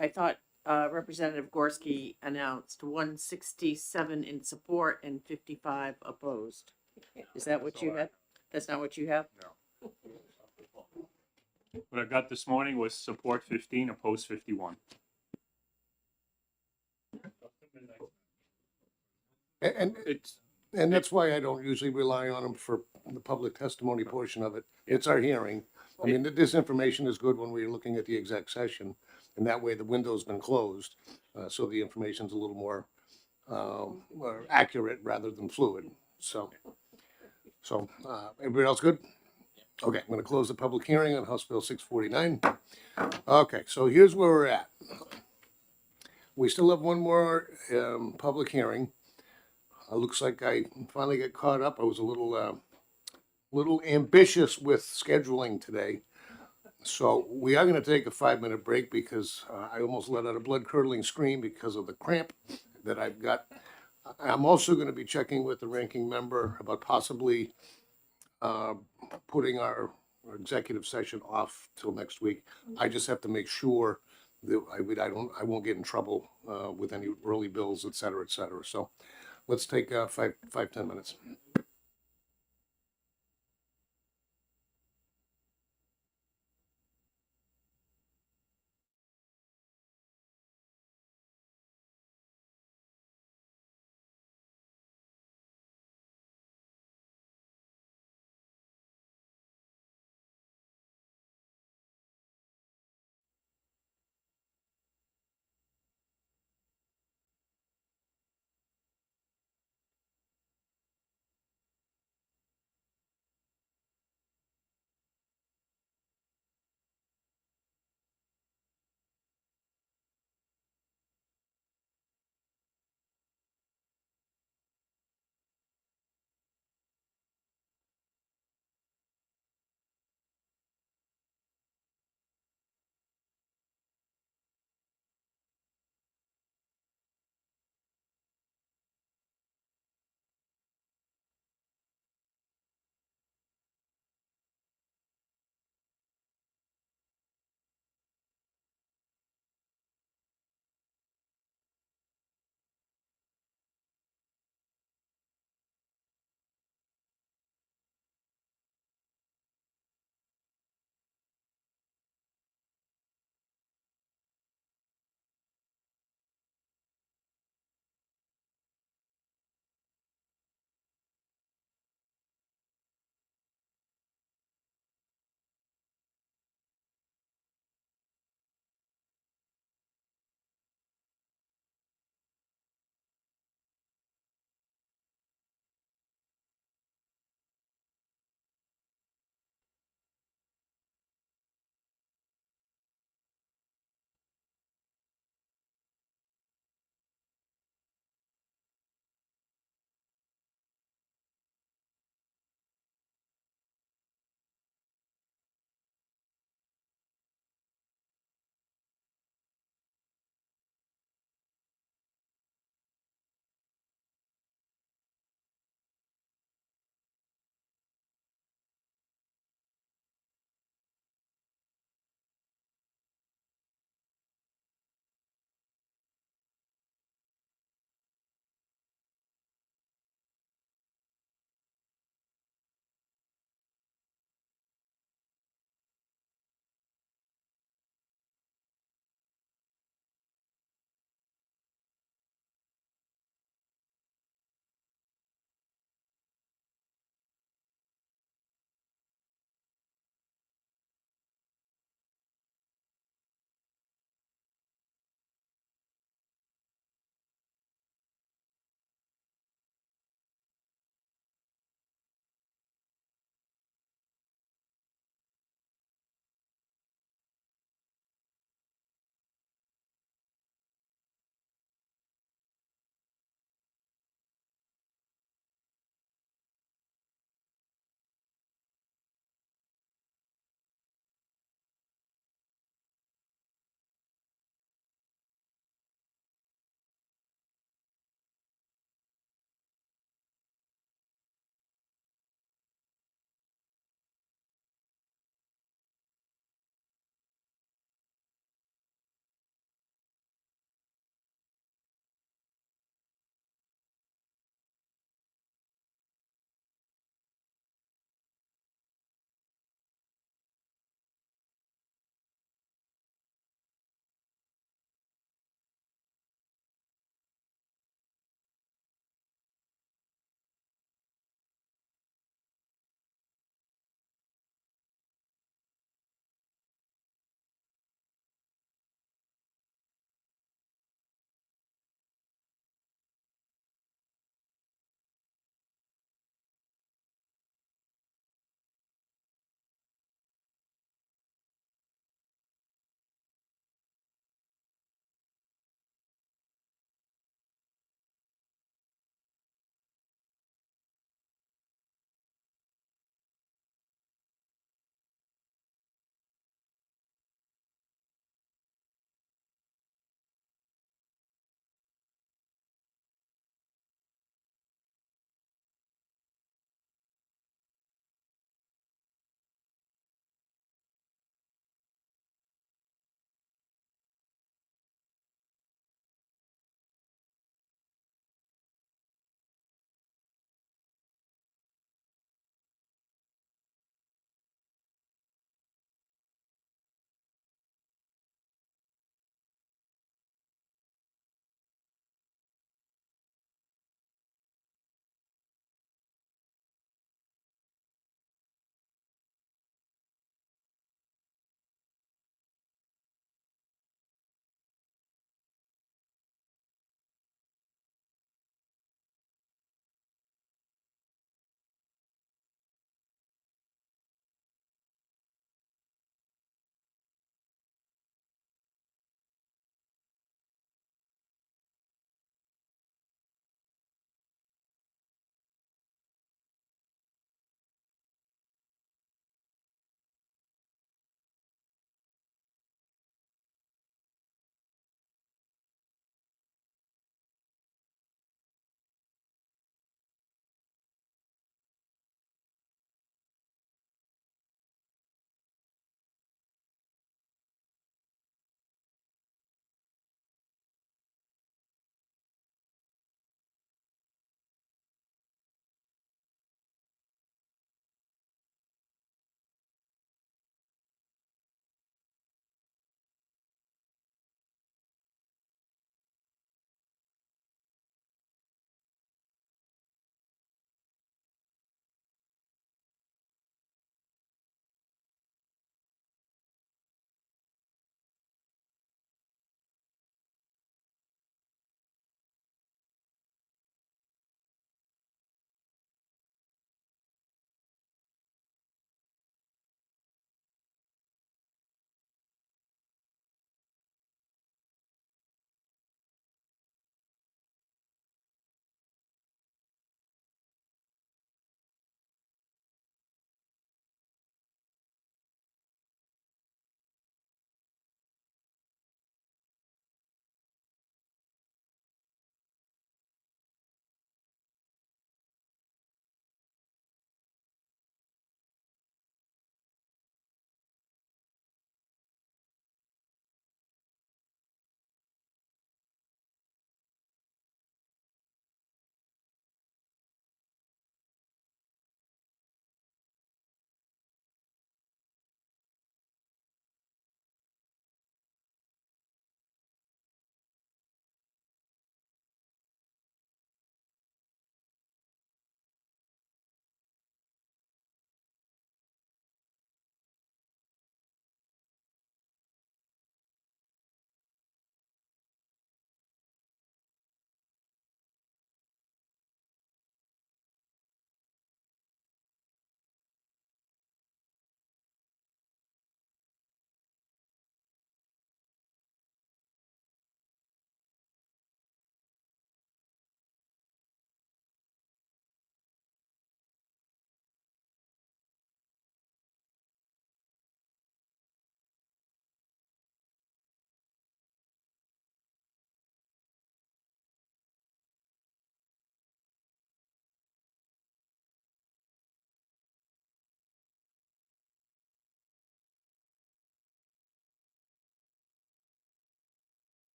I thought Representative Gorski announced 167 in support and 55 opposed. Is that what you had? That's not what you have? No. What I got this morning was support 15, oppose 51. And that's why I don't usually rely on them for the public testimony portion of it. It's our hearing. I mean, this information is good when we're looking at the exec session, and that way the window's been closed, so the information's a little more accurate rather than fluid. So everybody else good? Okay, I'm gonna close the public hearing on House Bill 649. Okay, so here's where we're at. We still have one more public hearing. Looks like I finally got caught up. I was a little ambitious with scheduling today. So we are gonna take a 5-minute break because I almost let out a blood-curdling scream because of the cramp that I've got. I'm also gonna be checking with the ranking member about possibly putting our executive session off till next week. I just have to make sure that I won't get in trouble with any early bills, et cetera, et cetera. So let's take 5-10 minutes.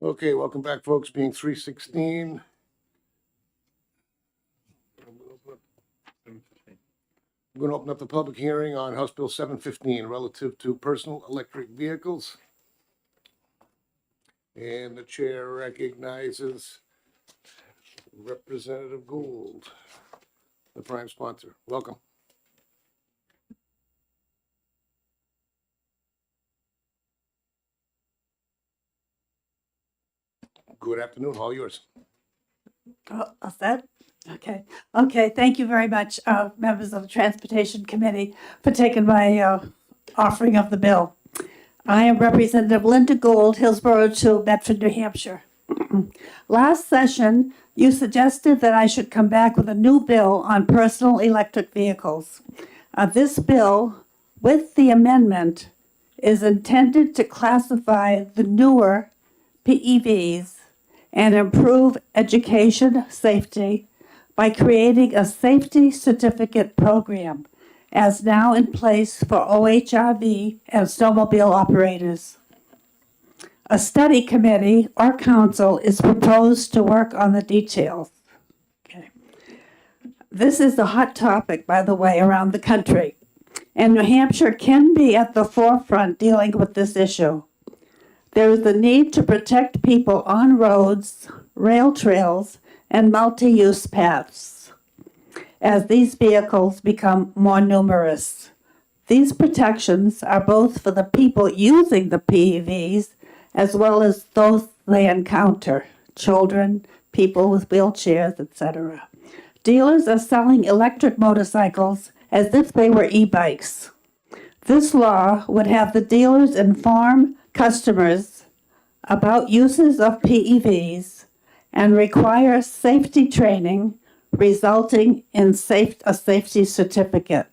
Okay, welcome back, folks, being 3:16. I'm going to open up the public hearing on House Bill 715 relative to personal electric vehicles. And the chair recognizes Representative Gould, the prime sponsor. Welcome. Good afternoon, all yours. Is that? Okay. Okay, thank you very much, members of the Transportation Committee, for taking my offering of the bill. I am Representative Linda Gould, Hillsborough to Bedford, New Hampshire. Last session, you suggested that I should come back with a new bill on personal electric vehicles. This bill, with the amendment, is intended to classify the newer PEVs and improve education safety by creating a safety certificate program as now in place for OHRV and snowmobile operators. A study committee or council is proposed to work on the details. Okay. This is a hot topic, by the way, around the country, and New Hampshire can be at the forefront dealing with this issue. There is the need to protect people on roads, rail trails, and multi-use paths as these vehicles become more numerous. These protections are both for the people using the PEVs as well as those they encounter, children, people with wheelchairs, etc. Dealers are selling electric motorcycles as if they were e-bikes. This law would have the dealers inform customers about uses of PEVs and require safety training resulting in a safety certificate.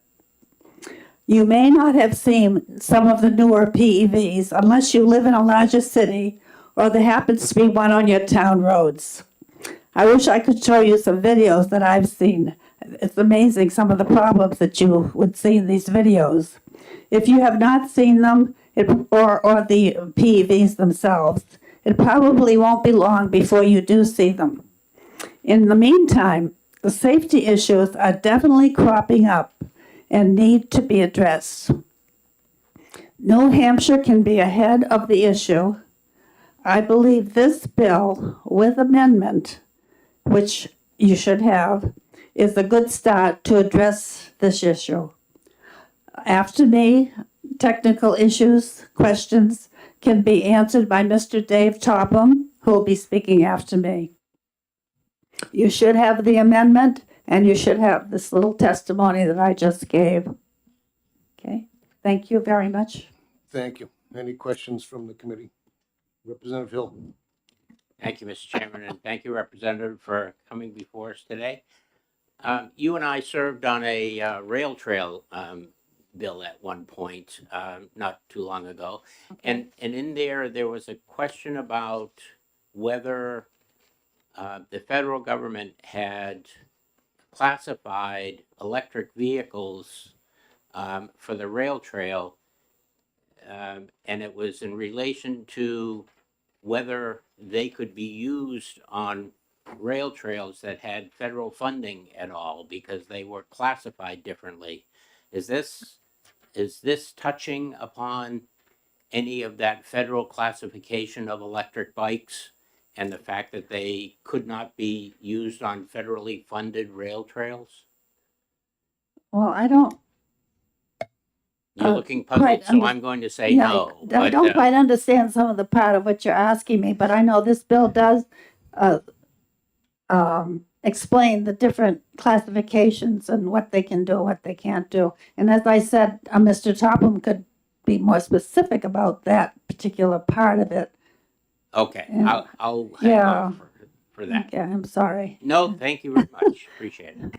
You may not have seen some of the newer PEVs unless you live in a larger city or there happens to be one on your town roads. I wish I could show you some videos that I've seen. It's amazing some of the problems that you would see in these videos. If you have not seen them, or the PEVs themselves, it probably won't be long before you do see them. In the meantime, the safety issues are definitely cropping up and need to be addressed. New Hampshire can be ahead of the issue. I believe this bill with amendment, which you should have, is a good start to address this issue. After me, technical issues, questions can be answered by Mr. Dave Topham, who will be speaking after me. You should have the amendment, and you should have this little testimony that I just gave. Okay, thank you very much. Thank you. Any questions from the committee? Representative Hill. Thank you, Mr. Chairman, and thank you, Representative, for coming before us today. You and I served on a rail trail bill at one point, not too long ago. And in there was a question about whether the federal government had classified electric vehicles for the rail trail, and it was in relation to whether they could be used on rail trails that had federal funding at all because they were classified differently. Is this touching upon any of that federal classification of electric bikes and the fact that they could not be used on federally funded rail trails? Well, I don't. You're looking puzzled, so I'm going to say no. I don't quite understand some of the part of what you're asking me, but I know this bill does explain the different classifications and what they can do, what they can't do. And as I said, Mr. Topham could be more specific about that particular part of it. Okay, And- I'll hang on for that. Yeah, I'm sorry. No, thank you very much. Appreciate it.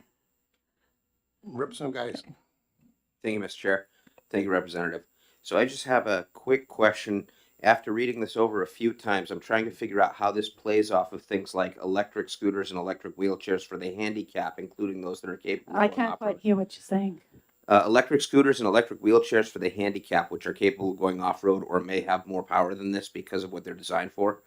Representative Guys. Thank you, Mr. Chair. Thank you, Representative. So I just have a quick question. After reading this over a few times, I'm trying to figure out how this plays off of things like electric scooters and electric wheelchairs for the handicap, including those that are capable I of can't quite hear what you're saying. electric scooters and electric wheelchairs for the handicap, which are capable of going off-road or may have more power than this because of what they're designed for.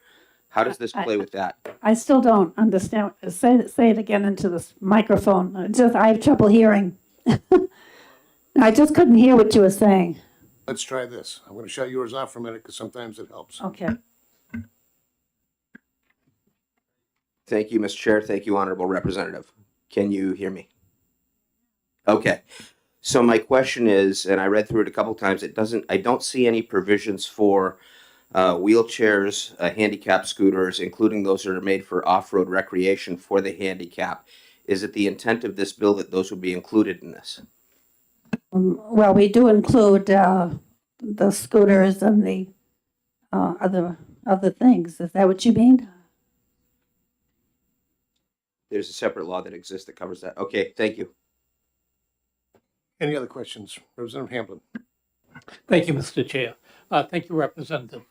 How does this play with that? I still don't understand. Say it again into this microphone. I have trouble hearing. I just couldn't hear what you were saying. Let's try this. I'm going to shut yours off for a minute because sometimes it helps. Okay. Thank you, Mr. Chair. Thank you, Honorable Representative. Can you hear me? Okay. So my question is, and I read through it a couple times, I don't see any provisions for wheelchairs, handicap scooters, including those that are made for off-road recreation for the handicap. Is it the intent of this bill that those would be included in this? Well, we do include the scooters and the other things. Is that what you mean? There's a separate law that exists that covers that. Okay, thank you. Any other questions? Representative Hamblin. Thank you, Mr. Chair. Thank you, Representative.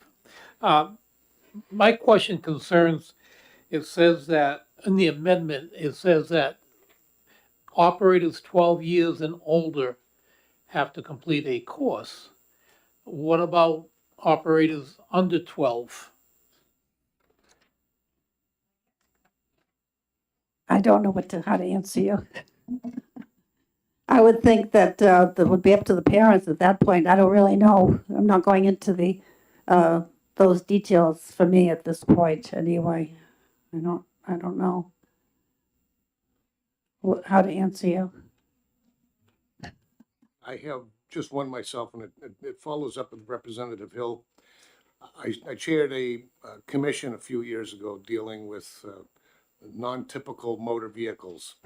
My question concerns, it says that in the amendment, it says that operators 12 years and older have to complete a course. What about operators under 12? I don't know how to answer you. I would think that that would be up to the parents at that point. I don't really know. I'm not going into the those details for me at this point anyway. I don't know how to answer you. I have just one myself, and it follows up with Representative Hill. I chaired a commission a few years ago dealing with non-typical motor vehicles.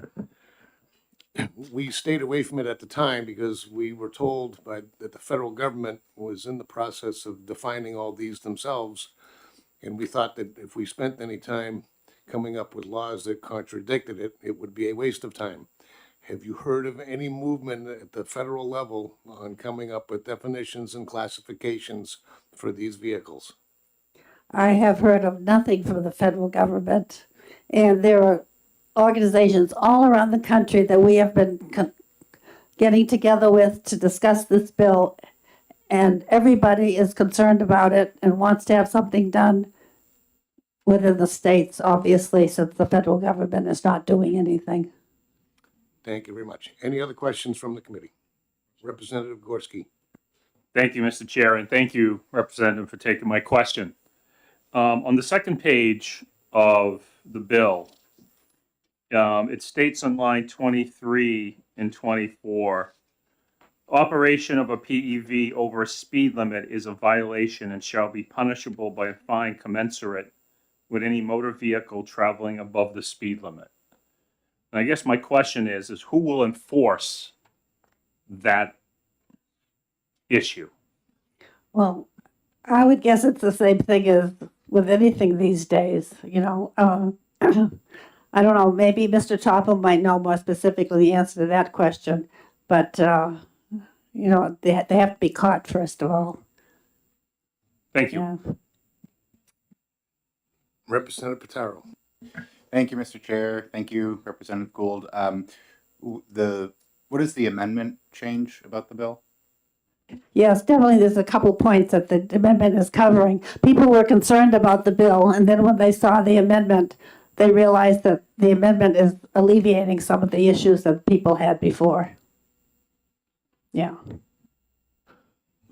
We stayed away from it at the time because we were told that the federal government was in the process of defining all these themselves. And we thought that if we spent any time coming up with laws that contradicted it, it would be a waste of time. Have you heard of any movement at the federal level on coming up with definitions and classifications for these vehicles? I have heard of nothing from the federal government, and there are organizations all around the country that we have been getting together with to discuss this bill, and everybody is concerned about it and wants to have something done within the states, obviously, since the federal government is not doing anything. Thank you very much. Any other questions from the committee? Representative Gorski. Thank you, Mr. Chair, and thank you, Representative, for taking my question. On the second page of the bill, it states on line 23 and 24, operation of a PEV over a speed limit is a violation and shall be punishable by a fine commensurate with any motor vehicle traveling above the speed limit. And I guess my question is who will enforce that issue? Well, I would guess it's the same thing as with anything these days, you know. I don't know, maybe Mr. Topham might know more specifically the answer to that question, but, you know, they have to be caught first of all. Thank you. Yeah. Representative Pataro. Thank you, Mr. Chair. Thank you, Representative Gould. What is the amendment change about the bill? Yes, definitely there's a couple points that the amendment is covering. People were concerned about the bill, and then when they saw the amendment, they realized that the amendment is alleviating some of the issues that people had before. Yeah.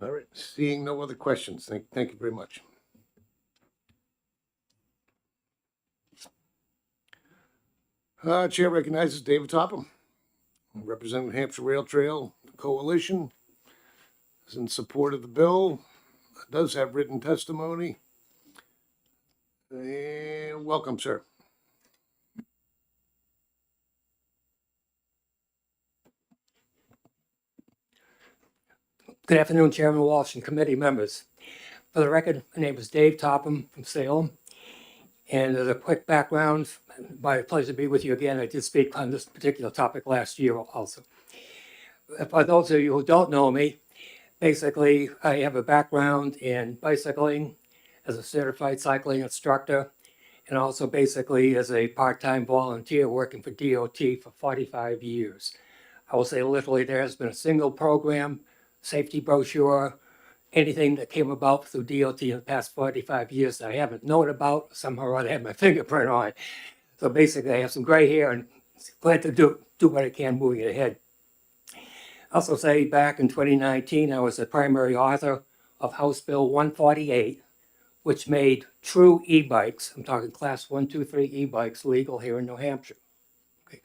All right, seeing no other questions, thank you very much. Chair recognizes David Topham, representing Hampshire Rail Trail Coalition, is in support of the bill, does have written testimony. And welcome, sir. Good afternoon, Chairman Walsh and committee members. For the record, my name is Dave Topham from Salem. And as a quick background, my pleasure to be with you again. I did speak on this particular topic last year also. For those of you who don't know me, basically I have a background in bicycling as a certified cycling instructor, and also basically as a part-time volunteer working for DOT for 45 years. I will say literally there has been a single program, safety brochure, anything that came about through DOT in the past 45 years that I haven't known about, somehow or other had my fingerprint on. So basically, I have some gray hair and glad to do what I can moving it ahead. Also say back in 2019, I was the primary author of House Bill 148, which made true e-bikes, I'm talking class 1, 2, 3 e-bikes, legal here in New Hampshire. Okay.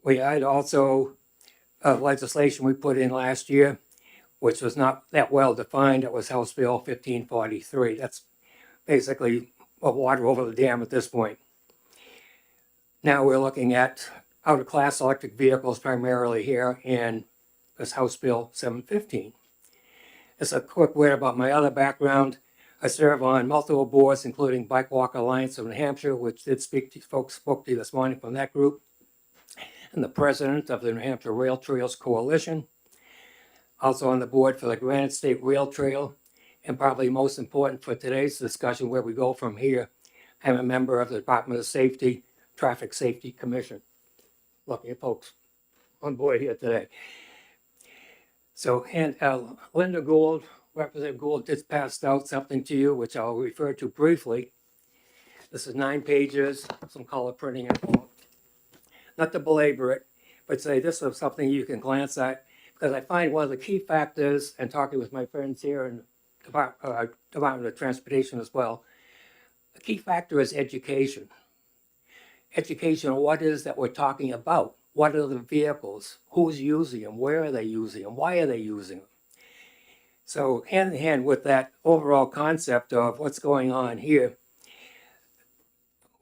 We had also legislation we put in last year, which was not that well defined. It was House Bill 1543. That's basically water over the dam at this point. Now we're looking at out-of-class electric vehicles primarily here in this House Bill 715. Just a quick word about my other background. I serve on multiple boards, including Bike Walk Alliance of New Hampshire, which did speak to folks, spoke to you this morning from that group, and the president of the New Hampshire Rail Trails Coalition. Also on the board for the Granite State Rail Trail, and probably most important for today's discussion, where we go from here, I'm a member of the Department of Safety Traffic Safety Commission. Lucky folks on board here today. So, and Linda Gould, Representative Gould, just passed out something to you, which I'll refer to briefly. This is 9 pages, some color printing involved. Not to belabor it, but say this is something you can glance at, because I find one of the key factors, and talking with my friends here in the Department of Transportation as well, the key factor is education. Education on what it is that we're talking about. What are the vehicles? Who's using them? Where are they using them? Why are they using them? So hand in hand with that overall concept of what's going on here,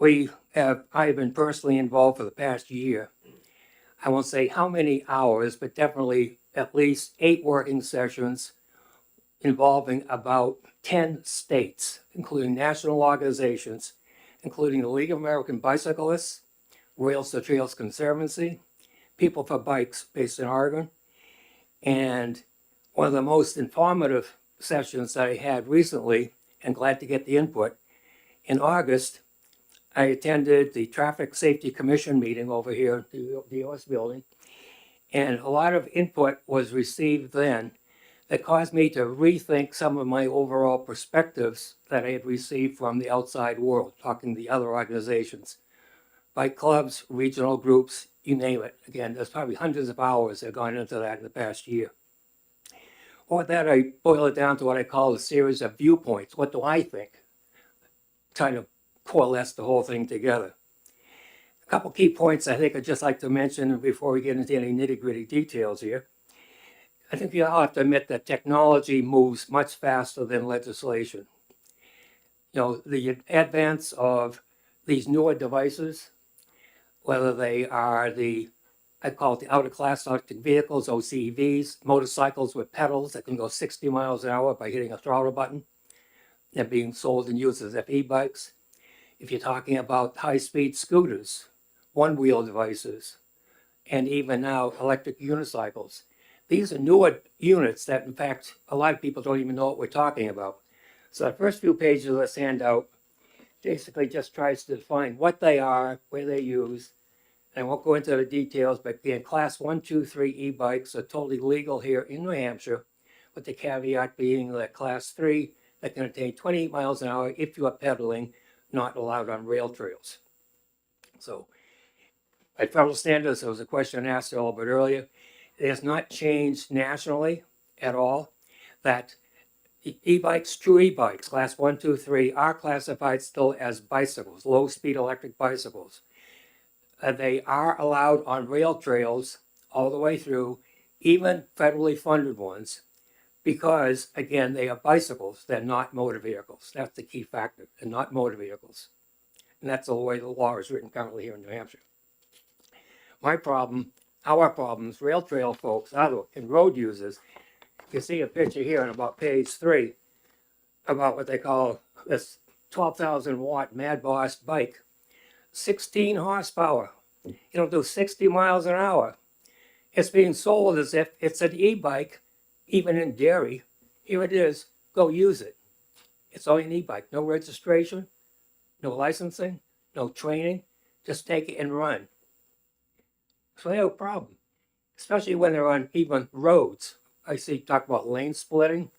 I have been personally involved for the past year. I won't say how many hours, but definitely at least 8 working sessions involving about 10 states, including national organizations, including the League of American Bicyclists, Rails to Trails Conservancy, People for Bikes based in Oregon. And one of the most informative sessions that I had recently, and glad to get the input, in August, I attended the Traffic Safety Commission meeting over here at the US building, and a lot of input was received then that caused me to rethink some of my overall perspectives that I had received from the outside world, talking to the other organizations, bike clubs, regional groups, you name it. Again, there's probably hundreds of hours that have gone into that in the past year. Or that I boil it down to what I call a series of viewpoints. What do I think? Kind of coalesce the whole thing together. A couple key points I think I'd just like to mention before we get into any nitty-gritty details here. I think you all have to admit that technology moves much faster than legislation. You know, the advance of these newer devices, whether they are I call it the out-of-class electric vehicles, OCVs, motorcycles with pedals that can go 60 miles an hour by hitting a throttle button. They're being sold and used as e-bikes. If you're talking about high-speed scooters, one-wheel devices, and even now electric unicycles. These are newer units that, in fact, a lot of people don't even know what we're talking about. So the first few pages of this handout basically just tries to define what they are, where they're used. And I won't go into the details, but again, class 1, 2, 3 e-bikes are totally legal here in New Hampshire, with the caveat being that class 3 that can attain 28 miles an hour if you are pedaling, not allowed on rail trails. So by federal standards, there was a question asked a little bit earlier. It has not changed nationally at all that e-bikes, true e-bikes, class 1, 2, 3, are classified still as bicycles, low-speed electric bicycles. They are allowed on rail trails all the way through, even federally funded ones, because, again, they are bicycles. They're not motor vehicles. That's the key factor. They're not motor vehicles. And that's the way the law is written currently here in New Hampshire. My problem, our problems, rail trail folks, and road users, you see a picture here on about page 3 about what they call this 12,000 watt Mad Boss bike. 16 horsepower. It'll do 60 miles an hour. It's being sold as if it's an e-bike, even in Derry. Here it is. Go use it. It's only an e-bike. No registration, no licensing, no training. Just take it and run. So they have a problem, especially when they're on even roads. I see talk about lane splitting,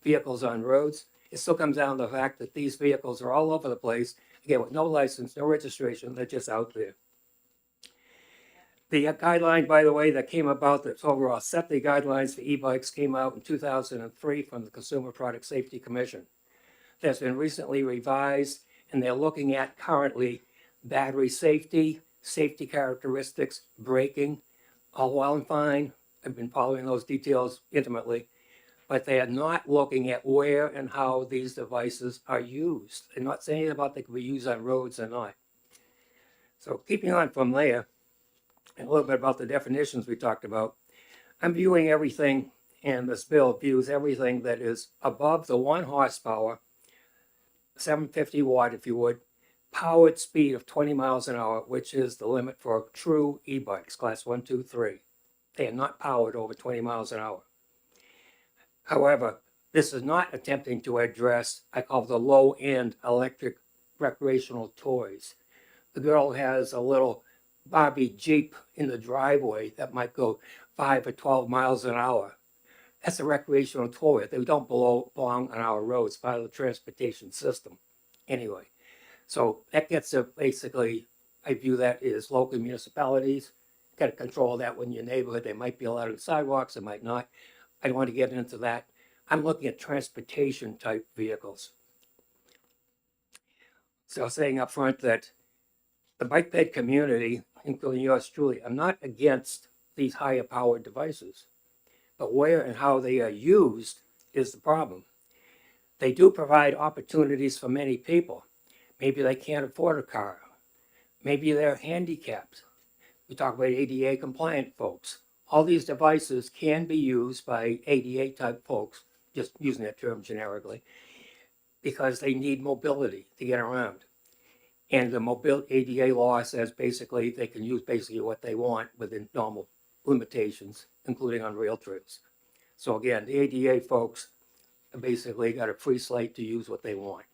vehicles on roads. It still comes down to the fact that these vehicles are all over the place, again, with no license, no registration, they're just out there. The guideline, by the way, that came about, that's overall safety guidelines for e-bikes came out in 2003 from the Consumer Product Safety Commission. That's been recently revised, and they're looking at currently battery safety, safety characteristics, braking, all well and fine. I've been following those details intimately, but they are not looking at where and how these devices are used. They're not saying about they can be used on roads or not. So keeping on from there, and a little bit about the definitions we talked about, I'm viewing everything, and this bill views everything that is above the 1 horsepower, 750 watt, if you would, powered speed of 20 miles an hour, which is the limit for true e-bikes, class 1, 2, 3. They are not powered over 20 miles an hour. However, this is not attempting to address, I call the low-end electric recreational toys. The girl has a little Barbie Jeep in the driveway that might go 5 or 12 miles an hour. That's a recreational toy. They don't belong on our roads, part of the transportation system. Anyway, so that gets to basically, I view that as local municipalities got to control that when your neighborhood. They might be allowed on sidewalks, they might not. I don't want to get into that. I'm looking at transportation type vehicles. So saying up front that the bike ped community, including yours truly, I'm not against these higher powered devices, but where and how they are used is the problem. They do provide opportunities for many people. Maybe they can't afford a car. Maybe they're handicapped. We talk about ADA compliant folks. All these devices can be used by ADA type folks, just using that term generically, because they need mobility to get around. And the ADA law says basically they can use basically what they want within normal limitations, including on rail trails. So again, the ADA folks have basically got a free slate to use what they want.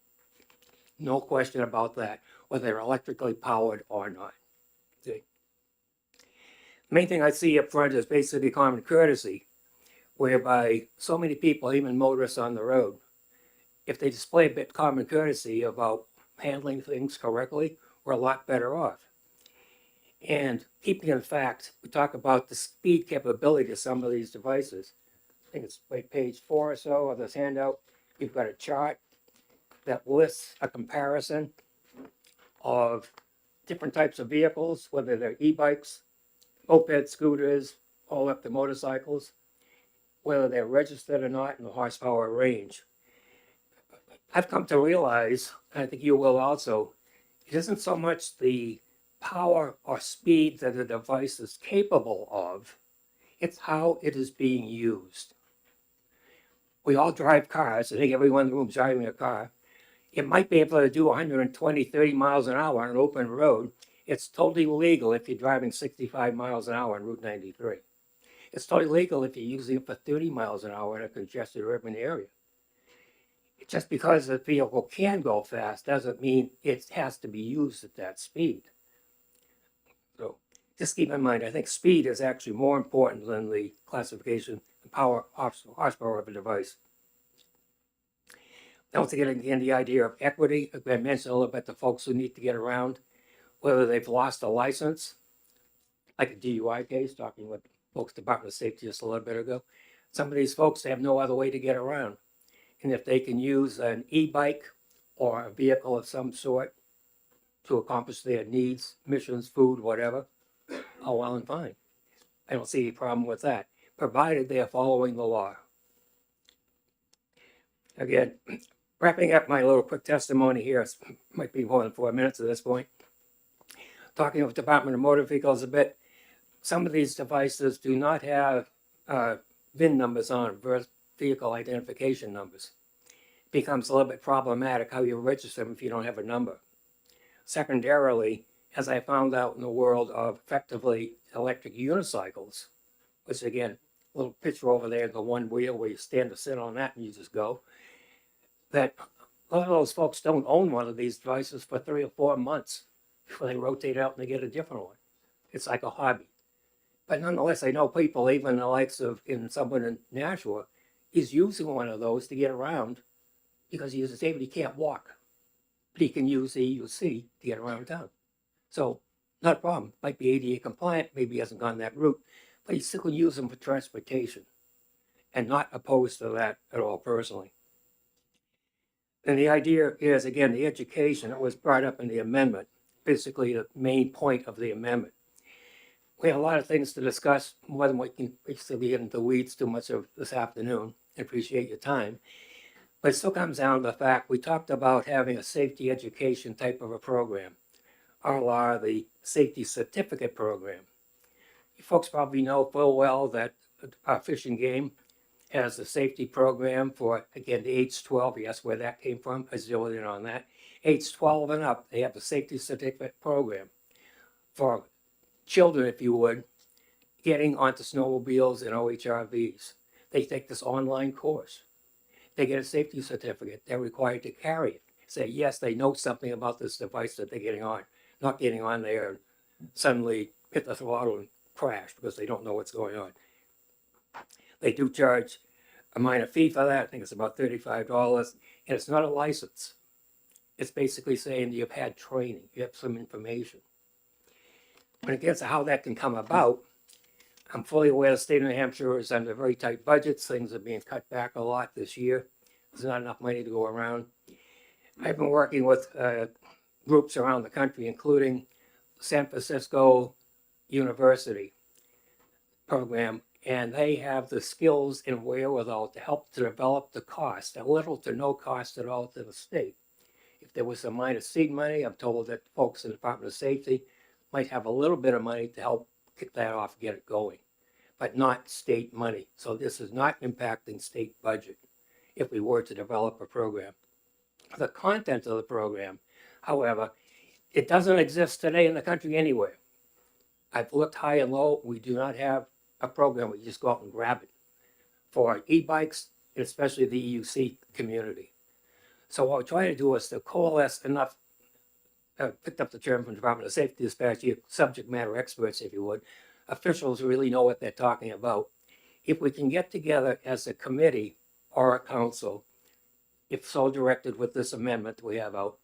No question about that, whether they're electrically powered or not. See? The main thing I see up front is basically common courtesy, whereby so many people, even motorists on the road, if they display a bit common courtesy about handling things correctly, we're a lot better off. And keeping in fact, we talk about the speed capability of some of these devices. I think it's like page 4 or so of this handout. You've got a chart that lists a comparison of different types of vehicles, whether they're e-bikes, moped, scooters, all up to motorcycles, whether they're registered or not, and the horsepower range. I've come to realize, and I think you will also, it isn't so much the power or speed that the device is capable of, it's how it is being used. We all drive cars. I think everyone in the room is driving a car. It might be able to do 120, 30 miles an hour on an open road. It's totally legal if you're driving 65 miles an hour on Route 93. It's totally legal if you're using it for 30 miles an hour in a congested urban area. Just because the vehicle can go fast doesn't mean it has to be used at that speed. So just keep in mind, I think speed is actually more important than the classification and power horsepower of a device. Don't forget again the idea of equity. I mentioned a little bit the folks who need to get around, whether they've lost a license, like a DUI case, talking with folks Department of Safety just a little bit ago. Some of these folks have no other way to get around. And if they can use an e-bike or a vehicle of some sort to accomplish their needs, missions, food, whatever, all well and fine. I don't see any problem with that, provided they are following the law. Again, wrapping up my little quick testimony here, it might be more than 4 minutes at this point. Talking with Department of Motor Vehicles a bit, some of these devices do not have VIN numbers on them, vehicle identification numbers. It becomes a little bit problematic how you register them if you don't have a number. Secondarily, as I found out in the world of effectively electric unicycles, which again, a little picture over there, the one wheel where you stand to sit on that and you just go, that a lot of those folks don't own one of these devices for 3 or 4 months before they rotate out and they get a different one. It's like a hobby. But nonetheless, I know people, even the likes of in someone in Nashua, is using one of those to get around because he is disabled. He can't walk, but he can use the EUC to get around town. So not a problem. Might be ADA compliant. Maybe he hasn't gone that route, but he still can use them for transportation, and not opposed to that at all personally. And the idea is, again, the education that was brought up in the amendment, basically the main point of the amendment. We have a lot of things to discuss, more than we can basically get into the weeds too much of this afternoon. I appreciate your time. But it still comes down to the fact we talked about having a safety education type of a program, or the safety certificate program. You folks probably know full well that our Fish and Game has a safety program for, again, the age 12. You asked where that came from. I zeroed in on that. Age 12 and up, they have the safety certificate program for children, if you would, getting onto snowmobiles and OHRVs. They take this online course. They get a safety certificate. They're required to carry it. Say, yes, they know something about this device that they're getting on. Not getting on there and suddenly hit the throttle and crash because they don't know what's going on. They do charge a minor fee for that. I think it's about $35. And it's not a license. It's basically saying you've had training. You have some information. When it gets to how that can come about, I'm fully aware the state of New Hampshire is under very tight budgets. Things are being cut back a lot this year. There's not enough money to go around. I've been working with groups around the country, including San Francisco University program, and they have the skills and wherewithal to help to develop the cost, at little to no cost at all to the state. If there was some minor seed money, I'm told that folks in the Department of Safety might have a little bit of money to help kick that off and get it going, but not state money. So this is not impacting state budget if we were to develop a program. The content of the program, however, it doesn't exist today in the country anywhere. I've looked high and low. We do not have a program where you just go out and grab it for e-bikes, and especially the EUC community. So what we're trying to do is to coalesce enough, picked up the term from the Department of Safety this past year, subject matter experts, if you would, officials who really know what they're talking about. If we can get together as a committee or a council, if so directed with this amendment we have out,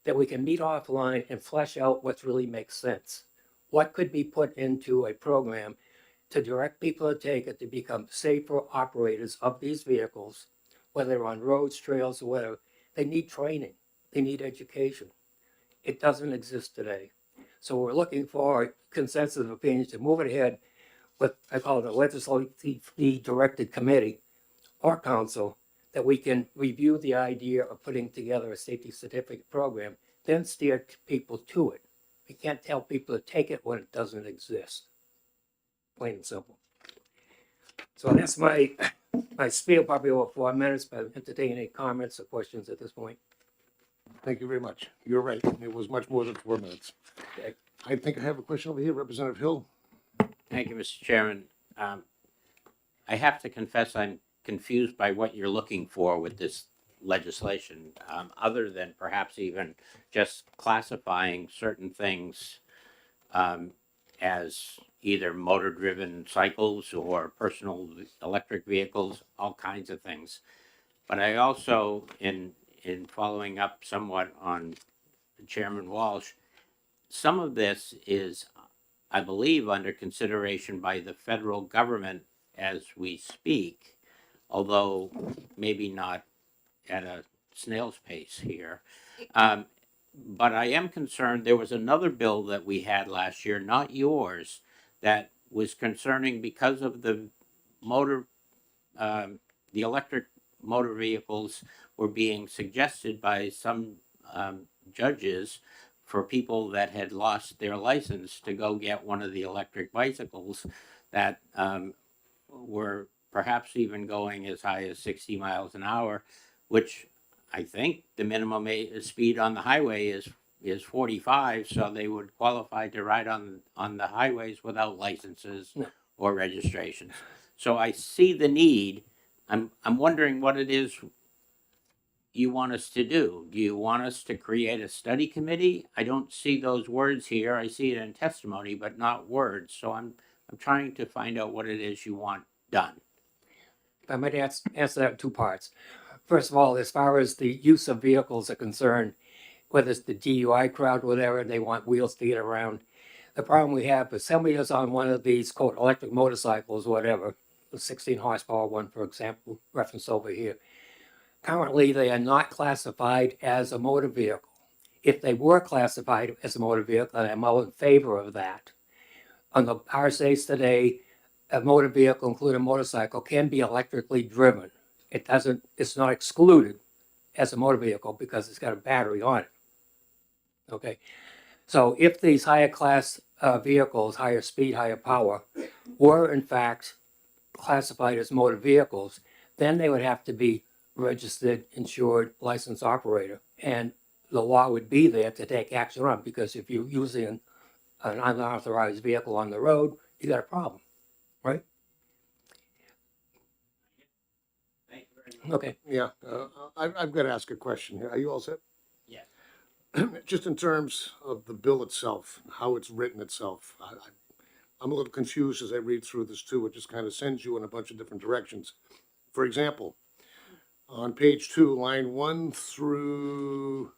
that we can meet offline and flesh out what really makes sense. What could be put into a program to direct people to take it to become safer operators of these vehicles, whether they're on roads, trails, or whatever. They need training. They need education. It doesn't exist today. So we're looking for consensus of opinions to move it ahead with, I call it a legislatively directed committee or council, that we can review the idea of putting together a safety certificate program, then steer people to it. We can't tell people to take it when it doesn't exist. Plain and simple. So that's my spiel, probably over 4 minutes, but I'm entertaining any comments or questions at this point. Thank you very much. You're right. It was much more than 4 minutes. Okay. I think I have a question over here, Representative Hill. Thank you, Mr. Chairman. I have to confess I'm confused by what you're looking for with this legislation, other than perhaps even just classifying certain things as either motor-driven cycles or personal electric vehicles, all kinds of things. But I also, in following up somewhat on Chairman Walsh, some of this is, I believe, under consideration by the federal government as we speak, although maybe not at a snail's pace here. But I am concerned, there was another bill that we had last year, not yours, that was concerning because of the electric motor vehicles were being suggested by some judges for people that had lost their license to go get one of the electric bicycles that were perhaps even going as high as 60 miles an hour, which I think the minimum speed on the highway is 45, so they would qualify to ride on the highways without licenses or registrations. So I see the need. I'm wondering what it is you want us to do. Do you want us to create a study committee? I don't see those words here. I see it in testimony, but not words. So I'm I'm trying to find out what it is you want done. If I might answer that in two parts. First of all, as far as the use of vehicles are concerned, whether it's the DUI crowd, whatever, they want wheels to get around. The problem we have is somebody is on one of these, quote, electric motorcycles, whatever, the 16 horsepower one, for example, referenced over here. Currently, they are not classified as a motor vehicle. If they were classified as a motor vehicle, and I'm all in favor of that, on the RSA's today, a motor vehicle, including a motorcycle, can be electrically driven. It's not excluded as a motor vehicle because it's got a battery on it. Okay, so if these higher class vehicles, higher speed, higher power, were in fact classified as motor vehicles, then they would have to be registered, insured, licensed operator, and the law would be there to take action on, because if you're using an unauthorized vehicle on the road, you got a problem, right? Okay. Yeah, I've got to ask a question here. Are you all set? Yes. Just in terms of the bill itself, how it's written itself, I'm a little confused as I read through this too. It just kind of sends you in a bunch of different directions. For example, on page 2, line 1 through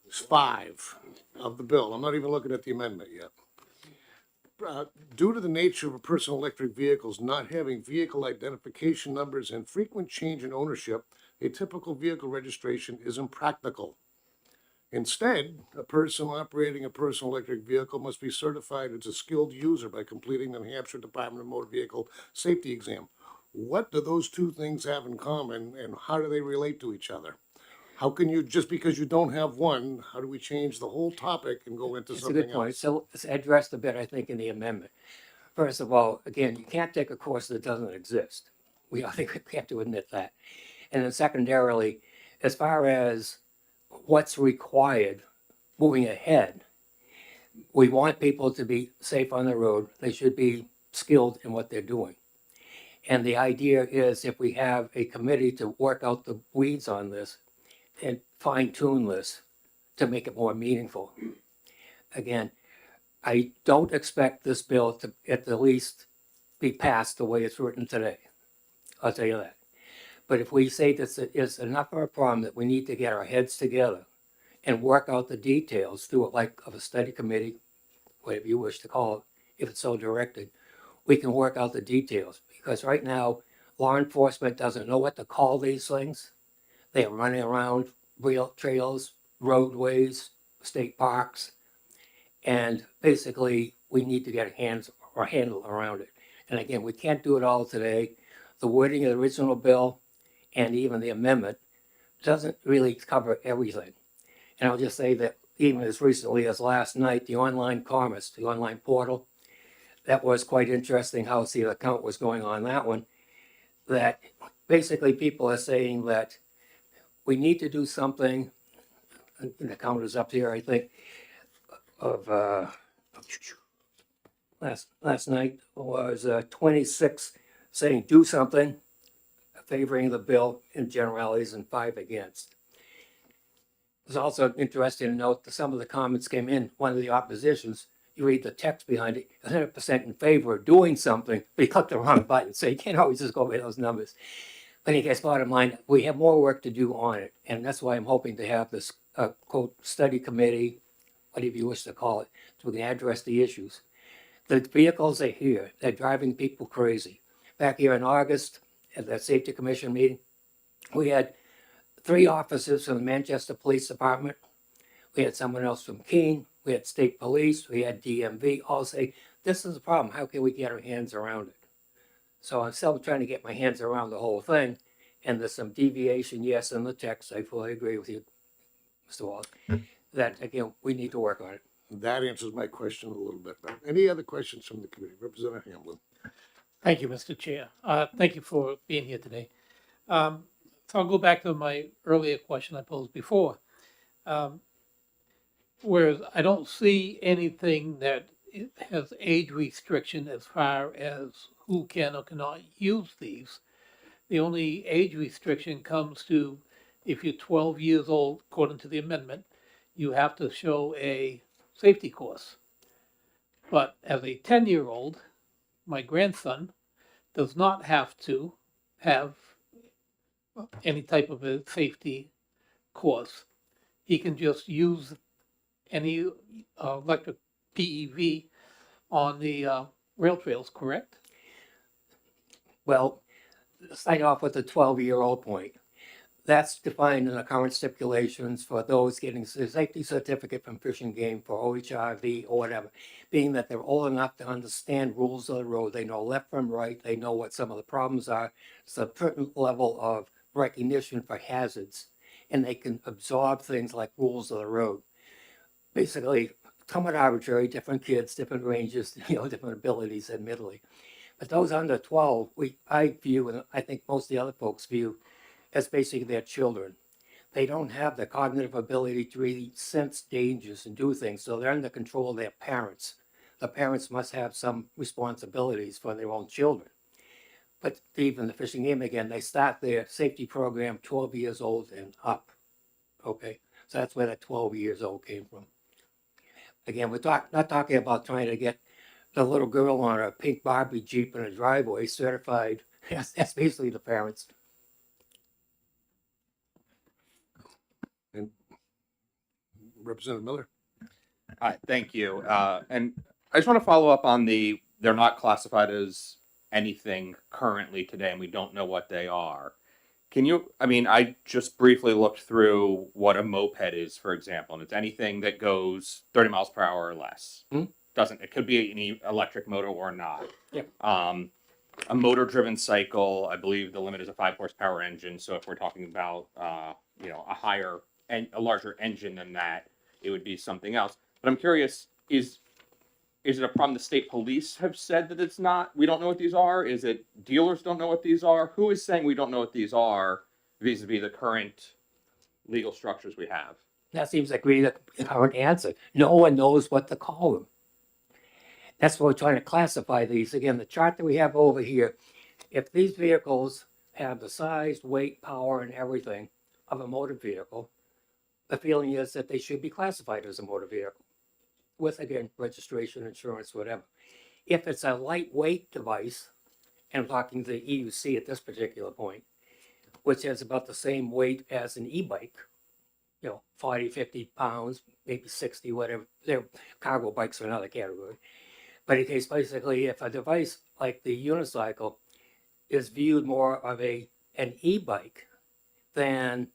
5 of the bill, I'm not even looking at the amendment yet. Due to the nature of personal electric vehicles not having vehicle identification numbers and frequent change in ownership, a typical vehicle registration is impractical. Instead, a person operating a personal electric vehicle must be certified as a skilled user by completing the New Hampshire Department of Motor Vehicle Safety Exam. What do those two things have in common, and how do they relate to each other? How can you, just because you don't have one, how do we change the whole topic and go into It's a something good point. else? So it's addressed a bit, I think, in the amendment. First of all, again, you can't take a course that doesn't exist. I think we have to admit that. And then secondarily, as far as what's required moving ahead, we want people to be safe on the road. They should be skilled in what they're doing. And the idea is, if we have a committee to work out the weeds on this and fine tune this to make it more meaningful. Again, I don't expect this bill to at the least be passed the way it's written today. I'll tell you that. But if we say this is enough of a problem that we need to get our heads together and work out the details through it, like of a study committee, whatever you wish to call it, if it's so directed, we can work out the details. Because right now, law enforcement doesn't know what to call these things. They are running around rail trails, roadways, state parks, and basically we need to get a handle around it. And again, we can't do it all today. The wording of the original bill and even the amendment doesn't really cover everything. And I'll just say that even as recently as last night, the online commerce, the online portal, that was quite interesting how the account was going on that one. That basically people are saying that we need to do something, and the count is up here, I think, of last night was 26 saying do something, favoring the bill in generalities, and 5 against. It's also interesting to note that some of the comments came in, one of the oppositions, you read the text behind it, 100% in favor of doing something, but you click the wrong button, so you can't always just go by those numbers. But I guess bottom line, we have more work to do on it, and that's why I'm hoping to have this, quote, study committee, whatever you wish to call it, so we can address the issues. The vehicles are here, they're driving people crazy. Back here in August, at the Safety Commission meeting, we had 3 officers from the Manchester Police Department, we had someone else from Keene, we had State Police, we had DMV, all say, this is a problem, how can we get our hands around it? So I'm still trying to get my hands around the whole thing, and there's some deviation, yes, in the text, I fully agree with you, Mr. Wallace, that, again, we need to work on it. That answers my question a little bit. Any other questions from the committee? Representative Hamlin. Thank you, Mr. Chair. Thank you for being here today. So I'll go back to my earlier question I posed before. Whereas I don't see anything that has age restriction as far as who can or cannot use these. The only age restriction comes to if you're 12 years old, according to the amendment, you have to show a safety course. But as a 10-year-old, my grandson does not have to have any type of a safety course. He can just use any electric PEV on the rail trails, correct? Well, start off with the 12-year-old point. That's defined in the current stipulations for those getting a safety certificate from Fish and Game for OHRV or whatever, being that they're old enough to understand rules of the road. They know left from right. They know what some of the problems are. It's a certain level of recognition for hazards, and they can absorb things like rules of the road. Basically, somewhat arbitrary, different kids, different ranges, different abilities, admittedly. But those under 12, I view, and I think most of the other folks view, as basically their children. They don't have the cognitive ability to really sense dangers and do things, so they're under control of their parents. The parents must have some responsibilities for their own children. But even the Fish and Game, again, they start their safety program 12 years old and up. Okay, so that's where that 12 years old came from. Again, we're not talking about trying to get the little girl on a pink Barbie Jeep in a driveway certified. That's basically the parents. And Representative Miller? Hi, thank you. And I just want to follow up on they're not classified as anything currently today, and we don't know what they are. I just briefly looked through what a moped is, for example, and it's anything that goes 30 miles per hour or less. It could be any electric motor or not. Yep. A motor driven cycle, I believe the limit is a 5 horsepower engine. So if we're talking about, a higher and a larger engine than that, it would be something else. But I'm curious, is it a problem the state police have said that it's not? We don't know what these are? Is it dealers don't know what these are? Who is saying we don't know what these are vis-a-vis the current legal structures we have? That seems like really the current answer. No one knows what to call them. That's why we're trying to classify these. Again, the chart that we have over here, if these vehicles have the size, weight, power, and everything of a motor vehicle, the feeling is that they should be classified as a motor vehicle with, again, registration, insurance, whatever. If it's a lightweight device, and I'm talking the EUC at this particular point, which has about the same weight as an e-bike, 40, 50 pounds, maybe 60, whatever. Their cargo bikes are another category. But in case, basically, if a device like the unicycle is viewed more of an e-bike than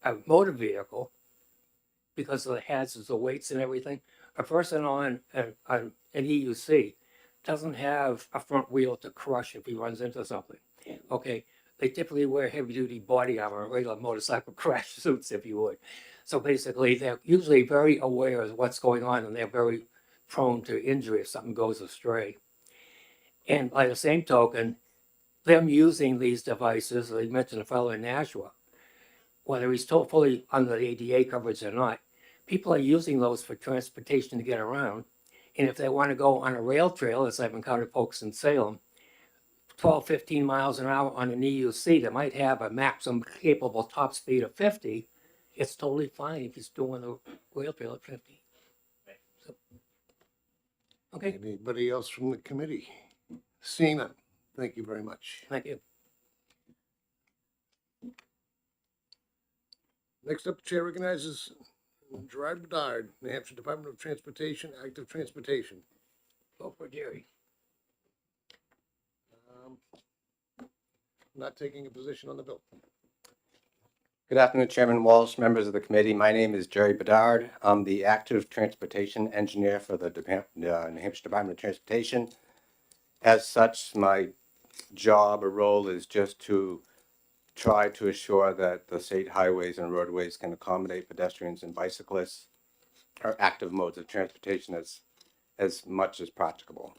a motor vehicle, because of the hazards, the weights and everything, a person on an EUC doesn't have a front wheel to crush if he runs into something. Okay, they typically wear heavy-duty body armor, regular motorcycle crash suits, if you would. So basically, they're usually very aware of what's going on, and they're very prone to injury if something goes astray. And by the same token, them using these devices, they mentioned a fellow in Nashua, whether he's fully under the ADA coverage or not, people are using those for transportation to get around. And if they want to go on a rail trail, as I've encountered folks in Salem, 12, 15 miles an hour on an EUC that might have a maximum capable top speed of 50, it's totally fine if he's doing the rail trail at 50. So, okay. Anybody else from the committee? Seeing none. Thank you very much. Thank you. Next up, the chair recognizes Gerard Bedard, New Hampshire Department of Transportation, Active Transportation. Go for Jerry. Not taking a position on the bill. Good afternoon, Chairman Walsh, members of the committee. My name is Jerry Bedard. I'm the active transportation engineer for the New Hampshire Department of Transportation. As such, my job or role is just to try to assure that the state highways and roadways can accommodate pedestrians and bicyclists or active modes of transportation as much as practicable.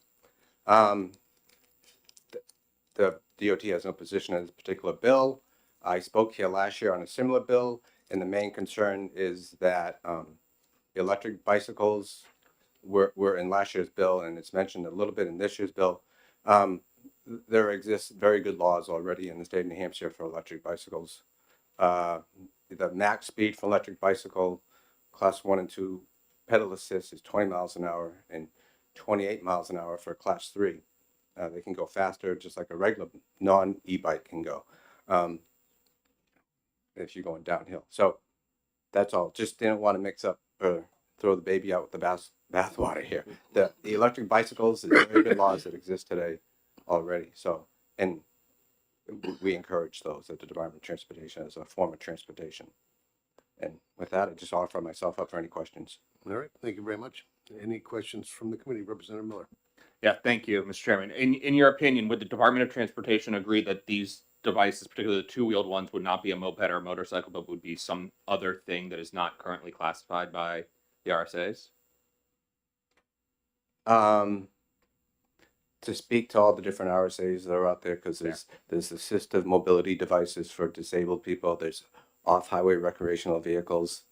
The DOT has no position on this particular bill. I spoke here last year on a similar bill, and the main concern is that the electric bicycles were in last year's bill, and it's mentioned a little bit in this year's bill. There exists very good laws already in the state of New Hampshire for electric bicycles. The max speed for electric bicycle, class 1 and 2 pedal assist is 20 miles an hour and 28 miles an hour for class 3. They can go faster, just like a regular non-e-bike can go. If you're going downhill. So that's all. Just didn't want to mix up or throw the baby out with the bathwater here. The electric bicycles, there's very good laws that exist today already. So, and we encourage those at the Department of Transportation as a form of transportation. And with that, I just offer myself up for any questions. All right, thank you very much. Any questions from the committee? Representative Miller. Yeah, thank you, Mr. Chairman. In your opinion, would the Department of Transportation agree that these devices, particularly the two-wheeled ones, would not be a moped or a motorcycle, but would be some other thing that is not currently classified by the RSAs? To speak to all the different RSAs that are out there, because there's assistive mobility devices for disabled people. There's off-highway recreational vehicles.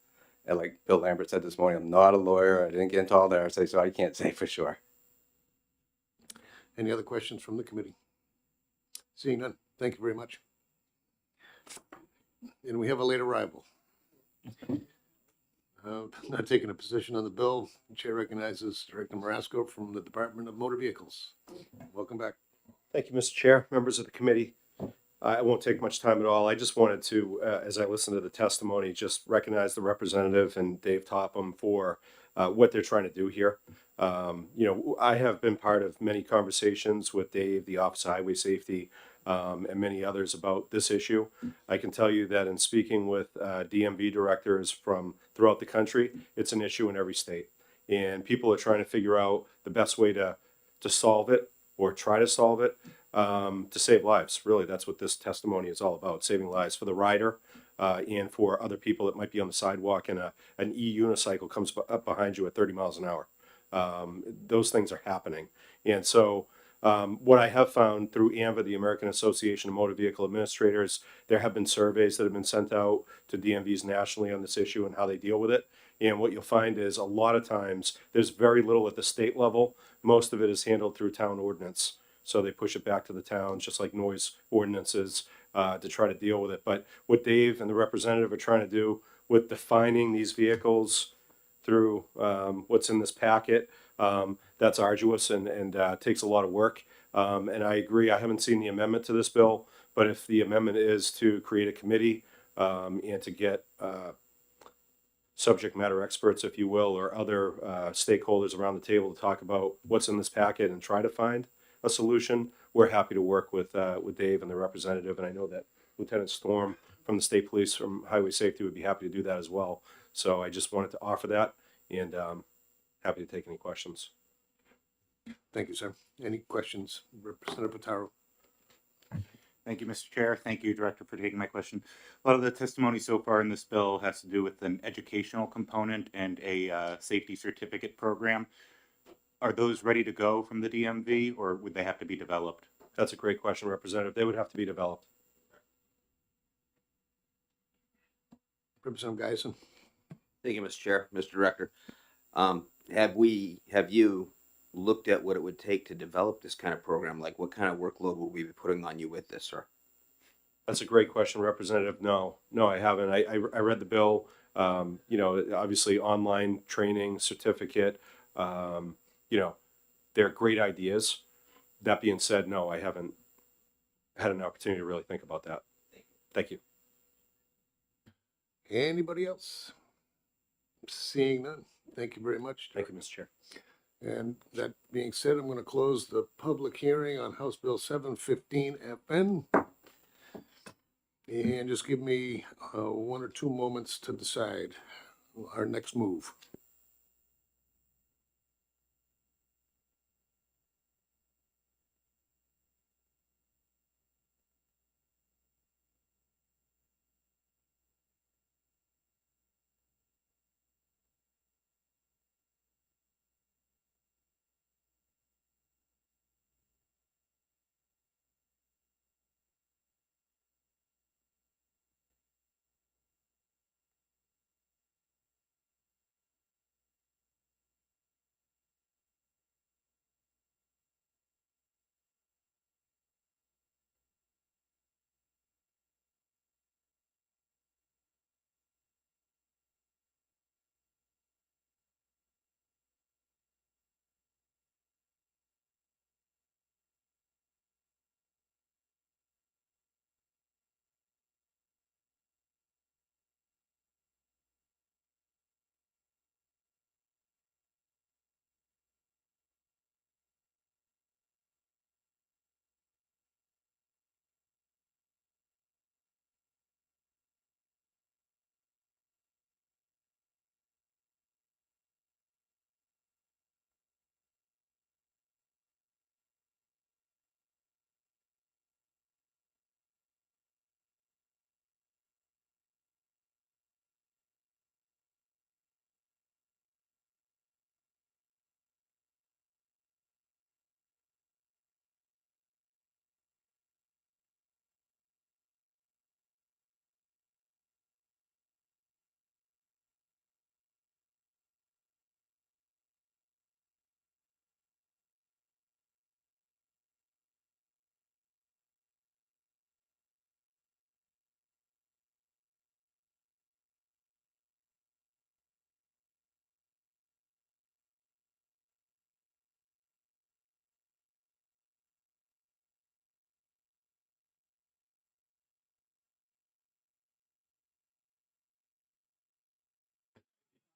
And like Bill Lambert said this morning, I'm not a lawyer. I didn't get into all the RSA, so I can't say for sure. Any other questions from the committee? Seeing none, thank you very much. And we have a late arrival. Not taking a position on the bill, the chair recognizes Director Marasco from the Department of Motor Vehicles. Welcome back. Thank you, Mr. Chair, members of the committee. I won't take much time at all. I just wanted to, as I listened to the testimony, just recognize the representative and Dave Topham for what they're trying to do here. I have been part of many conversations with Dave, the Office of Highway Safety, and many others about this issue. I can tell you that in speaking with DMV directors from throughout the country, it's an issue in every state. And people are trying to figure out the best way to solve it or try to solve it to save lives. Really, that's what this testimony is all about, saving lives for the rider and for other people that might be on the sidewalk and an e-unicycle comes up behind you at 30 miles an hour. Those things are happening. And so what I have found through AMVA, the American Association of Motor Vehicle Administrators, there have been surveys that have been sent out to DMVs nationally on this issue and how they deal with it. And what you'll find is a lot of times there's very little at the state level. Most of it is handled through town ordinance. So they push it back to the towns, just like noise ordinances, to try to deal with it. But what Dave and the representative are trying to do with defining these vehicles through what's in this packet, that's arduous and takes a lot of work. And I agree, I haven't seen the amendment to this bill, but if the amendment is to create a committee and to get subject matter experts, if you will, or other stakeholders around the table to talk about what's in this packet and try to find a solution, we're happy to work with Dave and the representative. And I know that Lieutenant Storm from the State Police from Highway Safety would be happy to do that as well. So I just wanted to offer that and happy to take any questions. Thank you, sir. Any questions? Representative Potaro. Thank you, Mr. Chair. Thank you, Director, for taking my question. A lot of the testimony so far in this bill has to do with an educational component and a safety certificate program. Are those ready to go from the DMV, or would they have to be developed? That's a great question, Representative. They would have to be developed. Representative Geisen. Thank you, Mr. Chair, Mr. Director. Have you looked at what it would take to develop this kind of program? Like, what kind of workload will we be putting on you with this, sir? That's a great question, Representative. No, I haven't. I read the bill. Obviously online training certificate. They're great ideas. That being said, no, I haven't had an opportunity to really think about that. Thank you. Anybody else? Seeing none. Thank you very much. Thank you, Mr. Chair. And that being said, I'm going to close the public hearing on House Bill 715 FN. And just give me 1 or 2 moments to decide our next move.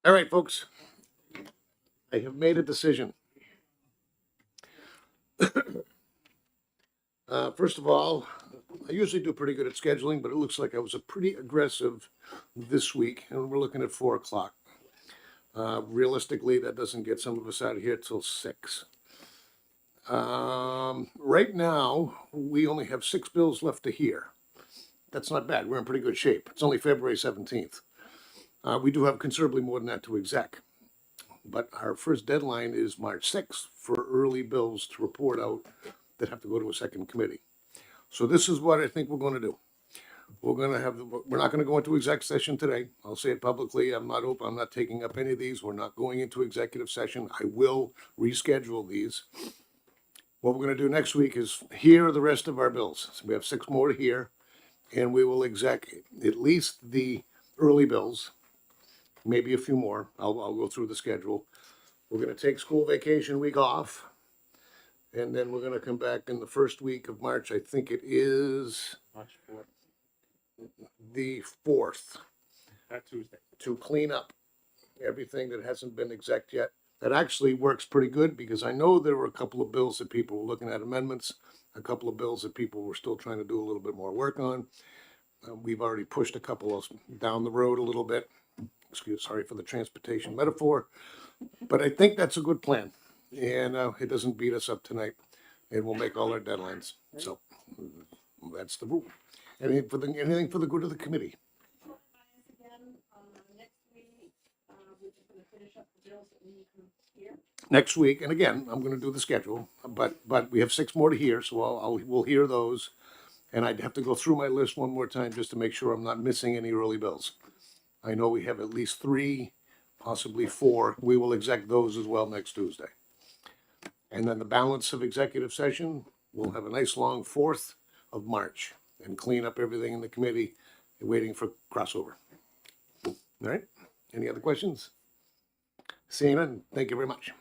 All right, folks. I have made a decision. First of all, I usually do pretty good at scheduling, but it looks like I was a pretty aggressive this week, and we're looking at 4 o'clock. Realistically, that doesn't get some of us out of here till 6. Right now, we only have 6 bills left to hear. That's not bad. We're in pretty good shape. It's only February 17th. We do have considerably more than that to exec. But our first deadline is March 6th for early bills to report out that have to go to a second committee. So this is what I think we're going to do. We're not going to go into exec session today. I'll say it publicly. I'm not taking up any of these. We're not going into executive session. I will reschedule these. What we're going to do next week is hear the rest of our bills. So we have 6 more to hear, and we will exec at least the early bills, maybe a few more. I'll go through the schedule. We're going to take school vacation week off, and then we're going to come back in the first week of March. I think it is March 4th. the 4th. That Tuesday. To clean up everything that hasn't been exec yet. That actually works pretty good because I know there were a couple of bills that people were looking at amendments, a couple of bills that people were still trying to do a little bit more work on. We've already pushed a couple of down the road a little bit. Sorry for the transportation metaphor, but I think that's a good plan. And it doesn't beat us up tonight, and we'll make all our deadlines. So that's the rule. Anything for the good of the committee. Next week, and again, I'm going to do the schedule, but we have 6 more to hear, so we'll hear those, and I'd have to go through my list one more time just to make sure I'm not missing any early bills. I know we have at least 3, possibly 4. We will exec those as well next Tuesday. And then the balance of executive session, we'll have a nice long 4th of March and clean up everything in the committee, waiting for crossover. All right? Any other questions? Seeing none, thank you very much.